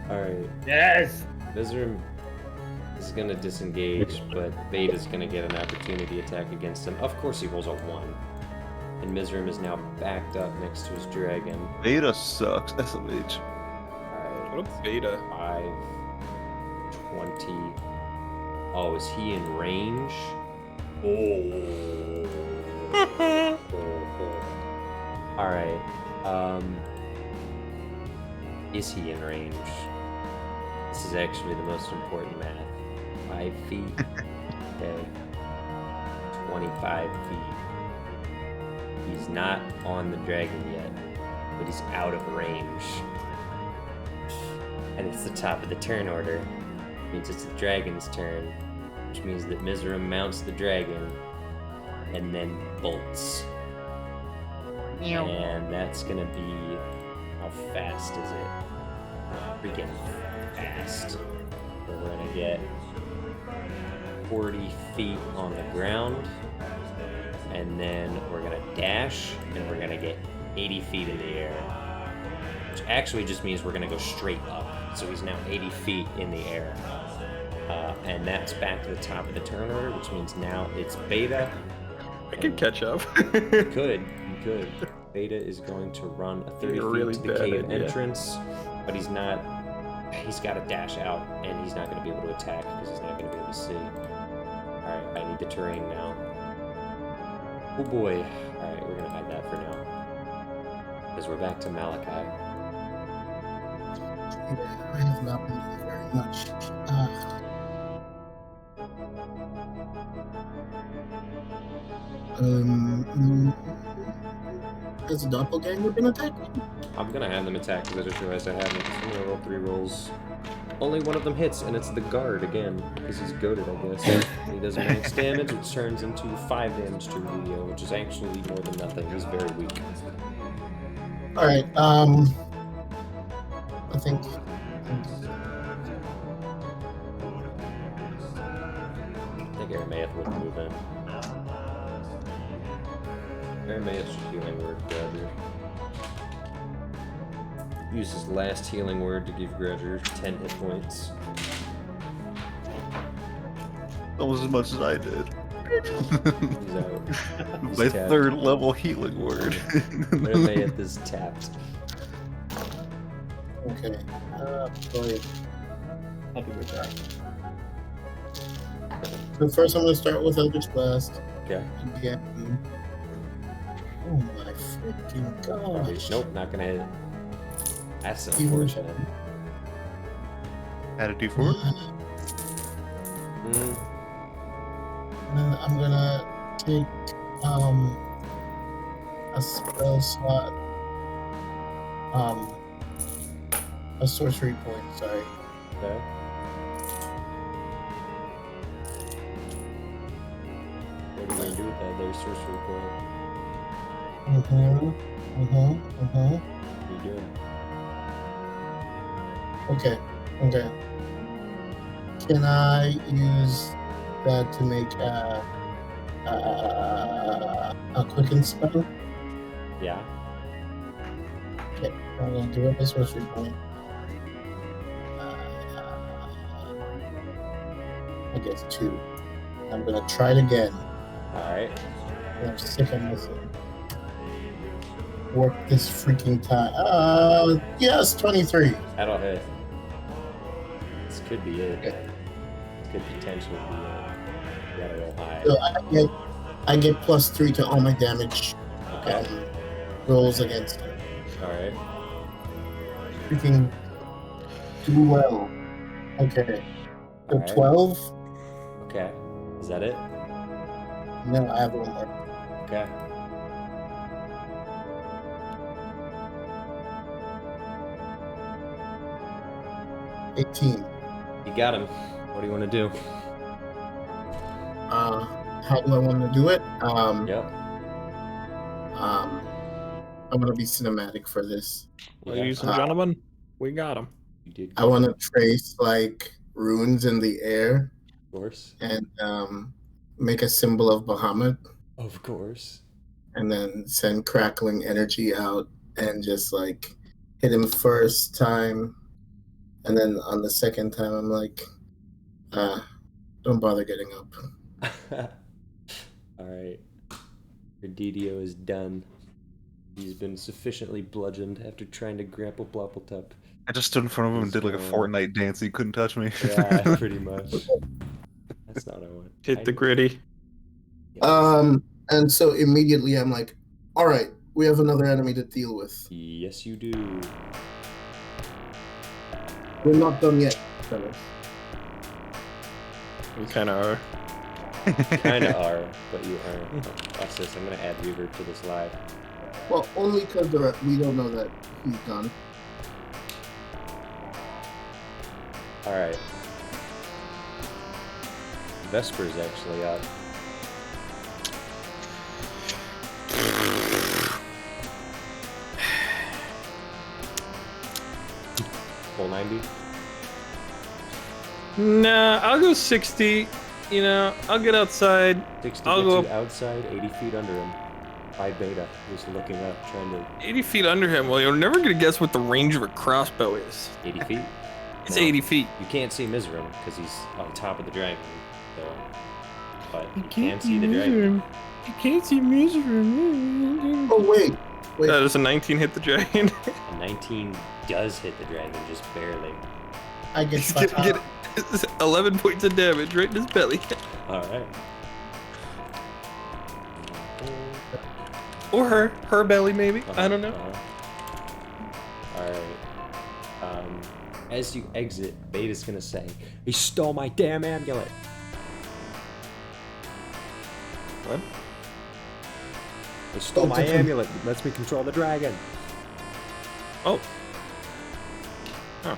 [SPEAKER 2] Alright.
[SPEAKER 3] Yes.
[SPEAKER 2] Mizram is gonna disengage, but Beta's gonna get an opportunity attack against him. Of course he rolls a 1. And Mizram is now backed up next to his dragon.
[SPEAKER 5] Beta sucks, SMH.
[SPEAKER 2] Alright.
[SPEAKER 1] What a beta.
[SPEAKER 2] 5, 20. Oh, is he in range? Oh. Alright. Is he in range? This is actually the most important math. 5 feet. Okay. 25 feet. He's not on the dragon yet, but he's out of range. And it's the top of the turn order. It means it's the dragon's turn, which means that Mizram mounts the dragon and then bolts. And that's gonna be, how fast is it? Freaking fast. So we're gonna get 40 feet on the ground, and then we're gonna dash, and we're gonna get 80 feet in the air. Which actually just means we're gonna go straight up. So he's now 80 feet in the air. And that's back to the top of the turn order, which means now it's Beta.
[SPEAKER 1] I could catch up.
[SPEAKER 2] You could. Beta is going to run a 30 feet
[SPEAKER 1] really
[SPEAKER 2] to the
[SPEAKER 1] bad
[SPEAKER 2] cave
[SPEAKER 1] idea.
[SPEAKER 2] entrance, but he's not. He's got to dash out, and he's not going to be able to attack because he's not going to be able to see. Alright, I need the terrain now. Oh boy. Alright, we're going to hide that for now. Because we're back to Malakai.
[SPEAKER 4] I have not been doing very much. Has a doppelganger been attacking?
[SPEAKER 2] I'm going to have them attack because I just realized I haven't. So I'm going to roll 3 rolls. Only one of them hits, and it's the guard again, because he's goaded, I guess. He does max damage, which turns into 5 damage to Rudio, which is actually more than nothing. He's very weak.
[SPEAKER 4] Alright, I think.
[SPEAKER 2] I think Aramaeus would move in. Aramaeus healing word, Gradger. Use his last healing word to give Gradger 10 hit points.
[SPEAKER 5] Almost as much as I did.
[SPEAKER 2] He's out. He's
[SPEAKER 5] My
[SPEAKER 2] tapped.
[SPEAKER 5] 3rd level healing word.
[SPEAKER 2] Aramaeus is tapped.
[SPEAKER 4] Okay. Boy.
[SPEAKER 3] I'll be right back.
[SPEAKER 4] So first I'm going to start with Eldritch Blast.
[SPEAKER 2] Okay.
[SPEAKER 4] Again. Oh my freaking gosh.
[SPEAKER 2] Nope, not gonna hit. That's
[SPEAKER 4] Even-
[SPEAKER 2] unfortunate.
[SPEAKER 5] Add a d4.
[SPEAKER 2] Mm,
[SPEAKER 4] And then I'm gonna take a spell slot, a sorcery point. Sorry.
[SPEAKER 2] okay. What are you gonna do with that there, sorcery point? What are you doing?
[SPEAKER 4] Okay. Can I use that to make a quicken spell?
[SPEAKER 2] Yeah.
[SPEAKER 4] Okay, I'm gonna do it as sorcery point. I guess 2. I'm gonna try it again.
[SPEAKER 2] Alright.
[SPEAKER 4] I'm sick of missing. Work this freaking time. Yes, 23.
[SPEAKER 2] That'll hit. This could be it.
[SPEAKER 4] Okay.
[SPEAKER 2] This could potentially be it. You gotta roll high.
[SPEAKER 4] So I get +3 to all my damage
[SPEAKER 2] Okay.
[SPEAKER 4] rolls against it.
[SPEAKER 2] Alright.
[SPEAKER 4] Freaking do well. Okay. So
[SPEAKER 2] Alright.
[SPEAKER 4] 12.
[SPEAKER 2] Okay. Is that it?
[SPEAKER 4] No, I have one more.
[SPEAKER 2] Okay.
[SPEAKER 4] Okay. 18.
[SPEAKER 2] You got him. What do you want to do?
[SPEAKER 4] How do I want to do it?
[SPEAKER 2] Yep.
[SPEAKER 4] I'm gonna be cinematic for this.
[SPEAKER 1] Ladies and gentlemen, we got him.
[SPEAKER 2] You did.
[SPEAKER 4] I want to trace like runes in the air
[SPEAKER 2] Of course.
[SPEAKER 4] and make a symbol of Bahamut,
[SPEAKER 2] Of course.
[SPEAKER 4] and then send crackling energy out and just like hit him first time, and then on the second time I'm like, don't bother getting up.
[SPEAKER 2] Alright. Your DDO is done. He's been sufficiently bludgeoned after trying to grapple Bloppletup.
[SPEAKER 5] I just stood in front of him and did like a
[SPEAKER 2] So-
[SPEAKER 5] Fortnite dance. He couldn't touch me.
[SPEAKER 2] Yeah, pretty much. That's not what I want.
[SPEAKER 1] Hit the gritty.
[SPEAKER 4] And so immediately I'm like, all right, we have another enemy to deal with.
[SPEAKER 2] Yes, you do.
[SPEAKER 4] We're not done yet, fellas.
[SPEAKER 1] We kind of are.
[SPEAKER 2] Kind of are, but you aren't. Watch this. I'm gonna add reverb to this live.
[SPEAKER 4] Well, only because we don't know that he's done.
[SPEAKER 2] All right. Vesper's actually up. Full 90.
[SPEAKER 1] Nah, I'll go 60. You know, I'll get outside.
[SPEAKER 2] 60
[SPEAKER 1] I'll
[SPEAKER 2] gets
[SPEAKER 1] go
[SPEAKER 2] you outside, 80 feet under him. By Beta, who's looking up, trying to
[SPEAKER 1] 80 feet under him. Well, you're never gonna guess what the range of a crossbow is.
[SPEAKER 2] 80 feet.
[SPEAKER 1] It's
[SPEAKER 2] No.
[SPEAKER 1] 80 feet.
[SPEAKER 2] You can't see Mizram because he's on top of the dragon. So, but you can see the dragon.
[SPEAKER 1] You can't see Mizram.
[SPEAKER 4] Oh wait,
[SPEAKER 1] Does a 19 hit the dragon?
[SPEAKER 2] A 19 does hit the dragon, just barely.
[SPEAKER 4] I guess
[SPEAKER 1] He's gonna get 11 points of damage right in his belly.
[SPEAKER 2] All right.
[SPEAKER 1] Or her belly maybe. I don't know.
[SPEAKER 2] All right. As you exit, Beta's gonna say, "He stole my damn amulet."
[SPEAKER 1] What?
[SPEAKER 2] He stole my amulet. It lets me control the dragon.
[SPEAKER 1] Oh.
[SPEAKER 2] All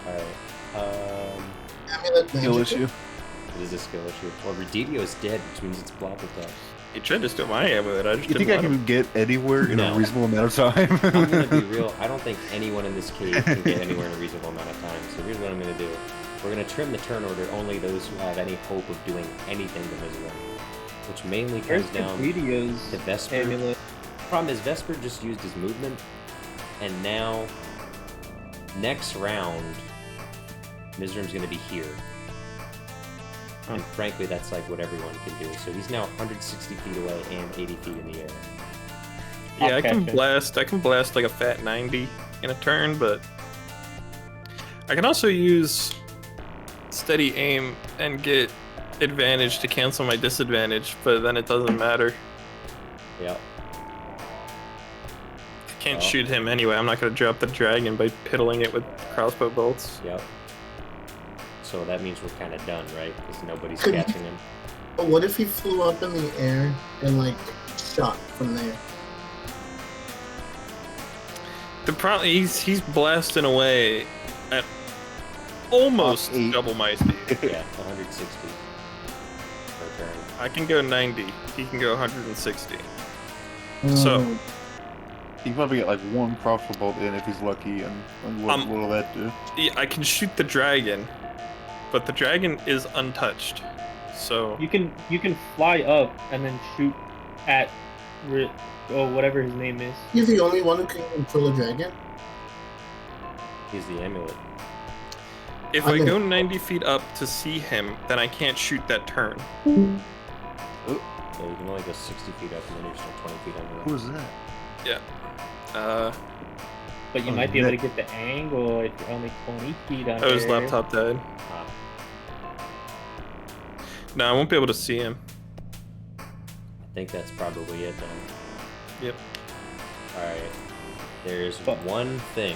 [SPEAKER 2] right.
[SPEAKER 4] Amulet
[SPEAKER 5] Skill
[SPEAKER 4] magic.
[SPEAKER 5] issue.
[SPEAKER 2] It is a skill issue. Well, Rededio is dead, which means it's block attack.
[SPEAKER 1] He tried to steal my amulet. I just
[SPEAKER 5] You
[SPEAKER 1] didn't
[SPEAKER 5] think I
[SPEAKER 1] let him.
[SPEAKER 5] can get anywhere in
[SPEAKER 2] No.
[SPEAKER 5] a reasonable amount of time?
[SPEAKER 2] I'm gonna be real. I don't think anyone in this cave can get anywhere in a reasonable amount of time. So here's what I'm gonna do. We're gonna trim the turn order only those who have any hope of doing anything to Mizram, which mainly
[SPEAKER 3] Where's
[SPEAKER 2] comes
[SPEAKER 3] the
[SPEAKER 2] down
[SPEAKER 3] Greedio's
[SPEAKER 2] to Vesper.
[SPEAKER 3] amulet?
[SPEAKER 2] Problem is Vesper just used his movement, and now next round Mizram's gonna be here. And frankly, that's like what everyone can do. So he's now 160 feet away and 80 feet in the air.
[SPEAKER 1] Yeah,
[SPEAKER 3] I'll
[SPEAKER 1] I can
[SPEAKER 3] catch him.
[SPEAKER 1] blast. I can blast like a fat 90 in a turn, but I can also use steady aim and get advantage to cancel my disadvantage. But then it doesn't matter.
[SPEAKER 2] Yep.
[SPEAKER 1] I can't
[SPEAKER 2] Oh.
[SPEAKER 1] shoot him anyway. I'm not gonna drop the dragon by piddling it with crossbow bolts.
[SPEAKER 2] Yep. So that means we're kind of done, right? Because nobody's
[SPEAKER 4] Could-
[SPEAKER 2] catching him.
[SPEAKER 4] But what if he flew up in the air and like shot from there?
[SPEAKER 1] The problem he's blasting away at almost
[SPEAKER 5] Mach 8.
[SPEAKER 1] double my speed.
[SPEAKER 2] Yeah, 160 per turn.
[SPEAKER 1] I can go 90. He can go 160. So-
[SPEAKER 4] Mm.
[SPEAKER 5] You probably get like one crossbow bolt in if he's lucky, and what will that do?
[SPEAKER 1] Yeah, I can shoot the dragon, but the dragon is untouched. So
[SPEAKER 3] You can fly up and then shoot at whatever his name is.
[SPEAKER 4] He's the only one who can control a dragon.
[SPEAKER 2] He's the amulet.
[SPEAKER 1] if I go 90 feet up to see him, then I can't shoot that turn.
[SPEAKER 2] So you can only go 60 feet up and then you're still 20 feet under.
[SPEAKER 5] Who was that?
[SPEAKER 1] Yeah.
[SPEAKER 3] But you
[SPEAKER 5] Oh,
[SPEAKER 3] might be able to
[SPEAKER 5] Nick.
[SPEAKER 3] get the angle if you're only 20 feet under.
[SPEAKER 1] Oh, his laptop died.
[SPEAKER 2] Ah,
[SPEAKER 1] No, I won't be able to see him.
[SPEAKER 2] I think that's probably it then.
[SPEAKER 1] Yep.
[SPEAKER 2] Alright. There's
[SPEAKER 3] But-
[SPEAKER 2] one thing.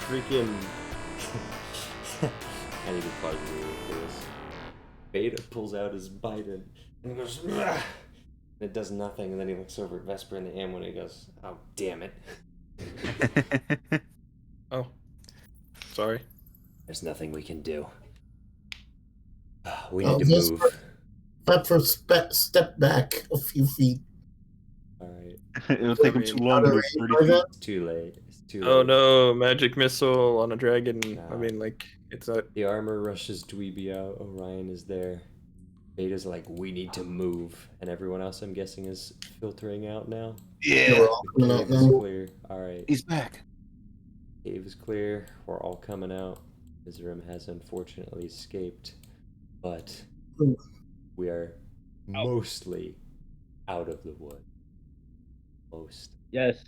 [SPEAKER 2] Freaking. I need to pause the video for this. Beta pulls out his Biden and he goes, "Ugh." It does nothing, and then he looks over at Vesper and the Am when he goes, "Oh, damn it.
[SPEAKER 1] Oh. Sorry.
[SPEAKER 2] There's nothing we can do. We
[SPEAKER 4] Oh,
[SPEAKER 2] need to
[SPEAKER 4] Vesper.
[SPEAKER 2] move."
[SPEAKER 4] Pepper step back a few feet.
[SPEAKER 2] Alright.
[SPEAKER 5] It'll take him too long to move 30
[SPEAKER 4] By
[SPEAKER 5] feet.
[SPEAKER 4] then?
[SPEAKER 2] It's too late. It's too late.
[SPEAKER 1] Oh no, magic missile on a dragon. I
[SPEAKER 2] No.
[SPEAKER 1] mean, like, it's a.
[SPEAKER 2] The armor rushes Dweeby out. Orion is there. Beta's like, "We need to move," and everyone else, I'm guessing, is filtering out now.
[SPEAKER 5] Yeah,
[SPEAKER 4] We're all coming out
[SPEAKER 2] Cave is
[SPEAKER 4] now.
[SPEAKER 2] clear. All right,
[SPEAKER 5] he's back.
[SPEAKER 2] cave is clear. We're all coming out. Mizram has unfortunately escaped, but
[SPEAKER 4] Hmm.
[SPEAKER 2] we are mostly out of the wood. Most.
[SPEAKER 3] Yes.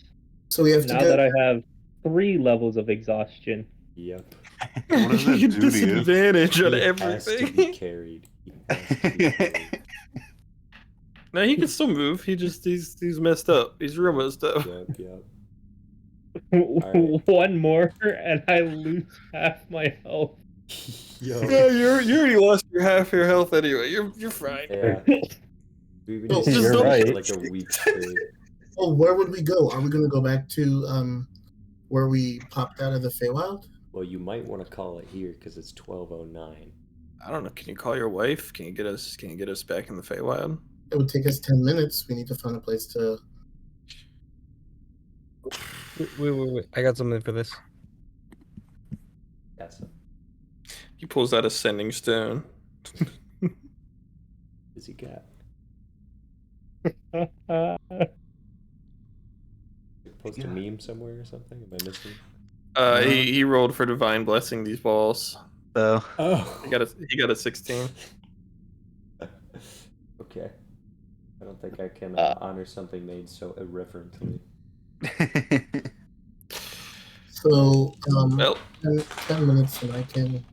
[SPEAKER 4] So we have to
[SPEAKER 3] Now
[SPEAKER 4] get.
[SPEAKER 3] that I have 3 levels of exhaustion.
[SPEAKER 2] Yep.
[SPEAKER 5] What does that
[SPEAKER 1] You
[SPEAKER 5] do
[SPEAKER 1] get
[SPEAKER 5] to you?
[SPEAKER 1] disadvantage on
[SPEAKER 2] He has to be
[SPEAKER 1] everything.
[SPEAKER 2] carried. He has to be carried.
[SPEAKER 1] No, he can still move. He's messed up. He's real messed up.
[SPEAKER 2] Yep. Alright.
[SPEAKER 3] 1 more, and I lose half my health.
[SPEAKER 2] Yo.
[SPEAKER 1] No, you already lost half your health anyway. You're fine.
[SPEAKER 2] Yeah. We've been
[SPEAKER 4] Oh,
[SPEAKER 2] just
[SPEAKER 3] you're
[SPEAKER 2] doing
[SPEAKER 3] right.
[SPEAKER 2] shit like a week straight.
[SPEAKER 4] Oh, where would we go? Are we gonna go back to where we popped out of the Feywild?
[SPEAKER 2] Well, you might want to call it here because it's 12:09.
[SPEAKER 1] I don't know. Can you call your wife? Can you get us back in the Feywild?
[SPEAKER 4] It would take us 10 minutes. We need to find a place to.
[SPEAKER 9] Wait. I got something for this.
[SPEAKER 2] That's it.
[SPEAKER 1] He pulls out a sending stone.
[SPEAKER 2] Is he got? Post a meme somewhere or something? Am I missing?
[SPEAKER 1] He rolled for divine blessing these balls.
[SPEAKER 5] So
[SPEAKER 2] Oh.
[SPEAKER 1] He got a 16.
[SPEAKER 2] Okay. I don't think I can honor something made so irreverently.
[SPEAKER 4] So,
[SPEAKER 1] Well,
[SPEAKER 4] 10 minutes and I can.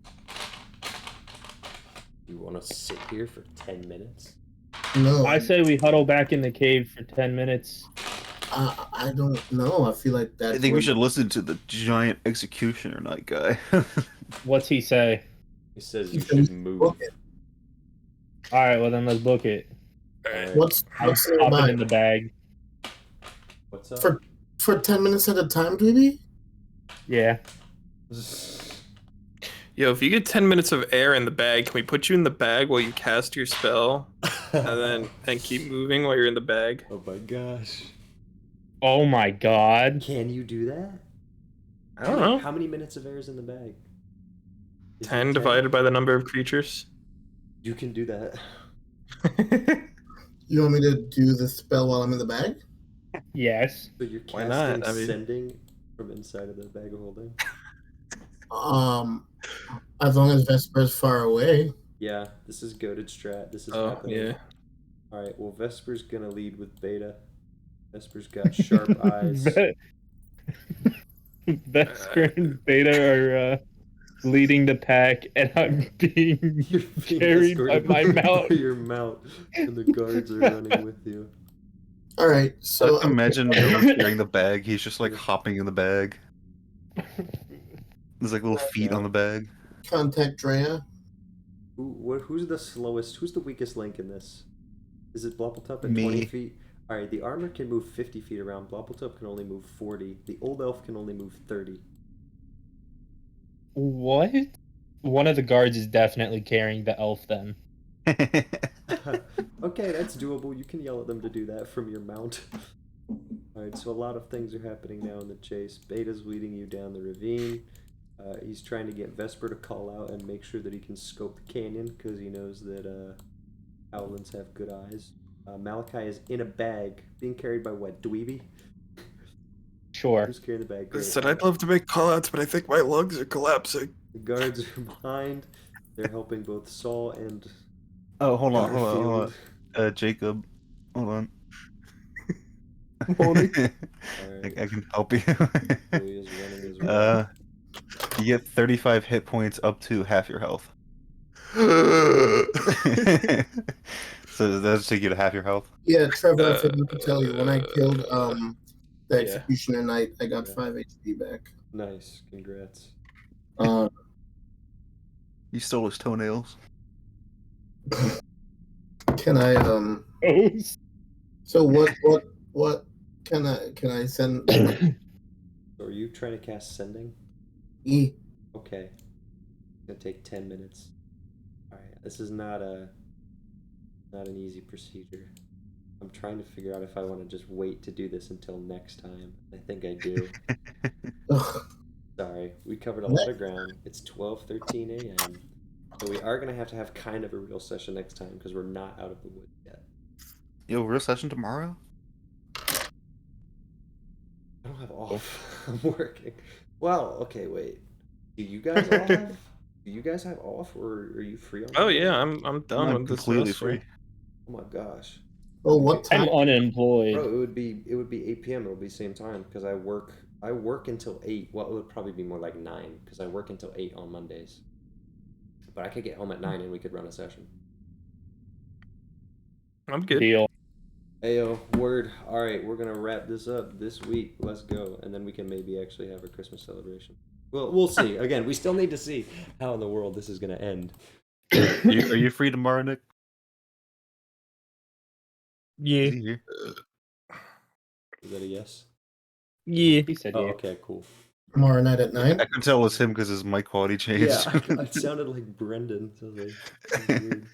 [SPEAKER 2] You want to sit here for 10 minutes?
[SPEAKER 4] No,
[SPEAKER 3] I say we huddle back in the cave for 10 minutes.
[SPEAKER 4] I don't know. I feel like that.
[SPEAKER 5] I think we should listen to the giant executioner night guy.
[SPEAKER 3] What's he say?
[SPEAKER 2] He says you should move.
[SPEAKER 4] Okay.
[SPEAKER 3] Alright, well then let's book it.
[SPEAKER 2] Alright.
[SPEAKER 4] What's
[SPEAKER 3] I'm popping
[SPEAKER 4] nearby?
[SPEAKER 3] in the bag.
[SPEAKER 2] What's up?
[SPEAKER 4] For 10 minutes at a time, Dweeby?
[SPEAKER 3] Yeah.
[SPEAKER 1] yo, if you get 10 minutes of air in the bag, can we put you in the bag while you cast your spell, and keep moving while you're in the bag?
[SPEAKER 2] Oh my gosh.
[SPEAKER 3] Oh my god.
[SPEAKER 2] Can you do that?
[SPEAKER 1] I don't know.
[SPEAKER 2] How many minutes of air is in the bag? Is it
[SPEAKER 1] 10 divided by the number of creatures.
[SPEAKER 2] You can do that.
[SPEAKER 4] You want me to do the spell while I'm in the bag?
[SPEAKER 3] Yes.
[SPEAKER 2] So you're
[SPEAKER 1] Why
[SPEAKER 2] casting
[SPEAKER 1] not? I mean-
[SPEAKER 2] sending from inside of the bag of holding?
[SPEAKER 4] As long as Vesper's far away.
[SPEAKER 2] Yeah, this is goated strat. This is
[SPEAKER 1] Oh,
[SPEAKER 2] happening.
[SPEAKER 1] yeah.
[SPEAKER 2] Alright, well, Vesper's gonna lead with Beta. Vesper's got sharp eyes.
[SPEAKER 3] Vesper and Beta are leading the pack, and I'm being
[SPEAKER 2] You're being
[SPEAKER 3] carried by
[SPEAKER 2] escorted
[SPEAKER 3] my mount.
[SPEAKER 2] by your mount, and the guards are running with you.
[SPEAKER 4] All right, so
[SPEAKER 5] Imagine everyone carrying the bag. He's just like hopping in the bag. There's like little feet on the bag.
[SPEAKER 4] contact Drea.
[SPEAKER 2] Who's the slowest? Who's the weakest link in this? Is it Bloppletup at
[SPEAKER 5] Me.
[SPEAKER 2] 20 feet? Alright, the armor can move 50 feet around. Bloppletup can only move 40. The old elf can only move 30.
[SPEAKER 3] What? One of the guards is definitely carrying the elf then.
[SPEAKER 2] Okay, that's doable. You can yell at them to do that from your mount. Alright, so a lot of things are happening now in the chase. Beta's leading you down the ravine. He's trying to get Vesper to call out and make sure that he can scope the canyon because he knows that Howlins have good eyes. Malakai is in a bag, being carried by what? Dweeby?
[SPEAKER 3] Sure.
[SPEAKER 2] Who's carrying the bag?
[SPEAKER 1] I
[SPEAKER 2] Great.
[SPEAKER 1] said I'd love to make callouts, but I think my lungs are collapsing.
[SPEAKER 2] The guards are behind. They're helping both Saul and
[SPEAKER 5] Oh, hold on.
[SPEAKER 2] Garfield.
[SPEAKER 5] Jacob, hold on.
[SPEAKER 2] Alright.
[SPEAKER 5] I can help you.
[SPEAKER 2] Julia's running as well.
[SPEAKER 5] You get 35 hit points up to half your health. So that's take you to half your health.
[SPEAKER 4] Yeah, Trevor, I forgot to tell you, when I killed the
[SPEAKER 1] Yeah.
[SPEAKER 4] Executioner Knight, I got
[SPEAKER 2] Yeah.
[SPEAKER 4] 5 HP back.
[SPEAKER 2] Nice, congrats.
[SPEAKER 4] Um,
[SPEAKER 5] You stole his toenails.
[SPEAKER 4] can I
[SPEAKER 3] Oh,
[SPEAKER 4] so what can I send
[SPEAKER 2] So are you trying to cast Sending?
[SPEAKER 4] E?
[SPEAKER 2] Okay. It's gonna take 10 minutes. Alright, this is not an easy procedure. I'm trying to figure out if I want to just wait to do this until next time. I think I do.
[SPEAKER 4] Ugh.
[SPEAKER 2] Sorry, we covered a lot of ground. It's 12:13 a.m. So we are gonna have to have kind of a real session next time because we're not out of the woods yet.
[SPEAKER 5] Yo, real session tomorrow?
[SPEAKER 2] I don't have off. I'm working. Well, okay, wait. Do you guys all have? Do you guys have off, or are you free on?
[SPEAKER 1] Oh
[SPEAKER 2] Monday?
[SPEAKER 1] yeah, I'm done
[SPEAKER 5] I'm
[SPEAKER 1] with this
[SPEAKER 5] completely
[SPEAKER 1] semester.
[SPEAKER 5] free.
[SPEAKER 2] Oh my gosh.
[SPEAKER 4] Oh, what
[SPEAKER 3] I'm
[SPEAKER 4] time?
[SPEAKER 3] unemployed.
[SPEAKER 2] Bro, it would be 8 p.m. It would be same time because I work until 8. Well, it would probably be more like 9 because I work until 8 on Mondays. But I could get home at 9 and we could run a session.
[SPEAKER 1] I'm good.
[SPEAKER 3] Deal.
[SPEAKER 2] Ayo, word. All right, we're gonna wrap this up this week. Let's go, and then we can maybe actually have a Christmas celebration. Well, we'll see. Again, we still need to see how in the world this is gonna end.
[SPEAKER 5] Are you free tomorrow, Nick?
[SPEAKER 9] Yeah.
[SPEAKER 5] Is he here?
[SPEAKER 2] Is that a yes?
[SPEAKER 9] Yeah.
[SPEAKER 3] He said
[SPEAKER 2] Oh,
[SPEAKER 3] yeah.
[SPEAKER 2] okay, cool.
[SPEAKER 4] Tomorrow night at 9?
[SPEAKER 5] I can tell it's him because his mic quality changed.
[SPEAKER 2] Yeah, it sounded like Brendan. So like, this is weird.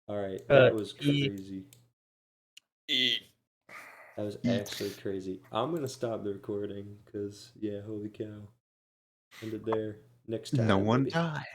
[SPEAKER 2] All right, that was
[SPEAKER 9] yeah.
[SPEAKER 2] crazy. That was actually crazy. I'm gonna stop the recording because yeah, holy cow. End it there. Next time.
[SPEAKER 5] No one
[SPEAKER 2] maybe.
[SPEAKER 5] died.